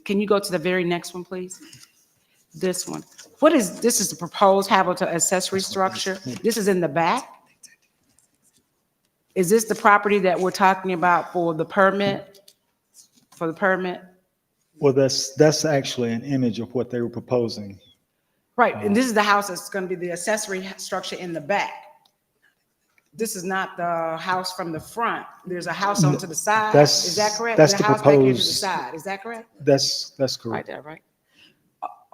can you go to the very next one, please? This one. This is the proposed habitable accessory structure. This is in the back. Is this the property that we're talking about for the permit? For the permit? Well, that's actually an image of what they were proposing. Right, and this is the house that's gonna be the accessory structure in the back. This is not the house from the front. There's a house on to the side. Is that correct? That's There's a the house back here to the proposed- side. Is that correct? That's Right correct. there, right?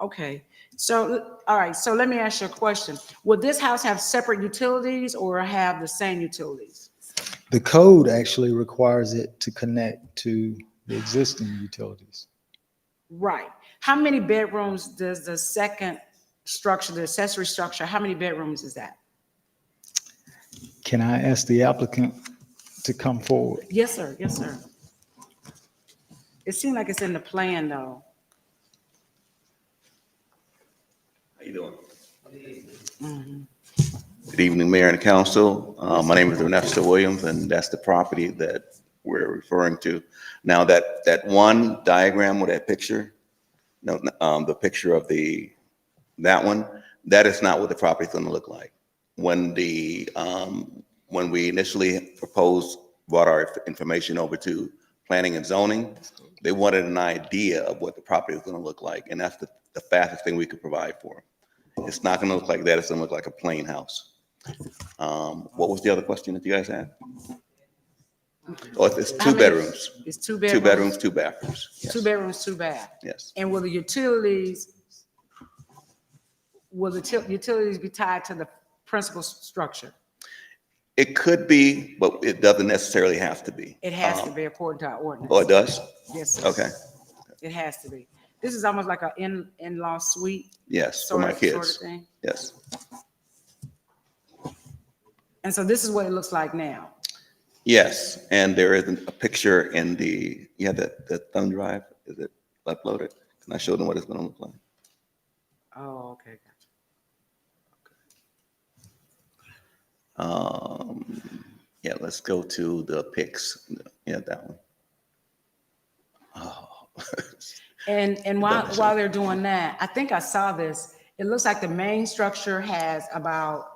Okay, so, all right, so let me ask you a question. Would this house have separate utilities or have the same utilities? The code actually requires it to connect to the existing utilities. Right. How many bedrooms does the second structure, the accessory structure, how many bedrooms is that? Can I ask the applicant to come forward? Yes, sir. Yes, sir. It seems like it's in the plan, though. How you doing? Mhm. Good evening, Mayor and Council. My name is Ernesto Williams, and that's the property that we're referring to. Now, that one diagram or that picture, no, the picture of that one, that is not what the property is going to look like. When we initially brought our information over to planning and zoning, they wanted an idea of what the property was going to look like, and that's the fastest thing we could provide for them. It's not going to look like that. It's going to look like a plain house. What was the other question that you guys had? Oh, it's How two many- bedrooms. It's two bedrooms? 2 bedrooms, 2 bathrooms. Yes. 2 bedrooms, 2 baths. Yes. And will the utilities be tied to the principal structure? It could be, but it doesn't necessarily have to be. It has to be according to our ordinance. Oh, it does? Yes, sir. Okay. It has to be. This is almost like an in-law suite. Yes, for sort my of- kids. Sort of thing. Yes. And so this is what it looks like now. Yes, and there is a picture in you have the thumb drive, is it uploaded? Can I show them what it's gonna look like? Oh, okay, Yeah, let's go to the pics. Yeah, that one. Oh. And while they're doing that, I think I saw this. It looks like the main structure has about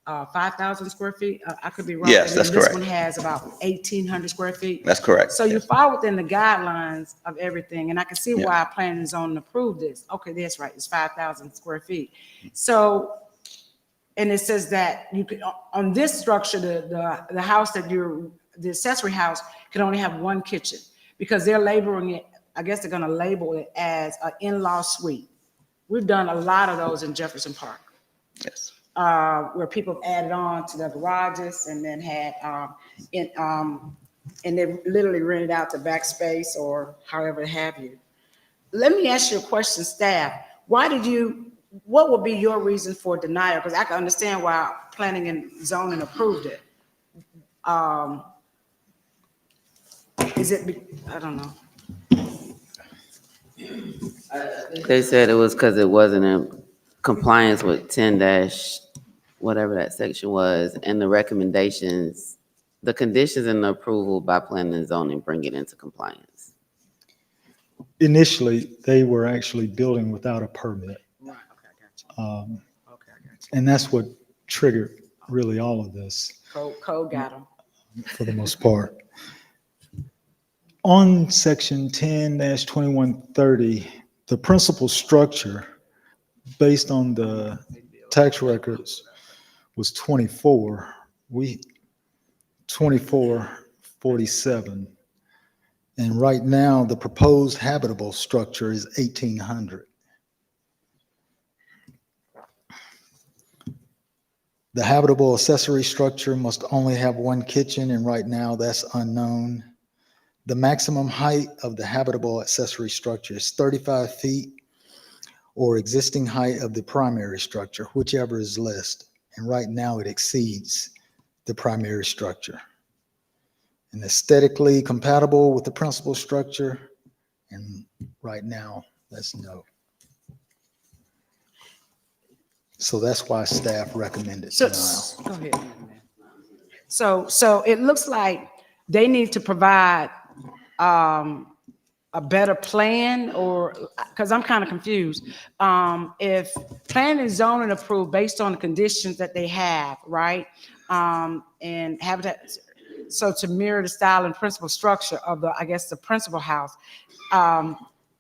5,000 square feet. I could be wrong. Yes, And that's then this correct. one has about 1,800 square feet. That's correct, So you yes. fall within the guidelines of everything, and I can see Yeah. why planning and zoning approved this. Okay, that's right. It's 5,000 square feet. So, and it says that you could on this structure, the house that the accessory house can only have one kitchen because they're labeling it. I guess they're going to label it as an in-law suite. We've done a lot of those in Jefferson Park. Yes. Where people have added on to their garages and then had and they literally rented out the back space or however have you. Let me ask you a question, staff. What would be your reason for denial? Because I can understand why planning and zoning approved it. I don't know. They said it was because it wasn't in compliance with 10 whatever that section was, and the recommendations, the conditions and the approval by planning and zoning bring it into compliance. Initially, they were actually building without a permit. Right, okay, I got you. Okay, I got you. And that's what triggered really all of this Code got them. for the most part. On section 10-2130, the principal structure based on the tax records was 2447. And right now, the proposed habitable structure is 1,800. The habitable accessory structure must only have one kitchen, and right now that's unknown. The maximum height of the habitable accessory structure is 35 feet or existing height of the primary structure, whichever is less. And right now it exceeds the primary structure. And aesthetically compatible with the principal structure, and right now that's no. So that's why staff recommended denial. Go ahead. So it looks like they need to provide a better plan, or, because I'm kind of confused. If planning and zoning approved based on the conditions that they have, right? And habitat, so to mirror the style and principal structure of the, I guess, the principal house.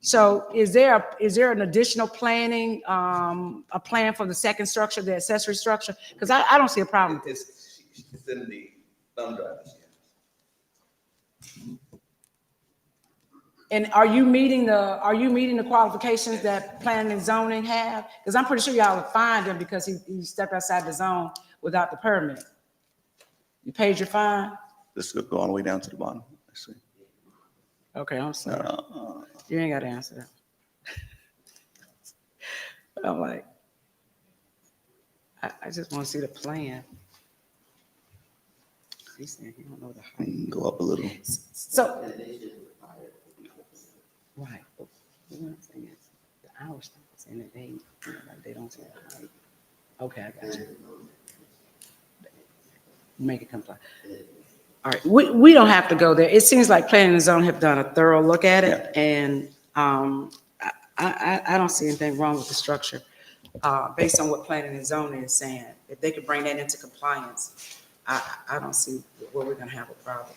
So is there an additional planning, a plan for the second structure, the accessory structure? Because I don't see a problem with this. It's in the thumb drive. And are you meeting the qualifications that planning and zoning have? Because I'm pretty sure y'all will find him because he stepped outside the zone without the permit. You paid your fine? Let's go all the way down to the bottom. Let's see. Okay, I'm sorry. You ain't got to answer that. But I'm like, I just want to see the plan. He's saying he don't know the height. Go up a little. So, right. But what I'm saying is, the hours saying that they, like they don't say the height. Okay, I got you. Make it comply. All right, we don't have to go there. It seems like planning and zoning have done a thorough look at it, and I don't see anything wrong with the structure based on what planning and zoning is saying. If they could bring that into compliance, I don't see where we're gonna have a problem.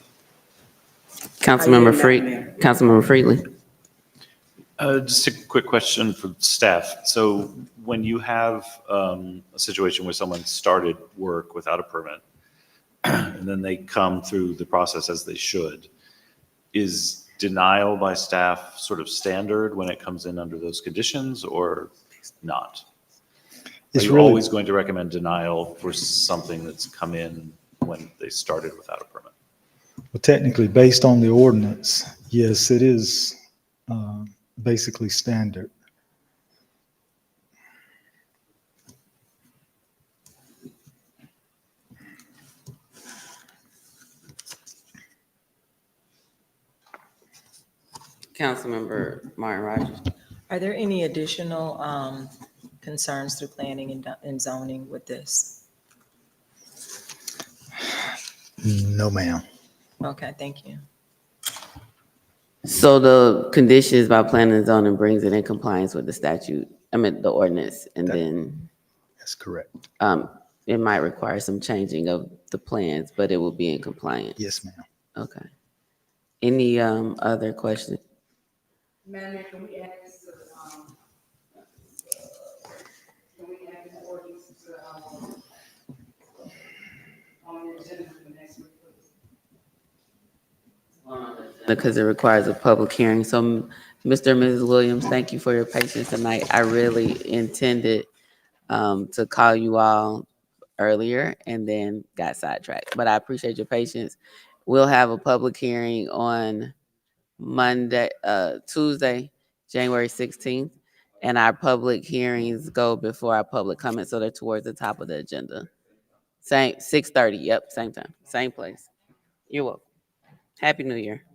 Councilmember Freely. Just a quick question for staff. So when you have a situation where someone started work without a permit, and then they come through the process as they should, is denial by staff sort of standard when it comes in under those conditions, or not? Are you always going to recommend denial for something that's come in when they started without a permit? Well, technically, based on the ordinance, yes, it is basically standard. Councilmember Martin Rogers. Are there any additional concerns through planning and zoning with this? No, ma'am. Okay, thank you. So the conditions by planning and zoning brings it in compliance with the statute, the ordinance, and then. That's correct. It might require some changing of the plans, but it will be in compliance. Yes, ma'am. Okay. Any other questions? Madam Mayor, can we add this to can we add this ordinance to on the agenda for the next week, please? Because it requires a public hearing. So, Mr. and Mrs. Williams, thank you for your patience tonight. I really intended to call you all earlier and then got sidetracked, but I appreciate your patience. We'll have a public hearing on Tuesday, January 16th, and our public hearings go before our public comment, so they're towards the top of the agenda. Same 6:30. Yep, same time, same place. You're welcome. Happy New Year.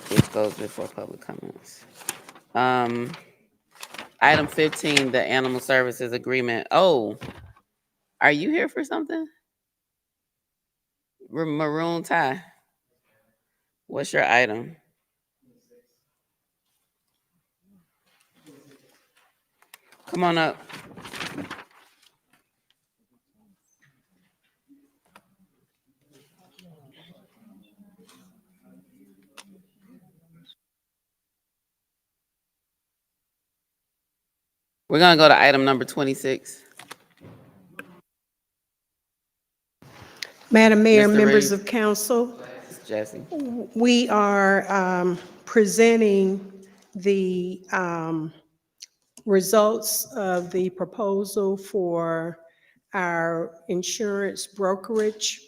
Which goes before public comments. Item 15, the animal services agreement. Oh, are you here for something? Maroon tie. What's your item? Come on up. We're gonna go to item number 26. Madam Mayor, Mr. members Reed. of council, Jesse. we are presenting the results of the proposal for our insurance brokerage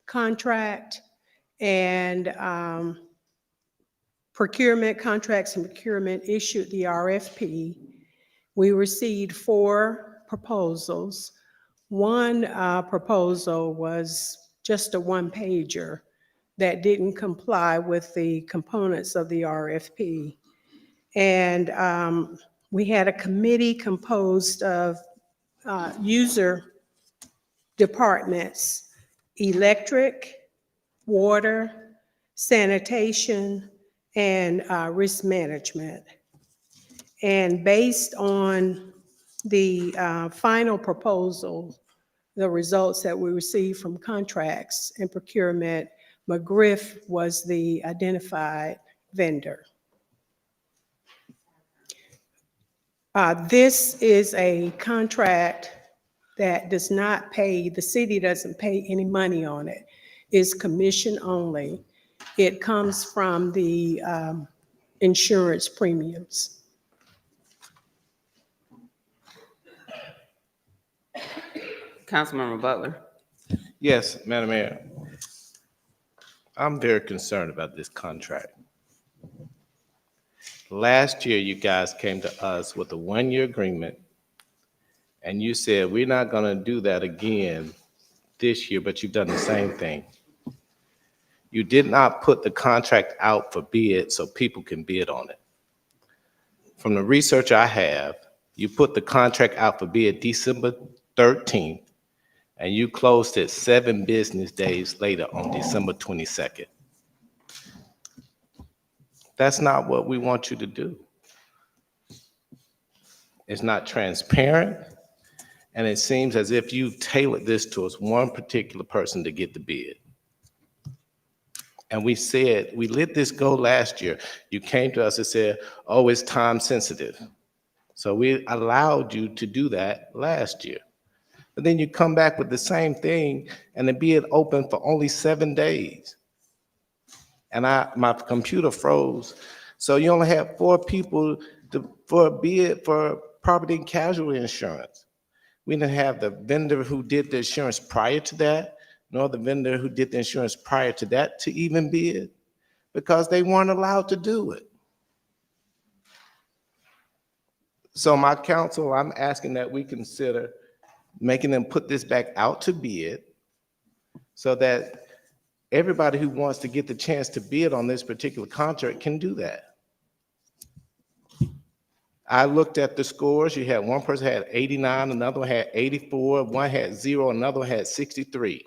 contract and procurement contracts and procurement issued the RFP. We received 4 proposals. One proposal was just a one-pager that didn't comply with the components of the RFP. And we had a committee composed of user departments: electric, water, sanitation, and risk management. And based on the final proposal, the results that we received from contracts and procurement, McGriff was the identified vendor. This is a contract that does not pay, the city doesn't pay any money on it. It's commission only. It comes from the insurance premiums. Councilmember Butler. Yes, Madam Mayor. I'm very concerned about this contract. Last year, you guys came to us with a one-year agreement, and you said, we're not gonna do that again this year, but you've done the same thing. You did not put the contract out for bid so people can bid on it. From the research I have, you put the contract out for bid December 13th, and you closed it 7 business days later on December 22nd. That's not what we want you to do. It's not transparent, and it seems as if you tailored this towards one particular person to get the bid. And we said, we let this go last year. You came to us and said, oh, it's time sensitive. So we allowed you to do that last year. But then you come back with the same thing and the bid opened for only 7 days. And my computer froze. So you only have 4 people for a bid for property and casualty insurance. We didn't have the vendor who did the insurance prior to that, nor the vendor who did the insurance prior to that to even bid, because they weren't allowed to do it. So my counsel, I'm asking that we consider making them put this back out to bid so that everybody who wants to get the chance to bid on this particular contract can do that. I looked at the scores. You had one person had 89, another one had 84, one had 0, another one had 63.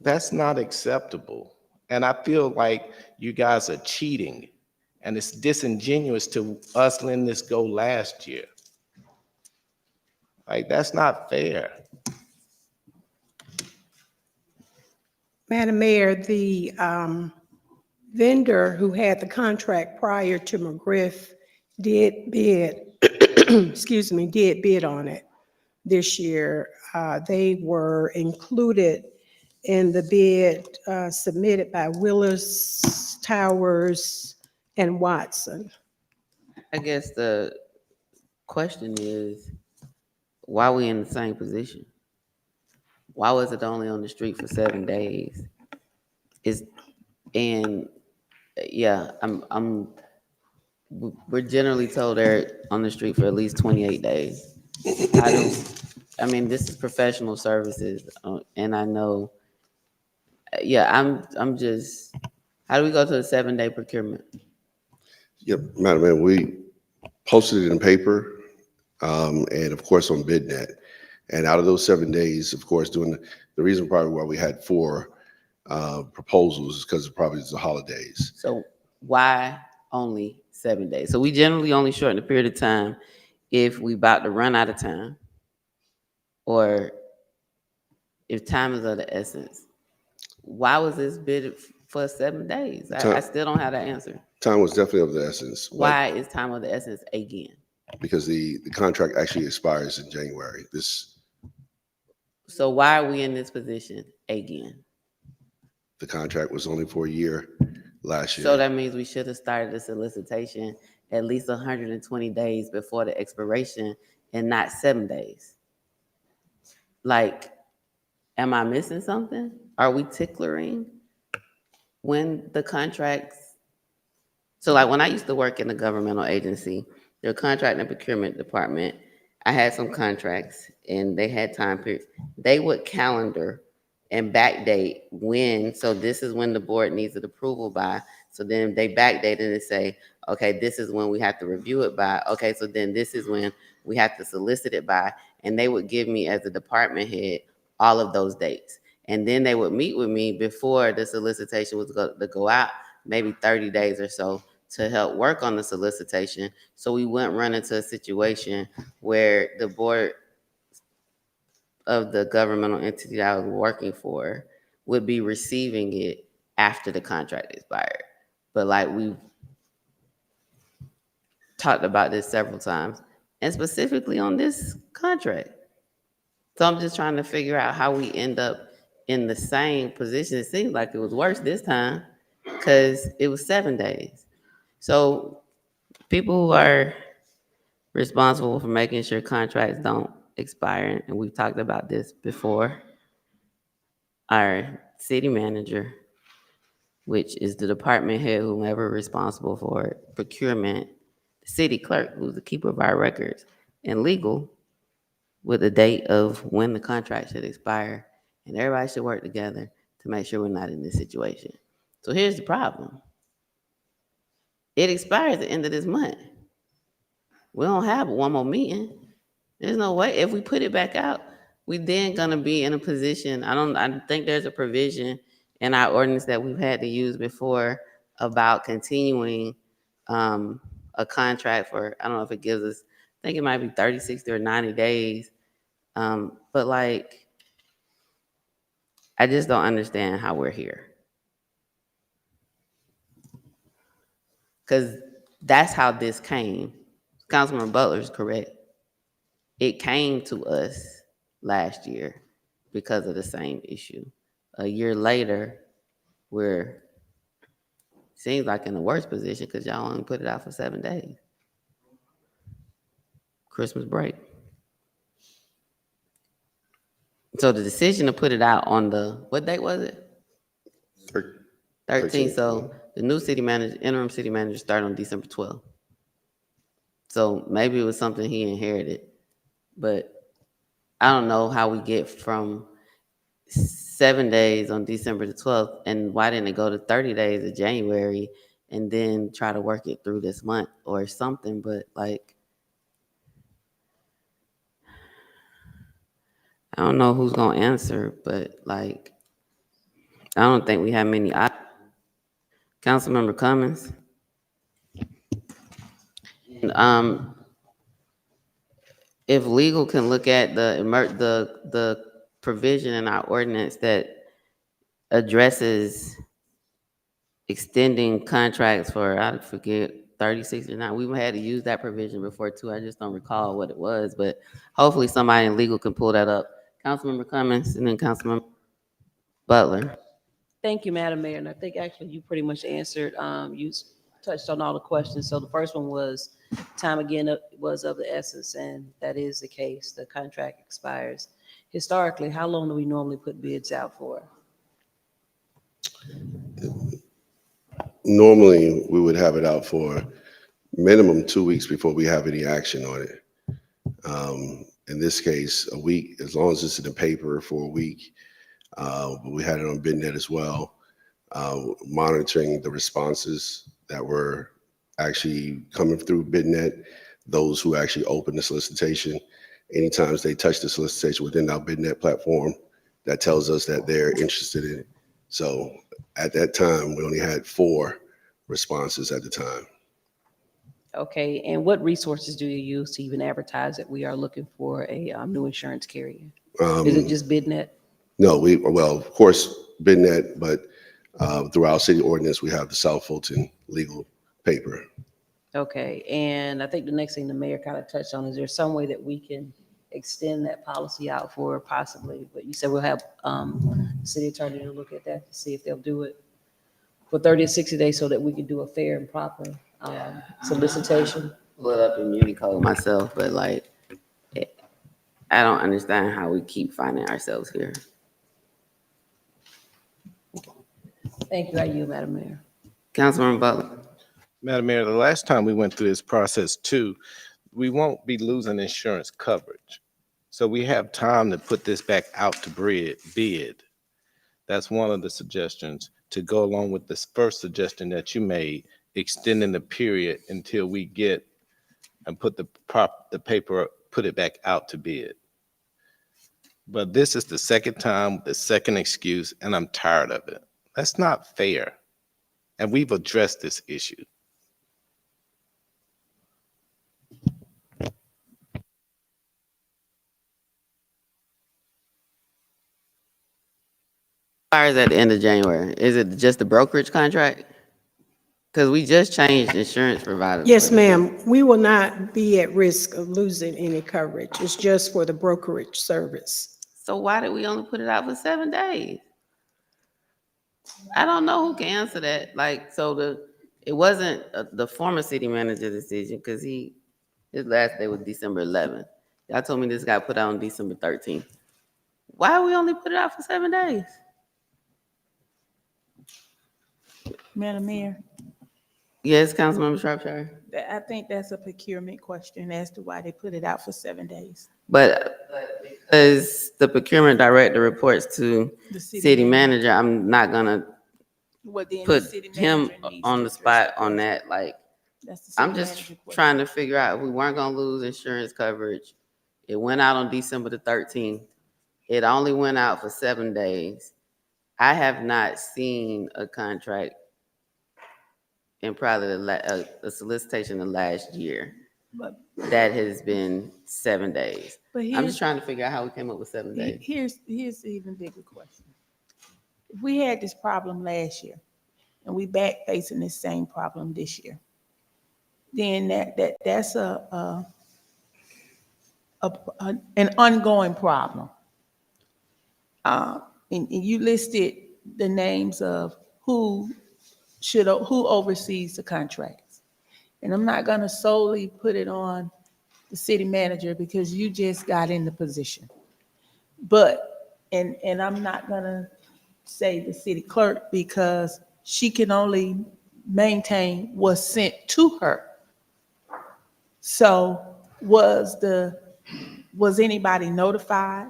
That's not acceptable. And I feel like you guys are cheating, and it's disingenuous to us letting this go last year. Like, that's not fair. Madam Mayor, the vendor who had the contract prior to McGriff did bid, excuse me, did bid on it this year. They were included in the bid submitted by Willis, Towers, and Watson. I guess the question is, why are we in the same position? Why was it only on the street for 7 days? We're generally told they're on the street for at least 28 days. I mean, this is professional services, and I know, I'm just, how do we go to a 7-day procurement? Yep, Madam Mayor, we posted it in paper, and of course on BidNet. And out of those 7 days, of course, the reason probably why we had 4 proposals is because probably it's the holidays. So why only 7 days? So we generally only shorten the period of time if we about to run out of time, or if time is of the essence. Why was this bid for 7 days? I still don't have that answer. Time was definitely of the essence. Why is time of the essence again? Because the contract actually expires in January. So why are we in this position again? The contract was only for a year last year. So that means we should have started the solicitation at least 120 days before the expiration and not 7 days. Like, am I missing something? Are we ticklering when the contracts? So like when I used to work in the governmental agency, their contract and procurement department, I had some contracts and they had time periods. They would calendar and backdate when, so this is when the board needs an approval by. So then they backdate it and say, okay, this is when we have to review it by. Okay, so then this is when we have to solicit it by. And they would give me, as a department head, all of those dates. And then they would meet with me before the solicitation was to go out, maybe 30 days or so, to help work on the solicitation. So we wouldn't run into a situation where the board of the governmental entity that I was working for would be receiving it after the contract expired. But like we've talked about this several times, and specifically on this contract. So I'm just trying to figure out how we end up in the same position. It seems like it was worse this time because it was 7 days. So people who are responsible for making sure contracts don't expire, and we've talked about this before, our city manager, which is the department head, whomever responsible for it, procurement, the city clerk, who's the keeper of our records, and legal, with a date of when the contract should expire. And everybody should work together to make sure we're not in this situation. So here's the problem. It expires at the end of this month. We don't have one more meeting. There's no way. If we put it back out, we then gonna be in a position. I think there's a provision in our ordinance that we've had to use before about continuing a contract for, I don't know if it gives us, I think it might be 30, 60, or 90 days. But like, I just don't understand how we're here. Because that's how this came. Councilman Butler is correct. It came to us last year because of the same issue. A year later, we're, seems like in a worse position because y'all only put it out for 7 days. Christmas break. So the decision to put it out on the, what date was it? 13th. So the new city manager, interim city manager, started on December 12th. So maybe it was something he inherited, but I don't know how we get from 7 days on December the 12th, and why didn't it go to 30 days of January and then try to work it through this month or something? But like, I don't know who's gonna answer, but like, I don't think we have many options. Councilmember Cummings. If legal can look at the provision in our ordinance that addresses extending contracts for, I forget, 36 or not. We've had to use that provision before too. I just don't recall what it was, but hopefully somebody in legal can pull that up. Councilmember Cummings and then Councilmember Butler. Thank you, Madam Mayor. And I think actually you pretty much answered, you touched on all the questions. So the first one was, time again was of the essence, and that is the case. The contract expires. Historically, how long do we normally put bids out for? Normally, we would have it out for minimum 2 weeks before we have any action on it. In this case, a week, as long as it's in the paper for a week. But we had it on BidNet as well, monitoring the responses that were actually coming through BidNet, those who actually opened the solicitation. Anytime they touch the solicitation within our BidNet platform, that tells us that they're interested in it. So at that time, we only had 4 responses at the time. Okay, and what resources do you use to even advertise that we are looking for a new insurance carrier? Is it just BidNet? No, well, of course, BidNet, but through our city ordinance, we have the South Fulton legal paper. Okay, and I think the next thing the mayor kind of touched on, is there some way that we can extend that policy out for possibly, but you said we'll have city attorney to look at that to see if they'll do it for 30 or 60 days so that we can do a fair and proper solicitation. Pull it up in Unicode myself, but like, I don't understand how we keep finding ourselves here. Thank you. I yield, Madam Mayor. Councilman Butler. Madam Mayor, the last time we went through this process too, we won't be losing insurance coverage. So we have time to put this back out to bid. That's one of the suggestions to go along with this first suggestion that you made, extending the period until we get and put the paper, put it back out to bid. But this is the second time, the second excuse, and I'm tired of it. That's not fair. And we've addressed this issue. Expires at the end of January. Is it just the brokerage contract? Because we just changed insurance providers. Yes, ma'am. We will not be at risk of losing any coverage. It's just for the brokerage service. So why did we only put it out for 7 days? I don't know who can answer that. Like, so it wasn't the former city manager decision because his last day was December 11th. Y'all told me this got put out on December 13th. Why we only put it out for 7 days? Madam Mayor, Yes, Councilmember Shropshire. I think that's a procurement question as to why they put it out for 7 days. But because the procurement director reports to The city manager, I'm not gonna Well, then the put city him manager needs on to the address spot that on question. that. Like, That's the city I'm just manager question. trying to figure out if we weren't gonna lose insurance coverage. It went out on December the 13th. It only went out for 7 days. I have not seen a contract in probably a solicitation of last year But, that has been 7 days. but I'm just trying to figure out how we came up with 7 days. Here's the even bigger question. If we had this problem last year and we back facing this same problem this year, then that's an ongoing problem. And you listed the names of who oversees the contracts. And I'm not gonna solely put it on the city manager because you just got in the position. But, and I'm not gonna say the city clerk because she can only maintain what's sent to her. So was anybody notified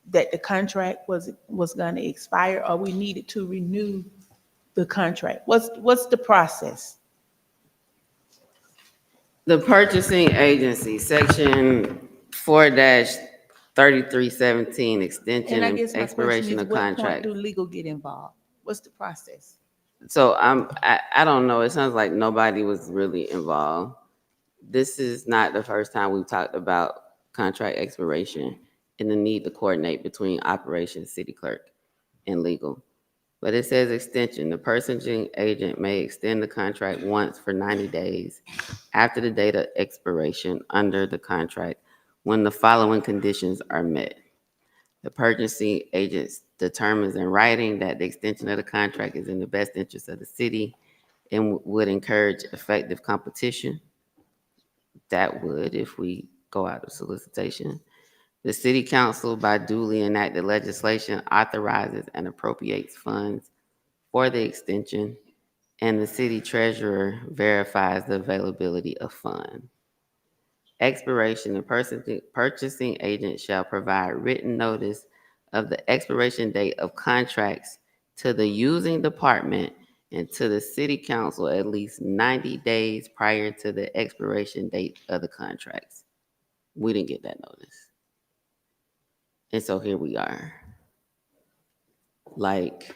that the contract was gonna expire or we needed to renew the contract? What's the process? The purchasing agency, section 4-3317, extension And I and guess my question expiration is, of what point contract. do legal get involved? What's the process? So I don't know. It sounds like nobody was really involved. This is not the first time we've talked about contract expiration and the need to coordinate between operations, city clerk, and legal. But it says extension. The purchasing agent may extend the contract once for 90 days after the date of expiration under the contract when the following conditions are met. The purchasing agent determines in writing that the extension of the contract is in the best interest of the city and would encourage effective competition. That would if we go out of solicitation. The city council, by duly enacted legislation, authorizes and appropriates funds for the extension, and the city treasurer verifies the availability of funds. Expiration, the purchasing agent shall provide written notice of the expiration date of contracts to the using department and to the city council at least 90 days prior to the expiration date of the contracts. We didn't get that notice. And so here we are. Like,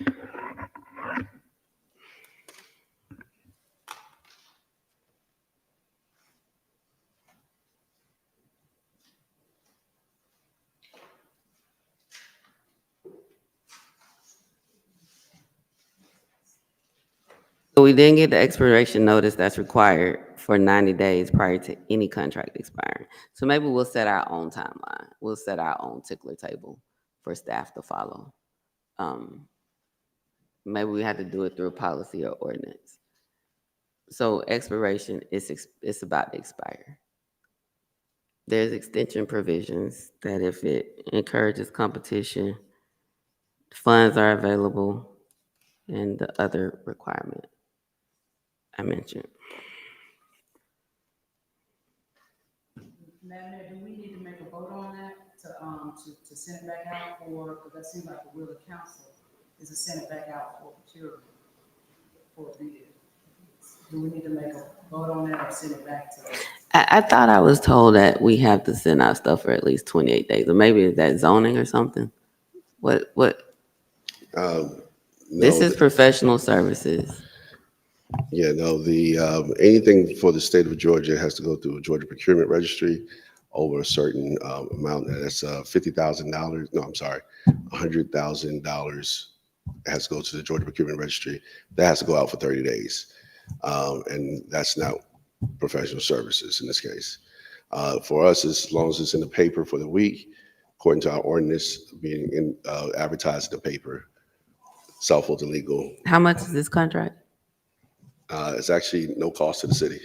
so we didn't get the expiration notice that's required for 90 days prior to any contract expiring. So maybe we'll set our own timeline. We'll set our own tickler table for staff to follow. Maybe we had to do it through a policy or ordinance. So expiration it's about to expire. There's extension provisions that if it encourages competition, funds are available, and the other requirement I mentioned. Madam Mayor, do we need to make a vote on that to send it back out, or, because that seems like the will of council? is to send it back out for procurement for bid. Do we need to make a vote on that or send it back to? I thought I was told that we have to send out stuff for at least 28 days, or maybe it's that zoning or something. What? This No, is professional services. yeah, no, anything for the state of Georgia has to go through a Georgia procurement registry over a certain amount. That's $50,000. No, I'm sorry, $100,000 has to go to the Georgia procurement registry. That has to go out for 30 days. And that's not professional services in this case. For us, as long as it's in the paper for the week, according to our ordinance, being advertised in the paper, self-hold illegal. How much is this contract? It's actually no cost to the city.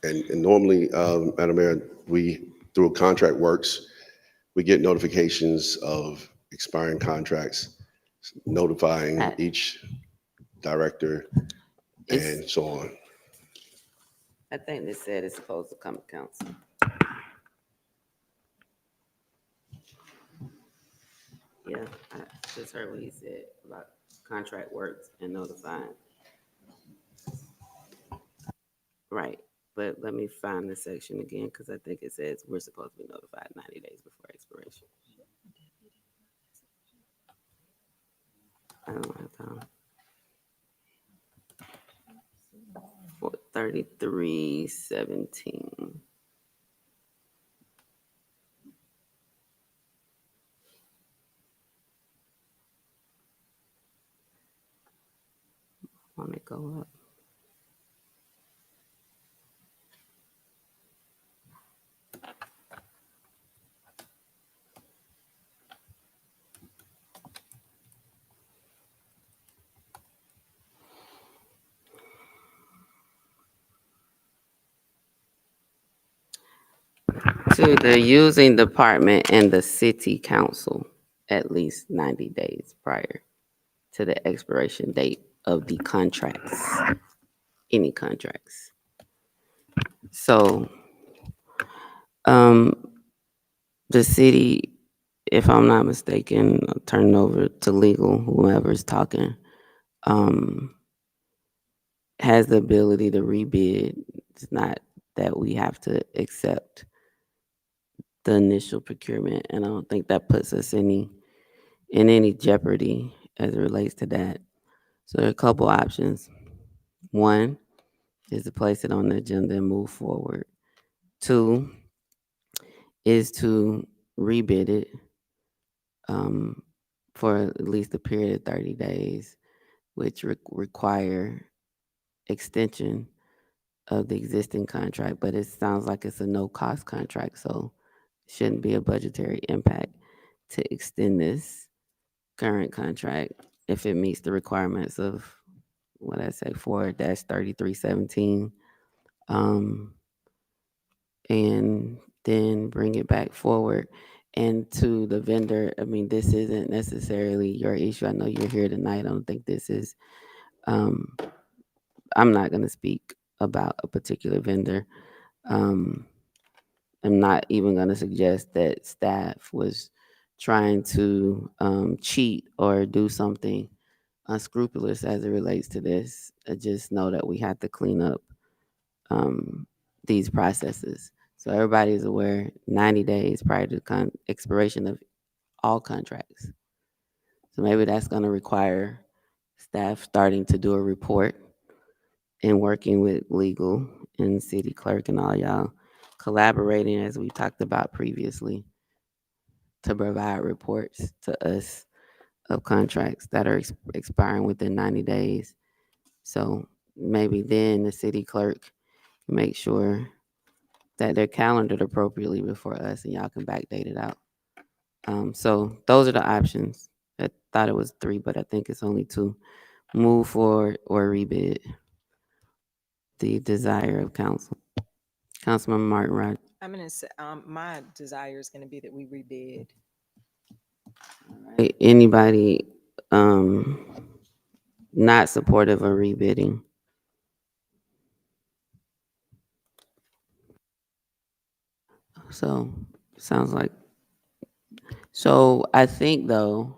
And normally, Madam Mayor, through Contract Works, we get notifications of expiring contracts, notifying each director and so on. I think they said it's supposed to come to council. Yeah, I just heard what he said about Contract Works and notifying. Right, but let me find this section again, because I think it says we're supposed to be notified 90 days before expiration. I don't have time. 3317. Want to go up? To the using department and the city council at least 90 days prior to the expiration date of the contracts, any contracts. So, the city, if I'm not mistaken, I'll turn it over to legal, whoever's talking, has the ability to rebid. It's not that we have to accept the initial procurement, and I don't think that puts us in any jeopardy as it relates to that. So there are a couple options. One is to place it on the agenda and move forward. Two is to rebid it for at least a period of 30 days, which require extension of the existing contract, but it sounds like it's a no-cost contract, so it shouldn't be a budgetary impact to extend this current contract if it meets the requirements of what I say 4-3317, and then bring it back forward. And to the vendor, I mean, this isn't necessarily your issue. I know you're here tonight. I don't think this is. I'm not going to speak about a particular vendor. I'm not even going to suggest that staff was trying to cheat or do something unscrupulous as it relates to this. I just know that we have to clean up these processes. So everybody is aware 90 days prior to the expiration of all contracts. So maybe that's going to require staff starting to do a report and working with legal and city clerk and all y'all collaborating, as we talked about previously, to provide reports to us of contracts that are expiring within 90 days. So maybe then the city clerk can make sure that they're calendared appropriately before us, and y'all can backdate it out. So those are the options. I thought it was 3, but I think it's only 2. Move forward or rebid. The desire of council. Councilman Martin Rogers. I'm gonna say, my desire is gonna be that we rebid. Right. Anybody not supportive of rebidding? So sounds like So I think though,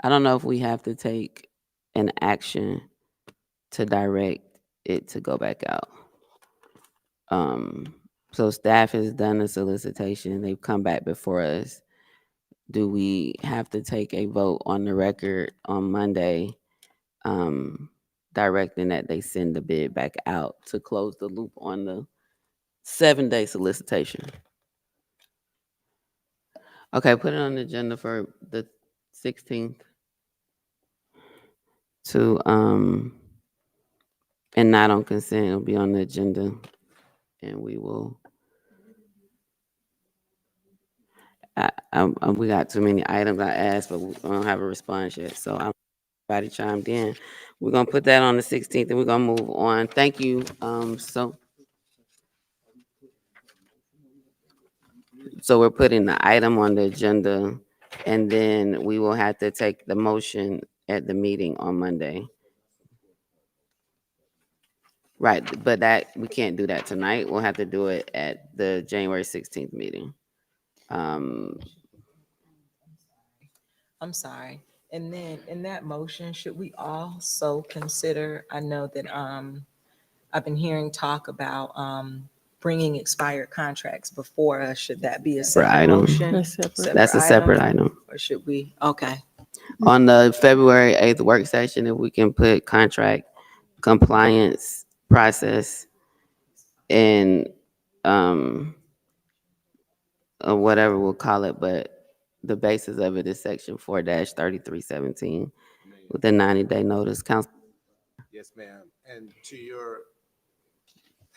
I don't know if we have to take an action to direct it to go back out. So staff has done a solicitation, they've come back before us. Do we have to take a vote on the record on Monday, directing that they send the bid back out to close the loop on the 7-day solicitation? Okay, put it on the agenda for the 16th to, and not on consent, it'll be on the agenda, and we will, we got too many items I asked, but we don't have a response yet, so everybody chimed in. We're gonna put that on the 16th, and we're gonna move on. Thank you, so we're putting the item on the agenda, and then we will have to take the motion at the meeting on Monday. Right, but that, we can't do that tonight. We'll have to do it at the January 16th meeting. I'm sorry. And then in that motion, should we also consider, I know that I've been hearing talk about bringing expired contracts before us. Should that be a separate item. motion? That's a separate item. Or should we? Okay. On the February 8th work session, if we can put contract compliance process and or whatever we'll call it, but the basis of it is section 4-3317 with the 90-day notice. Council. Yes, ma'am. And to your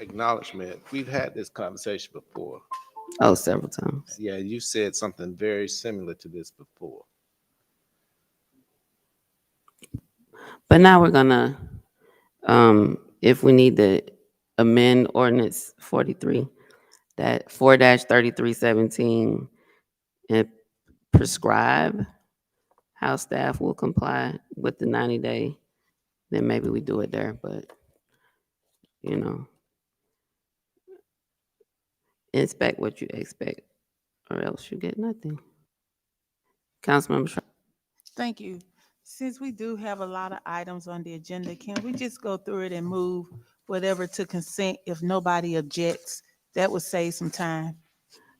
acknowledgement, we've had this conversation before. Oh, several times. Yeah, you said something very similar to this before. But now we're gonna, if we need to amend ordinance 43, that 4-3317, and prescribe how staff will comply with the 90-day, then maybe we do it there, but, you know, inspect what you expect, or else you get nothing. Councilmember. Thank you. Since we do have a lot of items on the agenda, can we just go through it and move whatever to consent if nobody objects? That would save some time.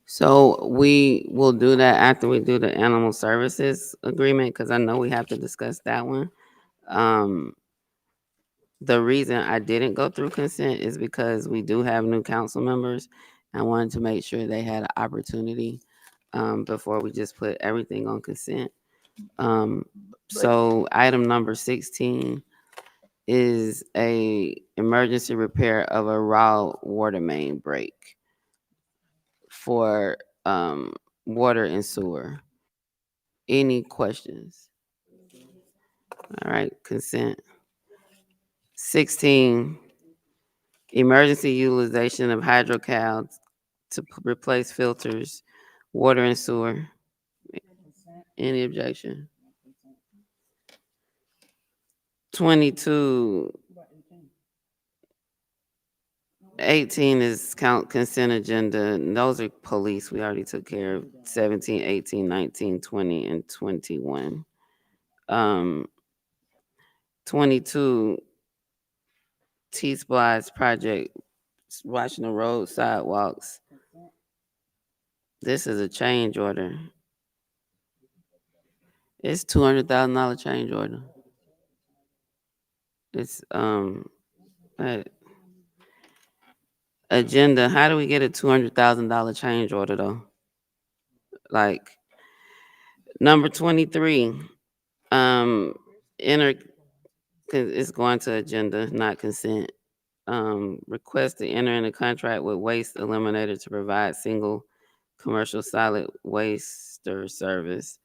So we will do that after we do the animal services agreement, because I know we have to discuss that one. The reason I didn't go through consent is because we do have new council members. I wanted to make sure they had an opportunity before we just put everything on consent. So item number 16 is a emergency repair of a raw water main break for water and sewer. Any questions? All right, consent. 16, emergency utilization of hydrocal to replace filters, water and sewer. Any objection? 22, 18 is consent agenda. And those are police. We already took care of 17, 18, 19, 20, and 21. 22, T-Splice project, watching the road sidewalks. This is a change order. It's $200,000 change order. It's agenda. How do we get a $200,000 change order though? Like number 23, it's going to agenda, not consent. Request to enter in a contract with Waste Eliminator to provide single commercial solid waster service.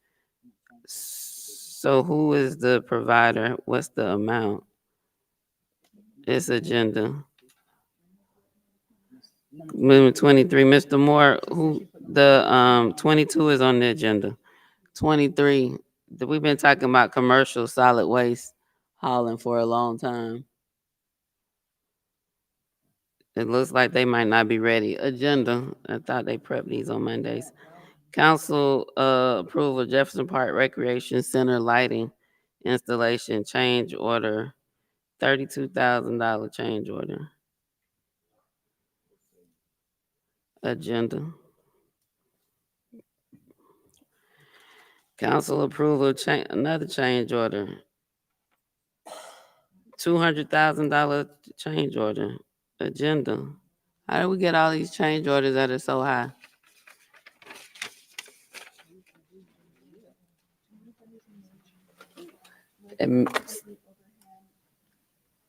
So who is the provider? What's the amount? It's agenda. Moving 23, Mr. Moore, who the 22 is on the agenda. 23, we've been talking about commercial solid waste hauling for a long time. It looks like they might not be ready. Agenda, I thought they prepped these on Mondays. Council approval Jefferson Park Recreation Center lighting installation change order, $32,000 change order. Agenda. Council approval another change order, $200,000 change order. Agenda. How do we get all these change orders that are so high?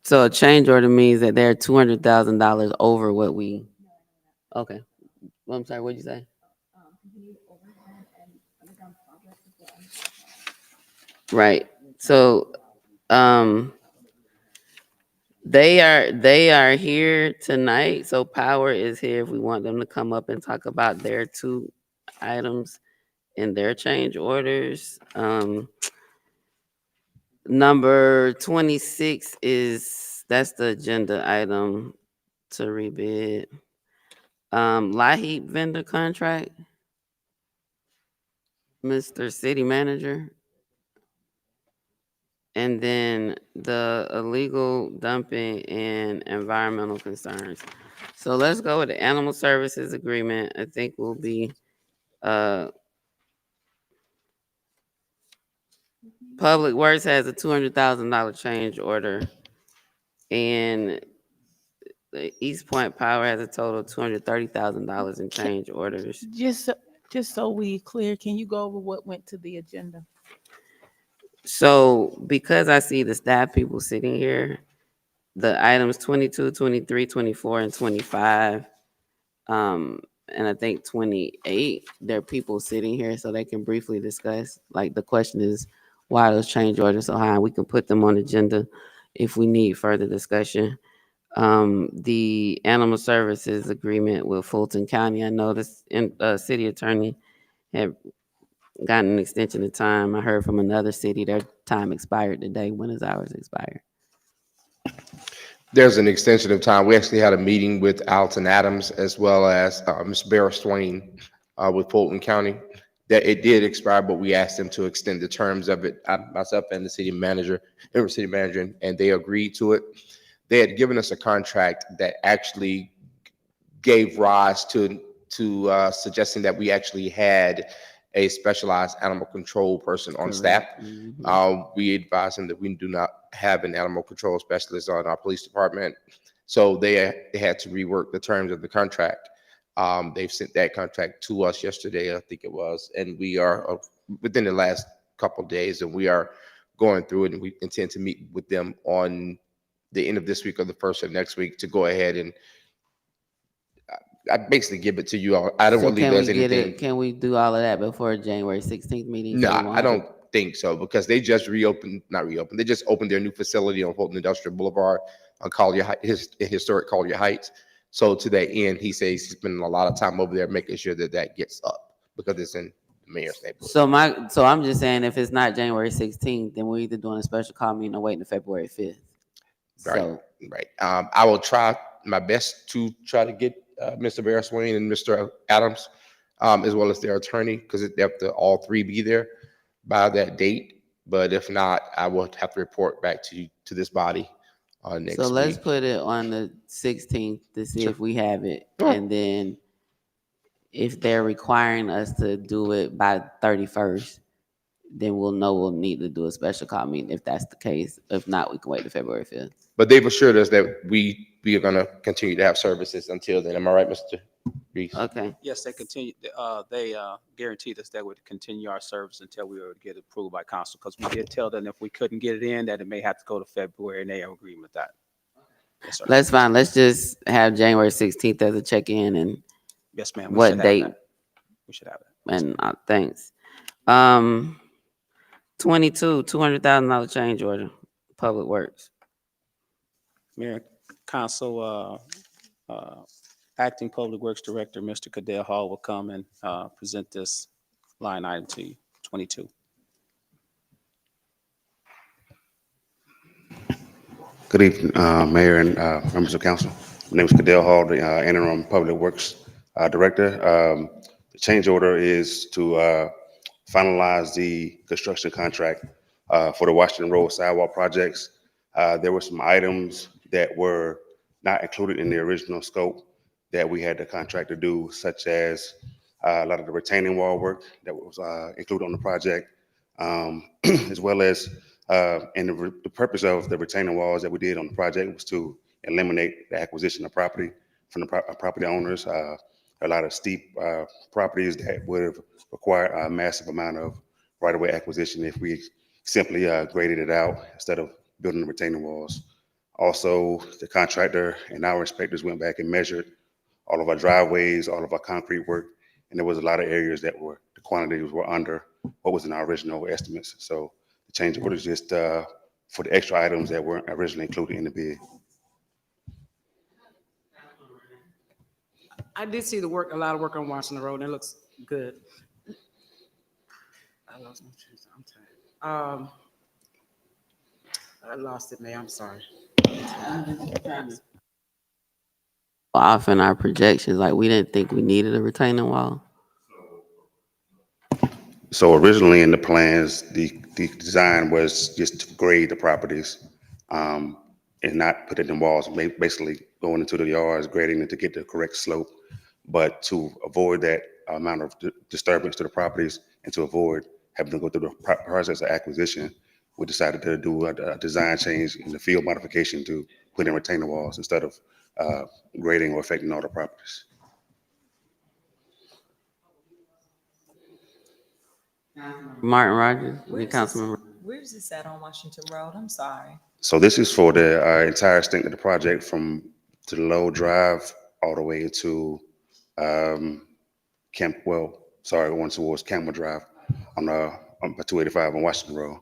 So a change order means that they're $200,000 over what we. Okay. Well, I'm sorry. What'd you say? Right. So, they are here tonight. So Power is here if we want them to come up and talk about their two items in their change orders. Number 26 that's the agenda item to rebid. Lahip vendor contract. Mr. City Manager. And then the illegal dumping and environmental concerns. So let's go with the animal services agreement. I think will be Public Works has a $200,000 change order, and the East Point Power has a total of $230,000 in change orders. Just so we clear, can you go over what went to the agenda? So because I see the staff people sitting here, the items 22, 23, 24, and 25, and I think 28, there are people sitting here so they can briefly discuss. Like the question is, why are those change orders so high? We can put them on the agenda if we need further discussion. The animal services agreement with Fulton County, I noticed city attorney had gotten an extension of time. I heard from another city, their time expired today. When is ours expired? There's an extension of time. We actually had a meeting with Alton Adams as well as Ms. Barra Swain with Fulton County. That it did expire, but we asked them to extend the terms of it. Myself and the city manager, and they agreed to it. They had given us a contract that actually gave rise to suggesting that we actually had a specialized animal control person on staff. We advised them that we do not have an animal control specialist on our police department. So they had to rework the terms of the contract. They've sent that contract to us yesterday, I think it was, and we are within the last couple of days, and we are going through it, and we intend to meet with them on the end of this week or the first of next week to go ahead and I basically give it to you all. I don't believe there's anything. Can we do all of that before January 16th meeting? No, I don't think so, because they just they just opened their new facility on Fulton Industrial Boulevard on Collier Heights, historic Collier Heights. So to that end, he says he's spending a lot of time over there making sure that that gets up because it's in the mayor's neighborhood. So I'm just saying, if it's not January 16th, then we're either doing a special call meeting or waiting to February 5th. Right. I will try my best to try to get Mr. Barra Swain and Mr. Adams, as well as their attorney, because they have to all three be there by that date. But if not, I will have to report back to this body next week. So let's put it on the 16th to see if we have it. And then if they're requiring us to do it by 31st, then we'll know we'll need to do a special call meeting if that's the case. If not, we can wait to February 5th. But they've assured us that we are going to continue to have services until then. Am I right, Mr. Reese? Okay. Yes, they continue. They guaranteed us that would continue our service until we were to get approved by council, because we did tell them if we couldn't get it in, that it may have to go to February, and they are agreeing with that. Yes, sir. That's fine. Let's just have January 16th as a check-in and yes, ma'am. What date? We should have it. And thanks. 22, $200,000 change order, Public Works. Mayor, Council, Acting Public Works Director, Mr. Cadell Hall will come and present this line item to you, 22. Good evening, Mayor and members of council. My name is Cadell Hall, the interim Public Works Director. The change order is to finalize the construction contract for the Washington Road sidewalk projects. There were some items that were not included in the original scope that we had the contractor do, such as a lot of the retaining wall work that was included on the project, as well as, and the purpose of the retaining walls that we did on the project was to eliminate the acquisition of property from the property owners. A lot of steep properties that would have required a massive amount of right-of-way acquisition if we simply graded it out instead of building the retaining walls. Also, the contractor and our inspectors went back and measured all of our driveways, all of our concrete work, and there was a lot of areas that the quantities were under what was in our original estimates. So the change order is just for the extra items that weren't originally included in the bid. I did see a lot of work on Washington Road, and it looks good. I lost my train. I'm tired. I lost it, May. I'm sorry. Off in our projections, like we didn't think we needed a retaining wall. So originally in the plans, the design was just to grade the properties and not put it in walls, basically going into the yards, grading it to get the correct slope. But to avoid that amount of disturbance to the properties and to avoid having to go through the process of acquisition, we decided to do a design change in the field modification to put in retaining walls instead of grading or affecting all the properties. Martin Rogers, the councilmember. Where's this at on Washington Road? I'm sorry. So this is for the entire extent of the project from to the Low Drive all the way to going towards Campbell Drive on 285 on Washington Road.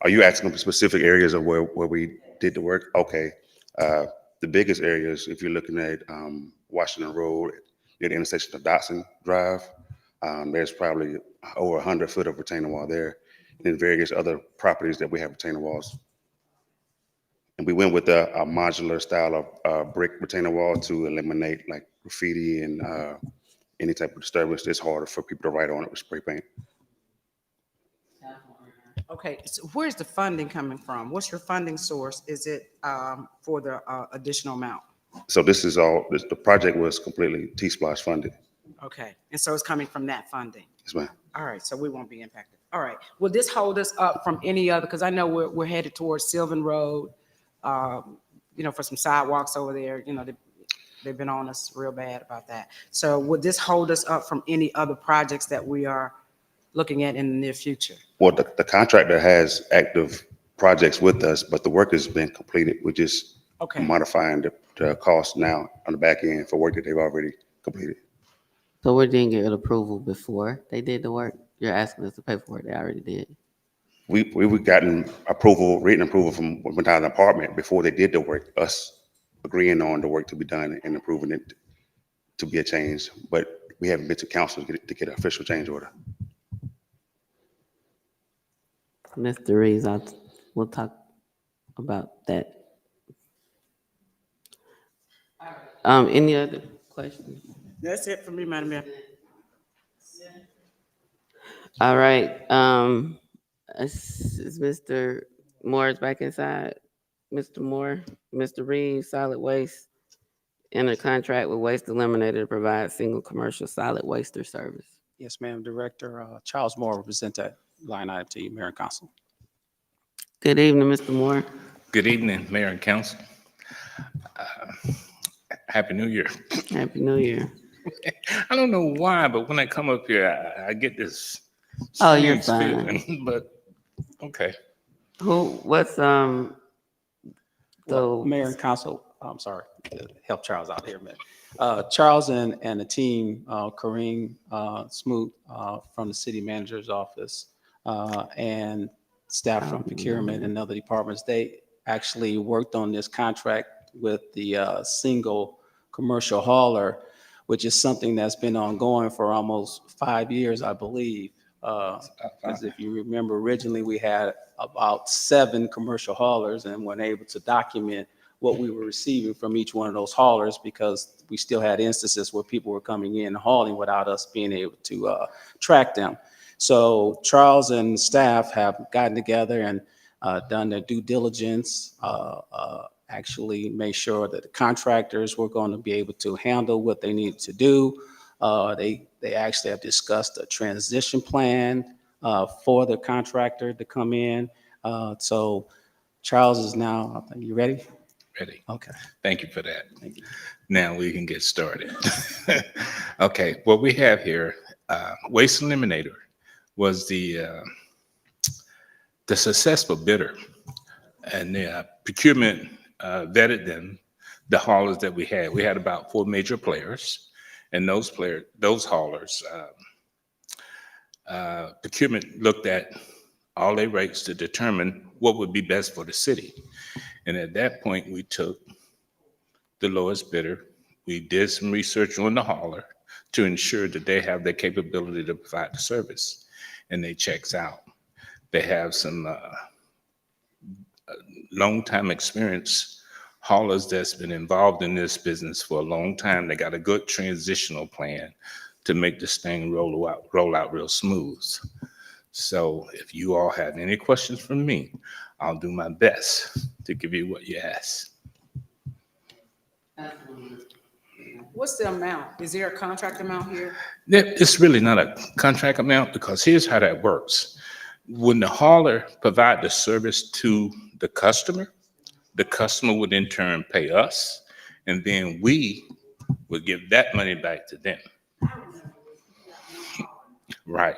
Are you asking for specific areas of where we did the work? Okay. The biggest areas, if you're looking at Washington Road, near the intersection of Dotson Drive, there's probably over 100 foot of retaining wall there. And then various other properties that we have retaining walls. And we went with a modular style of brick retaining wall to eliminate like graffiti and any type of disturbance that's harder for people to write on it with spray paint. Okay, so where's the funding coming from? What's your funding source? Is it for the additional amount? So the project was completely T-Splash funded. Okay, and so it's coming from that funding? Yes, ma'am. All right, so we won't be impacted. All right, will this hold us up from any other, because I know we're headed towards Sylvan Road, for some sidewalks over there, they've been on us real bad about that. So would this hold us up from any other projects that we are looking at in the near future? Well, the contractor has active projects with us, but the work has been completed. We're just modifying the cost now on the back end for work that they've already completed. So we didn't get approval before they did the work? You're asking us to pay for it, they already did? We've gotten written approval from without an apartment before they did the work, us agreeing on the work to be done and approving it to be a change, but we haven't been to council to get an official change order. Mr. Reeves, we'll talk about that. Any other questions? That's it for me, Madam Mayor. All right. Is Mr. Moore's back inside? Mr. Moore, Mr. Reeves, solid waste, enter contract with Waste Eliminator to provide single commercial solid waster service. Yes, ma'am. Director Charles Moore will present that line item to you, Mayor and Council. Good evening, Mr. Moore. Good evening, Mayor and Council. Happy New Year. Happy New Year. I don't know why, but when I come up here, I get this. Oh, you're strange fine. feeling, but okay. What's Well, Mayor and Council, I'm sorry, help Charles out here, man. Charles and the team, Kareem Smoot from the city manager's office and staff from procurement and other departments, they actually worked on this contract with the single commercial hauler, which is something that's been ongoing for almost 5 years, I believe. Because if you remember, originally we had about 7 commercial haulers and weren't able to document what we were receiving from each one of those haulers, because we still had instances where people were coming in and hauling without us being able to track them. So Charles and staff have gotten together and done their due diligence, actually made sure that the contractors were going to be able to handle what they needed to do. They actually have discussed a transition plan for the contractor to come in. So Charles is now, are you ready? Ready. Okay. Thank you for that. Now we can get started. Okay, what we have here, Waste Eliminator was the successful bidder, and the procurement vetted them, the haulers that we had. We had about 4 major players, and those haulers, procurement looked at all their rates to determine what would be best for the city. And at that point, we took the lowest bidder. We did some research on the hauler to ensure that they have the capability to provide the service, and they checks out. They have some long time experience haulers that's been involved in this business for a long time. They got a good transitional plan to make this thing roll out real smooth. So if you all have any questions from me, I'll do my best to give you what you ask. What's the amount? Is there a contract amount here? It's really not a contract amount, because here's how that works. When the hauler provide the service to the customer would in turn pay us, and then we would give that money back to them. Right.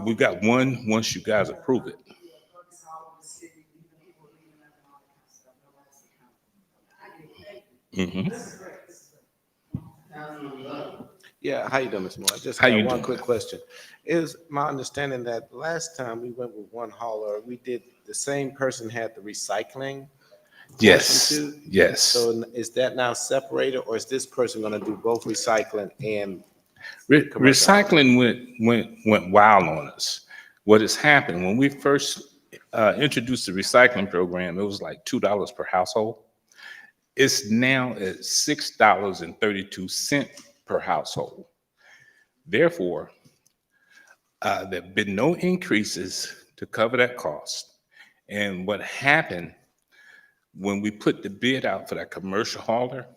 We got one once you guys approve it. Mm-hmm. Yeah, how you doing, Mr. Moore? I just How you got one doing? quick question. Is my understanding that last time we went with one hauler, we did, the same person had the recycling? Yes, portion too? yes. So is that now separated, or is this person gonna do both recycling and? commercial? Recycling went wild on us. What has happened, when we first introduced the recycling program, it was like $2 per household. It's now at $6.32 per household. Therefore, there have been no increases to cover that cost. And what happened when we put the bid out for that commercial hauler,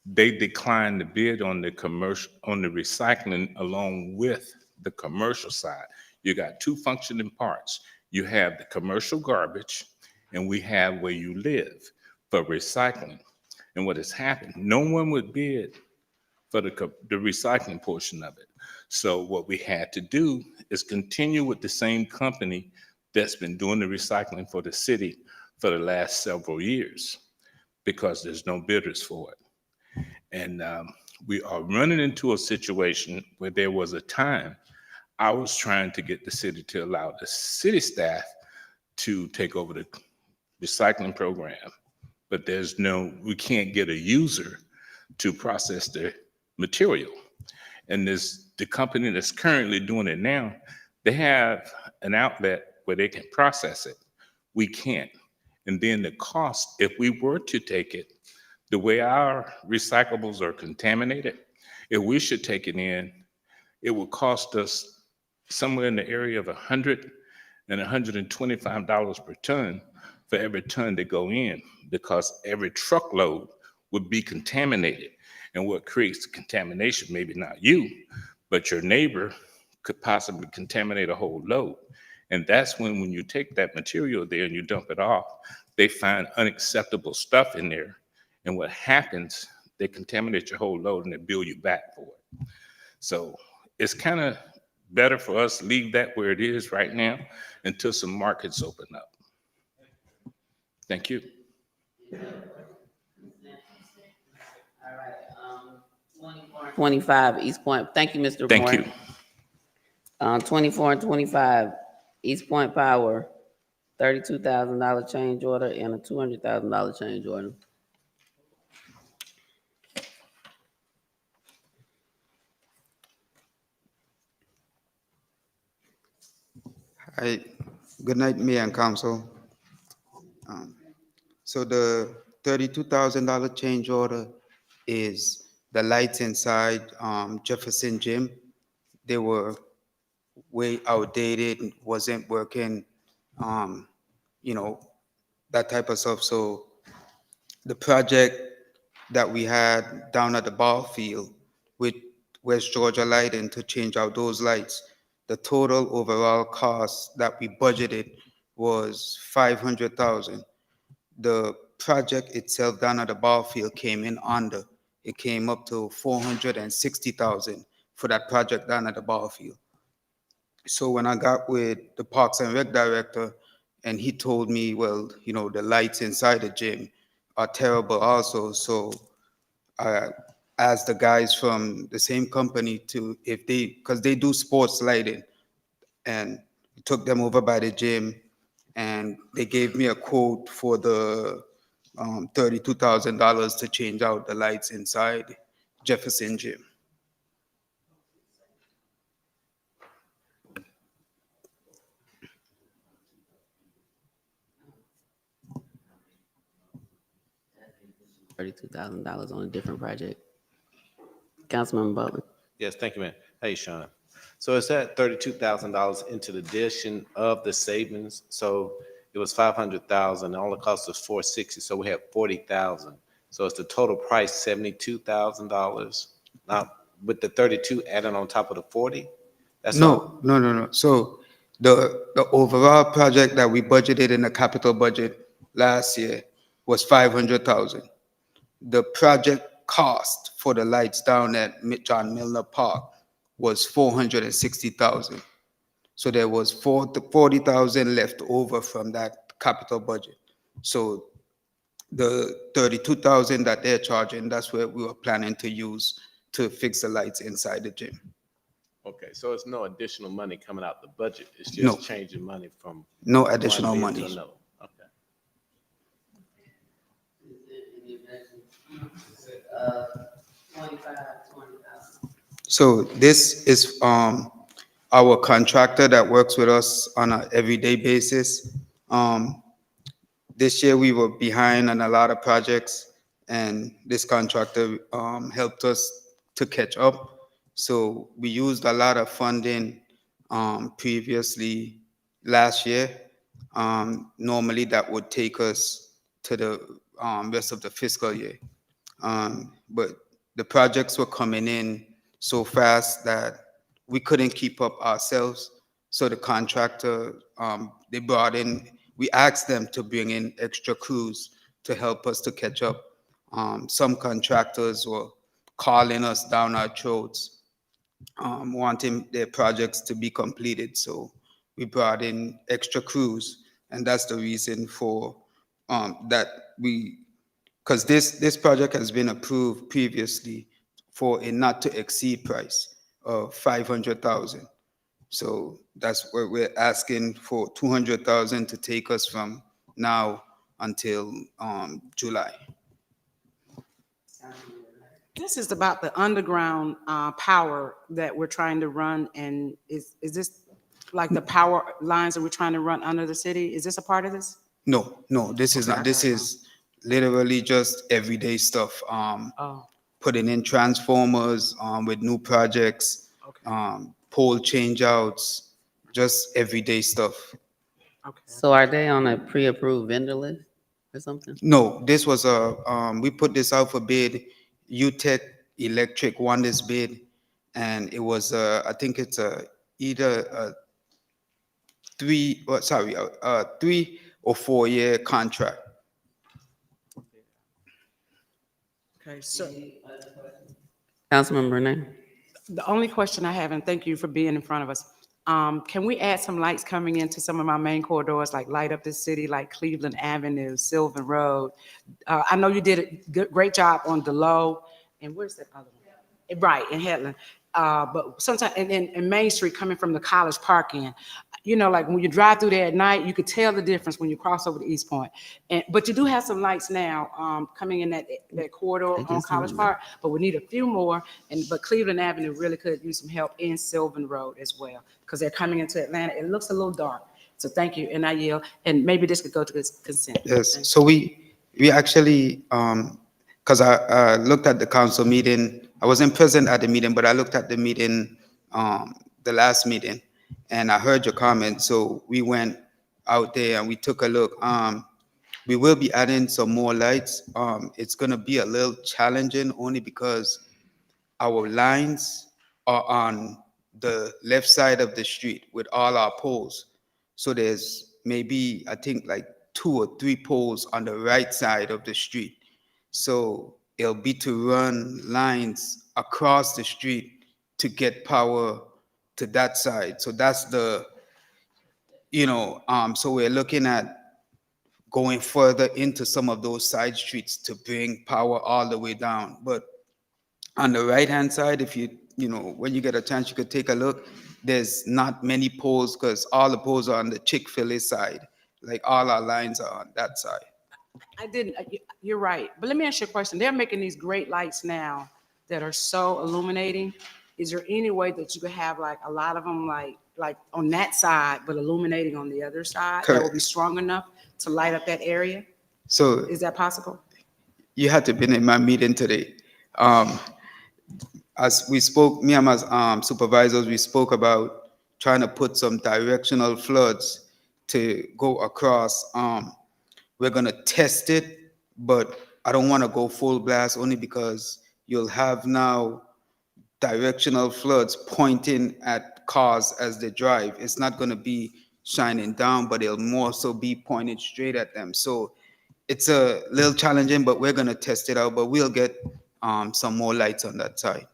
they declined the bid on the recycling along with the commercial side. You got 2 functioning parts. You have the commercial garbage, and we have where you live for recycling. And what has happened, no one would bid for the recycling portion of it. So what we had to do is continue with the same company that's been doing the recycling for the city for the last several years, because there's no bidders for it. And we are running into a situation where there was a time I was trying to get the city to allow the city staff to take over the recycling program, but we can't get a user to process the material. And the company that's currently doing it now, they have an outlet where they can process it. We can't. And then the cost, if we were to take it, the way our recyclables are contaminated, if we should take it in, it would cost us somewhere in the area of $100 and $125 per ton for every ton that go in, because every truckload would be contaminated. And what creates the contamination, maybe not you, but your neighbor could possibly contaminate a whole load. And that's when you take that material there and you dump it off, they find unacceptable stuff in there. And what happens, they contaminate your whole load and they bill you back for it. So it's kind of better for us to leave that where it is right now until some markets open up. Thank you. 25 East Point. Thank you, Mr. Thank Moore. you. 24 and 25 East Point Power, $32,000 change order and a $200,000 change order. Hi, good night, Mayor and Council. So the $32,000 change order is the lights inside Jefferson Gym. They were way outdated, and wasn't working, you know, that type of stuff. So the project that we had down at the ball field with West Georgia Lighting to change out those lights, the total overall cost that we budgeted was 500,000. The project itself down at the ball field came in under. It came up to 460,000 for that project down at the ball field. So when I got with the Parks and Rec director, and he told me, well, you know, the lights inside the gym are terrible also. So I asked the guys from the same company to, if they, because they do sports lighting, and took them over by the gym, and they gave me a quote for the $32,000 to change out the lights inside Jefferson Gym. $32,000 on a different project. Councilman Butler. Yes, thank you, man. Hey, Sean. So is that $32,000 into the addition of the savings? So it was 500,000, all the cost was 460, so we have 40,000. So it's the total price $72,000. Now, with the 32 added on top of the 40? That's all? No. So the overall project that we budgeted in the capital budget last year was 500,000. The project cost for the lights down at John Milner Park was 460,000. So there was 40,000 left over from that capital budget. So the 32,000 that they're charging, that's where we were planning to use to fix the lights inside the gym. Okay, so it's no additional money coming out the budget. It's No. just changing money from No one additional bid money. to another. Okay. So this is our contractor that works with us on an everyday basis. This year we were behind on a lot of projects, and this contractor helped us to catch up. So we used a lot of funding previously last year. Normally that would take us to the rest of the fiscal year. But the projects were coming in so fast that we couldn't keep up ourselves. So the contractor, they brought in, we asked them to bring in extra crews to help us to catch up. Some contractors were calling us down our throats, wanting their projects to be completed. So we brought in extra crews, and that's the reason for that we, because this project has been approved previously for a not to exceed price of 500,000. So that's where we're asking for 200,000 to take us from now until July. This is about the underground power that we're trying to run, and is this like the power lines that we're trying to run under the city? Is this a part of this? No, this is not. This is literally just everyday stuff. Putting in transformers with new projects, pole change outs, just everyday stuff. So are they on a pre-approved vendor list or something? No, this was we put this out for bid. UTech Electric won this bid, and it was I think it's either a 3 or 4 year contract. Okay, so Councilman Burnett. the only question I have, and thank you for being in front of us, can we add some lights coming into some of our main corridors, like light up the city, like Cleveland Avenue, Sylvan Road? I know you did a great job on Delow, and where's that other one? Right, in Headland. But sometimes in Main Street, coming from the College Park end, you know, like when you drive through there at night, you could tell the difference when you cross over to East Point. But you do have some lights now coming in that corridor on College Park, but we need a few more. But Cleveland Avenue really could use some help in Sylvan Road as well, because they're coming into Atlanta. It looks a little dark. So thank you, and I yield. And maybe this could go to this consent. Yes, so we We actually, because I looked at the council meeting, I wasn't present at the meeting, but I looked at the meeting, the last meeting, and I heard your comment. So we went out there and we took a look. We will be adding some more lights. It's gonna be a little challenging only because our lines are on the left side of the street with all our poles. So there's maybe, I think, like 2 or 3 poles on the right side of the street. So it'll be to run lines across the street to get power to that side. So that's the, so we're looking at going further into some of those side streets to bring power all the way down. But on the right-hand side, if when you get a chance, you could take a look. There's not many poles because all the poles are on the Chick-fil-A side. Like all our lines are on that side. I didn't, you're right. But let me ask you a question. They're making these great lights now that are so illuminating. Is there any way that you could have like a lot of them like on that side, but illuminating on the other side? That would be strong enough to light up that area? So is that possible? You had to been in my meeting today. As we spoke, me and my supervisors, we spoke about trying to put some directional floods to go across. We're gonna test it, but I don't want to go full blast only because you'll have now directional floods pointing at cars as they drive. It's not gonna be shining down, but it'll more so be pointed straight at them. So it's a little challenging, but we're gonna test it out. But we'll get some more lights on that side.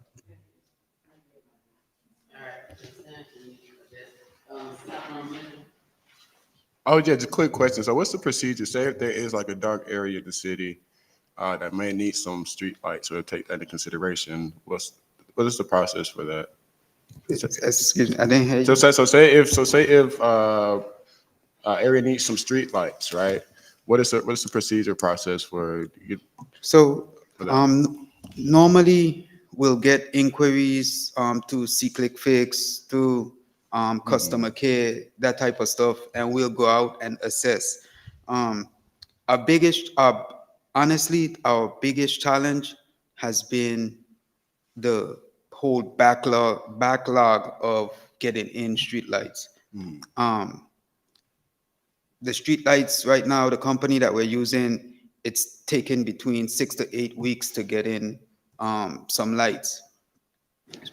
Oh, yeah, just a quick question. So what's the procedure? Say if there is like a dark area in the city that may need some street lights, or take that into consideration, what is the process for that? Excuse me, I didn't hear you. So say if area needs some street lights, right? What is the procedure process for you? So normally we'll get inquiries to C-Click Fix, through customer care, that type of stuff, and we'll go out and assess. Honestly, our biggest challenge has been the whole backlog of getting in streetlights. The streetlights right now, the company that we're using, it's taken between 6 to 8 weeks to get in some lights.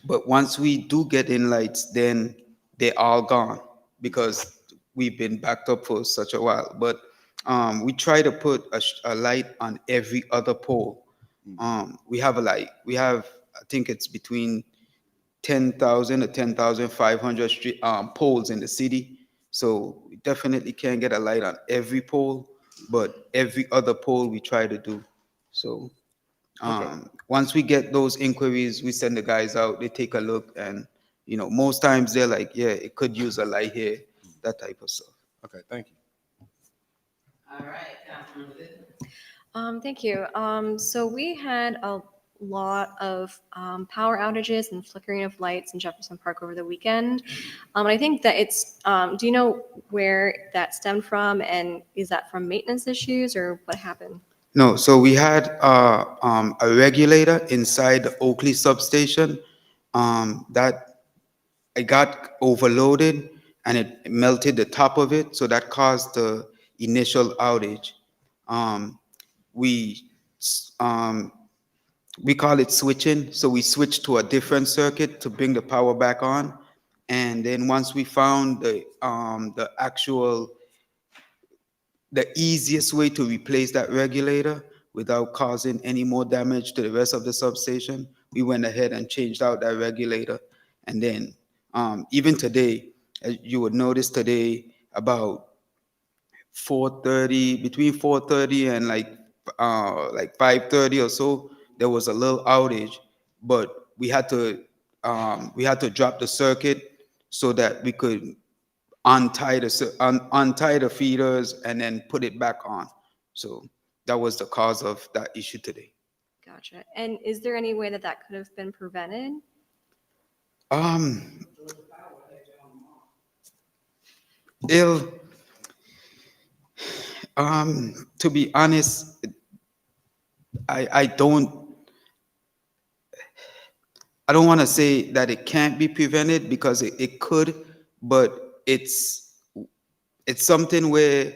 But once we do get in lights, then they're all gone because we've been backed up for such a while. But we try to put a light on every other pole. We have a light. We have, I think it's between 10,000 to 10,500 poles in the city. So we definitely can't get a light on every pole, but every other pole we try to do. So once we get those inquiries, we send the guys out, they take a look, and most times they're like, yeah, it could use a light here, that type of stuff. Okay, thank you. All right, Councilman. Thank you. So we had a lot of power outages and flickering of lights in Jefferson Park over the weekend. I think that it's, do you know where that stemmed from, and is that from maintenance issues, or what happened? No, so we had a regulator inside the Oakley substation that it got overloaded and it melted the top of it, so that caused the initial outage. We call it switching, so we switched to a different circuit to bring the power back on, and then once we found the easiest way to replace that regulator without causing any more damage to the rest of the substation, we went ahead and changed out that regulator. And then even today, as you would notice today, about 4:30, between 4:30 and like 5:30 or so, there was a little outage, but we had to drop the circuit so that we could untie the feeders and then put it back on. So that was the cause of that issue today. Gotcha. And is there any way that could have been prevented? To be honest, I don't want to say that it can't be prevented because it could, but it's something where,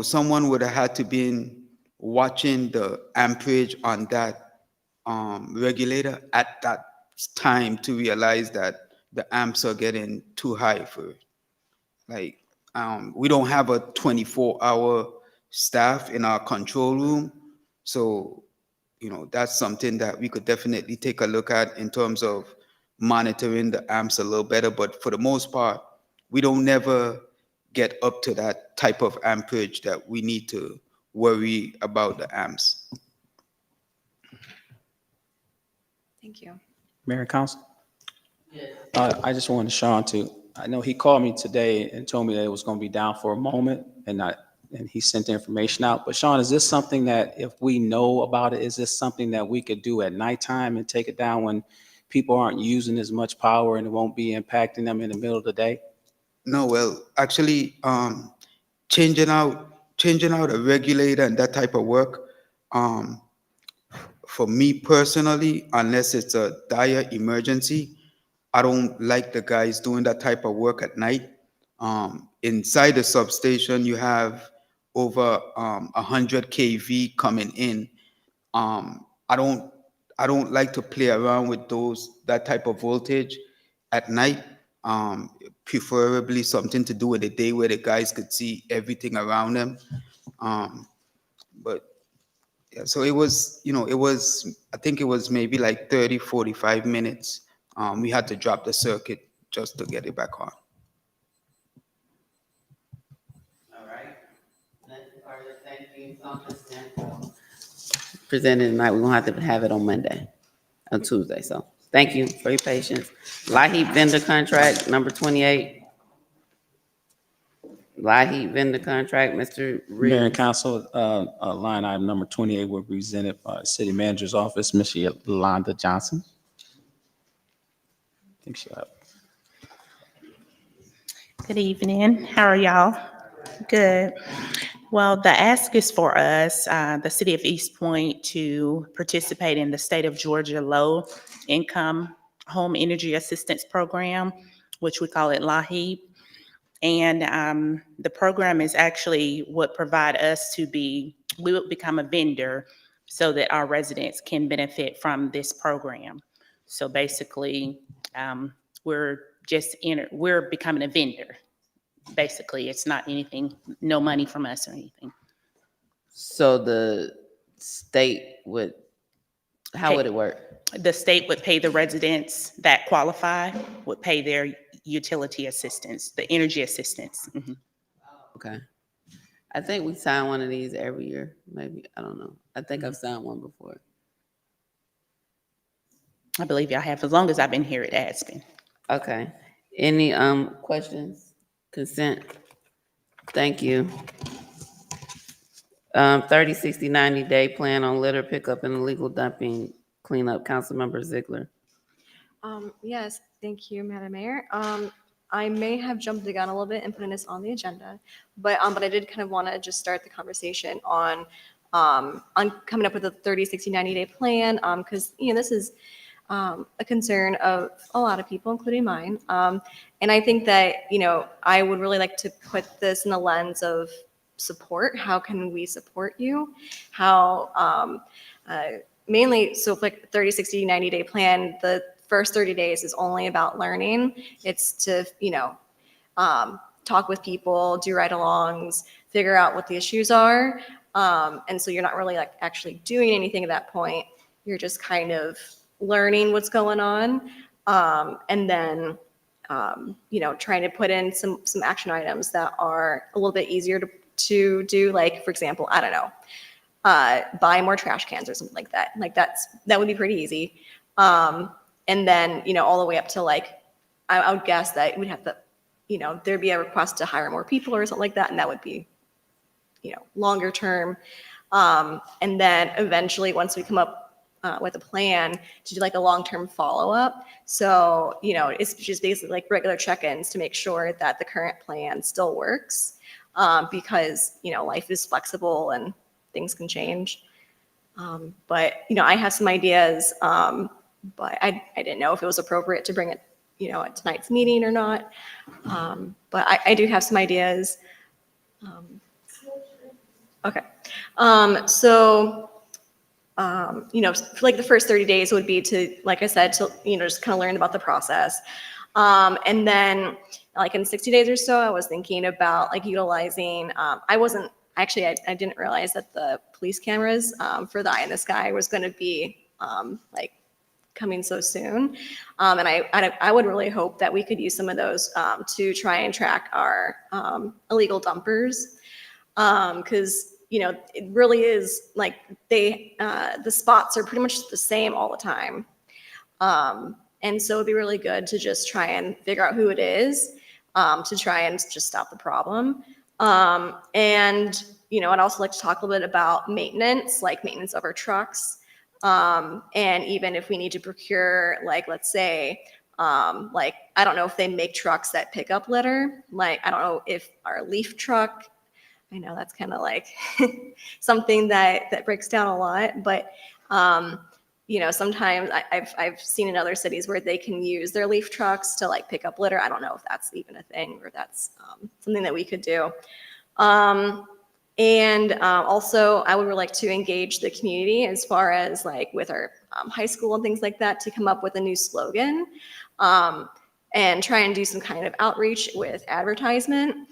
someone would have had to been watching the amperage on that regulator at that time to realize that the amps are getting too high for, like, we don't have a 24-hour staff in our control room. So, that's something that we could definitely take a look at in terms of monitoring the amps a little better. But for the most part, we don't never get up to that type of amperage that we need to worry about the amps. Thank you. Mayor and Council? I just wanted Sean I know he called me today and told me that it was going to be down for a moment and he sent the information out. But Sean, is this something that if we know about it, is this something that we could do at nighttime and take it down when people aren't using as much power and it won't be impacting them in the middle of the day? No, well, actually, changing out a regulator and that type of work, for me personally, unless it's a dire emergency, I don't like the guys doing that type of work at night. Inside the substation, you have over 100 kV coming in. I don't like to play around with that type of voltage at night. Preferably something to do in the day where the guys could see everything around them. But yeah, so I think it was maybe like 30, 45 minutes. We had to drop the circuit just to get it back on. All right. Next part is thank you, something simple. Presented tonight, we're gonna have it on Monday, on Tuesday, so thank you for your patience. LIHEAP vendor contract, number 28. LIHEAP vendor contract, Mr. Reed. Mayor and Council, line item number 28 will be presented by City Manager's Office, Ms. Yolanda Johnson. I think she'll have. Good evening. How are y'all? Good. Well, the ask is for us, the city of East Point, to participate in the state of Georgia Low Income Home Energy Assistance Program, which we call it LIHEAP. And the program is actually what provide us we will become a vendor so that our residents can benefit from this program. So basically, we're becoming a vendor. Basically, it's not anything, no money from us or anything. So the state would, how would it work? The state would pay the residents that qualify, would pay their utility assistance, the energy assistance. Mhm. Okay. I think we sign one of these every year, maybe, I don't know. I think I've signed one before. I believe y'all have, as long as I've been here, it has been. Okay. Any questions? Consent? Thank you. 30, 60, 90-day plan on litter pickup and illegal dumping cleanup. Councilmember Ziegler. Yes, thank you, Madam Mayor. I may have jumped the gun a little bit in putting this on the agenda, but I did kind of want to just start the conversation on coming up with a 30, 60, 90-day plan, because, this is a concern of a lot of people, including mine. And I think that, I would really like to put this in the lens of support. How can we support you? How, mainly, so like 30, 60, 90-day plan, the first 30 days is only about learning. It's to, talk with people, do ride-alongs, figure out what the issues are. And so you're not really like actually doing anything at that point. You're just kind of learning what's going on. And then, trying to put in some action items that are a little bit easier to do. Like, for example, I don't know, buy more trash cans or something like that. Like that would be pretty easy. And then, all the way up to like, I would guess that we'd have to, there'd be a request to hire more people or something like that. And that would be, longer term. And then eventually, once we come up with a plan, to do like a long-term follow-up. So, it's just basically like regular check-ins to make sure that the current plan still works, because, life is flexible and things can change. But, I have some ideas, but I didn't know if it was appropriate to bring it, at tonight's meeting or not. But I do have some ideas. Okay. For like the first 30 days would be to, like I said, to, just kind of learn about the process. And then like in 60 days or so, I was thinking about like utilizing, I didn't realize that the police cameras for the Eye in the Sky was going to be like coming so soon. And I would really hope that we could use some of those to try and track our illegal dumpers. Because it really is like the spots are pretty much the same all the time. And so it'd be really good to just try and figure out who it is, to try and just stop the problem. And I'd also like to talk a little bit about maintenance, like maintenance of our trucks. And even if we need to procure, like, let's say, like, I don't know if they make trucks that pick up litter. Like, I don't know if our leaf truck, I know that's kind of like something that breaks down a lot, but sometimes I've seen in other cities where they can use their leaf trucks to like pick up litter. I don't know if that's even a thing or if that's something that we could do. Also, I would like to engage the community as far as like with our high school and things like that to come up with a new slogan and try and do some kind of outreach with advertisement.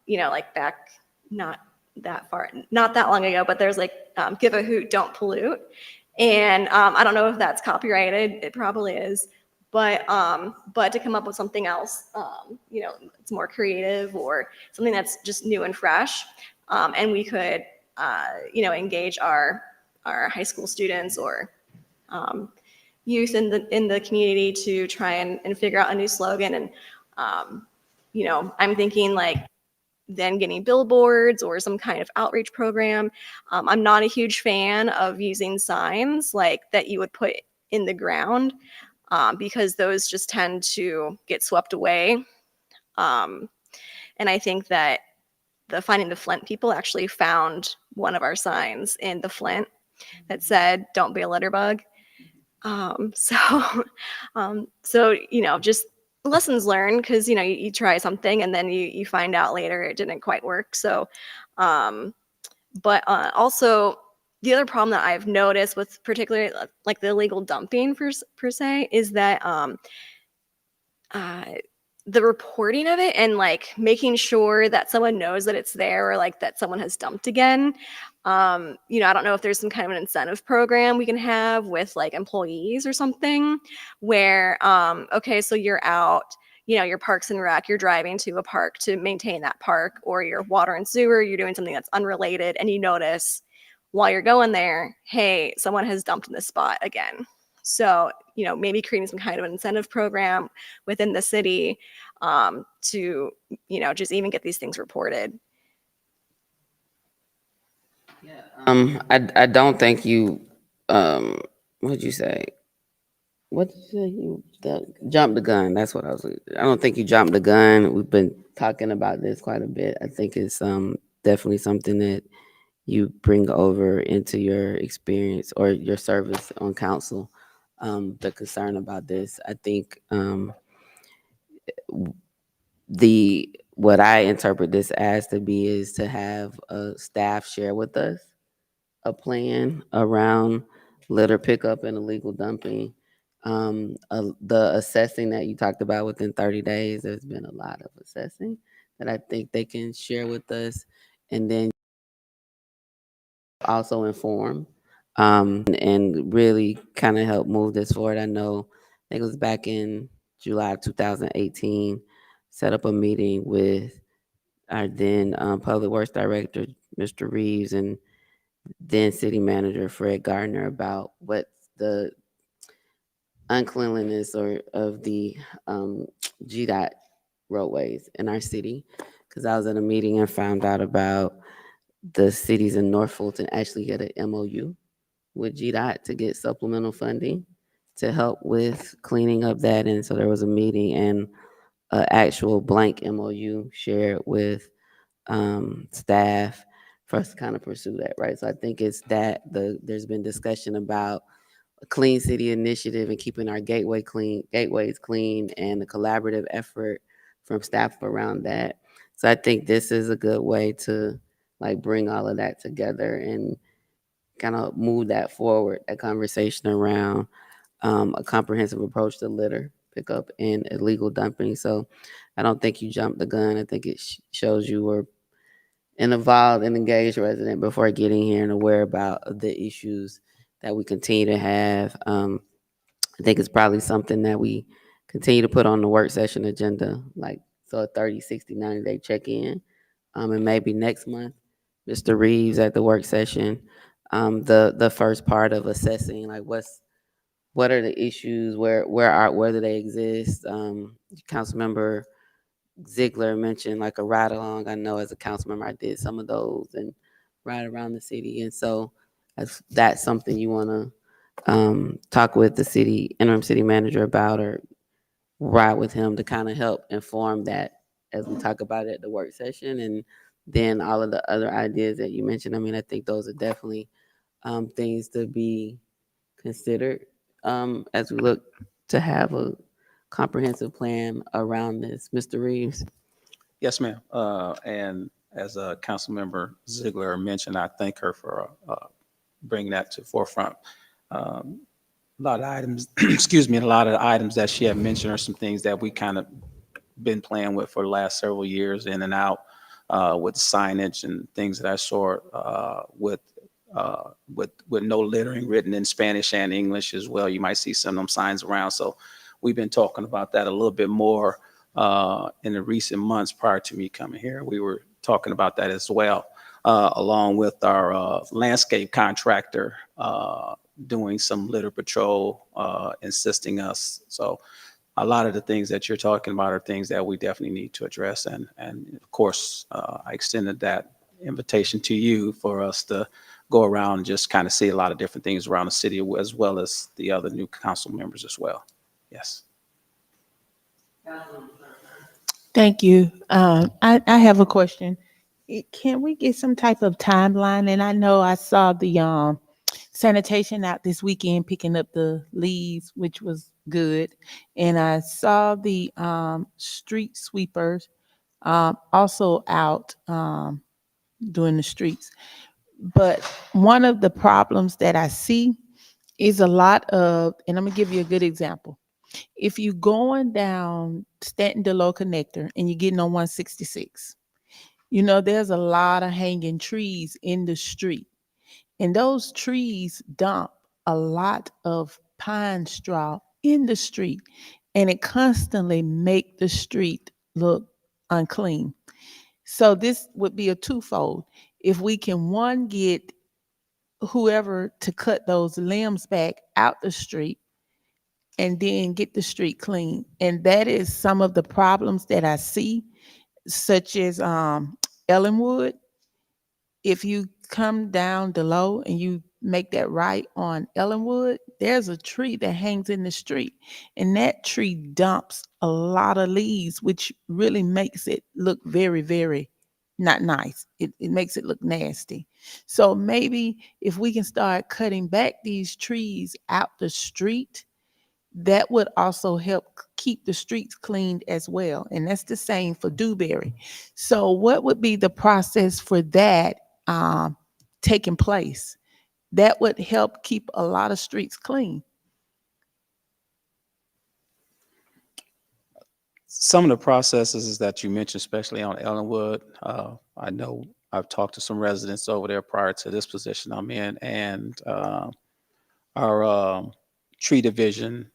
Like back not that long ago, but there's like give a hoot, don't pollute. And I don't know if that's copyrighted. It probably is. But to come up with something else, it's more creative or something that's just new and fresh. And we could, engage our high school students or youth in the community to try and figure out a new slogan. And, I'm thinking like then getting billboards or some kind of outreach program. I'm not a huge fan of using signs like that you would put in the ground because those just tend to get swept away. And I think that the Finding the Flint people actually found one of our signs in the Flint that said, "Don't be a litter bug." Just lessons learned because you try something and then you find out later it didn't quite work. So, also the other problem that I've noticed with particularly like the illegal dumping per se is that the reporting of it and like making sure that someone knows that it's there or like that someone has dumped again. I don't know if there's some kind of an incentive program we can have with like employees or something where, okay, so you're out, your Parks and Rec, you're driving to a park to maintain that park, or your water and sewer, you're doing something that's unrelated and you notice while you're going there, hey, someone has dumped in this spot again. So, maybe creating some kind of an incentive program within the city to, just even get these things reported. I don't think you, what'd you say? What did you say? Jumped the gun. That's what I was. I don't think you jumped the gun. We've been talking about this quite a bit. I think it's definitely something that you bring over into your experience or your service on council. The concern about this, I think, what I interpret this as to be is to have staff share with us a plan around litter pickup and illegal dumping. The assessing that you talked about within 30 days, there's been a lot of assessing that I think they can share with us, and then also inform and really kind of help move this forward. I know, I think it was back in July of 2018, set up a meeting with our then Public Works Director, Mr. Reeves, and then City Manager Fred Gardner about what the uncleanliness of the GDOT roadways in our city. Because I was at a meeting and found out about the cities in North Fulton actually get an MOU with GDOT to get supplemental funding to help with cleaning up that. And so there was a meeting and an actual blank MOU shared with staff for us to kind of pursue that, right? So I think it's that there's been discussion about a clean city initiative and keeping our gateways clean, and the collaborative effort from staff around that. So I think this is a good way to like bring all of that together and kind of move that forward, that conversation around a comprehensive approach to litter pickup and illegal dumping. So I don't think you jumped the gun. I think it shows you were an involved and engaged resident before getting here and aware about the issues that we continue to have. I think it's probably something that we continue to put on the work session agenda, like so a 30, 60, 90-day check-in. And maybe next month, Mr. Reeves at the work session, the first part of assessing like what are the issues, where do they exist? Councilmember Ziegler mentioned like a ride along. I know as a council member, I did some of those and ride around the city. And so that's something you want to talk with the interim city manager about, or ride with him to kind of help inform that as we talk about it at the work session. And then all of the other ideas that you mentioned, I mean, I think those are definitely things to be considered as we look to have a comprehensive plan around this. Mr. Reeves? Yes, ma'am. And as Councilmember Ziegler mentioned, I thank her for bringing that to the forefront. A lot of items, excuse me, a lot of the items that she had mentioned are some things that we kind of been playing with for the last several years, in and out, with signage and things of that sort, with no littering written in Spanish and English as well. You might see some of them signs around. So we've been talking about that a little bit more in the recent months prior to me coming here. We were talking about that as well, along with our landscape contractor doing some litter patrol, assisting us. So a lot of the things that you're talking about are things that we definitely need to address. And of course, I extended that invitation to you for us to go around and just kind of see a lot of different things around the city, as well as the other new council members as well. Yes. Thank you. I have a question. Can we get some type of timeline? And I know I saw the sanitation out this weekend picking up the leaves, which was good. And I saw the street sweepers also out doing the streets. But one of the problems that I see is a lot of, and I'm gonna give you a good example. If you're going down Stanton Delow Connector and you're getting on 166, you know, there's a lot of hanging trees in the street. And those trees dump a lot of pine straw in the street. And it constantly make the street look unclean. So this would be a twofold. If we can, one, get whoever to cut those limbs back out the street and then get the street clean. And that is some of the problems that I see, such as Ellenwood. If you come down Delow and you make that right on Ellenwood, there's a tree that hangs in the street, and that tree dumps a lot of leaves, which really makes it look very, very not nice. It makes it look nasty. So maybe if we can start cutting back these trees out the street, that would also help keep the streets cleaned as well. And that's the same for Dewberry. So what would be the process for that taking place? That would help keep a lot of streets clean. Some of the processes that you mentioned, especially on Ellenwood, I know I've talked to some residents over there prior to this position I'm in, and our tree division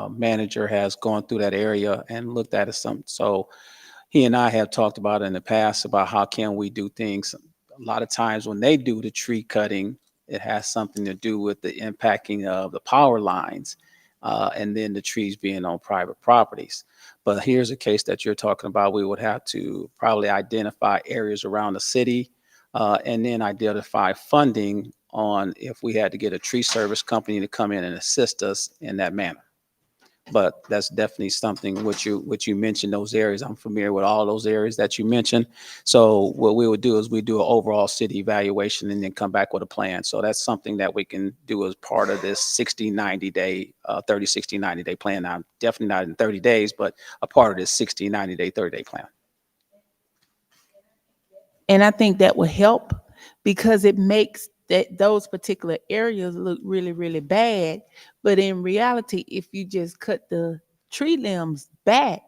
manager has gone through that area and looked at it some. So he and I have talked about it in the past about how can we do things. A lot of times when they do the tree cutting, it has something to do with the impacting of the power lines, and then the trees being on private properties. But here's a case that you're talking about. We would have to probably identify areas around the city, and then identify funding on if we had to get a tree service company to come in and assist us in that manner. but that's definitely something which you mentioned, those areas. I'm familiar with all those areas that you mentioned. So what we would do is we do an overall city evaluation and then come back with a plan. So that's something that we can do as part of this 60, 90 day, 30, 60, 90 day plan. Now, definitely not in 30 days, but a part of this 60, 90 day, 30 day plan. And I think that will help because it makes those particular areas look really, really bad. But in reality, if you just cut the tree limbs back,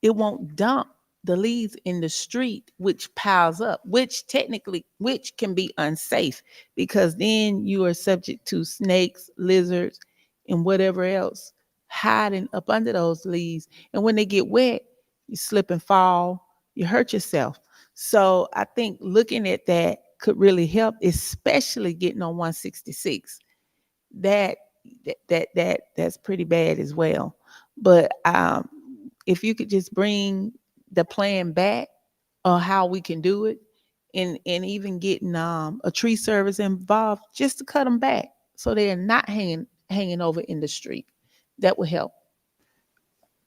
it won't dump the leaves in the street, which piles up, which can be unsafe because then you are subject to snakes, lizards, and whatever else hiding up under those leaves. And when they get wet, you slip and fall, you hurt yourself. So I think looking at that could really help, especially getting on 166. That's pretty bad as well. But if you could just bring the plan back or how we can do it, and even getting a tree service involved just to cut them back so they are not hanging over in the street, that would help.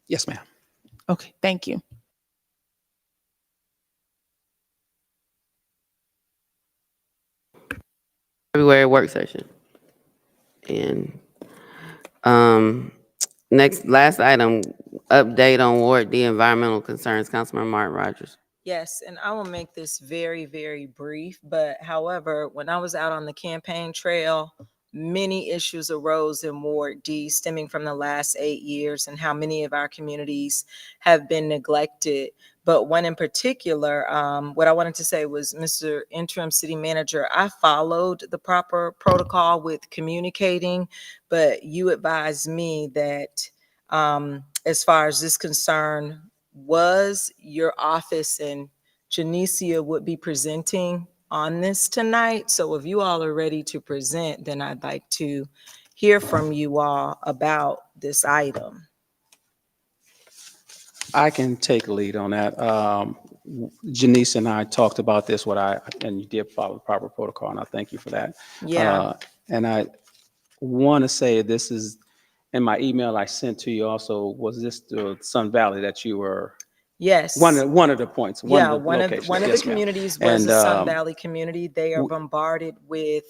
Yes, ma'am. Okay, thank you. February work session. And last item, update on Ward D environmental concerns, Councilman Martin Rogers. Yes, and I will make this very, very brief, but however, when I was out on the campaign trail, many issues arose in Ward D stemming from the last 8 years and how many of our communities have been neglected. But one in particular, what I wanted to say was, Mr. Interim City Manager, I followed the proper protocol with communicating, but you advised me that as far as this concern was, your office and Janicia would be presenting on this tonight. So if you all are ready to present, then I'd like to hear from you all about this item. I can take a lead on that. Janice and I talked about this, and you did follow the proper protocol, and I thank you for that. Yeah. And I want to say this is, in my email I sent to you also, was this the Sun Valley that you were? Yes. One of the points. One of the locations. of the Yes, ma'am. communities was And, the Sun Valley community. They are bombarded with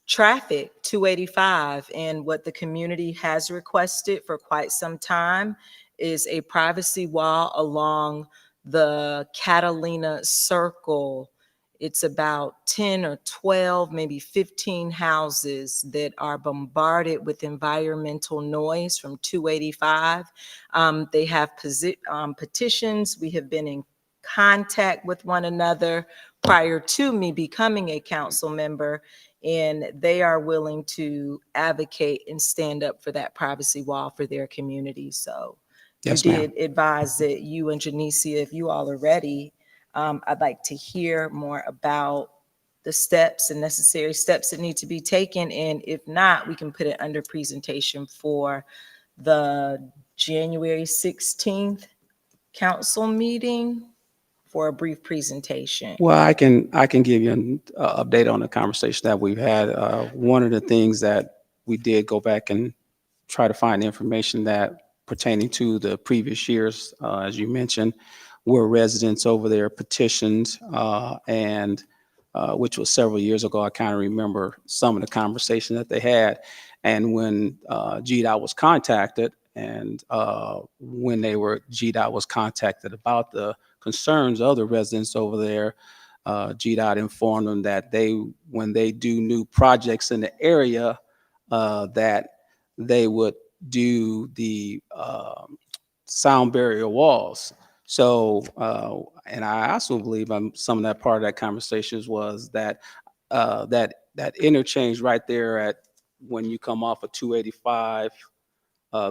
traffic, 285, and what the community has requested for quite some time is a privacy wall along the Catalina Circle. It's about 10 or 12, maybe 15 houses that are bombarded with environmental noise from 285. They have petitions. We have been in contact with one another prior to me becoming a council member, and they are willing to advocate and stand up for that privacy wall for their community. So yes, you ma'am. did advise that you and Janicia, if you all are ready, I'd like to hear more about the steps and necessary steps that need to be taken. And if not, we can put it under presentation for the January 16th council meeting for a brief presentation. Well, I can give you an update on the conversation that we've had. One of the things that we did go back and try to find information that pertaining to the previous years, as you mentioned, were residents over there petitioned, and which was several years ago. I kind of remember some of the conversation that they had. And when GDOT was contacted, and when GDOT was contacted about the concerns of the residents over there, GDOT informed them that when they do new projects in the area, that they would do the sound barrier walls. So, and I also believe some of that part of that conversation was that that interchange right there at when you come off of 285,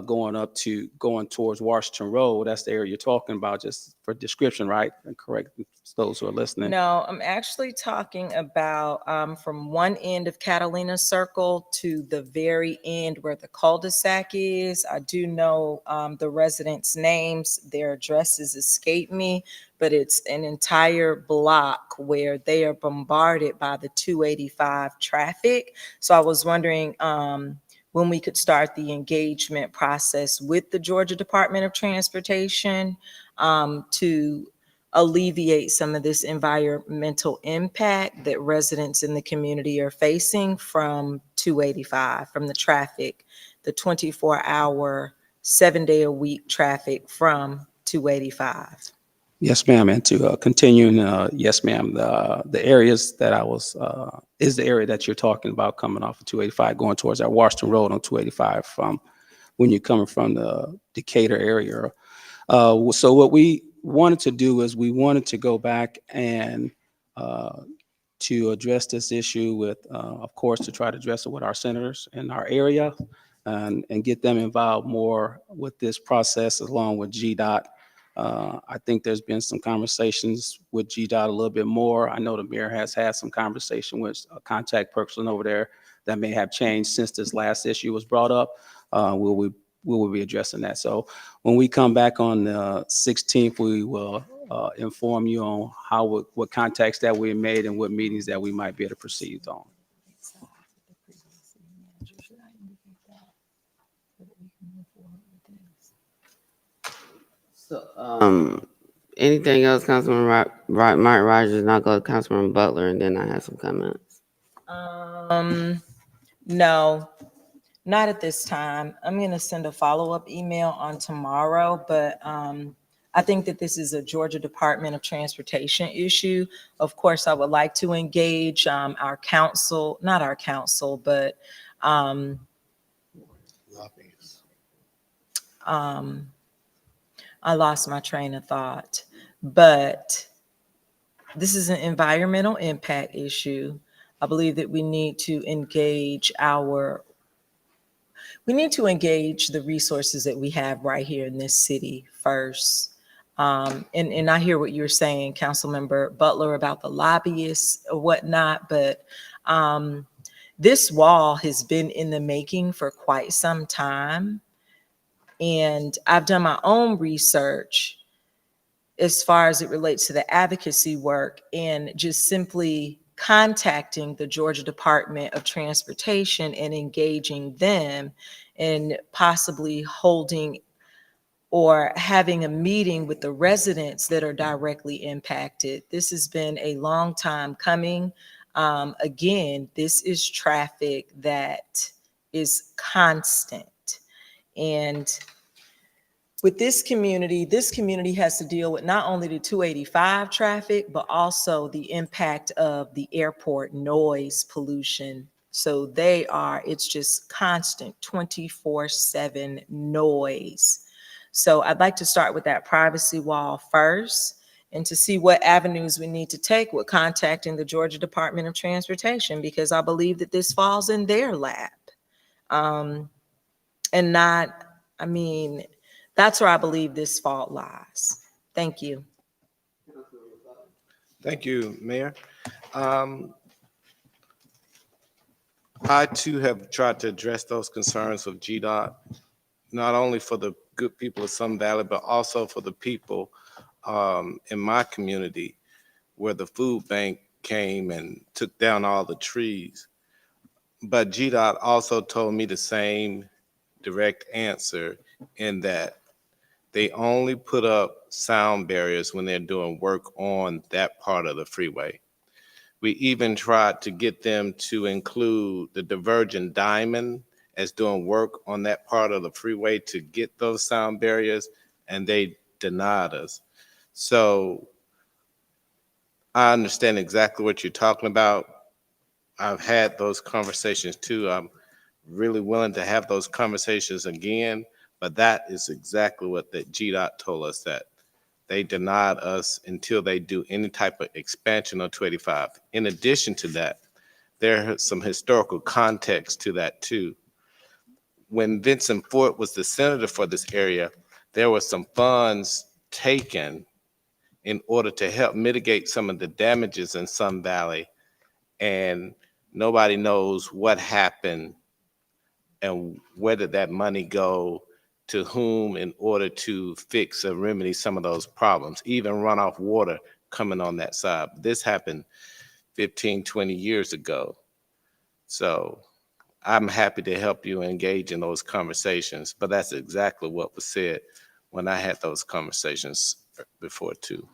going towards Washington Road. That's the area you're talking about, just for description, right? And correct those who are listening. No, I'm actually talking about from one end of Catalina Circle to the very end where the cul-de-sac is. I do know the residents' names, their addresses escape me, but it's an entire block where they are bombarded by the 285 traffic. So I was wondering, when we could start the engagement process with the Georgia Department of Transportation to alleviate some of this environmental impact that residents in the community are facing from 285, from the traffic, the 24-hour, 7-day-a-week traffic from 285. Yes, ma'am. And to continuing, yes, ma'am, the areas that I was, is the area that you're talking about coming off of 285, going towards our Washington Road on 285 from when you're coming from the Decatur area. So what we wanted to do is we wanted to go back and to address this issue with, of course, to try to address it with our senators in our area and get them involved more with this process along with GDOT. I think there's been some conversations with GDOT a little bit more. I know the mayor has had some conversation with a contact person over there that may have changed since this last issue was brought up. We will be addressing that. So when we come back on the 16th, we will inform you on what contacts that we made and what meetings that we might be able to proceed on. So, anything else, Councilman Mark Rogers, and I'll go to Councilman Butler, and then I have some comments. No, not at this time. I'm going to send a follow-up email on tomorrow, but I think that this is a Georgia Department of Transportation issue. Of course, I would like to engage our council, not our council, but I lost my train of thought, but this is an environmental impact issue. I believe that we need to engage the resources that we have right here in this city first. And I hear what you're saying, Councilmember Butler, about the lobbyists or whatnot, but this wall has been in the making for quite some time. And I've done my own research as far as it relates to the advocacy work, and just simply contacting the Georgia Department of Transportation and engaging them and possibly holding or having a meeting with the residents that are directly impacted. This has been a long time coming. Again, this is traffic that is constant. And with this community has to deal with not only the 285 traffic, but also the impact of the airport noise pollution. So it's just constant 24/7 noise. So I'd like to start with that privacy wall first and to see what avenues we need to take with contacting the Georgia Department of Transportation, because I believe that this falls in their lap. That's where I believe this fault lies. Thank you. Thank you, Mayor. I too have tried to address those concerns of GDOT, not only for the good people of Sun Valley, but also for the people in my community where the food bank came and took down all the trees. But GDOT also told me the same direct answer, in that they only put up sound barriers when they're doing work on that part of the freeway. We even tried to get them to include the Divergent Diamond as doing work on that part of the freeway to get those sound barriers, and they denied us. So I understand exactly what you're talking about. I've had those conversations too. I'm really willing to have those conversations again. But that is exactly what the GDOT told us, that they denied us until they do any type of expansion on 285. In addition to that, there is some historical context to that too. When Vincent Ford was the senator for this area, there were some funds taken in order to help mitigate some of the damages in Sun Valley, and nobody knows what happened and where did that money go, to whom, in order to fix or remedy some of those problems, even runoff water coming on that side. This happened 15, 20 years ago. So I'm happy to help you engage in those conversations, but that's exactly what was said when I had those conversations before too.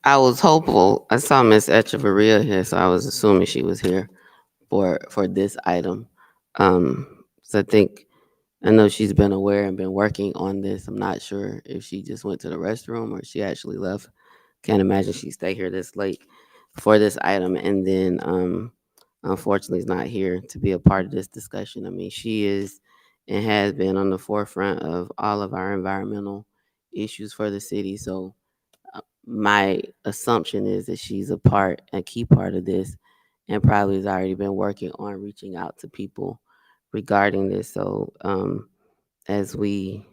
I was hopeful. I saw Miss Echevarria here, so I was assuming she was here for this item. So I know she's been aware and been working on this. I'm not sure if she just went to the restroom or she actually left. Can't imagine she stayed here this late for this item and then unfortunately is not here to be a part of this discussion. I mean, she is and has been on the forefront of all of our environmental issues for the city. So my assumption is that she's a key part of this, and probably has already been working on reaching out to people regarding this. So as we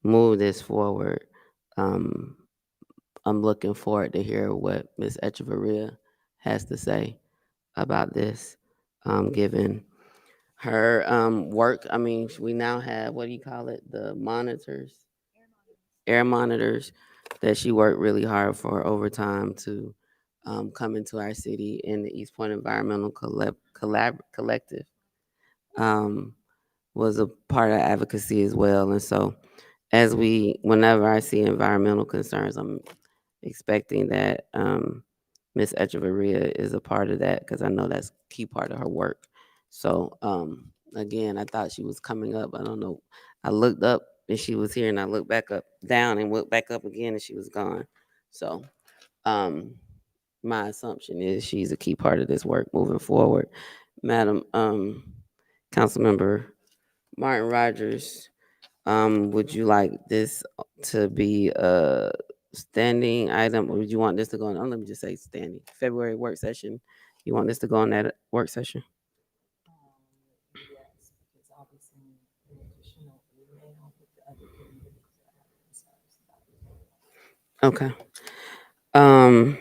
move this forward, um, I'm looking forward to hear what Ms. Echevarria has to say about this, given her work. I mean, we now have, what do you call it, the monitors, air monitors that she worked really hard for over time to come into our city, in the East Point Environmental Collective um, was a part of advocacy as well. And so whenever I see environmental concerns, I'm expecting that Ms. Echevarria is a part of that, because I know that's a key part of her work. So again, I thought she was coming up. I don't know. I looked up and she was here, and I looked back up, down, and looked back up again, and she was gone. So my assumption is she's a key part of this work moving forward. Madam Councilmember Martin Rogers, would you like this to be a standing item, or would you want this to go on? Let me just say standing. February work session. You want this to go on that work session? Yes, because I'll be sending an additional email with the other communities that have concerns about it. Okay. Um,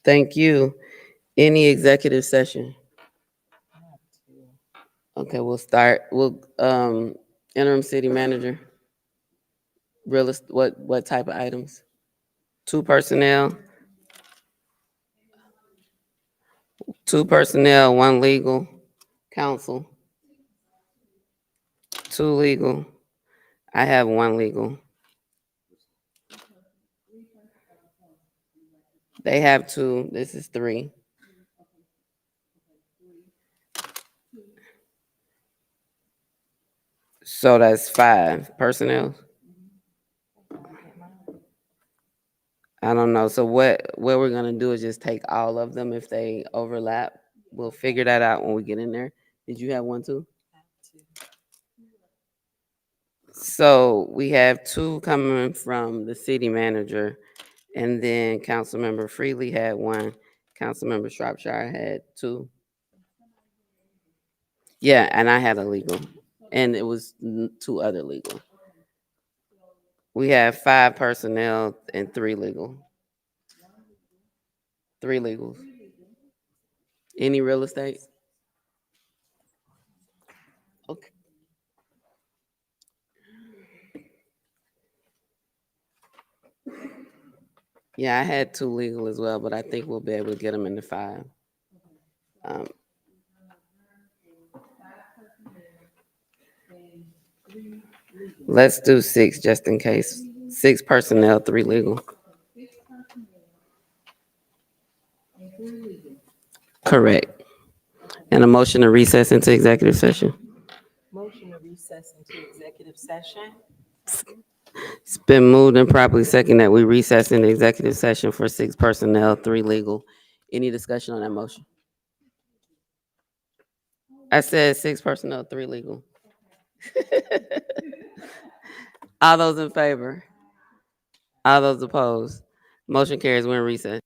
thank you. Any executive session? Okay, we'll start. Interim city manager. What type of items? 2 personnel. 2 personnel, 1 legal. Counsel. 2 legal. I have 1 legal. They have 2. This is 3. So that's 5 personnel. I don't know. So what we're gonna do is just take all of them if they overlap. We'll figure that out when we get in there. Did you have 1 too? So we have 2 coming from the city manager, and then Councilmember Freely had 1. Councilmember Shropshire had 2. Yeah, and I had a legal, and it was 2 other legal. We have 5 personnel and 3 legal. 3 legals. Any real estate? Okay. Yeah, I had 2 legal as well, but I think we'll be able to get them into 5. Um, let's do 6 just in case. 6 personnel, 3 legal. Correct. And a motion to recess into executive session. Motion to recess into executive session. It's been moved and properly second that we recess into executive session for 6 personnel, 3 legal. Any discussion on that motion? I said 6 personnel, 3 legal. All those in favor? All those opposed? Motion carries. We're in recess.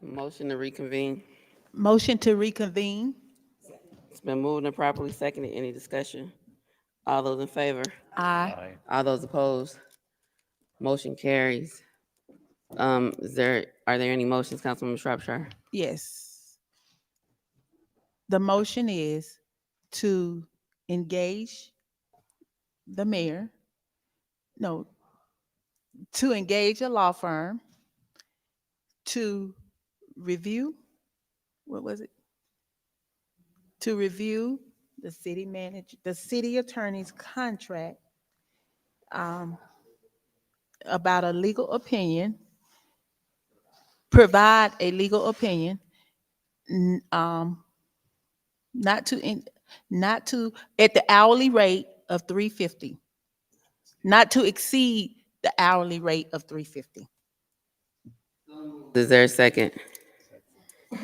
Motion to reconvene. Motion to reconvene. It's been moved and properly seconded. Any discussion? All those in favor? Aye. All those opposed? Motion carries. Are there any motions, Councilwoman Shropshire? Yes. The motion is to engage the mayor, no, to engage a law firm to review, what was it? To review the city manager, the city attorney's contract about a legal opinion, provide a legal opinion, n- um, not to, at the hourly rate of $3.50, not to exceed the hourly rate of $3.50. Is there a second?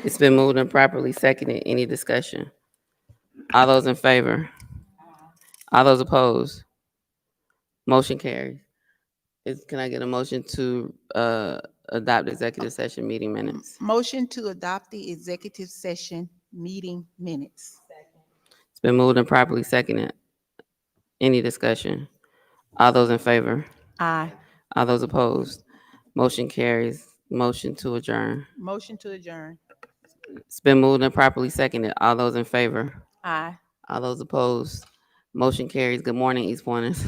It's been moved and properly seconded. Any discussion? All those in favor? All those opposed? Motion carries. Can I get a motion to adopt executive session meeting minutes? Motion to adopt the executive session meeting minutes. It's been moved and properly seconded. Any discussion? All those in favor? Aye. All those opposed? Motion carries. Motion to adjourn. Motion to adjourn. It's been moved and properly seconded. All those in favor? Aye. All those opposed? Motion carries. Good morning, East Pointers.